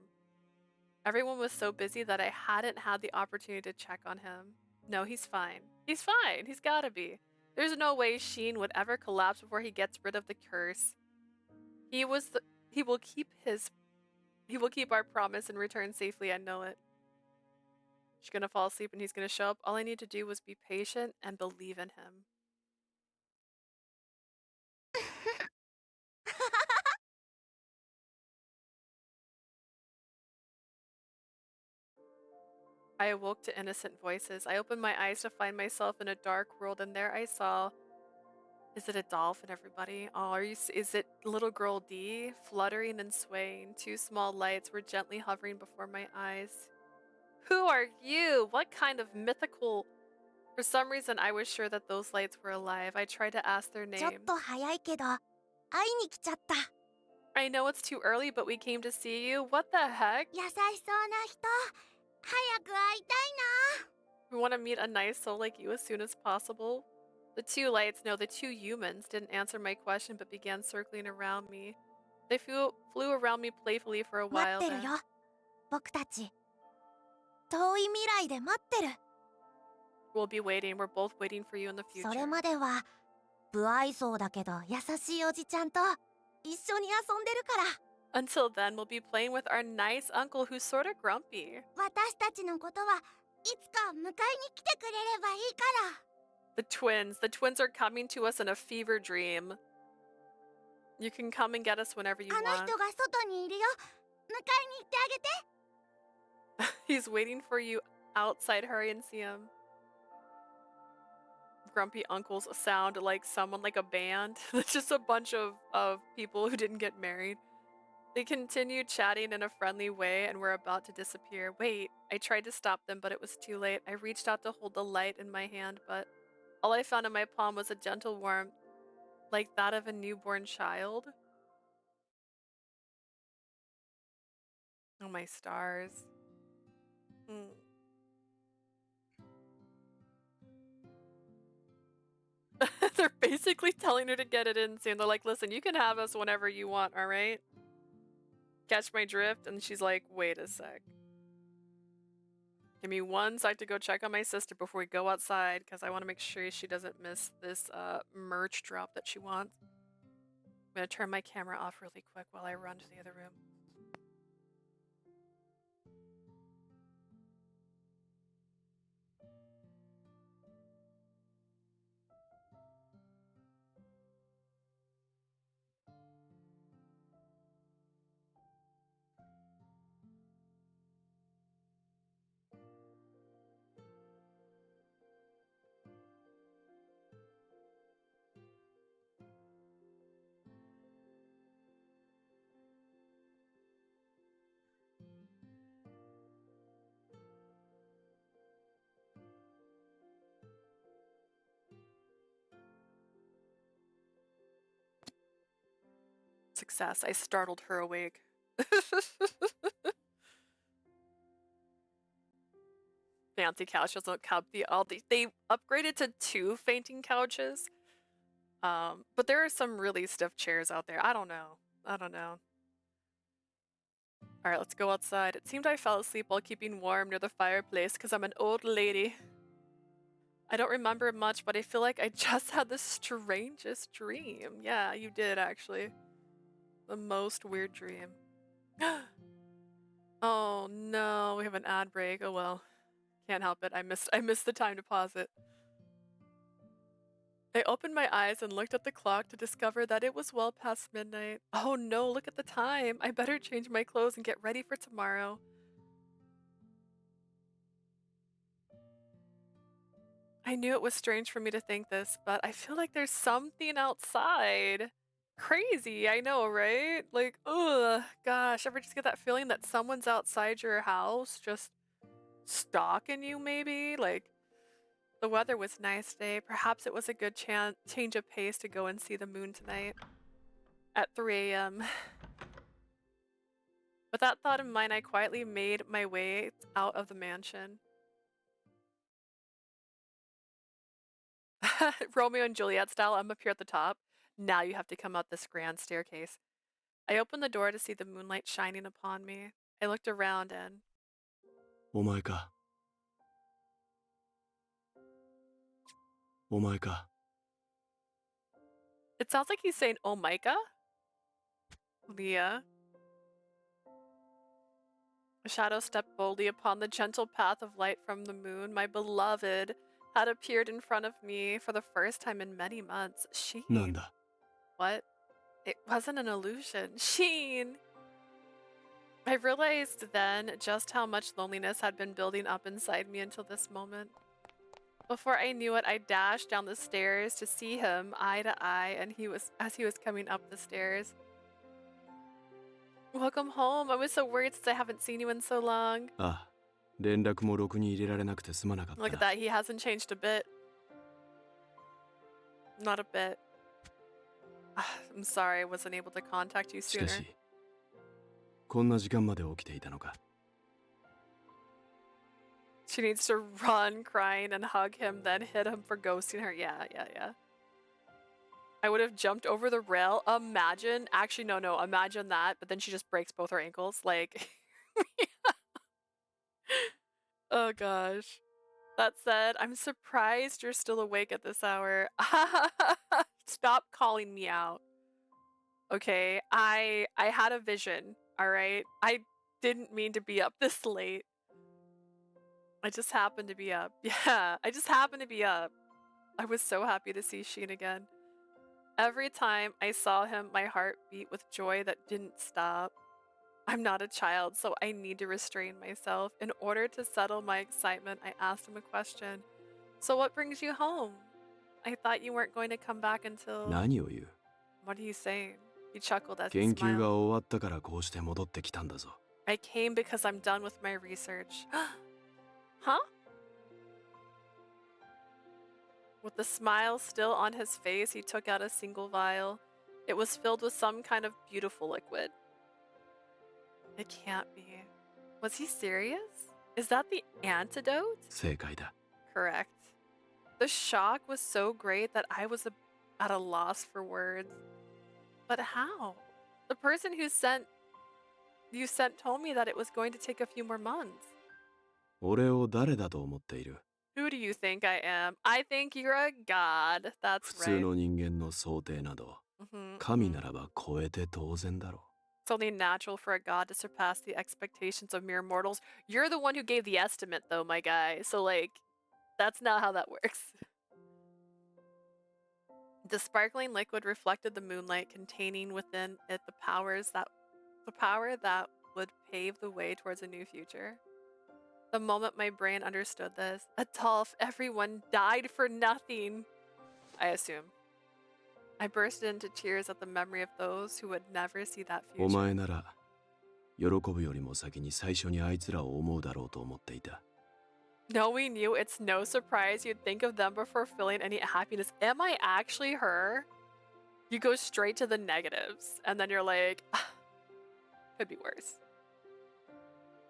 [SPEAKER 1] Everyone was so busy that I hadn't had the opportunity to check on him. No, he's fine. He's fine. He's gotta be. There's no way Scien would ever collapse before he gets rid of the curse. He will keep our promise and return safely, I know it. She's gonna fall asleep and he's gonna show up. All I need to do was be patient and believe in him. I awoke to innocent voices. I opened my eyes to find myself in a dark world, and there I saw... Is it Adolf and everybody? Oh, is it little girl D? Fluttering and swaying. Two small lights were gently hovering before my eyes. Who are you? What kind of mythical... For some reason, I was sure that those lights were alive. I tried to ask their
[SPEAKER 12] ちょっ
[SPEAKER 1] name.
[SPEAKER 12] と早いけど会いに来ちゃった。
[SPEAKER 1] I know it's too early, but we came to see you. What the heck?
[SPEAKER 12] 優しそうな人、早く会いたいな。
[SPEAKER 1] We want to meet a nice soul like you as soon as possible. The two lights, no, the two humans, didn't answer my question but began circling around me. They flew around me playfully for a
[SPEAKER 12] 待
[SPEAKER 1] while
[SPEAKER 12] ってる
[SPEAKER 1] then.
[SPEAKER 12] よ、僕たち。遠い未来で待ってる。
[SPEAKER 1] We'll be waiting. We're both waiting for you in the
[SPEAKER 12] そ
[SPEAKER 1] future.
[SPEAKER 12] れまでは不愛想だけど優しいおじちゃんと一緒に遊んでるから。
[SPEAKER 1] Until then, we'll be playing with our nice uncle who's sort of grumpy.
[SPEAKER 12] 私たちのことはいつか迎えに来てくれればいいから。
[SPEAKER 1] The twins are coming to us in a fever dream. You can come and get us whenever you
[SPEAKER 12] あの
[SPEAKER 1] want.
[SPEAKER 12] 人が外にいるよ。迎えに行ってあげて。
[SPEAKER 1] He's waiting for you outside. Hurry and see him. Grumpy uncles sound like someone, like a band. It's just a bunch of people who didn't get married. They continued chatting in a friendly way and were about to disappear. Wait, I tried to stop them, but it was too late. I reached out to hold the light in my hand, but all I found in my palm was a gentle warmth, like that of a newborn child. Oh, my stars. Hmm. They're basically telling her to get it in soon. They're like, listen, you can have us whenever you want, all right? Catch my drift? And she's like, wait a sec. Give me 1 sec to go check on my sister before we go outside, because I want to make sure she doesn't miss this merch drop that she wants. I'm going to turn my camera off really quick while I run to the other room. Success. I startled her awake. Fancy couches don't count they upgraded to 2 fainting couches. But there are some really stiff chairs out there. I don't know. Alright, let's go outside. It seemed I fell asleep while keeping warm near the fireplace because I'm an old lady. I don't remember much, but I feel like I just had the strangest dream. Yeah, you did actually. The most weird dream. Oh no, we have an ad break. Oh well. Can't help it. I missed the time to pause it. I opened my eyes and looked at the clock to discover that it was well past midnight. Oh no, look at the time. I better change my clothes and get ready for tomorrow. I knew it was strange for me to think this, but I feel like there's something outside. Crazy, I know, right? Like, ugh, gosh, ever just get that feeling that someone's outside your house just stalking you maybe? Like, the weather was nice today. Perhaps it was a good change of pace to go and see the moon tonight at 3 a.m. With that thought in mind, I quietly made my way out of the mansion. Romeo and Juliet style, I'm up here at the top. Now you have to come up this grand staircase. I opened the door to see the moonlight shining upon me. I looked around and...
[SPEAKER 2] お前か。お前か。
[SPEAKER 1] It sounds like he's saying, oh Micah? Leah. A shadow stepped boldly upon the gentle path of light from the moon. My beloved had appeared in front of me for the first time in many months. Sheen.
[SPEAKER 2] なんだ。
[SPEAKER 1] What? It wasn't an illusion. Sheen! I realized then just how much loneliness had been building up inside me until this moment. Before I knew it, I dashed down the stairs to see him eye to eye, and as he was coming up the stairs. Welcome home. I was so worried since I haven't seen you in so long.
[SPEAKER 2] ああ、連絡もろくに入れられなくてすまなかった。
[SPEAKER 1] Look at that. He hasn't changed a bit. Not a bit. I'm sorry I wasn't able to contact you
[SPEAKER 2] しか
[SPEAKER 1] sooner.
[SPEAKER 2] し、こんな時間まで起きていたのか。
[SPEAKER 1] She needs to run crying and hug him, then hit him for ghosting her. Yeah. I would have jumped over the rail. Imagine. Actually, no. Imagine that. But then she just breaks both her ankles. Like... Oh gosh. That said, I'm surprised you're still awake at this hour. Stop calling me out. Okay, I had a vision, alright? I didn't mean to be up this late. I just happened to be up. Yeah, I just happened to be up. I was so happy to see Sheen again. Every time I saw him, my heart beat with joy that didn't stop. I'm not a child, so I need to restrain myself. In order to settle my excitement, I asked him a question. So what brings you home? I thought you weren't going to come back until...
[SPEAKER 2] 何を言う？
[SPEAKER 1] What are you saying? He chuckled as he
[SPEAKER 2] 研究
[SPEAKER 1] smiled.
[SPEAKER 2] が終わったからこうして戻ってきたんだぞ。
[SPEAKER 1] I came because I'm done with my research. Huh? With the smile still on his face, he took out a single vial. It was filled with some kind of beautiful liquid. It can't be. Was he serious? Is that the antidote?
[SPEAKER 2] 正解だ。
[SPEAKER 1] Correct. The shock was so great that I was at a loss for words. But how? The person you sent told me that it was going to take a few more months.
[SPEAKER 2] 俺を誰だと思っている？
[SPEAKER 1] Who do you think I am? I think you're a god.
[SPEAKER 2] 普
[SPEAKER 1] That's
[SPEAKER 2] 通
[SPEAKER 1] right.
[SPEAKER 2] の人間の想定など、
[SPEAKER 1] Mhm,
[SPEAKER 2] 神
[SPEAKER 1] mhm.
[SPEAKER 2] ならば超えて当然だろ
[SPEAKER 1] It's only natural for a god to surpass the expectations of mere mortals. You're the one who gave the estimate, though, my guy. So, like, that's not how that works. The sparkling liquid reflected the moonlight, containing within it the power that would pave the way towards a new future. The moment my brain understood this, Adolf, everyone died for nothing. I assume. I burst into tears at the memory of those who would never see that
[SPEAKER 2] う。お
[SPEAKER 1] future.
[SPEAKER 2] 前なら喜ぶよりも先に最初にあいつらを思うだろうと思っていた。
[SPEAKER 1] Knowing you, it's no surprise you'd think of them before feeling any happiness. Am I actually her? You go straight to the negatives, and then you're like, could be worse.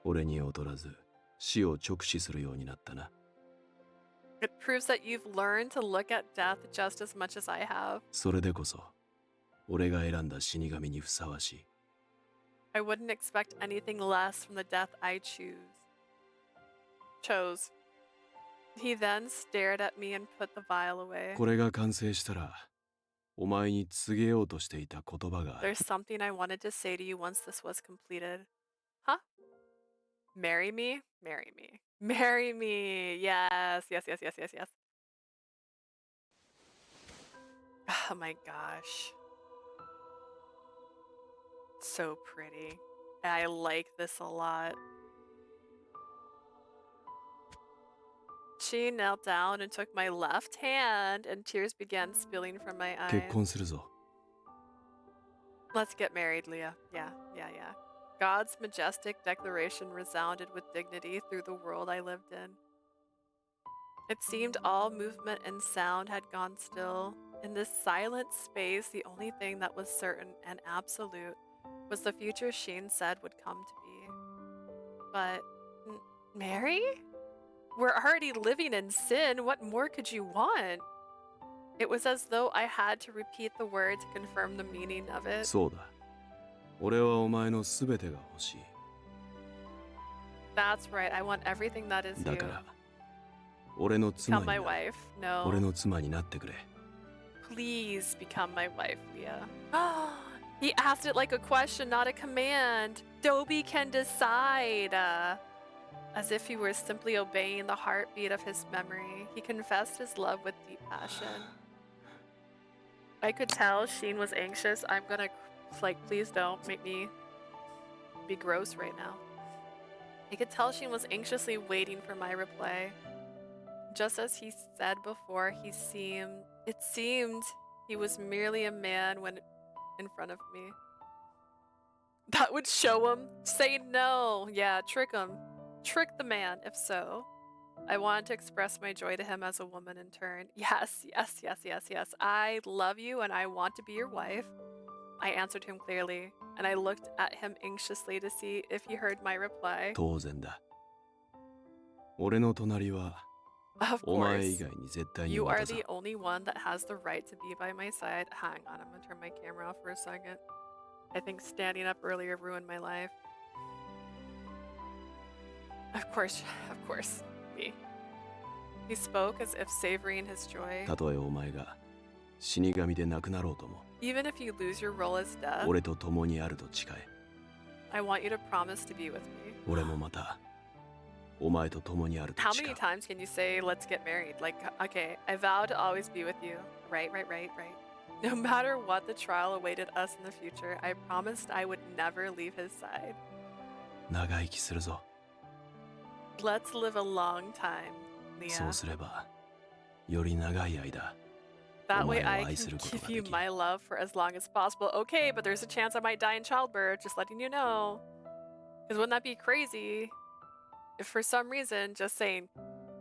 [SPEAKER 2] 俺に劣らず死を直視するようになったな。
[SPEAKER 1] It proves that you've learned to look at death just as much as I have.
[SPEAKER 2] それでこそ俺が選んだ死神にふさわしい。
[SPEAKER 1] I wouldn't expect anything less from the death I chose. He then stared at me and put the vial away.
[SPEAKER 2] これが完成したらお前に告げようとしていた言葉がある。
[SPEAKER 1] There's something I wanted to say to you once this was completed. Huh? Marry me? Marry me. Marry me. Yes, yes, yes, yes, yes, yes. Oh my gosh. So pretty. I like this a lot. She knelt down and took my left hand, and tears began spilling from my
[SPEAKER 2] 結
[SPEAKER 1] eyes.
[SPEAKER 2] 婚するぞ。
[SPEAKER 1] Let's get married, Leah. Yeah, yeah, yeah. God's majestic declaration resounded with dignity through the world I lived in. It seemed all movement and sound had gone still. In this silent space, the only thing that was certain and absolute was the future Sheen said would come to be. But, Mary? We're already living in sin. What more could you want? It was as though I had to repeat the word to confirm the meaning of it.
[SPEAKER 2] そうだ。俺はお前のすべてが欲しい。
[SPEAKER 1] That's right. I want everything that is
[SPEAKER 2] だ
[SPEAKER 1] you.
[SPEAKER 2] から俺の妻
[SPEAKER 1] Become
[SPEAKER 2] に
[SPEAKER 1] my
[SPEAKER 2] な
[SPEAKER 1] wife. No.
[SPEAKER 2] 俺の妻になってくれ。
[SPEAKER 1] Please become my wife, Leah. He asked it like a question, not a command. Dobie can decide. As if he were simply obeying the heartbeat of his memory, he confessed his love with deep passion. I could tell Sheen was anxious. I'm gonna, like, please don't make me be gross right now. I could tell Sheen was anxiously waiting for my reply. Just as he said before, it seemed he was merely a man when in front of me. That would show him. Say no. Yeah, trick him. Trick the man, if so. I wanted to express my joy to him as a woman in turn. Yes, yes, yes, yes, yes. I love you and I want to be your wife. I answered him clearly, and I looked at him anxiously to see if he heard my reply.
[SPEAKER 2] 当然だ。俺の隣は
[SPEAKER 1] Of
[SPEAKER 2] お前
[SPEAKER 1] course.
[SPEAKER 2] 以外に絶対に
[SPEAKER 1] You are
[SPEAKER 2] 渡さん。
[SPEAKER 1] the only one that has the right to be by my side. Hang on, I'm gonna turn my camera off for a second. I think standing up earlier ruined my life. Of course, me. He spoke as if savoring his joy.
[SPEAKER 2] たとえお前が死神でなくなろうとも、
[SPEAKER 1] Even if you lose your role as death,
[SPEAKER 2] 俺と共にあると誓え。
[SPEAKER 1] I want you to promise to be with me.
[SPEAKER 2] 俺もまたお前と共にあると
[SPEAKER 1] How
[SPEAKER 2] 誓
[SPEAKER 1] many
[SPEAKER 2] う。
[SPEAKER 1] times can you say, let's get married? Like, okay, I vow to always be with you. Right. No matter what the trial awaited us in the future, I promised I would never leave his side.
[SPEAKER 2] 長生きするぞ。
[SPEAKER 1] Let's live a long time,
[SPEAKER 2] そう
[SPEAKER 1] Leah.
[SPEAKER 2] すればより長い間
[SPEAKER 1] That way
[SPEAKER 2] お前を
[SPEAKER 1] I
[SPEAKER 2] 愛す
[SPEAKER 1] can
[SPEAKER 2] ること
[SPEAKER 1] give
[SPEAKER 2] が
[SPEAKER 1] you
[SPEAKER 2] できる。
[SPEAKER 1] my love for as long as possible. Okay, but there's a chance I might die in childbirth, just letting you know. Because wouldn't that be crazy if for some reason just saying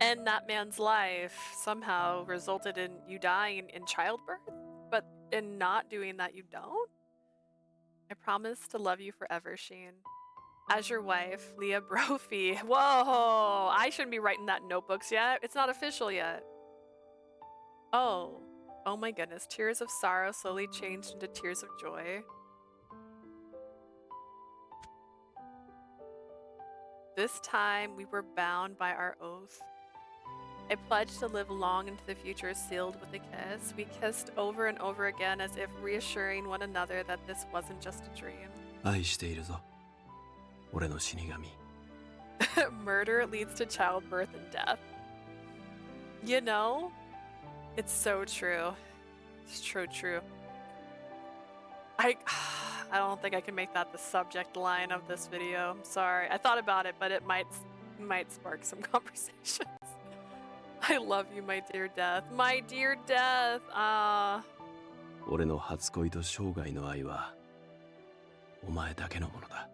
[SPEAKER 1] end that man's life somehow resulted in you dying in childbirth? But in not doing that, you don't? I promise to love you forever, Scien. As your wife, Leah Brophy. Whoa! I shouldn't be writing that in notebooks yet. It's not official yet. Oh. Oh my goodness. Tears of sorrow slowly changed into tears of joy. This time we were bound by our oath. I pledged to live long into the future, sealed with a kiss. We kissed over and over again as if reassuring one another that this wasn't just a dream.
[SPEAKER 2] 愛しているぞ。俺の死神。
[SPEAKER 1] Murder leads to childbirth and death. You know, it's so true. It's true. I don't think I can make that the subject line of this video. I'm sorry. I thought about it, but it might spark some conversations. I love you, my dear death. My dear death.
[SPEAKER 2] 俺の初恋と生涯の愛はお前だけのものだ。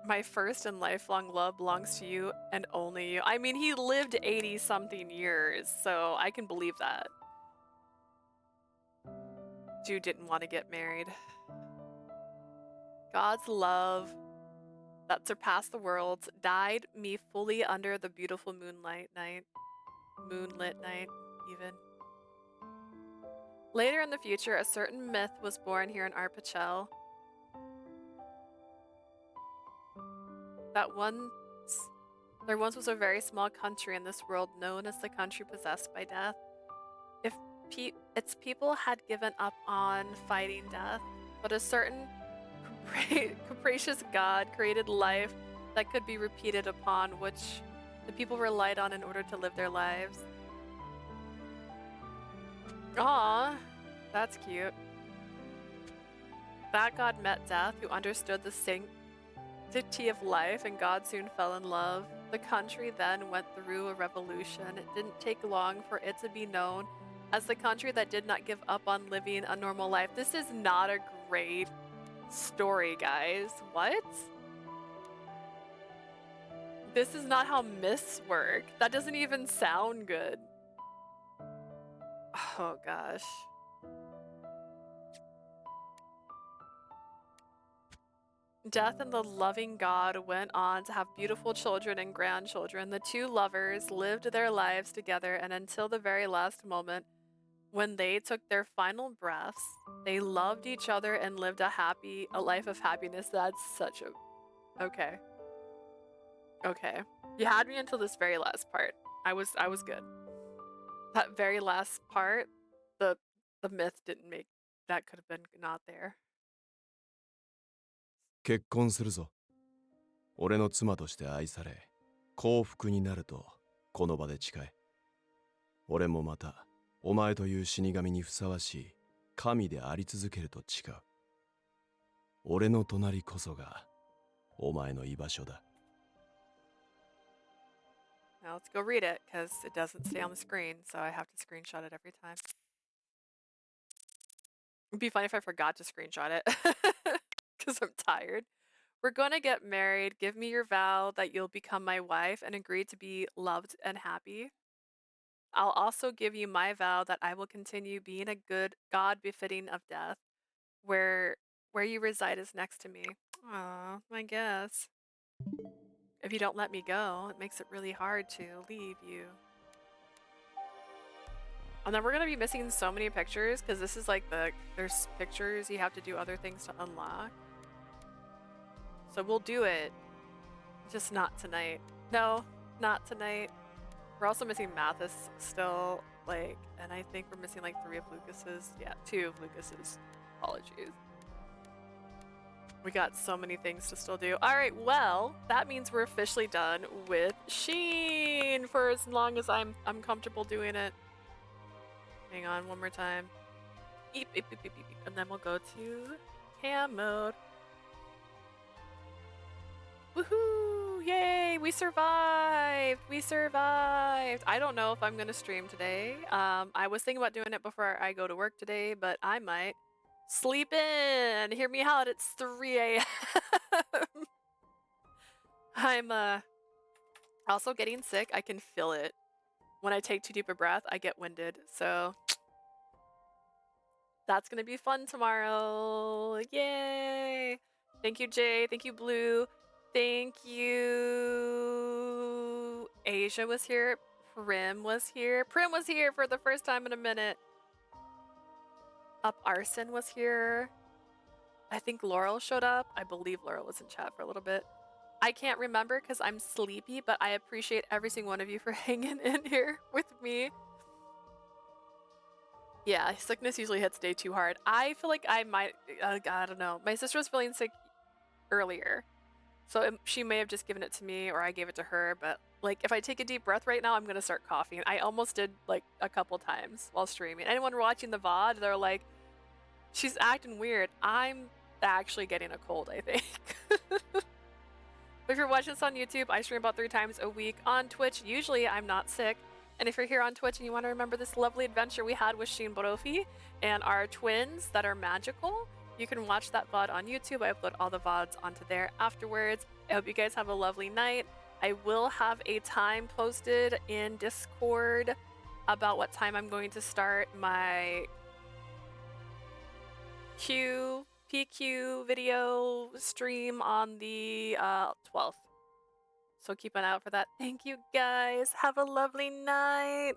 [SPEAKER 1] My first and lifelong love belongs to you and only you. I mean, he lived 80-something years, so I can believe that. Dude didn't want to get married. God's love that surpassed the worlds died me fully under the beautiful moonlit night, even. Later in the future, a certain myth was born here in Arpachel. There once was a very small country in this world known as the country possessed by death. If its people had given up on fighting death, but a certain capricious God created life that could be repeated upon, which the people relied on in order to live their lives. Aww, that's cute. That God met death, who understood the sanctity of life, and God soon fell in love. The country then went through a revolution. It didn't take long for it to be known as the country that did not give up on living a normal life. This is not a great story, guys. What? This is not how myths work. That doesn't even sound good. Oh gosh. Death and the loving God went on to have beautiful children and grandchildren. The two lovers lived their lives together, and until the very last moment, when they took their final breaths, they loved each other and lived a life of happiness. That's such a... Okay. Okay. You had me until this very last part. I was good. That very last part, the myth didn't make... That could have been not there.
[SPEAKER 2] 結婚するぞ。俺の妻として愛され、幸福になるとこの場で誓え。俺もまたお前という死神にふさわしい神であり続けると誓う。俺の隣こそがお前の居場所だ。
[SPEAKER 1] Now let's go read it, because it doesn't stay on the screen, so I have to screenshot it every time. It'd be funny if I forgot to screenshot it, because I'm tired. We're gonna get married. Give me your vow that you'll become my wife and agree to be loved and happy. I'll also give you my vow that I will continue being a good God befitting of death. Where you reside is next to me. Aw, I guess. If you don't let me go, it makes it really hard to leave you. And then we're gonna be missing so many pictures, because this is like there's pictures you have to do other things to unlock. So we'll do it, just not tonight. No, not tonight. We're also missing Mathis still, and I think we're missing 3 of Lucas's. Yeah, 2 of Lucas's. Apologies. We got so many things to still do. Alright, well, that means we're officially done with Scien for as long as I'm comfortable doing it. Hang on, one more time. Beep, beep, beep, beep, beep, beep. And then we'll go to cam mode. Woohoo! Woo! Yay! We survived! We survived! I don't know if I'm gonna stream today. I was thinking about doing it before I go to work today, but I might sleep in. Hear me out, it's 3 a.m. I'm also getting sick. I can feel it. When I take too deep a breath, I get winded. So that's gonna be fun tomorrow. Yay! Thank you, Jay. Thank you, Blue. Thank you. Asia was here. Prim was here. Prim was here for the first time in a minute. Up Arson was here. I think Laurel showed up. I believe Laurel was in chat for a little bit. I can't remember because I'm sleepy, but I appreciate every single one of you for hanging in here with me. Yeah, sickness usually hits day too hard. I feel like I might, I don't know. My sister was feeling sick earlier, so she may have just given it to me or I gave it to her, but like if I take a deep breath right now, I'm gonna start coughing. I almost did like a couple times while streaming. Anyone watching the VOD, they're like, she's acting weird. I'm actually getting a cold, I think. If you're watching this on YouTube, I stream about 3 times a week. On Twitch, usually I'm not sick. And if you're here on Twitch and you want to remember this lovely adventure we had with Sheen Borofi and our twins that are magical, you can watch that VOD on YouTube. I upload all the VODs onto there afterwards. I hope you guys have a lovely night. I will have a time posted in Discord about what time I'm going to start my PQ video stream on the 12th. So keep an eye out for that. Thank you guys. Have a lovely night.